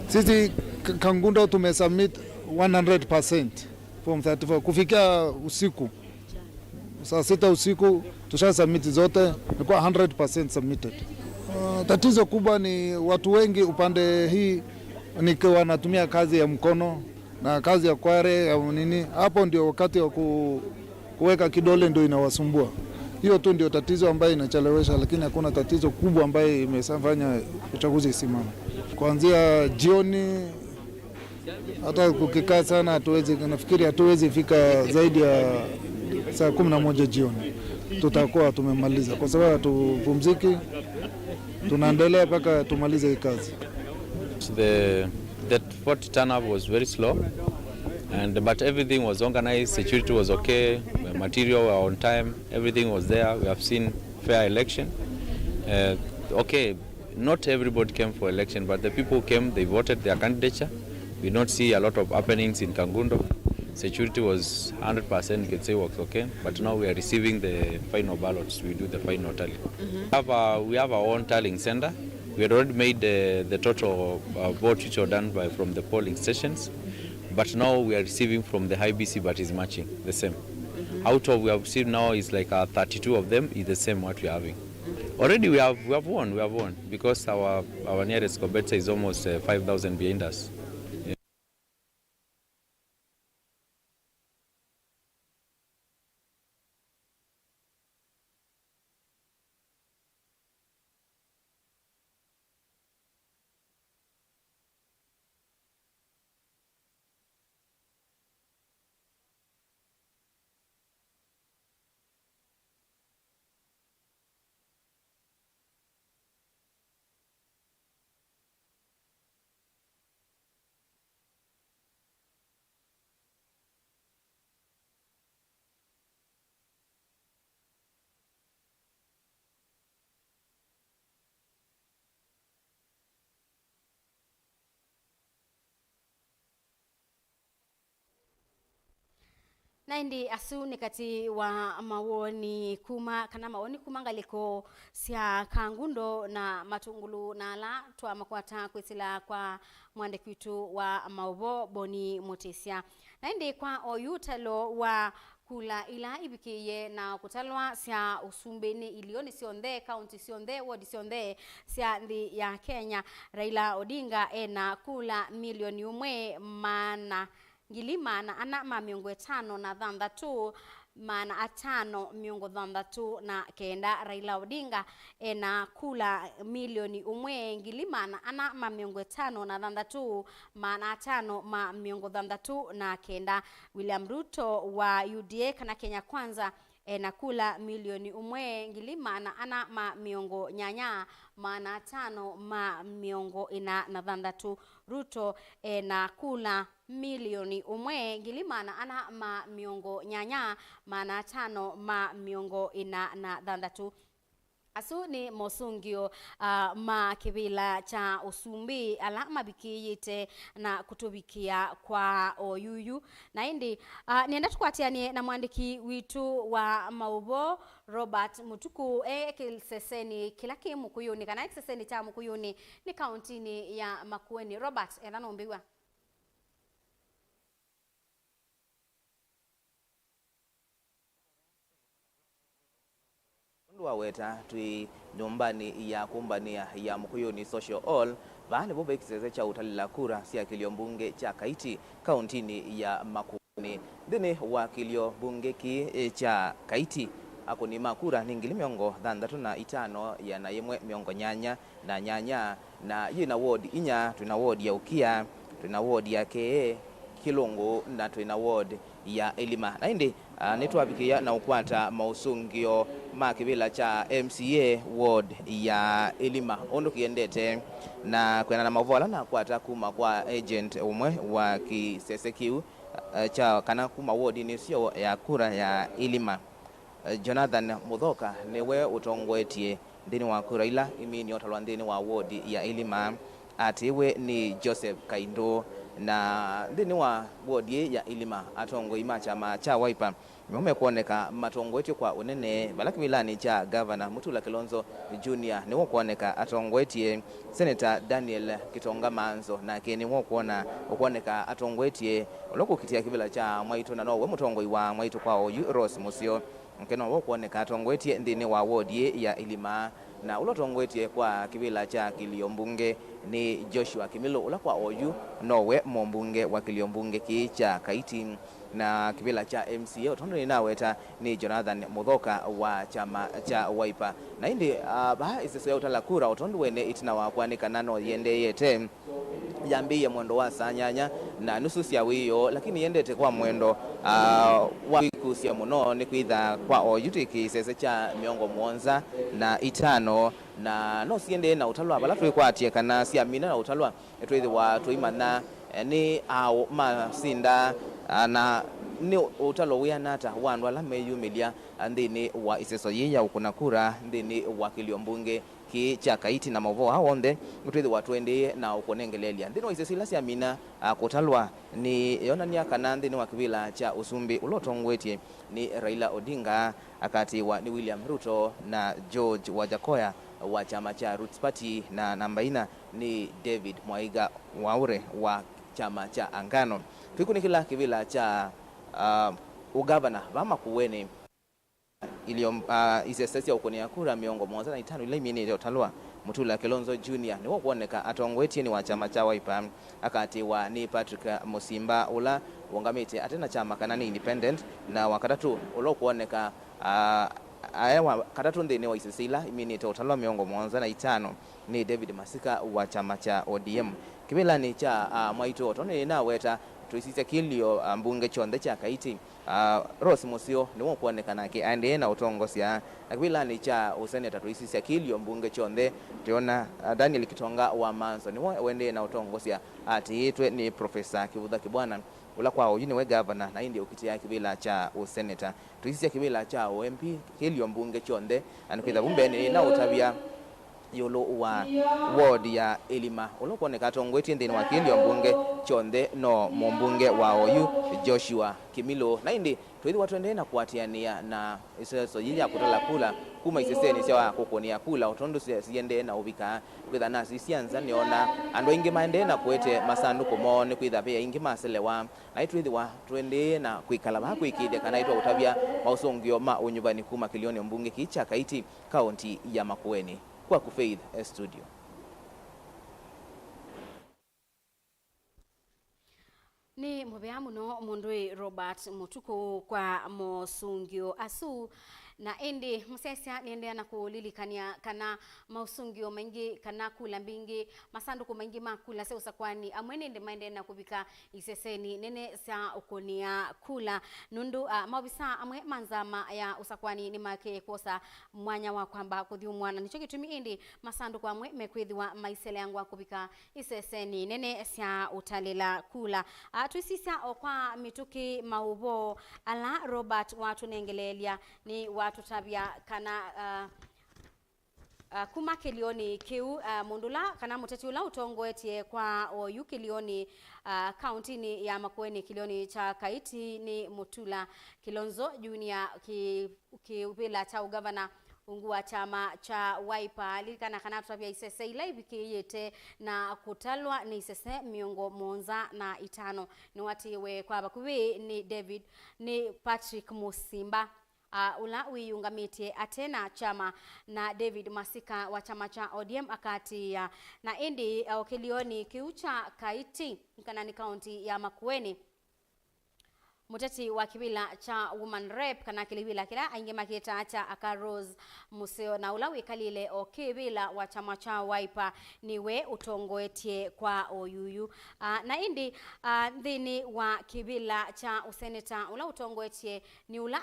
Sisi Kangundo tumesubmit 100% form 34 kufikia usiku saa 6 usiku tusha submit zote, ni kwa 100% submitted. Tatizo kubwa ni watu wengi upande hii ni wanatumia kazi ya mkono na kazi ya kware au nini, hapo ndio wakati wa kuweka kidole ndio inawasumbua. Hiyo tu ndio tatizo ambayo inachelewesha, lakini hakuna tatizo kubwa ambayo imefanya uchaguzi isimame. Kuanzia jioni hata kukikaa sana hatuwezi, nafikiri hatuwezi fika zaidi ya saa 11 jioni tutakuwa tumemaliza, kwa sababu tupumziki, tunaendelea mpaka tumalize hii kazi. The vote turnout was very slow, but everything was organized. Security was okay, material were on time, everything was there. We have seen fair election. Okay, not everybody came for election, but the people who came, they voted their candidature. We don't see a lot of happenings in Kangundo. Security was 100%, you can say was okay, but now we are receiving the final ballots. We do the final tally. We have our own tallying center. We had already made the total votes which were done from the polling stations, but now we are receiving from the IBC, but is matching the same. Out of we have received now is like 32 of them is the same what we are having. Already we have won because our nearest competitor is almost 5,000 behind us. Naindi asu ni kati wa maoni kuma ngaliko sia Kangundo na matungulu na la twa makwata kwitila kwa mwande kwitu wa maubo boni motesia. Naindi kwa oyutalo wa kula ila ibikiye na kutalwa sia usumbeni ilioni sionde county sionde ward sionde sia ndi ya Kenya. Raila Odinga ena kula milioni umwe mana Gilimana ana miongo 5 na 3 mana atano miongo 3 na kenda. Raila Odinga ena kula milioni umwe Gilimana ana miongo 5 na 3 mana atano miongo 3 na kenda. William Ruto wa UDA kana Kenya Kwanza ena kula milioni umwe Gilimana ana miongo nyanya mana 5 miongo ina na 3. Ruto ena kula milioni umwe Gilimana ana miongo nyanya mana 5 miongo ina na 3. Asu ni Mausungio Ma kibila cha usumbi alama bikiyite na kutubikia kwa oyuyu. Na indi nienda tukwatianie na mwandiki witu wa maubo Robert Mutuku kilseseni kila kimu kuyuni kana kilseseni cha mukuyuni ni kauntini ya Makueni. Robert endano mbiwa. Waweta tui nyumbani ya kumbania ya Mkuyuni Social Hall vale bobe kiseze cha utalila kura siya kilio mbunge cha Kaiti kauntini ya Makueni. Dini wa kilio bunge ki cha Kaiti ako ni makura ningili miongo 35 ya na yemwe miongo nyanya na yina ward inya tuna ward ya Ukia, tuna ward ya KE Kilungu na tuna ward ya Elima. Na hindi nitwabikia na ukwata Mausungio Ma kibila cha MCA ward ya Elima ondo kiendete na kwena na mavola na kwata kuma kwa agent umwe wa kisesekiu cha kana kuma ward ni sio ya kura ya Elima. Jonathan Mudhoka newe utongwetie ndini wa kura ila imini otalwa ndini wa ward ya Elima atiwe ni Joseph Kaindo na thini wa wodi ya Ilima atongo ima chama cha Wiper kuoneka matongo yetu kwa unene balaki milani cha governor Mutula Kilonzo Junior ni kuoneka atongo yetu Senator Daniel Kitonga Manzo na keni kuoneka atongo yetu oloko kitia kibila cha Mwaitu na no mutongo wa Mwaitu kwa oyu Rose Musio nkeno kuoneka atongo yetu ndini wa wodi ya Ilima na ulotongo yetu kwa kibila cha Kiliombunge ni Joshua Kimilo ula kwa oyu nowe mombunge wa Kiliombunge kicha Kaiti na kibila cha MCA otondo ninaweta ni Jonathan Mudhoka wa chama cha Wiper na indi ba isese ya utalakura otondo wene itina wa kwanika nano yende yete yambi ya mwendo wa sanyanya na nusu sia wiyo lakini yendete kwa mwendo wa kusia muno ni kuidha kwa oyutiki isese cha miongo mwonza na itano na no siende na utalwa balafu kwa atiekana siamina na utalwa etwezi wa tuimana ni au masinda na ni utalo wianata wandu ala meyumilia ndini wa iseso yiya ukunakura ndini wa Kiliombunge ki cha Kaiti na mavo awonde utwezi wa twende na ukonengelelia ndini wa isesila siamina kutalwa ni yona ni akana ndini wa kibila cha Usumbi ulotongwetie ni Raila Odinga akati wa ni William Ruto na George Wajakoya wa chama cha Roots Party na namba ina ni David Mwaiga Waure wa chama cha Angano tukuni kila kibila cha ugavana vama kuweni ilio isesesi ya ukonia kura miongo mwonza na itano ile mini ile utalwa Mutula Kilonzo Junior ni kuoneka atongwetie ni wa chama cha Wiper akati wa ni Patrick Musimba ula wongamite atena chama kanani independent na wakatatu ulo kuoneka ayawa katatu ndene wa isesila mini ile utalwa miongo mwonza na itano ni David Masika wa chama cha ODM kibila ni cha Mwaitu otone na weta tuisisia kilio mbunge chonde cha Kaiti Rose Musio ni kuonekana ke ande na utongosia kibila ni cha useneta tuisisia kilio mbunge chonde tiona Daniel Kitonga wa Manzo ni wende na utongosia ati itwe ni Professor Kibudha Kibwana ula kwa ujini we governor na indi ukitia kibila cha useneta tuisisia kibila cha OMP kilio mbunge chonde anakwenda bumbeni na utabia yolo wa ward ya Ilima ulokuoneka tongweti ndini wa Kiliombunge chonde no mombunge wa oyu Joshua Kimilo na indi tuithi watu endee na kuatiania na iseso yili ya kutala kula kuma iseseni siya kukonia kula utondo siyende na ubika kwitha nasi sianza niona ando ingi maende na kuete masandu kumone kwitha pia ingi maselewa na ituithi watu endee na kuikalaba kuikide kana itwa utabia Mausungio Ma Unyubani kuma Kiliombunge kicha Kaiti kaunti ya Makueni kwa Faith studio. Ni mubea muno mundui Robert Mutuku kwa Mausungio asu na indi msesia niendea na kulilikania kana Mausungio mengi kana kula mbingi masanduku mengi makula se Usakwani amwene ndi maende na kubika iseseni nene sa ukonia kula nundu mabisa amwe manzama ya Usakwani ni make kosa mwanya wa kwamba kuthi umwana nicho gitumi indi masanduku amwe mekwithiwa maisele yangu kubika iseseni nene sa utalela kula tuisisa okwa mituki maubo ala Robert watu nengelelia ni watu tabia kana kuma kilioni kiu mundula kana muteti ula utongoetie kwa oyu kilioni county ni ya Makueni kilioni cha Kaiti ni Mutula Kilonzo Junior kibila cha ugavana ungua chama cha Wiper likana kana tutabia isese ila ibikiyete na kutalwa ni isese miongo monza na itano ni watiwe kwa bakubi ni David ni Patrick Musimba ula wiyungamite atena chama na David Masika wa chama cha ODM akati na indi Kilioni kiucha Kaiti kana ni county ya Makueni muteti wa kibila cha woman rep kana kilibila kila ainge maketa acha Akarose Museo na ulawi kalile o kibila wa chama cha Wiper niwe utongoetie kwa oyuyu na indi ndini wa kibila cha useneta ula utongoetie ni ula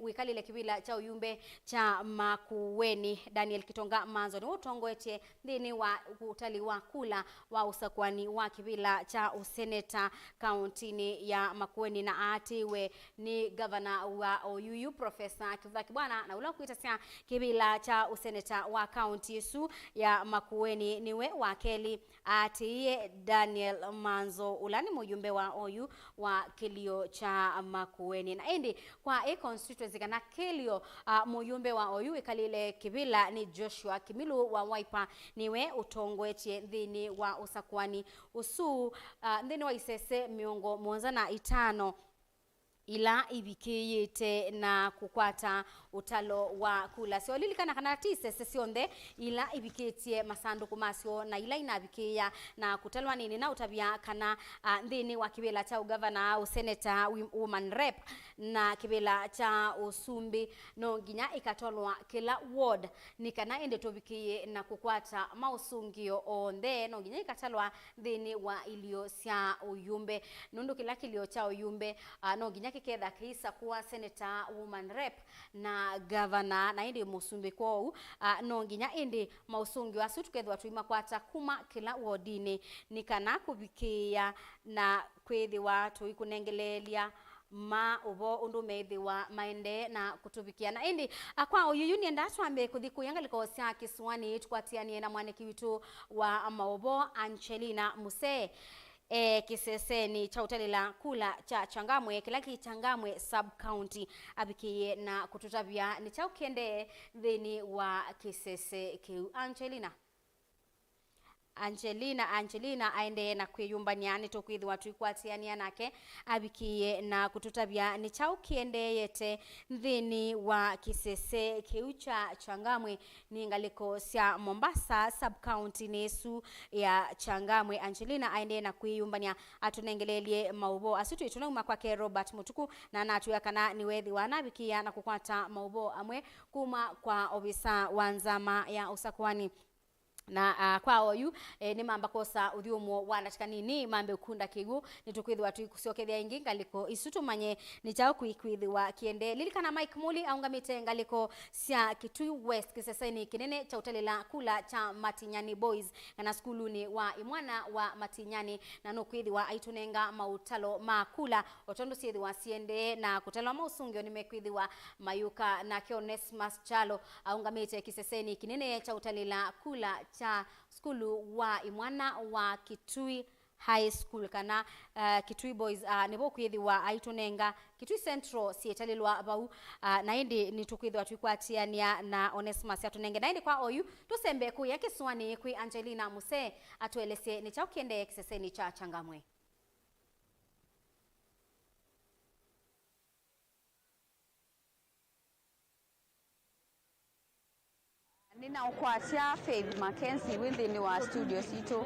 wikalile kibila cha uyumbe cha Makueni Daniel Kitonga Manzo ni utongoetie ndini wa utali wa kula wa Usakwani wa kibila cha useneta kauntini ya Makueni na atiwe ni governor wa OUU Professor Kibwana na ula kuitasia kibila cha useneta wa county yesu ya Makueni niwe wakeli atiye Daniel Manzo ulani mujumbe wa OU wa kilio cha Makueni na endi kwa constituency kana kilio mujumbe wa OU ikalile kibila ni Joshua Kimilu wa Wiper niwe utongwetie dhini wa Usakuani usu ndeni wa isese miongo mwonza na itano ila ibikiyete na kukwata utalo wa kula sio lilikana kana tise sesionde ila ibiketie masanduku masio na ila inabikia na kutalwa nini na utabia kana ndini wa kibela cha governor au senator woman rep na kibela cha usumbi no ginya ikatolwa kila ward nikana ende tobikie na kukwata mausungio onde no ginya ikatalwa ndini wa ilio sia uyumbe nundu kila kilio cha uyumbe no ginya keda kisa kuwa senator woman rep na governor na indi musumbi kwao no nginya indi mausungi wasu tukethwa tuima kwata kuma kila wodini nikana kubikia na kwethi wa tuikunengelelia ma ubo undu methi wa maende na kutubikia na indi kwa OUU ni ndatwambe kuthikuyanga likosia Kiswani tukwatianie na mwaniki witu wa maobo Angelina Muse kiseseni cha utalila kula cha Changamwe kila Changamwe sub county abikiye na kututabia ni cha ukende dhini wa kisese kiu Angelina aende na kwiyumbaniani tokwithi watu ikwatiania nake abikiye na kututabia ni cha ukiende yete dhini wa kisese kiucha Changamwe ni ngaliko sia Mombasa sub county nesu ya Changamwe. Angelina aende na kwiyumbania atunengelelie maubo asitu itunuma kwake Robert Mutuku na natu yakana niwethi wanabikia na kukwata maubo amwe kuma kwa obisa wanzama ya Usakuani na kwa OU ni mamba kosa udhiumo wanatika nini mambe ukunda kigu nitukwidhi watu kusiokethia ingi ngaliko isutu manye ni chao kuikwidhi wa kiende lilikana Mike Muli aungamite ngaliko sia Kitui West kiseseni kinene cha utalila kula cha Matinyani Boys na skuluni wa imwana wa Matinyani na nukwidhi wa aitunenga mautalo makula otondo siedhi wa siende na kutalo mausungio nimekwidhi wa Mayuka na Kionesmas Chalo aungamite kiseseni kinene cha utalila kula cha skulu wa imwana wa Kitui High School kana Kitui Boys nebo kwethi wa aitunenga Kitui Central sietalilwa bau na indi nitukwithwa tuikwatiania na Onesmus atunenge na indi kwa OU tusembe ku ya Kiswani ku Angelina Muse atuelese ni cha ukiende kiseseni cha Changamwe. Nina ukwatia Faith Mackenzie withini wa studio sito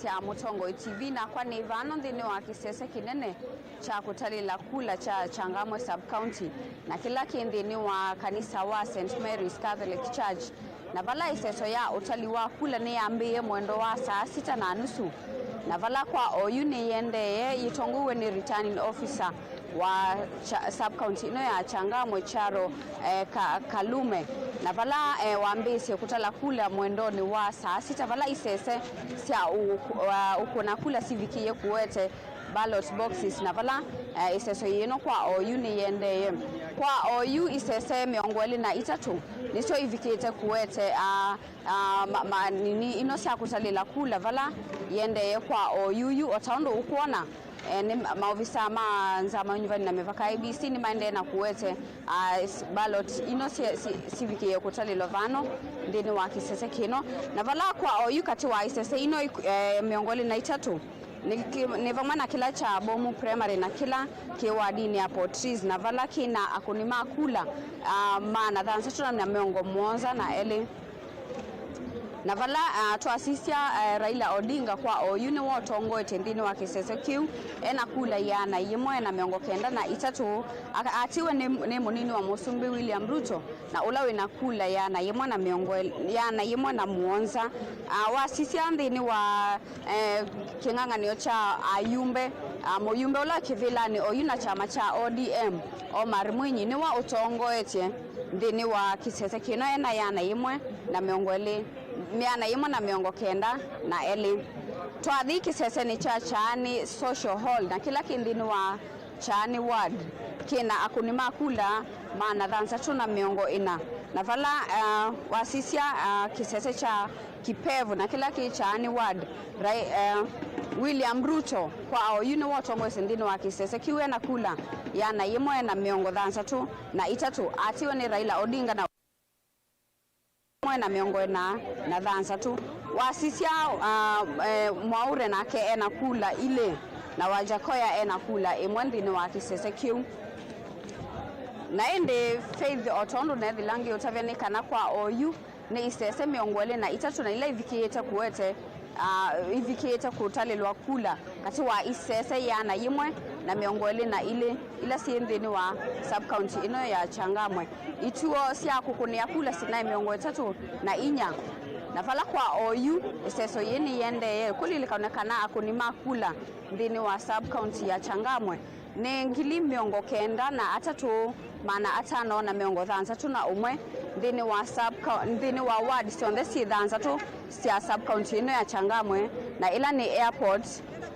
cia Mutongo TV na kwa nevano ndini wa kisese kinene cha kutalila kula cha Changamwe sub county na kila kindini wa kanisa wa St Mary's Catholic Church na vala iseto ya utaliwa kula ni ambie mwendo wa saa 6:30 na vala kwa OU ni yende yitonguwe ni returning officer wa sub county ino ya Changamwe Charo Kalume na vala waambisi kutala kula mwendoni wa saa 6 vala isese sia ukona kula civikie kuwete ballot boxes na vala iseso yino kwa OU ni yende kwa OU isese miongweli na itatu niso ivikite kuwete nini ino sia kutalila kula vala yende kwa OUU otaundo ukuona ni maofisa manzama nyumbani na mevaka IBC ni maende na kuwete ballot ino civikie kutalilo vano ndini wa kisese kino na vala kwa OU kati wa isese ino miongoli na itatu ni vamana kila cha Bomu Primary na kila kiwadini hapo trees na vala kina akunima kula maana dhansa tuna na miongo mwonza na ele na vala tuasisia Raila Odinga kwa OU ni wotongo etendini wa kisese kiu ena kula yana yimwe na miongo kenda na itatu atiwe ne munini wa Musumbi William Ruto na ulawe na kula yana yimwe na miongo yana yimwe na muonza wasisia ndini wa kinganganio cha ayumbe moyumbe ula kivilani OU na chama cha ODM Omar Mwinyi ni wa utongo ete ndini wa kisese kino ena yana yimwe na miongo ele miana yimo na miongo kenda na eli twathi kisese ni cha Chani social hall na kila kindini wa chani ward kina akunima kula maana dhansa tuna miongo ina na vala wasisia kisese cha kipevu na kila kichani ward right William Ruto kwa watongo sendini wa kisese kiwe na kula yana yimwe na miongo dhansa tu na itatu atiwe ni Raila Odinga na na miongo na dhansa tu wasisia mwaure na ke ena kula ile na wajakoya ena kula imwendini wa kisese kiu na ende Faith Otondo na thilangi utavenikana kwa OU ni isese miongole na itatu na ile ivikieta kuwete ivikieta kutalelwa kula kati wa isese yana yimwe na miongole na ile ila siendeni wa sub county ino ya Changamwe ituo sia kukunia kula sina miongo 3 na inya na fala kwa OU iseso yeni yende kuli likaonekana akunima kula ndini wa sub county ya Changamwe ni ngili miongo kenda na atatu maana atano na miongo dhansa tu na umwe ndini wa ward sonde si dhansa tu sia sub county ino ya Changamwe na ila ni airport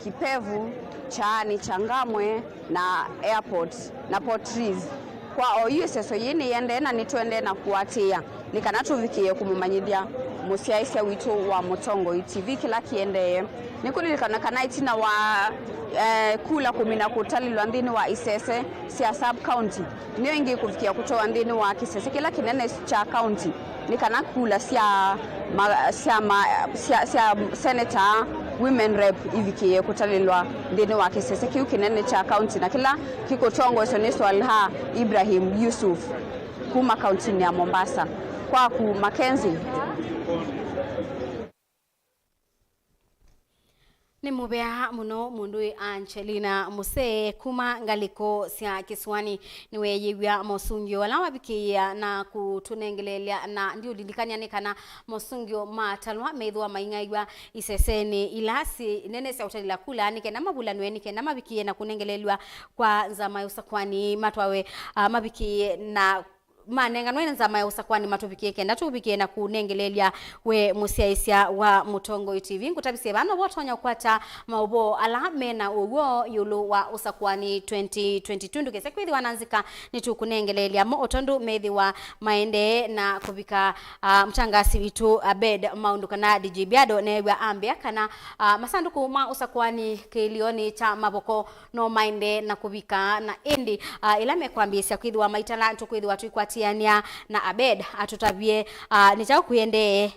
Kipevu Chani Changamwe na airport na Portrees kwa OUSSO yini yende na nitwende na kuatia nikanatu vikiye kumumanyithia musiaisia witu wa Mutongo TV kila kiende nikulilikana kana itina wa kula kumina kutalilwa ndini wa isese sia sub county niyo ingi kufikia kutoa ndini wa kisese kila kinene cha county nikana kula sia senator women rep ivikiye kutalilwa ndini wa kisese kiu kinene cha county na kila kiko tongo soneso alha Ibrahim Yusuf kuma county ya Mombasa kwa ku Mackenzie ni mubea muno mundu Angelina Muse kuma ngaliko sia Kiswani niwe yewya Mausungio wala wabikia na kutunengelelea na ndio lindikania nekana Mausungio matalwa meithwa maingaigwa iseseni ilasi nene sia utalila kula nike na mabula nike na mabikie na kunengelelwa kwa Nzama Ma Usakuani matwawe mabikie na manenga nwene Nzama Ma Usakuani matubikie kenda tubikie na kunengelelia we musiaisia wa Mutongo TV nkutabisie bano botonya kwata maubo alame na uwo yulu wa Usakuani 2022 ndukese kwithi wananzika nitukunengelelia mo otondu methi wa maende na kubika mtangasi witu Abed Maundu kana DJ Biado newa ambia kana masanduku ma Usakuani kilioni cha maboko no maende na kubika na endi ilame kwambia sia kwithi wa maitala ntukwithi watu tiania na Abed atutabie nitao kuende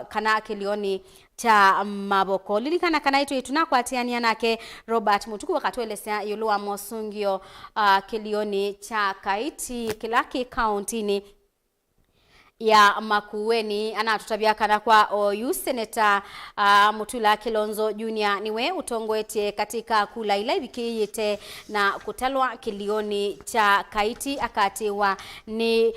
kana kilioni cha maboko lilikana kana itu tunakwatiania nake Robert Mutuku wakatuelezea yulu wa Mausungio kilioni cha Kaiti kilaki county ni ya Makueni anatutabia kana kwa OU Senator Mutula Kilonzo Junior niwe utongwete katika kula ila ibikiyete na kutalwa kilioni cha Kaiti akatiwa ni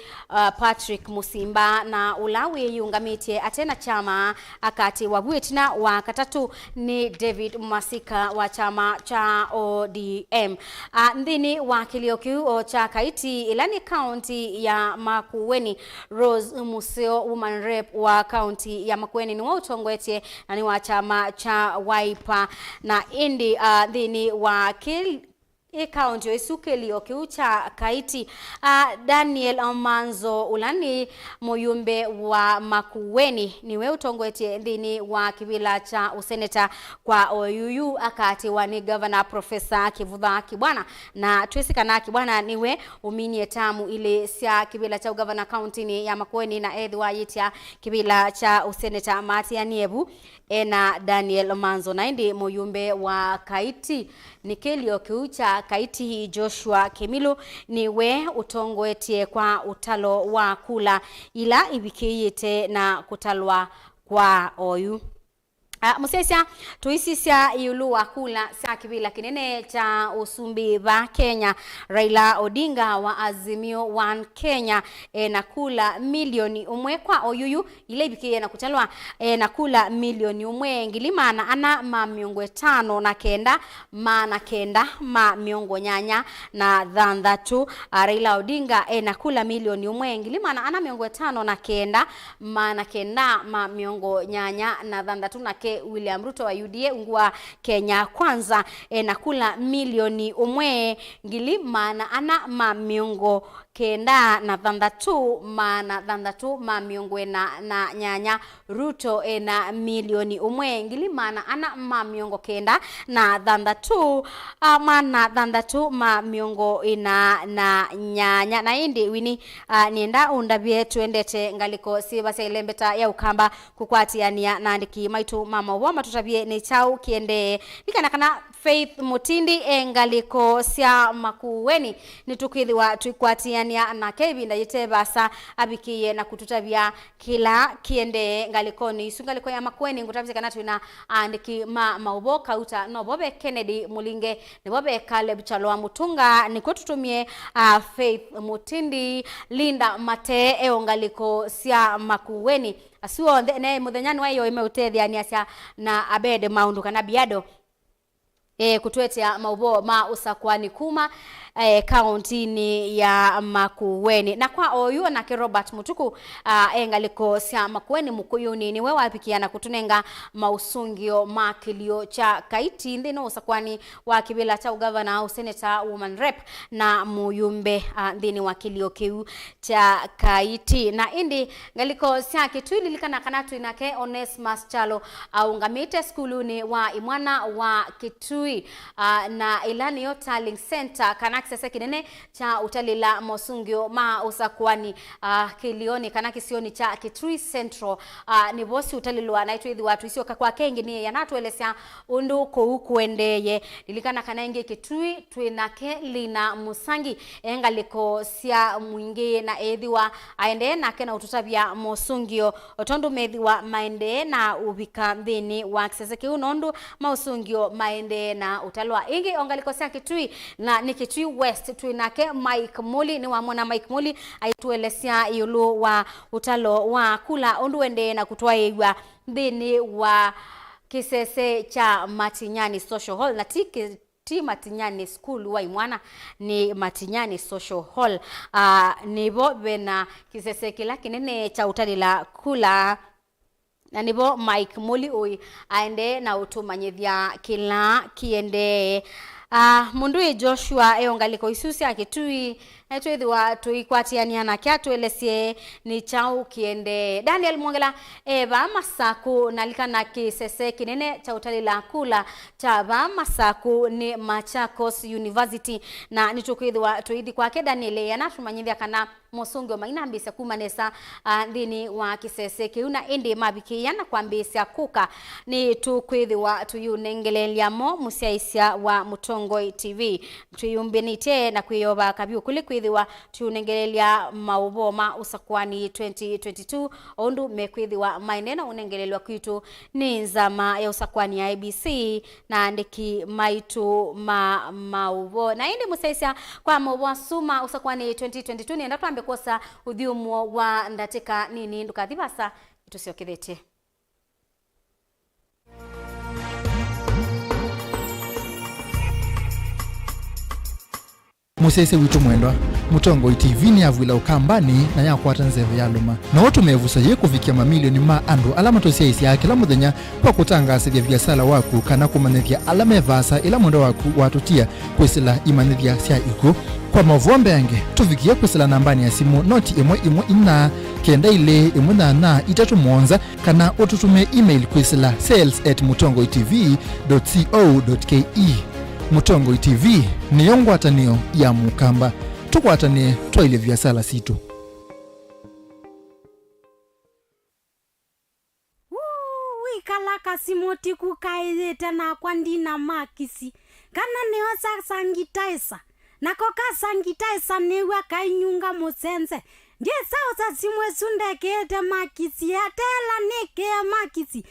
Patrick Musimba na ulawe yungamite atena chama akatiwa bwetina wa katatu ni David Masika wa chama cha ODM ndini wa kiliokiu cha Kaiti ilani county ya Makueni Rose Museo woman rep wa county ya Makueni ni wa utongwete na ni wa chama cha Wiper na indi dhini wa county Isukeli okiucha Kaiti Daniel Manzo ulani moyumbe wa Makueni niwe utongwete ndini wa kibila cha useneta kwa OUU akati wa ni governor Professor Kivutha Kibwana na twesikana Kibwana niwe uminie tamu ile sia kibila cha governor county ni ya Makueni na edwa yitia kibila cha useneta Matianiebu ena Daniel Manzo na ndi moyumbe wa Kaiti Nikeli okiucha Kaiti Joshua Kemilu niwe utongwetie kwa utalo wa kula ila ibikiyete na kutalwa kwa OU Musesia tuisisia yulu wa kula sa kibila kinene cha usumbi wa Kenya Raila Odinga wa Azimio 1 Kenya na kula milioni umwe kwa OUU ile bikiye na kutalwa na kula milioni umwe ngilimana ana mamiongo 5 na kenda mana kenda ma miongo nyanya na dhandatu Raila Odinga na kula milioni umwe ngilimana ana miongo 5 na kenda mana kenda ma miongo nyanya na dhandatu na wake William Ruto wa UDA ungwa Kenya kwanza na kula milioni umwe ngili maana ana mamiongo kenda na thandatu maana thandatu mamiongo na nyanya Ruto na milioni umwe ngili maana ana mamiongo kenda na thandatu maana thandatu mamiongo na nyanya na indi wini nienda undabie tuendete ngaliko siba selembeta ya ukamba kukwatiania na ndiki maitu mama woma tutabie ni chau kiende kana Faith Mutindi ngaliko sia Makueni nitukithiwa tuikwatiania na kebinda yitebasa abikiye na kututabia kila kiende ngalikoni sungaliko ya Makueni ngutabise kana twina andiki maubo kauta no bobe Kennedy Mulinge ni bobe Caleb Chalwa Mutunga nikututumie Faith Mutindi Linda Mate ngaliko sia Makueni asuo ne muthenyani wayo imeutethia niasia na Abede Maundu kana Biado kutuetea Maubo Ma Usakuani kuma kauntini ya Makueni na kwa oyu na ke Robert Mutuku ngaliko sia Makueni mukuyuni ni wewe apikiana kutunenga Mausungio Ma kilio cha kaiti ndino Usakuani wa kibila cha ugavana au senator woman rep na muyumbe ndini wa kilio kiu cha kaiti na indi ngaliko sia kitwili likana kanatu inake Onesmus Chalo au ngamite skuluni wa imwana wa Kitui na ilani yo tallying center kana kisese kinene cha utalila Mausungio Ma Usakuani kilioni kana kisioni cha Kitui Central ni bosi utalilwa na itwithi watu isio kwa kengi ni yanatuelesea undu ko kuendeye nilikana kana inge Kitui twinake lina musangi engaliko sia mwingi na edhiwa aende na kena ututabia Mausungio otondu medhiwa maende na ubika ndini wa kisese kiunondu Mausungio maende na utalwa ingi ongaliko sia Kitui na ni Kitui West tuinake Mike Muli ni wamona Mike Muli aituelesea yulu wa utalo wa kula onduende na kutwaewa ndini wa kisese cha Matinyani Social Hall na ti Matinyani School wa imwana ni Matinyani Social Hall nibo bena kisese kila kinene cha utalila kula na nibo Mike Muli oi aende na utumanyithia kila kiende Mundui Joshua ngaliko isusi akitui etwethiwa tuikwatiania na kya tuelesie ni chau kiende Daniel Mwongela ba masaku nalikana kisese kinene cha utalila kula cha ba masaku ni Machakos University na nitukithwa tuithi kwake Daniel yanashumanyithia kana Mausungio mainambisa kumanesa ndini wa kisese kiuna indi mabikiana kwambisa kuka ni tukwithwa tuyunengeleliamo musiaisia wa Mutongoi TV tuyumbenite na kuyoba kabiu kulikwithwa tuyunengelelia Maubo Ma Usakuani 2022 ondu mekwithwa mainena unengelelwa kwitu ni nzama ya Usakuani ya ABC na ndiki maitu Maubo na indi musiaisia kwa Maubo Suma Usakuani 2022 ni ndatuambe kosa udhiumo wa ndatika nini ndukathibasa itusiokithete Musese witu mwendwa Mutongoi TV ni avwila ukambani na yakwata nzeve ya luma na watu mevusa ye kufikia mamilioni ma andu alama tosiaisi ya kila mudhenya kwa kutangasivya vyasala waku kana kumanithia alama evasa ila mwendo waku watutia kwesila imanithia sia iko kwa mavombe yange tufikia kwesila nambani ya simu noti imwe ina kenda ile imwe na itatu mwonza kana ututume email kwesila sales@mutongoitv.co.ke Mutongoi TV ni yongwatanio ya mukamba tukwatanie twaile vyasala situ wikalaka simoti kukaizeta na kwandina makisi kana neosa sangitaisa nako kasangitaisa newa kainyunga musense ndiye sausa simwe sundekete makisi atela neke makisi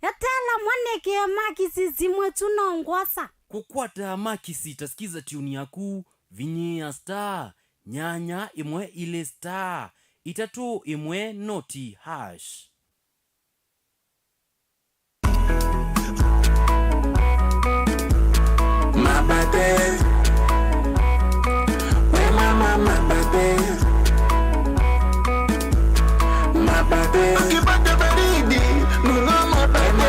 atela mwaneke makisi simwe tunongosa kukwata makisi tasikiza tuni yaku vinyia star nyanya imwe ile star itatu imwe noti hash mabate we mama mabate akipata baridi nunua mabate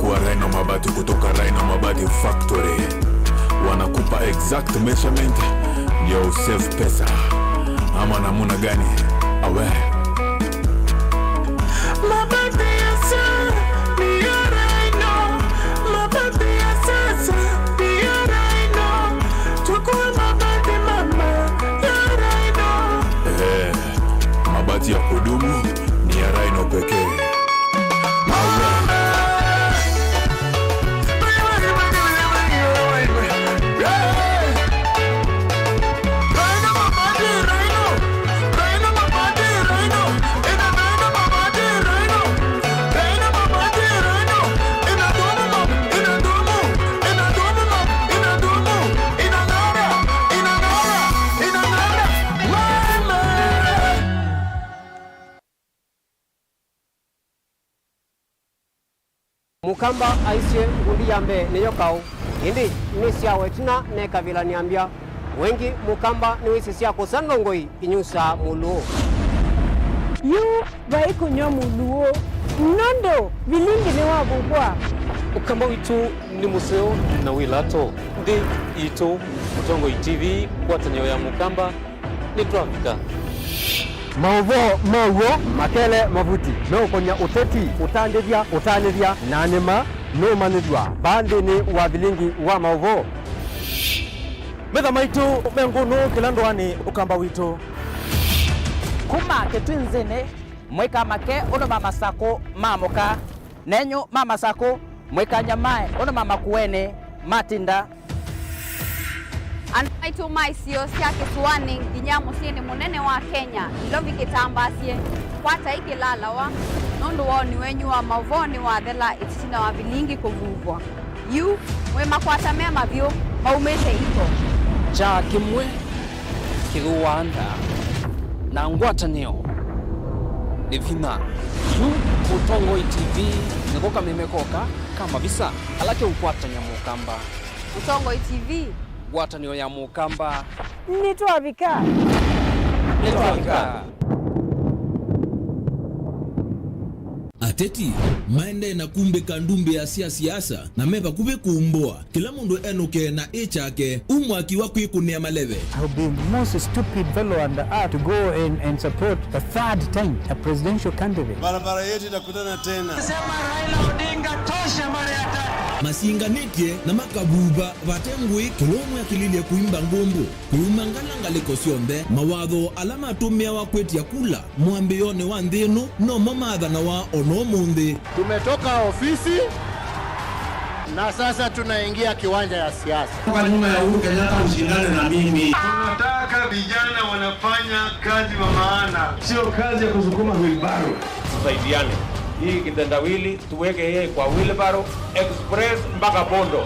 Chukua Rhino Mabati kutoka Rhino Mabati Factory. Wanakupa exact measurement ndio usave pesa. Ama namuna gani? Awe Mabati ya sasa ni ya Rhino. Mabati ya sasa ni ya Rhino. Chukua mabati mama ya Rhino. mabati ya kudumu ni ya Rhino pekee. Mukamba aisye ngundi yambe niyo kau indi nisya wetina ne kavila niambia wengi mukamba ni wisi sya kusandongoi inyusa muluo yu vai kunyo muluo nondo vilingi ni wabubwa Mukamba witu ni museo na wilato ndi ito Mutongo TV kwatanyo ya Mukamba ni Trafika Mauvo mauvo makele mavuti no konya uteti utandivya nanema no manidwa bandi ni wa vilingi wa mauvo Metha maitu mengunu kilandwani ukamba witu kuma ketwinzene mweka make ono mama sako mamoka nenyo mama sako mweka nyamae ono mama kuene matinda Anaitu maisio siya kisuani Dinyamu sieni munene wa Kenya Ilovi kitambasie Kwata iki lalawa Nondu wao ni wenyu wa mavoni wa dhela Itisina wa vilingi kuvuvwa Yu mwema kwata mema vyo Maumete iko cha kimwe kiruwanda na ngwatanio ni vina yu Mutongo TV nikoka memekoka kama visa alake ukwatanya Mukamba Mutongo TV ngwatanio ya Mukamba ni Trafika ateti maende na kumbe kandumbe ya siasa na meva kube kumbwa kila mundu enuke na echake umwaki wa kwikunia maleve. I would be most stupid fellow and to go and support the third time a presidential candidate. Barabara yetu itakutana tena. Sema Raila Odinga tosha mara ya tatu. Masinganitie na makabuba vatengui kilomu ya kilili ya kuimba ngombo kulumangala lekosionde mawadho alama tumia wa kwetia kula mwambione wa ndinu no mamadha na wa ono mundi. Tumetoka ofisi na sasa tunaingia kiwanja ya siasa. Kwa nyuma ya Uhuru Kenyatta ushindane na mimi. Tunataka vijana wanafanya kazi wa maana, sio kazi ya kusukuma wheelbarrow. Tusaidiane. Hii kitendawili tuweke yeye kwa wheelbarrow express mpaka Bondo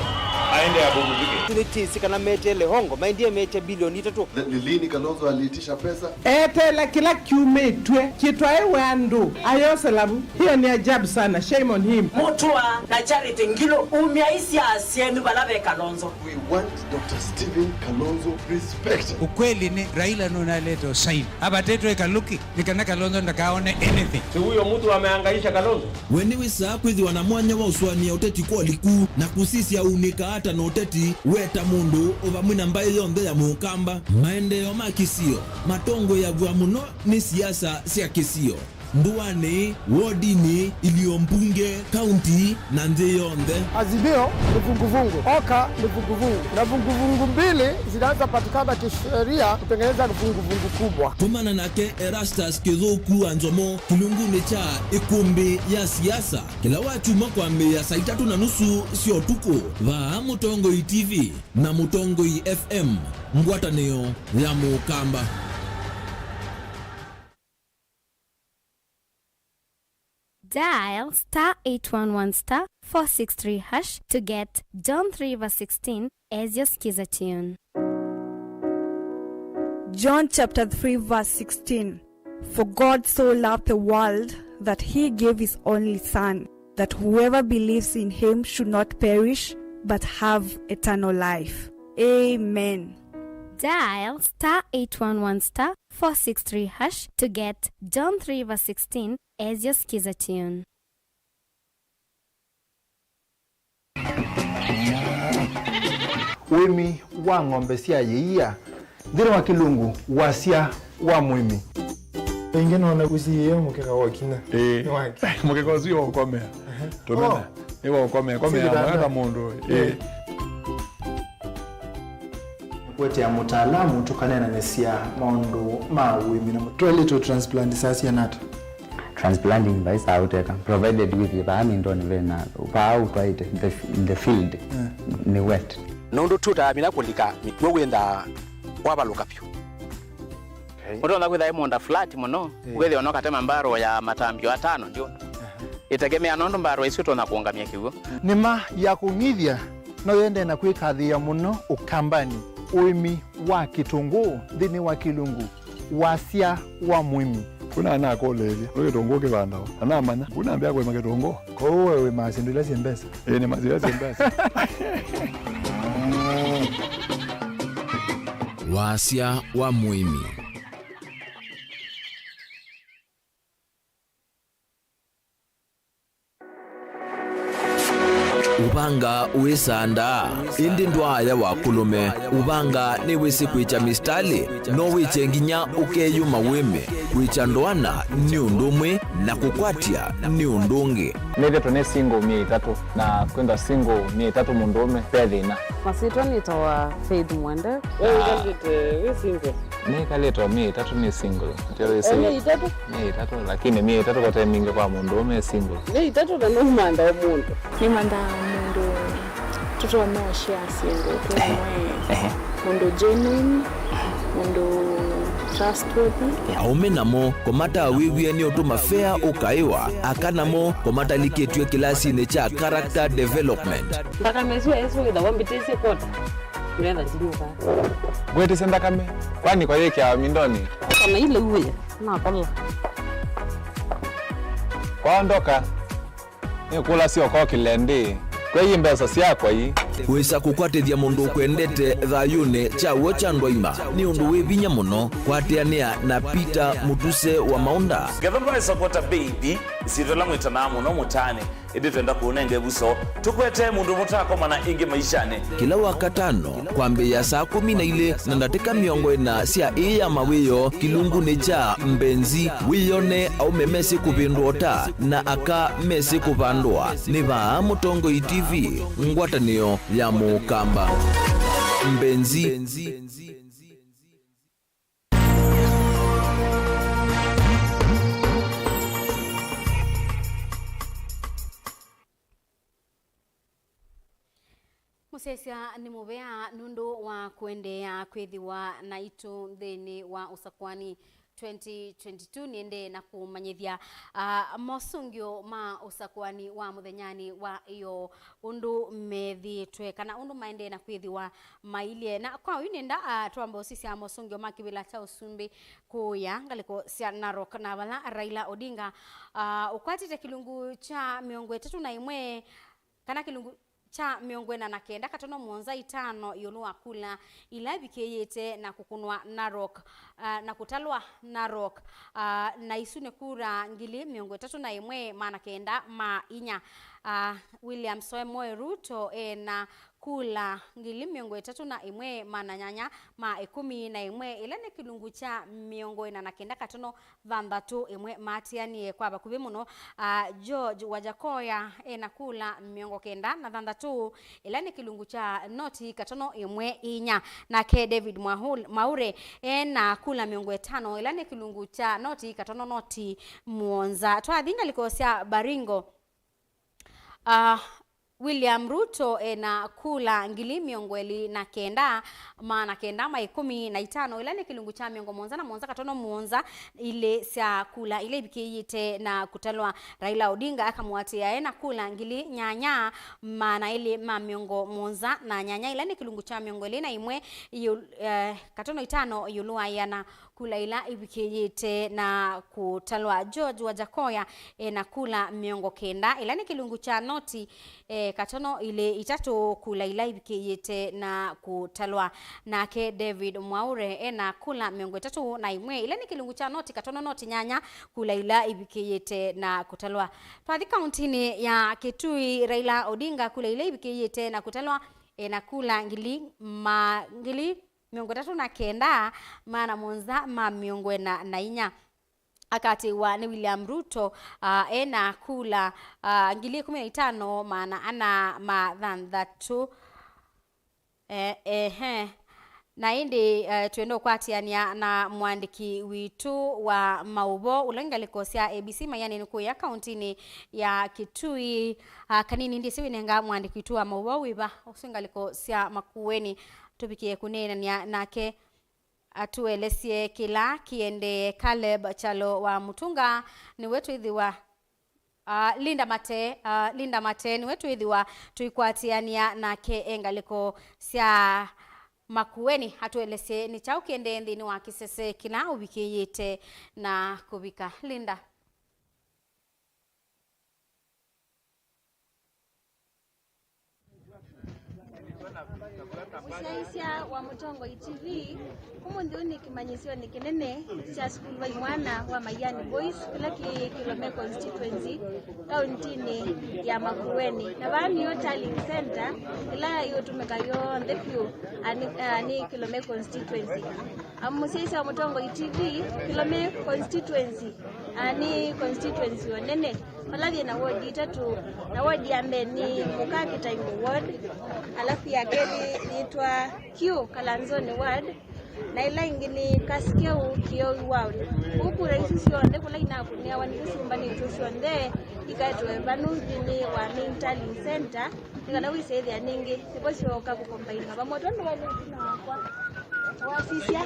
aende abumzike. Tulitisi kana mete lehongo maindie mete bilioni 3. Ni lini Kalonzo aliitisha pesa? Etela kila kiume twe kitwae wandu ayoselabu hiyo ni ajabu sana, shame on him. Mutwa na Charity Ngilo umiaisi asienu balave Kalonzo. We want Dr. Stephen Kalonzo respect. Ukweli ni Raila nunaleto sign abatetwe kaluki nikana Kalonzo ndakaone anything. Si huyo mtu amehangaisha Kalonzo. Wenewe saa kwithi wana mwanya wa uswania uteti kwa liku na kusisi ya unika hata na uteti weta mundu ova mwina mbaye yonde ya Mukamba maendeo makisio matongo ya vwa muno ni siasa siya kisio nduwane wodini iliyo mbunge kaunti na nje yonde. Azimio ni vunguvungu, Oka ni vunguvungu, na vunguvungu mbili zinaanza patikana kisheria kutengeneza vunguvungu kubwa. Tumana nake Erastus Kizoku Anzomo kilunguni cha ikumbi ya siasa kila watu makwambe ya saa 3:30 sio tuko va Mutongo TV na Mutongo FM ngwatanio ya Mukamba. Dial *811*463# to get John 3:16 as your skiza tune. John chapter 3 verse 16. For God so loved the world that he gave his only son, that whoever believes in him should not perish but have eternal life. Amen. Dial *811*463# to get John 3:16 as your skiza tune. Wimi wa ng'ombe cia yeia thiri wa kilungu wasia wa mwimi pengine wanagusia mukeka wa kina mukeka uzio ukomea tumena ewa ukomea mwana mundu kwete ya mutaalamu tukanena nesia maundu ma wimi na mutwelito transplant sasa nata transplanting by sauteka provided with the amindoni vena pa out in the field ni wet nundu tuta mina kulika mitwe wenda wabaluka pyo Odo na kwitha imonda flat muno wethi ono katema mbaro ya matambio 5 ndio itegemea nondo mbaro icio tona kuongamia kiugo nima ya kumithia no yende na kwikathia muno ukambani uimi wa kitungu thini wa kilungu wasia wa mwimi kuna na koleje kitungu kibandao ana manya kuna ambia kwa kitungu kwa wewe masindula sembesa ni mazira sembesa wasia wa mwimi ubanga uisanda indi ndwaya wa kulume ubanga ni wisi kwicha mistali no wiche nginya ukeyuma wime kwicha ndwana ni undumwe na kukwatia ni undungi neve tone single 300 na kwenda single 300 mundume pedina masito nitawa Faith Mwende we single ni kaleto 300 ni single ndio single 300 lakini 300 kwa time mingi kwa mundume single 300 na no manda mundu ni manda mundu tuto no share single tumwe mundu genuine mundu trustworthy aumenamo komata wiwie ni utuma fair ukaiwa akanamo komata liketwe kilasi ne cha character development mpaka mezu yesu with the one bitese kota nenda zinuka gwete senda kame kwani kwa yeke ya mindoni kama ile uwe na kama kwaondoka ni kula sio kwa kilende kwa hii mbesa siakwa hii wisa kukwatithia mundu kwendete thayune cha wocha ndwaima ni undu wibinya muno kwatiania na Peter Mutuse wa Maunda Gavana support baby isitola mwitana muno mutane indi twenda kuonenge buso tukwete mundu mutako mana ingi maishane kila wakatano kwambia saa 12 na ndateka miongo ina sia iya mawiyo kilungu ni cha mbenzi wiyone au memesi kubindota na aka mesi kubandwa ni ba Mutongo TV ngwatanio ya mukamba mbenzi Musesia ni mubea nundu wa kuendea kwithiwa na itu thini wa Usakuani 2022 niende na kumanyithia Mausungio Ma Usakuani wa muthenyani wa iyo undu methitwe kana undu maende na kwithiwa mailie na kwa winenda twamba sisi ya Mausungio Ma kibila cha usumbi kuya ngaliko cia Narok na bala Raila Odinga ukwatite kilungu cha 31 kana kilungu cha miongo na kenda katono muonza 5 yonu akula ila bikeyete na kukunwa Narok na kutalwa Narok na isune kura ngili miongo 31 maana kenda ma inya William Samoei Ruto na kula ngili miongo 31 maana nyanya ma 11 ila ne kilungu cha miongo na kenda katono vandatu emwe matiani kwa bakubi muno George Wajakoya na kula miongo kenda na vandatu ila ne kilungu cha noti katono emwe inya na ke David Maure na kula miongo 5 ila ne kilungu cha noti katono noti muonza twadhinga likosia Baringo William Ruto na kula ngili miongweli na kenda maana kenda ma 15 ila ni kilungu cha miongo monza na monza katono monza ile sia kula ile bikiyite na kutalwa Raila Odinga akamwatia na kula ngili nyanya maana ile ma miongo monza na nyanya ila ni kilungu cha miongweli na imwe katono 5 yulua yana kula ila ibikiyite na kutalwa George Wajakoya na kula miongo kenda ila ni kilungu cha noti katono ile itatu kula ila ibikiyete na kutalwa nake David Mwaure ena kula miongo itatu na imwe ile ni kilungu cha noti katono noti nyanya kula ila ibikiyete na kutalwa pathi countini ya Kitui Raila Odinga kula ila ibikiyete na kutalwa ena kula ngili miongo itatu na kenda maana monza ma miongo na inya akati wa ni William Ruto ena kula ngili 15 maana ana mathandatu na indi tuendo kwatiania na mwandiki witu wa maubo ulengaliko cia ABC mayani nuku ya countini ya Kitui kanini ndi siwinenga mwandiki witu wa maubo wiba usengaliko cia Makueni tubikie kunena nake atuelesie kila kiende Caleb Chalo wa Mutunga ni wetu ithiwa Linda Mate ni wetu ithiwa tuikwatiania nake engaliko cia Makueni atuelese ni chao kiende nthini wa kisese kila ubikiyete na kubika Linda. Musaisia wa Mutongo TV umundi unikimanyisio ni kinene cha skulu wa mwana wa Mayani Boys kila kilome constituency kauntini ya Makueni na bani yo tallying center ila yo tumekayo ndepyo ani kilome constituency Musaisia wa Mutongo TV kilome constituency ani constituency onene malathi na ward itatu na ward ya mbeni Mukakita Ingo ward alafu ya keli niitwa Q Kalanzoni ward na ila ingini Kaskeu Kio ward huku raisi sionde kula inakunia wanikusumbani tusionde ikatwe banuzini wa tallying center nikana wisethi aningi siposhoka kukombaini pamoja ndo wale kwa wasisia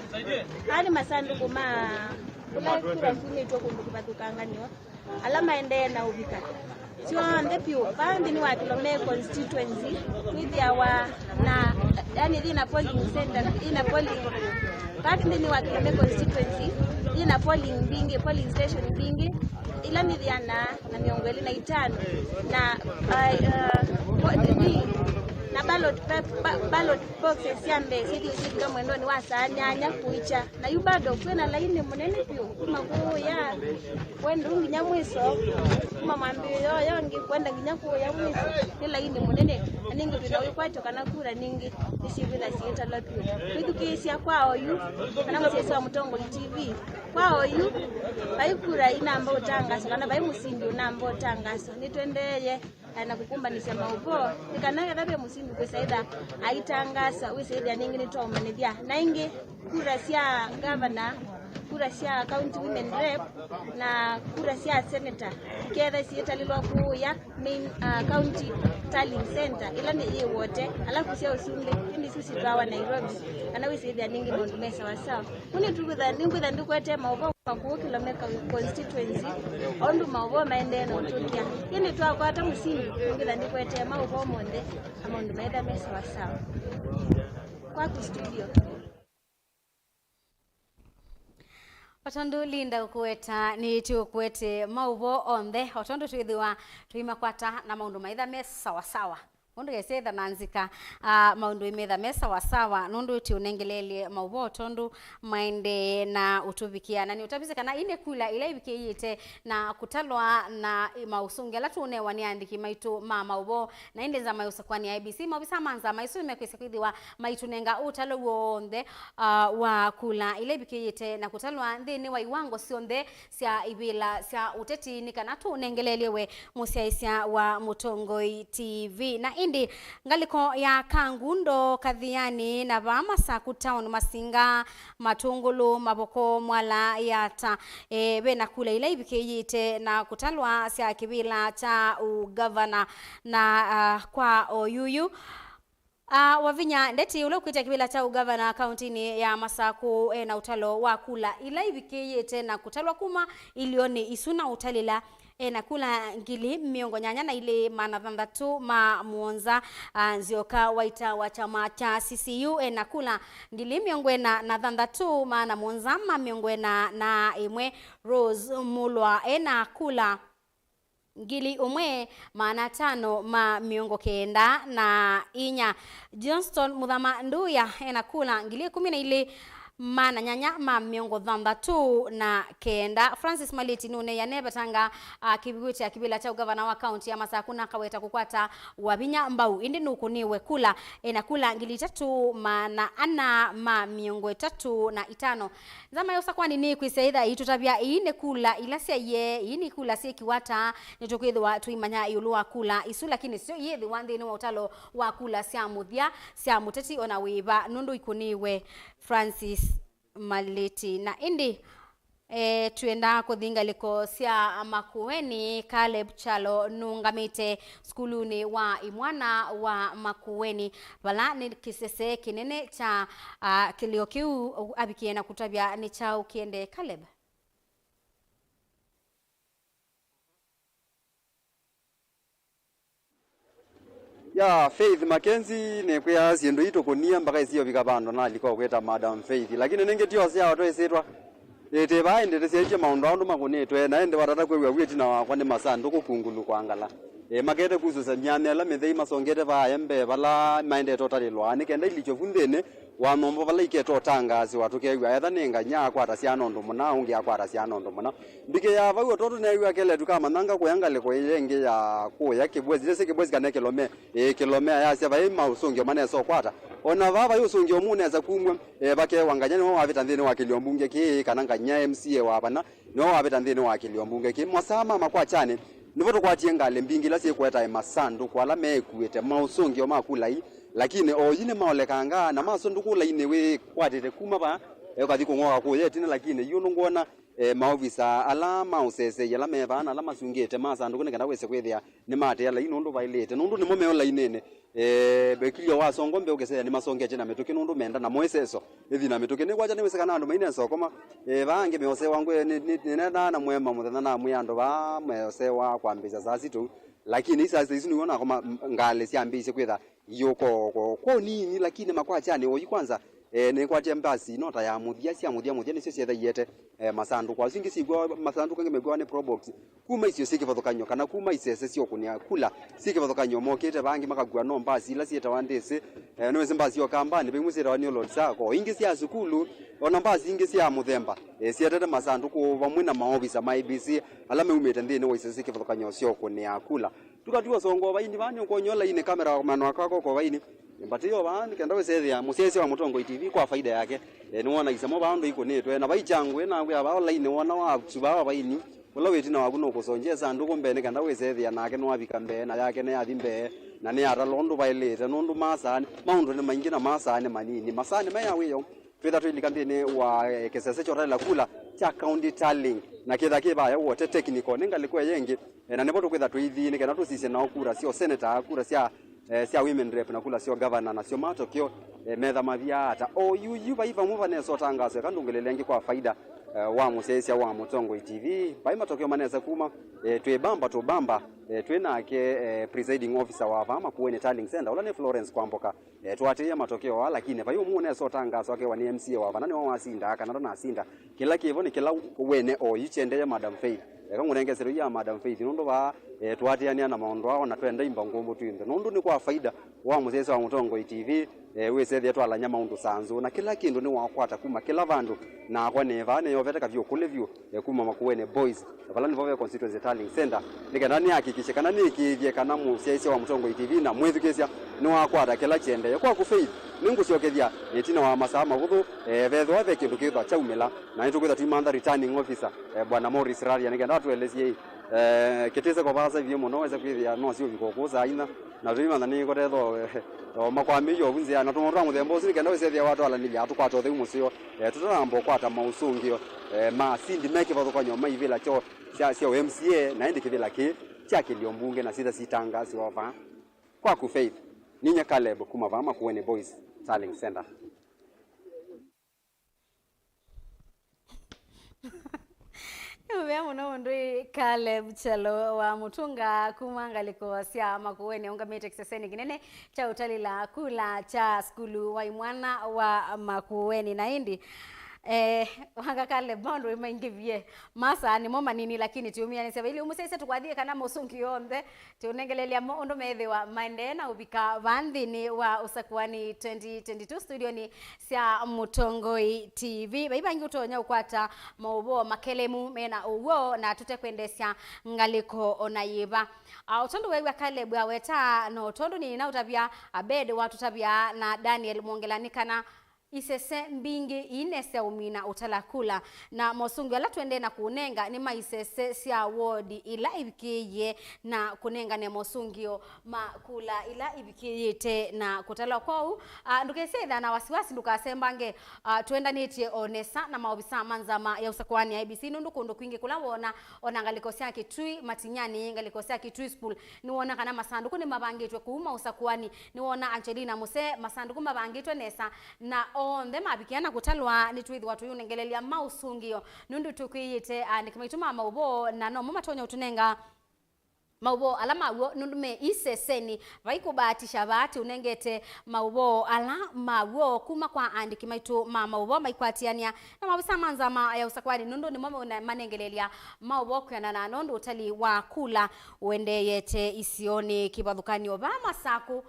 hali masanduku ma kula kura funi to kumbukipatukanganywa alama ende na ubika sio ndepio bandi ni wa kilome constituency with our na yani ina polling center ina polling bandi ni wa kilome constituency ina polling station bingi ila midhiana na miongweli na itano na na ballot boxes yambe sidi kama mwendo ni wasanyanya kuicha na yubado kwena laini munene pio kuma ya wendo nginyamwiso kuma mwambio yongi kwenda nginyaku ya mwiso ni laini munene aningi tunawe kwacho kana kura ningi nisivila sieta lopio kwithukisia kwao yu kana msesi wa Mutongo TV kwao yu baikura ina ambao tangaso kana baimusindi una ambao tangaso nitwendeye na kukumbanisha maubo nikanaga dabe musimbi kwesaida aitangasa wisaida ningi nitomanithia na ingi kura cia governor kura cia county women rep na kura cia senator ketha cietalilwa kuya main county tallying center ila ni hii wote alafu cia usumbe indi sisi twawa Nairobi kana wisaida ningi ndo mesa wasawa kuni tukutha ningi ndukwete maubo kwa kilomeka constituency ondu maubo maende na utukia ini twakwata musimbi ngitha ndikwete maubo monde ama ndu maenda mesa wasawa kwa studio Otondo Linda kueta ni tukwete maubo onde otondo twithiwa tuimakwata na maundu maitha mesa wasawa mundu yesetha nanzika maundu imetha mesa wasawa nundu ti unengelelie maubo tondu maende na utubikia na ni utabize kana ine kula ila ibikiyete na kutalwa na Mausungio la tune waniandiki maitu maubo na inde za Ma Usakuani ABC mabisa manza maisu mekwese kwithiwa maitu nenga utalo wonde wa kula ila ibikiyete na kutalwa ndini wa iwango sionde sia ibila sia uteti nikana tu unengelelie we musiaisia wa Mutongo TV na indi ngaliko ya Kangundo Kathiani na Vamasa Town Masinga Matungulu Maboko Mwala yata bena kula ila ibikiyete na kutalwa sia kibila cha ugavana na kwa oyuyu wavinya ndeti ule kuita kibila cha ugavana countini ya Masaku na utalo wa kula ila ibikiyete na kutalwa kuma ilioni isuna utalila na kula ngili miongo nyanya na ile manathandatu ma muonza nzioka waita wa chama cha CCU na kula ngili miongo na thandatu ma muonza ma miongo na imwe Rose Mulwa na kula ngili umwe maana tano ma miongo kenda na inya. Johnston Muthama Nduya enakula ngili 12 mana nyanya ma miongo thandatu na kenda. Francis Maliti nune yanebatanga kibigucha kibila cha gavana wa county ya Masakuna kaweta kukwata wabinya mbau indi nukuniwe kula enakula ngili 3 mana ana ma miongo 3 na 5. Zama yosa kwani ni kwisaidha itutabia ine kula ilasia ye ini kula si kiwata nitokwithwa tuimanya yulua kula isu lakini sio yethi wanthini wa utalo wa kula sia muthia sia muteti ona wiba nundu ikuniwe. Francis Maliti na indi tuenda kuthinga liko sia Makueni. Caleb Chalo nungamite skuluni wa imwana wa Makueni wala ni kisese kinene cha kilio kiu abikiena kutabia ni cha ukiende. Caleb. Ya Faith Mackenzie ne kwa siendo ito konia mpaka isio bikabando na liko kweta Madam Faith lakini nenge tio sia watu esetwa ete baende seje maundondo makonetwe naende watata kwewe witi na wakwa ne masando kokungulu kwangala makete kuzuza nyane la methei masongete ba yembe bala maende totally lwani kenda ilicho fundene wa nombo bala iketo tangazi watu kewa etha nenga nya kwata sia nondo muna ungi akwata sia nondo muna bike ya bawo toto ne ywa kele tukama nanga kuyangale ko yenge ya ko yake bwezi lese ke bwezi kana kilome kilome ya sia ba Mausungio mane so kwata ona baba yusungio mune za kumwe bake wanganyane wa vita ndene wa kiliombunge ki kananga nya MCA wa bana no wa vita ndene wa kiliombunge ki mwasama makwa chane nivoto kwatie ngale mbingi la sie kweta masandu kwala mekuete Mausungio makulai lakini oyine maolekanga na masondo kula inewe kwatete kuma ba kathi kungoa ku yetina lakini yuno ngona maofisa ala mausese yala mevana ala masungete masandu kune kana wese kwethia ni mate ala ino ndo bailete ndo ni momeo la inene bekilio wa songo mbe ukese ni masongete na metuke ndo menda na moeseso ethi na metuke ni kwacha ni wese kana ndo maine so koma bange meose wangu ni na mwema muthana na muyando ba meose wa kwambisa sasitu lakini sasa hizi niona kama ngale siambise kwetha yoko ko nini lakini makwachane oyi kwanza ne kwache mbasi nota ya muthia sia muthia ni sio sietha yete masandu kwa singi sigwa masandu kange megwa ne probox kuma isio sike vathukanyo kana kuma isese sio kunia kula sike vathukanyo mokete bangi makagwa no mbasi la sieta wandese no mbasi yo kambani be museta wani lord sako ingi sia sukulu ona mbasi ingi sia muthemba sieta masandu ko vamwe na maofisa ma IBC ala meumete ndine wo isese sike vathukanyo sio kunia kula tukatiwa songo baini banyo konyola ine kamera mano akako ko baini mbatiyo bani kenda wesethia musese wa Mutongo TV kwa faida yake niwona isemo bando iko netwe na baicangwe na kwa ba line wona wa suba baini wala weti na wakuno kusonje sandu kombene kenda wesethia nake no abika mbe na yake ne yathimbe na ne ara londo bailete nondu masani maundo ne maingi na masani manini masani mayawe yo twetha twilikambiene wa kesese chora la kula cha county tallying na kitha kibaya wote technical ningalikwe yengi na nebo tukwetha twithini kana tusise na okura sio senator kura sia women rep na kula sio governor na sio matokeo metha mathia ata oyu baiva muva ne so tangazo kandungelelengi kwa faida wa musesia wa Mutongo TV bai matokeo maneza kuma twebamba tobamba twenake presiding officer wa vama kuene tallying center ulane Florence kwamboka twatia matokeo lakini bayo muone so tangazo wake wa MCA wa vana ne wasinda kana na asinda kila kivo ni kila wene oyichende ya Madam Faith kangurengesero ya Madam Faith nondo ba twatiania na maondo ao na twenda imba ngombo twinde nondo ni kwa faida wa musesia wa Mutongo TV wesethia twala nyama undu sanzu na kila kindu ni wakwata kuma kila vandu na kwa neva ne yoveta kavyo kule vyo kuma Makuene boys vala ni vove constituency tallying center nikana ni hakikishe kana ni kivye kana musesia wa Mutongo TV na mwethu kesia ni wakwata kila chende kwa ku Faith ningu siokethia etina wa masama guthu vetho ave kindu kitwa chaumela na nitukitha timanda returning officer bwana Morris Raria nikenda tuelezie kitese kwa basa vyo muno weza kwithia no sio bikokuza aina na rima na ni kotetho makwami yo bunzia na tumora muthembo siri kenda wesethia watu ala nilia atukwato theu musio tutarambo kwata Mausungio ma sindi meke vathukanyo maivila cho cia MCA na indi kivila ki cha kiliombunge na sita sitanga siova kwa ku Faith ninya Caleb kuma vama kuene boys tallying center. Vya muno ndui Caleb Chalo wa Mutunga kumangaliko sia Makuene ungamete kiseseni kinene cha utali la kula cha skulu wa imwana wa Makueni na indi wanga kale bondo imengivie masa ni moma nini lakini tiumia nisema ili umusese tukwadhie kana Mausungio onthe tunengelelia mondo methewa maendena ubika vandhini wa Usakuani 2022 studio ni sia Mutongoi TV baibangi utonya ukwata maubo makelemu mena uwo na tutekwendesya ngaliko onayiba utondo wewe kale bwa weta no tondo ni na utabia abed watu tabia na Daniel Mwongelanikana isese mbingi inese umina utalakula na Mausungio ala tuende na kunenga ni maisese sia wodi ila ibikiye na kunenga ne Mausungio makula ila ibikiye te na kutala kwao ndukese na wasiwasi ndukasembange tuenda nitie onesa na maobisa manzama ya Usakuani IBC nundukundu kwingi kulawona onangalikosia kitui matinyani ngalikosia kitui school niwona kana masanduku ni mabangitwe kuuma Usakuani niwona Angelina Muse masanduku mabangitwe nesa na onde mabikiana kutalwa nitwithi watu yunengelelia Mausungio nundu tukiyite nikimaituma maubo na no mumatonya utunenga maubo alama wo nundume iseseni vaikubatisha vati unengete maubo alama wo kuma kwa andikimaitu maubo maikwatiania na mabisa manzama ya Usakuani nundu ni mama manengelelia maubo kuyana na nundu utali wa kula uende yete isioni kibathukani obama saku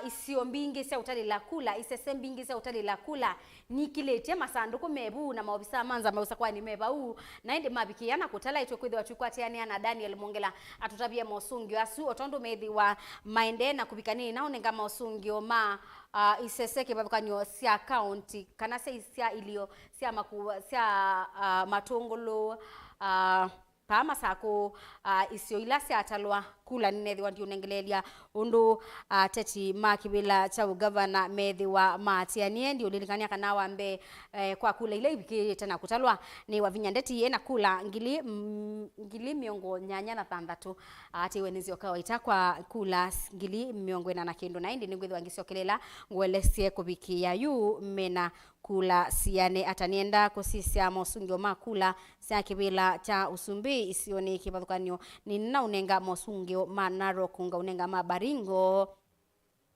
isio mbingi sia utali la kula isese mbingi sia utali la kula nikilete masanduku mebu na maobisa manzama ya Usakuani meba na ende mabikiana kutala itwe kwithwa tukwatiania na Daniel Mwongela atutabia Mausungio asu otondo methi wa maende na kubikani na unenga Mausungio ma iseseke babukanyo sia county kana sia ilio sia maku sia matongolo pama sako isio ila sia atalwa kula nethi wandio nengelelia undu teti makibila cha governor methi wa matianie ndio lilikania kana wambe kwa kula ile ibiki tena kutalwa ni wavinyandeti yena kula ngili miongo nyanya na thandatu ati wenizio kawaita kwa kula ngili miongo na kendo na indi ningwithwa ngisiokelela ngwelesie kubikia yu mena kula siane atanienda kusisia Mausungio makula sia kibila cha usumbi isioni kibathukanio nina unenga Mausungio manaro kunga unenga mabaringo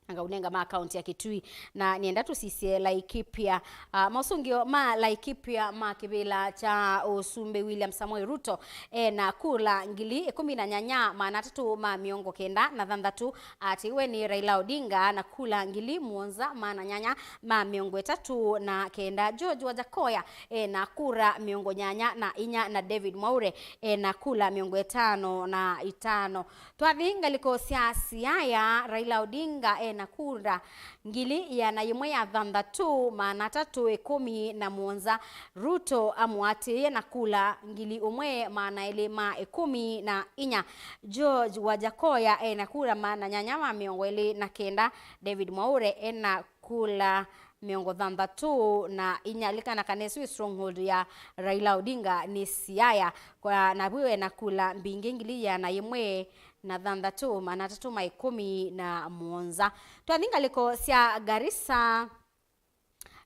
anga unenga ma account ya Kitui na nienda tusisie Laikipia Mausungio ma Laikipia ma kibila cha usumbe William Samoei Ruto na kula ngili 10 nyanya maana 3 ma miongo kenda na thandatu atiwe ni Raila Odinga na kula ngili muonza maana nyanya ma miongo 3 na kenda George Wajakoya na kura miongo nyanya na inya na David Mwaure na kula miongo 5 na 5 twadhinga liko siasa ya Raila Odinga na kura ngili ya na yimwe ya thandatu maana 3 na muonza Ruto amwati na kula ngili umwe maana ile ma 10 na inya George Wajakoya na kura maana nyanyama miongo ile na kenda David Mwaure na kula miongo thandatu na inya likana kanesu stronghold ya Raila Odinga ni Siaya kwa nabiwe na kula mbingi ngili ya na yimwe na thandatu maana 3 ma 10 na muonza twadhinga liko sia Garissa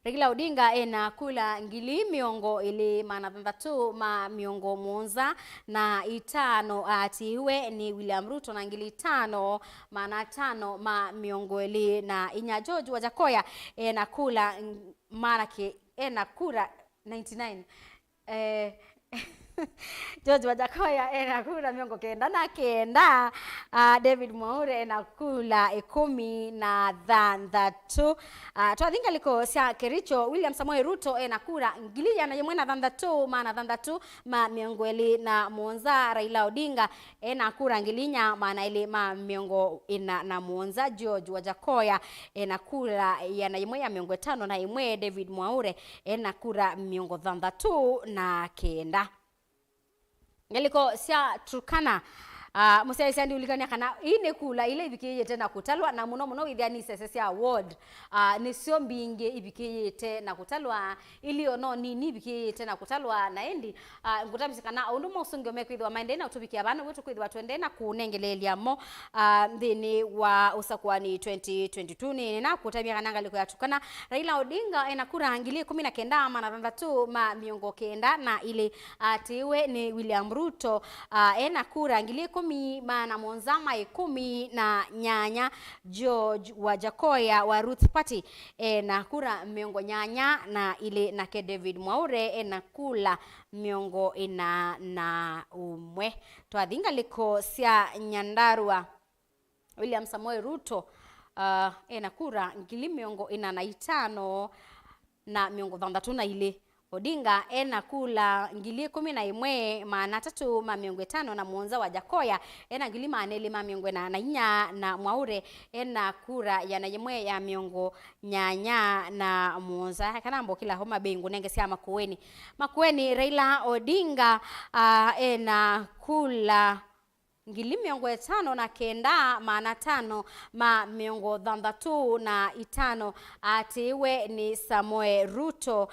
Raila Odinga na kula ngili miongo ili maana thandatu ma miongo muonza na 5 atiwe ni William Ruto na ngili 5 maana 5 ma miongo ili na inya George Wajakoya na kula maana ke na kura 99 George Wajakoya na kula miongo kenda na kenda David Mwaure na kula 10 na thandatu twadhinga liko sia Kericho William Samoei Ruto na kula ngili ya na yemwe na thandatu maana thandatu ma miongo ili na muonza Raila Odinga na kula ngilinya maana ile ma miongo ina na muonza George Wajakoya na kula ya na yemwe ya miongo 5 na yemwe David Mwaure na kula miongo thandatu na kenda ngeliko sia Turkana Musia Sandi ulikania kana ine kula ile ibikiye tena kutalwa na muno withiani sese award ni sio mbinge ibikiye tena kutalwa ili ono nini ibikiye tena kutalwa na endi ngutamsikana undu Mausungio mekwithwa maende na utubikia bana wetu kwithwa twende na kunengelelia mo thini wa Usakuani 2022 ni na kutabia kananga liko yatukana Raila Odinga ena kura ngili 19 maana thandatu ma miongo kenda na ile atiwe ni William Ruto ena kura ngili 10 ma 10 na nyanya George Wajakoya wa Ruth Party na kura miongo nyanya na ile na ke David Mwaure na kula miongo ina na umwe twadhinga liko sia Nyandarua William Samoei Ruto na kura ngili miongo ina na 5 na miongo 6 na ile Odinga ena kula ngili 11 maana 3 ma miongo 5 na Muonza Wajakoya ena ngili maneli ma miongo na inya na Mwaure ena kura ya na yemwe ya miongo nyanya na Muonza kana mbo kila homa bengu nenge sia Makueni Raila Odinga ena kula ngili miongo 5 na kenda maana 5 ma miongo 6 na 5 atiwe ni Samoei Ruto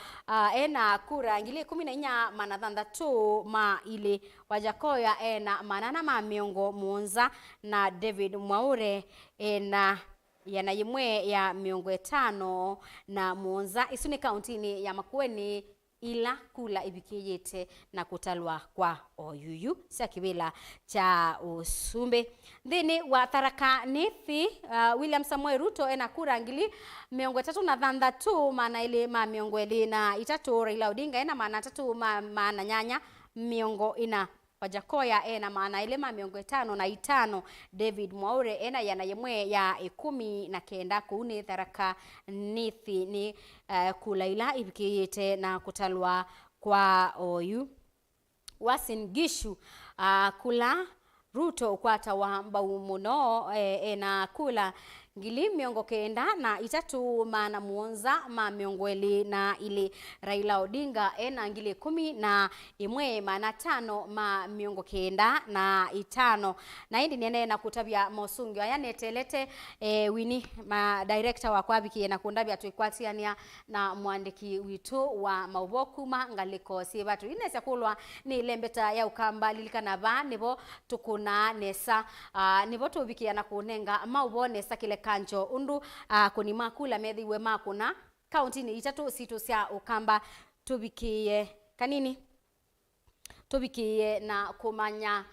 ena kura ngili 14 maana 6 ma ile Wajakoya ena maana ma miongo Muonza na David Mwaure ena yana yemwe ya miongo 5 na Muonza isuni countini ya Makueni ila kula ibikiyete na kutalwa kwa oyuyu sia kibila cha Usumbe thini wa Tharaka Nithi William Samoei Ruto ena kura ngili miongo 3 na 6 maana ile ma miongo 2 na 3 Raila Odinga ena maana 3 maana nyanya miongo ina Wajakoya ena maana ile ma miongo 5 na 5 David Mwaure ena yana yemwe ya 10 na kenda kuuni Tharaka Nithi ni kulaila ibikiyete na kutalwa kwa oyu Wasin Gishu kula Ruto kwata wa mbau muno ena kula ngili miongo 9 na 3 maana Muonza ma miongo 2 na ile Raila Odinga ena ngili 10 na 1 maana 5 ma miongo 9 na 5 na hindi nene na kutabia Mausungio yanetelete wini ma director wa kwabiki na kundabia tuikwatiania na mwandiki witu wa Maubokuma ngaliko sibatu inesa kulwa ni lembeta ya ukamba lilikana ba nibo tukuna nesa nibo tubikia na kunenga Maubo nesa kile kanjo undu kuni makula methi we makuna county ni 3 situ sia ukamba tubikie kanini tubikie na kumanya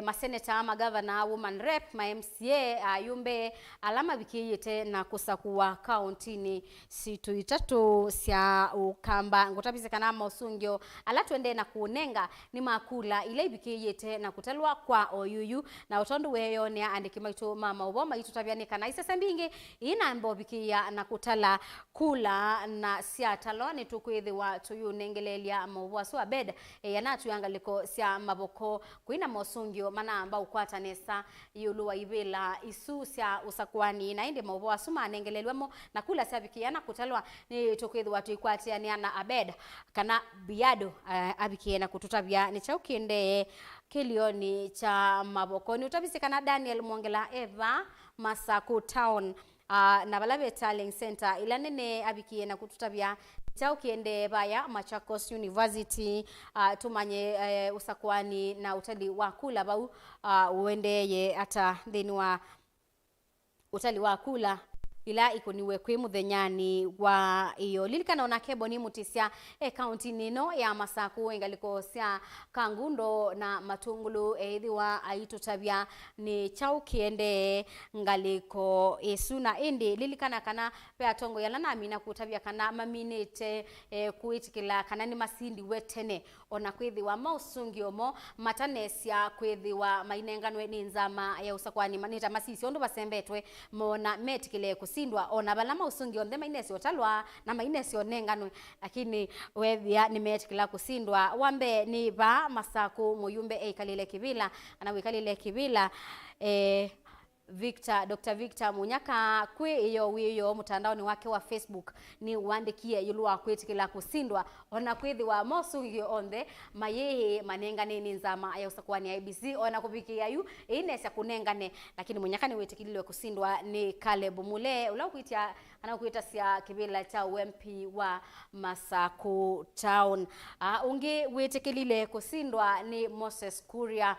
maseneta magavana woman rep ma MCA ayumbe alama bikiyete na kusakuwa county ni situ 3 sia ukamba ngotabise kana Mausungio ala twende na kunenga ni makula ile bikiyete na kutalwa kwa oyuyu na utondu weyo ne andikimaitu mama uboma itutabia kana isese mbingi ina mbo bikiya na kutala kula na sia talone tukwithi wa tuyu nengelelia mwasu abed yanatu yangaliko sia maboko kuina Mausungio mana amba ukwata nesa yulu wa ibela isu sia Usakuani na indi mwabu asuma nengelelwemo na kula sia bikiana kutalwa ni tukwithi watu ikwatia ni ana abed kana biado abikiena kututabia ni chaukinde kilioni cha mabokoni utabisikana Daniel Mwongela Eva Masaku Town na balabe tallying center ila nene abikiena kututabia chao kiende baya Machakos University tumanye Usakuani na utali wa kula bau uendeye ata thini wa utali wa kula ila ikoniwe kwi muthenyani wa iyo lilikana ona kebo ni mutisia county nino ya Masaku engaliko sia Kangundo na Matungulu ethiwa aitutabia ni chau kiende ngaliko esuna indi lilikana kana pe atongo yala na amina kutabia kana maminete kuitikila kana ni masindi wetene ona kwithiwa Mausungio mo matanesia kwithiwa mainenganwe ni nzama ya Usakuani manita masisi ondo basembetwe mona metikile sindwa ona bala Mausungio ndema inesi otalwa na mainesi onenganwe lakini wethia nimetikila kusindwa wambe ni ba Masaku muyumbe ikalile kibila anawikalile kibila Dr. Victor Munyaka kwe iyo wiyo mtandaoni wake wa Facebook ni uandikie yulu wa kwetikila kusindwa ona kwethi wa Mausungio onde mayehe manengane ni nzama ya Usakuani IBC ona kubikia yu inesa kunengane lakini Munyaka ni wetikilile kusindwa ni Caleb Mule ula kuitia anakuita sia kibila cha UMP wa Masaku Town unge wetikilile kusindwa ni Moses Kuria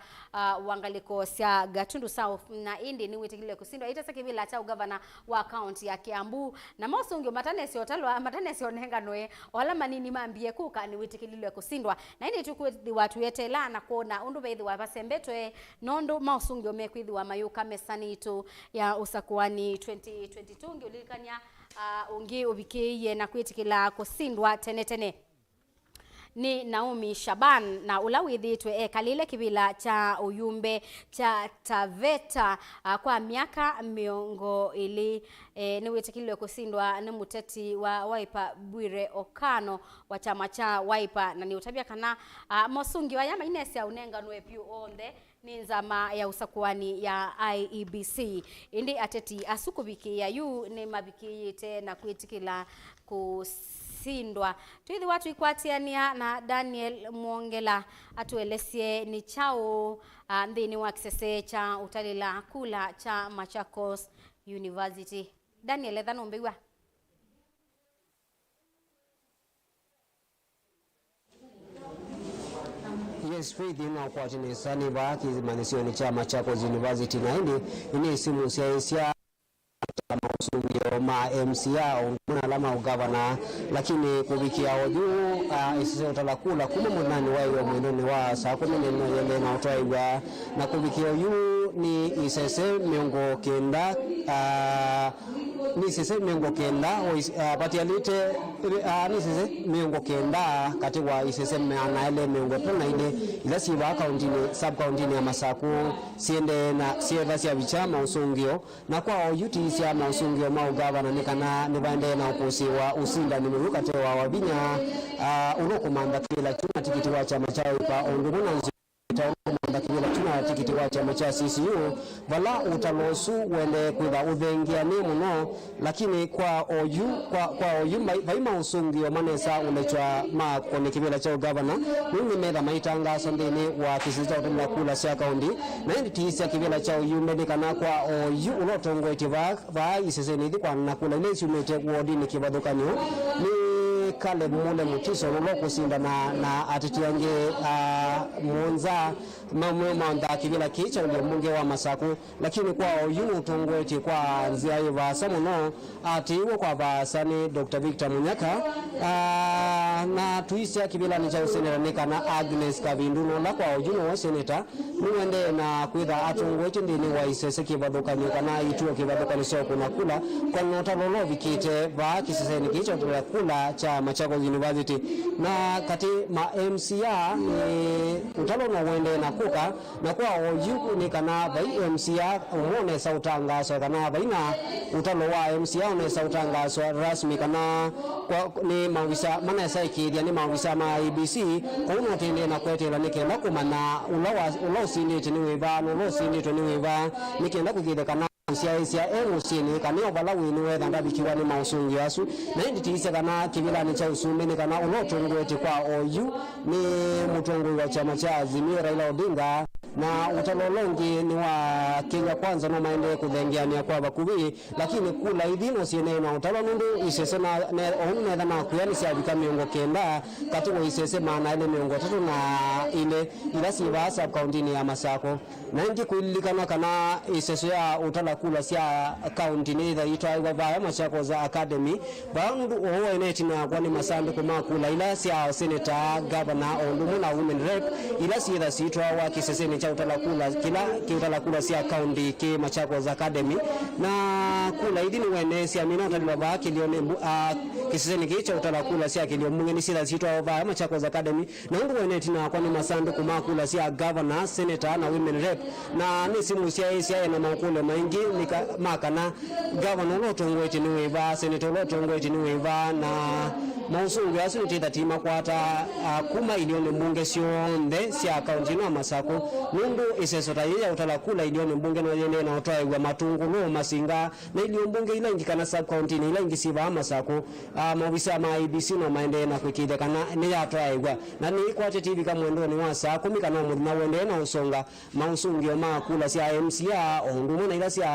wangaliko sia Gatundu South na indi ni witikile kusindwa ita sakibila cha ugavana wa county ya Kiambu na Mausungio matanesi otalwa matanesi onenga noe wala manini mambie kuka ni witikile kusindwa na ini tukwidi watu yetela na kuona undu beidhi wa basembetwe nondo Mausungio mekwidhi wa mayuka mesanitu ya Usakuani 2022 ngiulikanya ungi ubikiye na kwitikila kusindwa tene ni Naomi Shaban na ulawithitwe kalile kibila cha uyumbe cha Taveta kwa miaka miongo ili ni witikilwe kusindwa ni muteti wa Wiper Bwire Okano wa chama cha Wiper na ni utabia kana Mausungio ya mainesi ya unenga nwe piu onde ni nzama ya Usakuani ya IEBC indi ateti asukubiki ya yu ni mabiki yite na kwitikila kusindwa tuithi watu ikwatiania na Daniel Mwongela atuelesie ni chao ndini wa kisese cha utalila kula cha Machakos University. Daniel ethano mbewa Yes, faith ina kwa tini sani baki manisio ni cha Machakos University na ini simu siya Mausungio Ma MCA onguna alama ugavana lakini kubikia wajuu isise utalakula kuma mwanani wayo mwenoni wa saa 10 yende na utaiwa na kubikia yu ni isese miongo kenda ni sese miongo kenda patialite ni sese miongo kenda katika isese na ile miongo tona ile ila siwa countini sub countini ya Masaku siende na sieva sia bicha Mausungio na kwa yuti sia Mausungio Ma ugavana nikana nibaende na ukosi wa usinda ni mruka tewa wabinya unokomanda kila tuna tikiti wa chama cha Wiper ondumuna ndakibila tuna tikiti wa chama cha CCU vala utalosu wende kwitha uthengia ni muno lakini kwa oyu vai Mausungio manesa ulechwa ma kone kibila cha governor nini metha maitangaso ndini wa kisita utumila kula cia kaundi na ndi tisia kibila cha oyu medikana kwa oyu ulotongoiti va iseseni thi kwa nakula ile sumete wodini kibadhukanyo ni kale mule mutiso lolo kusinda na atitiange monza mamwe manda kibila kicha ule mbunge wa Masaku lakini kwa oyu utongweti kwa nzia iva samuno atiwo kwa basani Dr. Victor Munyaka na tuisia kibila ni cha usenera nikana Agnes Kavinduno la kwa oyu wa seneta mwende na kwitha atongweti ndini wa isese kibadhukanyo kana ituo kibadhukanyo sio kuna kula kwa nota lolo vikite va kiseseni kicha ule kula cha Machakos University na kati ma MCA ni utalo na wende na kuka na kwa oyu ni kana vai MCA umone sautangaso kana vaina utalo wa MCA une sautangaso rasmi kana kwa ni mawisa mana saikidi ni mawisa ma IBC kwa uno tende na kwetela nikenda kumana ulawa sindi ni wiva no sindi ni wiva nikenda kugide kana sia musini kanio bala winwe danda bikiwa ni Mausungio asu na ndi tise kana kibila ni cha usume ni kana unotongwete kwa oyu ni mutongwe wa chama cha Azimio Raila Odinga na utalolongi ni wa Kenya Kwanza no maende kuthengeania kwa bakubi lakini kula idhino siene na utalonundu isese na onne na kuyani sia bika miongo kenda katika isese maana ile miongo tatu na ile ila siba sub county ya Masako na ndi kuilikana kana isese ya utalakula sia county ni the itwa wa Machakos Academy bandu oho eneti na kwani masandu kumakula ila sia senator governor ondumu na women rep ila sia sitwa wa kisese ni cha utalakula kila kiutalakula sia county ki Machakos Academy na kula idini wene sia mina utalwa ba kilione kisese ni kicha utalakula sia kilio mungeni sia sitwa wa Machakos Academy na ndu wene tina kwani masandu kumakula sia governor senator na women rep na nisimu sia na makule maingi nika makana governor lotongwete ni wiva senator lotongwete ni wiva na Mausungio asu tita tima kwata kuma ilione mbunge sionde sia county no Masako nundu isesota ya utalakula ilione mbunge no yene na otoa wa matungu no masinga na ilio mbunge ila ingikana sub county ila ingisiba Masako mawisa ma IBC no maende na kwikide kana ni ya toa na ni kwa TV kama mwendo ni wasa kumika no mudna wende na usonga Mausungio ma kula sia MCA ondumu na ila sia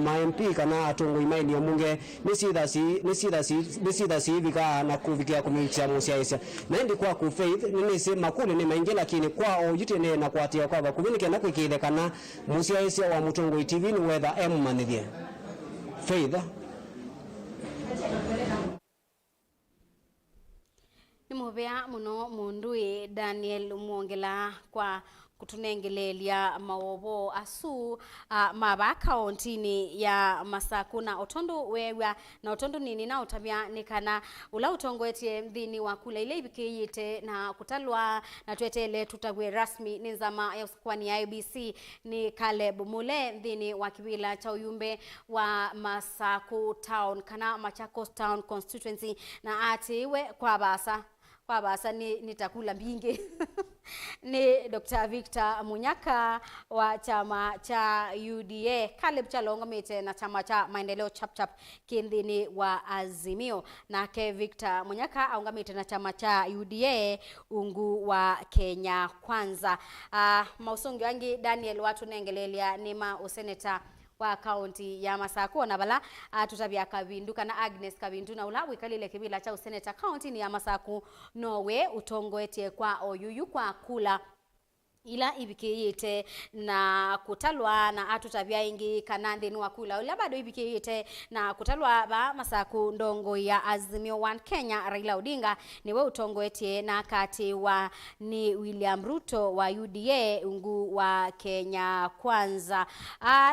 ma MP kana atungu imaili ya mbunge nisida si vika na kuvikia kumicha musia isa na ndi kwa ku faith nini sema kule ni maingi lakini kwa ojite na kwatia kwa bakubini kena kwikithekana musiaisia wa Mutongo TV ni wetha emumanithie Faith. Ni mubea muno mundui Daniel Muongela kwa kutunengelelia mawobo asu maba kauntini ya Masaku na otondo wewa na otondo nini na utabia nikana ula utongo etie mdhini wa kula ile ibikiyite na kutalwa na tuetele tutagwe rasmi nizama ya Usakuani ya IBC ni Caleb Mule mdhini wa kibila cha Uyumbe wa Masaku Town kana Machakos Town Constituency na atiwe kwa basa nitakula mbinge ni Dr. Victor Munyaka wa chama cha UDA Caleb Chalongo mete na chama cha maendeleo chap kindini wa Azimio na ke Victor Munyaka aungamite na chama cha UDA ungu wa Kenya Kwanza. Mausungio wangi Daniel watu nengelelia nima useneta wa kaunti ya Masaku na bala tutabia Kabindu kana Agnes Kabindu na ula wikalile kibila cha useneta kaunti ni ya Masaku nowe utongo etie kwa oyuyu kwa kula ila ibikiyite na kutalwa na atutabia ingi kanande ni wakula ula bado ibikiyite na kutalwa ba Masaku ndongo ya Azimio 1 Kenya Raila Odinga niwe utongo etie na kati wa ni William Ruto wa UDA ungu wa Kenya Kwanza.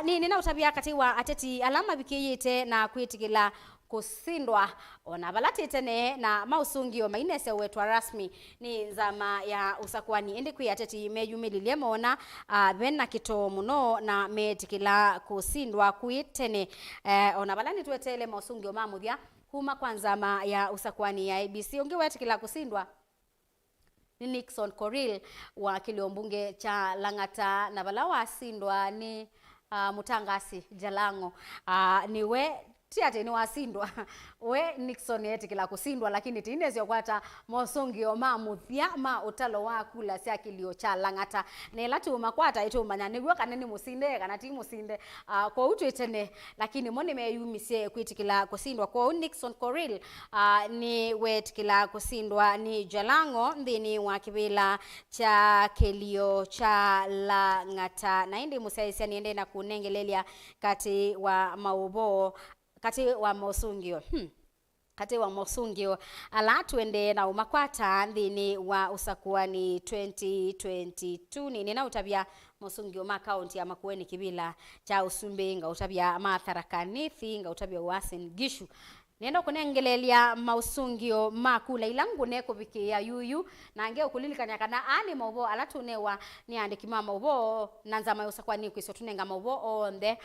Nina utabia kati wa ateti alama ibikiyite na kuitikila kusindwa ona balati tene na Mausungio mainese wetwa rasmi ni zama ya Usakuani ende kuyateti meyumililie mona bena kito muno na metikila kusindwa kuitene ona balani tuetele Mausungio mamuthia huma kwanza ma ya Usakuani ya IBC ungewetikila kusindwa ni Nixon Koril wa kiliombunge cha Langata na balawa sindwa ni Mutangasi Jalango niwe tiate ni wasindwa we Nixon yetikila kusindwa lakini tinezyo kwata Mausungio mamuthia ma utalo wa kula sia kilio cha Langata ne latu makwata ito manyane gwo kaneni musinde kana ti musinde kwa utu etene lakini moni meyumisie kwitikila kusindwa kwa Nixon Koril ni wetikila kusindwa ni Jalango ndini wa kibila cha kilio cha Langata na indi musaisia niende na kunengelelia kati wa maubo kati wa Mausungio kati wa Mausungio ala tuende na umakwata ndini wa Usakuani 2022 nini na utabia Mausungio ma county ya Makueni kibila cha Usumbe nga utabia Matharakanithi nga utabia Uasin Gishu nenda kunengelelia Mausungio makula ilangu neko bikia yuyu na nge ukulilikanya kana ani maubo ala tunewa ni andiki mama ubo nanzama Usakuani kwiso tunenga maubo onde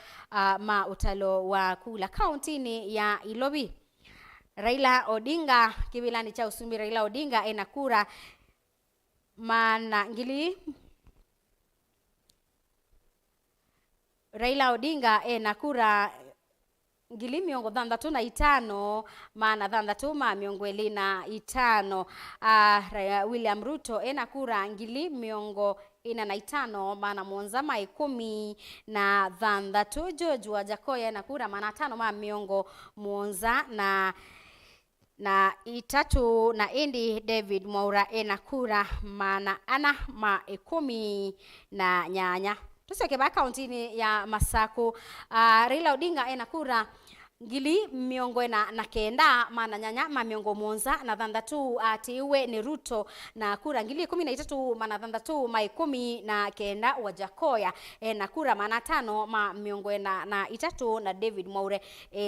ma utalo wa kula county ni ya Ilobi. Raila Odinga kibilani cha Usumbi Raila Odinga enakura mana ngili Raila Odinga enakura ngili miongo dhandatu na itano maana dhandatu ma miongo elina itano. William Ruto enakura ngili miongo ina na itano maana Mwonza ma 10 na dhandatu. George Wajakoya enakura maana 5 ma miongo Mwonza na itatu na indi David Mwaura enakura maana ana ma 10 na nyanya. Tusoke ba countini ya Masaku Raila Odinga enakura ngili miongo na kenda maana nyanya ma miongo Mwonza na dhandatu atiwe ni Ruto na kura ngili 13 maana dhandatu ma 10 na kenda Wajakoya na kura maana 5 ma miongo na itatu na David Mwaure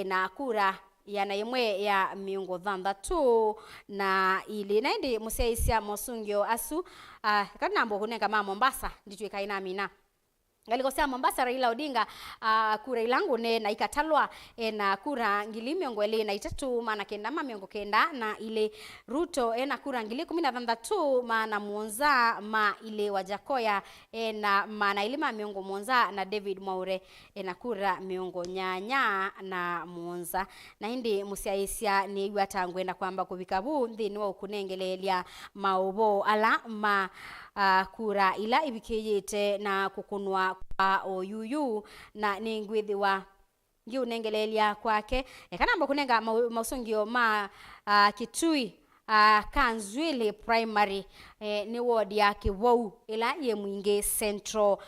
na kura yana yemwe ya miongo dhandatu na ili naindi museisia Mausungio asu kana mbo kunenga ma Mombasa nditwe kaina mina ngaliko sia Mombasa Raila Odinga kura ilangu ne na ikatalwa na kura ngili miongo ele na itatu maana kenda ma miongo kenda na ile Ruto na kura ngili 13 maana Mwonza ma ile Wajakoya na maana ile ma miongo Mwonza na David Mwaure na kura miongo nyanya na Mwonza na hindi musiaisia ni igwatangwenda kwamba kubikabu ndini wa kunengelelia maubo ala ma kura ila ibikiyete na kukunwa kwa oyuyu na ningwithi wa ngi unengelelia kwake kana mbo kunenga Mausungio ma Kitui Kanzwile primary ni ward ya Kivou ila ye Mwingi Central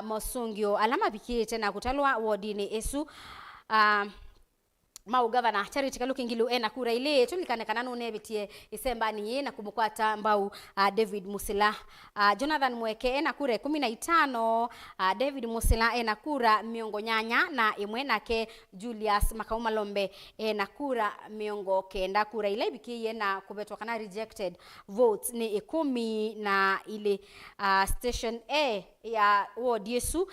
Mausungio alama bikie tena kutalwa ward ni esu mau governor Charity Kalukingilu kura ile tulikane kananu nebitie isemba ni na kumukwata mbau David Musila Jonathan Mweke kura 15 David Musila kura miongo nyanya na imwe nake Julius Makauma Lombe kura miongo kenda kura ile bikie na kubetwa kana rejected votes ni 10 na ile station A ya ward Yesu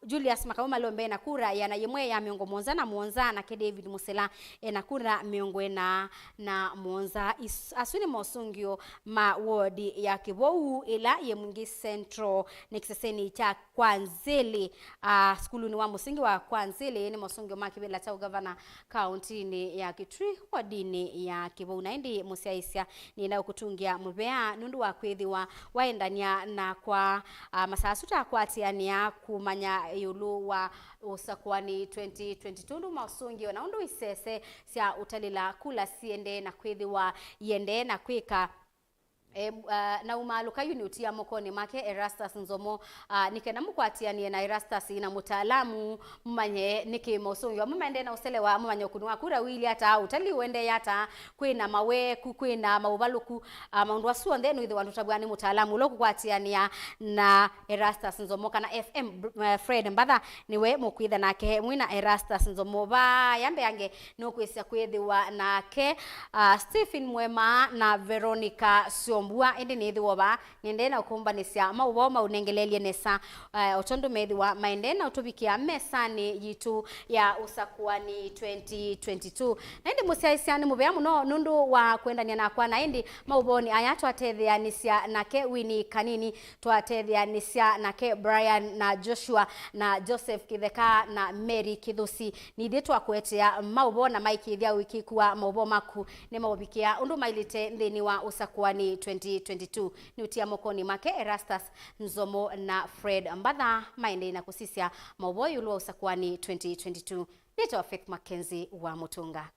Julius Makauma Lombe kura yana yemwe ya miongo monza na ke David Musela kura miongo na monza asuni Mausungio ma ward ya Kivou ila ye Mwingi Central nikiseseni cha Kwanzele skulu ni wa musingi wa Kwanzele ni Mausungio ma Kibela cha governor county ni ya Kitui wadini ya Kivou na ndi musiaisia ni na kutungia mubea nundu wa kwethiwa waendania na kwa masasuta kwa atiania kumanya yulu wa Usakuani 2022 Mausungio na undu isese sia utalila kula siende na kwethiwa yende na kwika na umaluka unity ya mokoni make Erastus Nzomo nikena mukwatianie na Erastus na mutaalamu mmanye niki Mausungio mumende na uselewa mmanye kunwa kura wili hata utali wende yata kwina mawe kwina maubaluku maundu asu ndenu ithe wandu tabwani mutaalamu loku kwatiania na Erastus Nzomo kana FM Fred Mbadha niwe mukwitha nake mwina Erastus Nzomo ba yambe yange no kwisia kwethiwa nake Stephen Mwema na Veronica Mbua indi ni thiwa niende na kumbanisya maubo maunengelelie nesa otondo methiwa maende na utubikia mesani yitu ya Usakuani 2022 na indi musiaisia ni mubea muno nundu wa kwendania na kwa na indi mauboni aya twatethianisya nake Winnie Kanini twatethianisya nake Brian na Joshua na Joseph Kitheka na Mary Kithusi ni thitwa kwetea maubo na maikithia wiki kwa maubo maku ni maubikia undu mailite ndeni wa Usakuani 2022 ni utia mokoni make Erastus Nzomo na Fred Mbadha maende na kusisia mauboyu lwa Usakuani 2022 nito Faith Mackenzie wa Mutunga.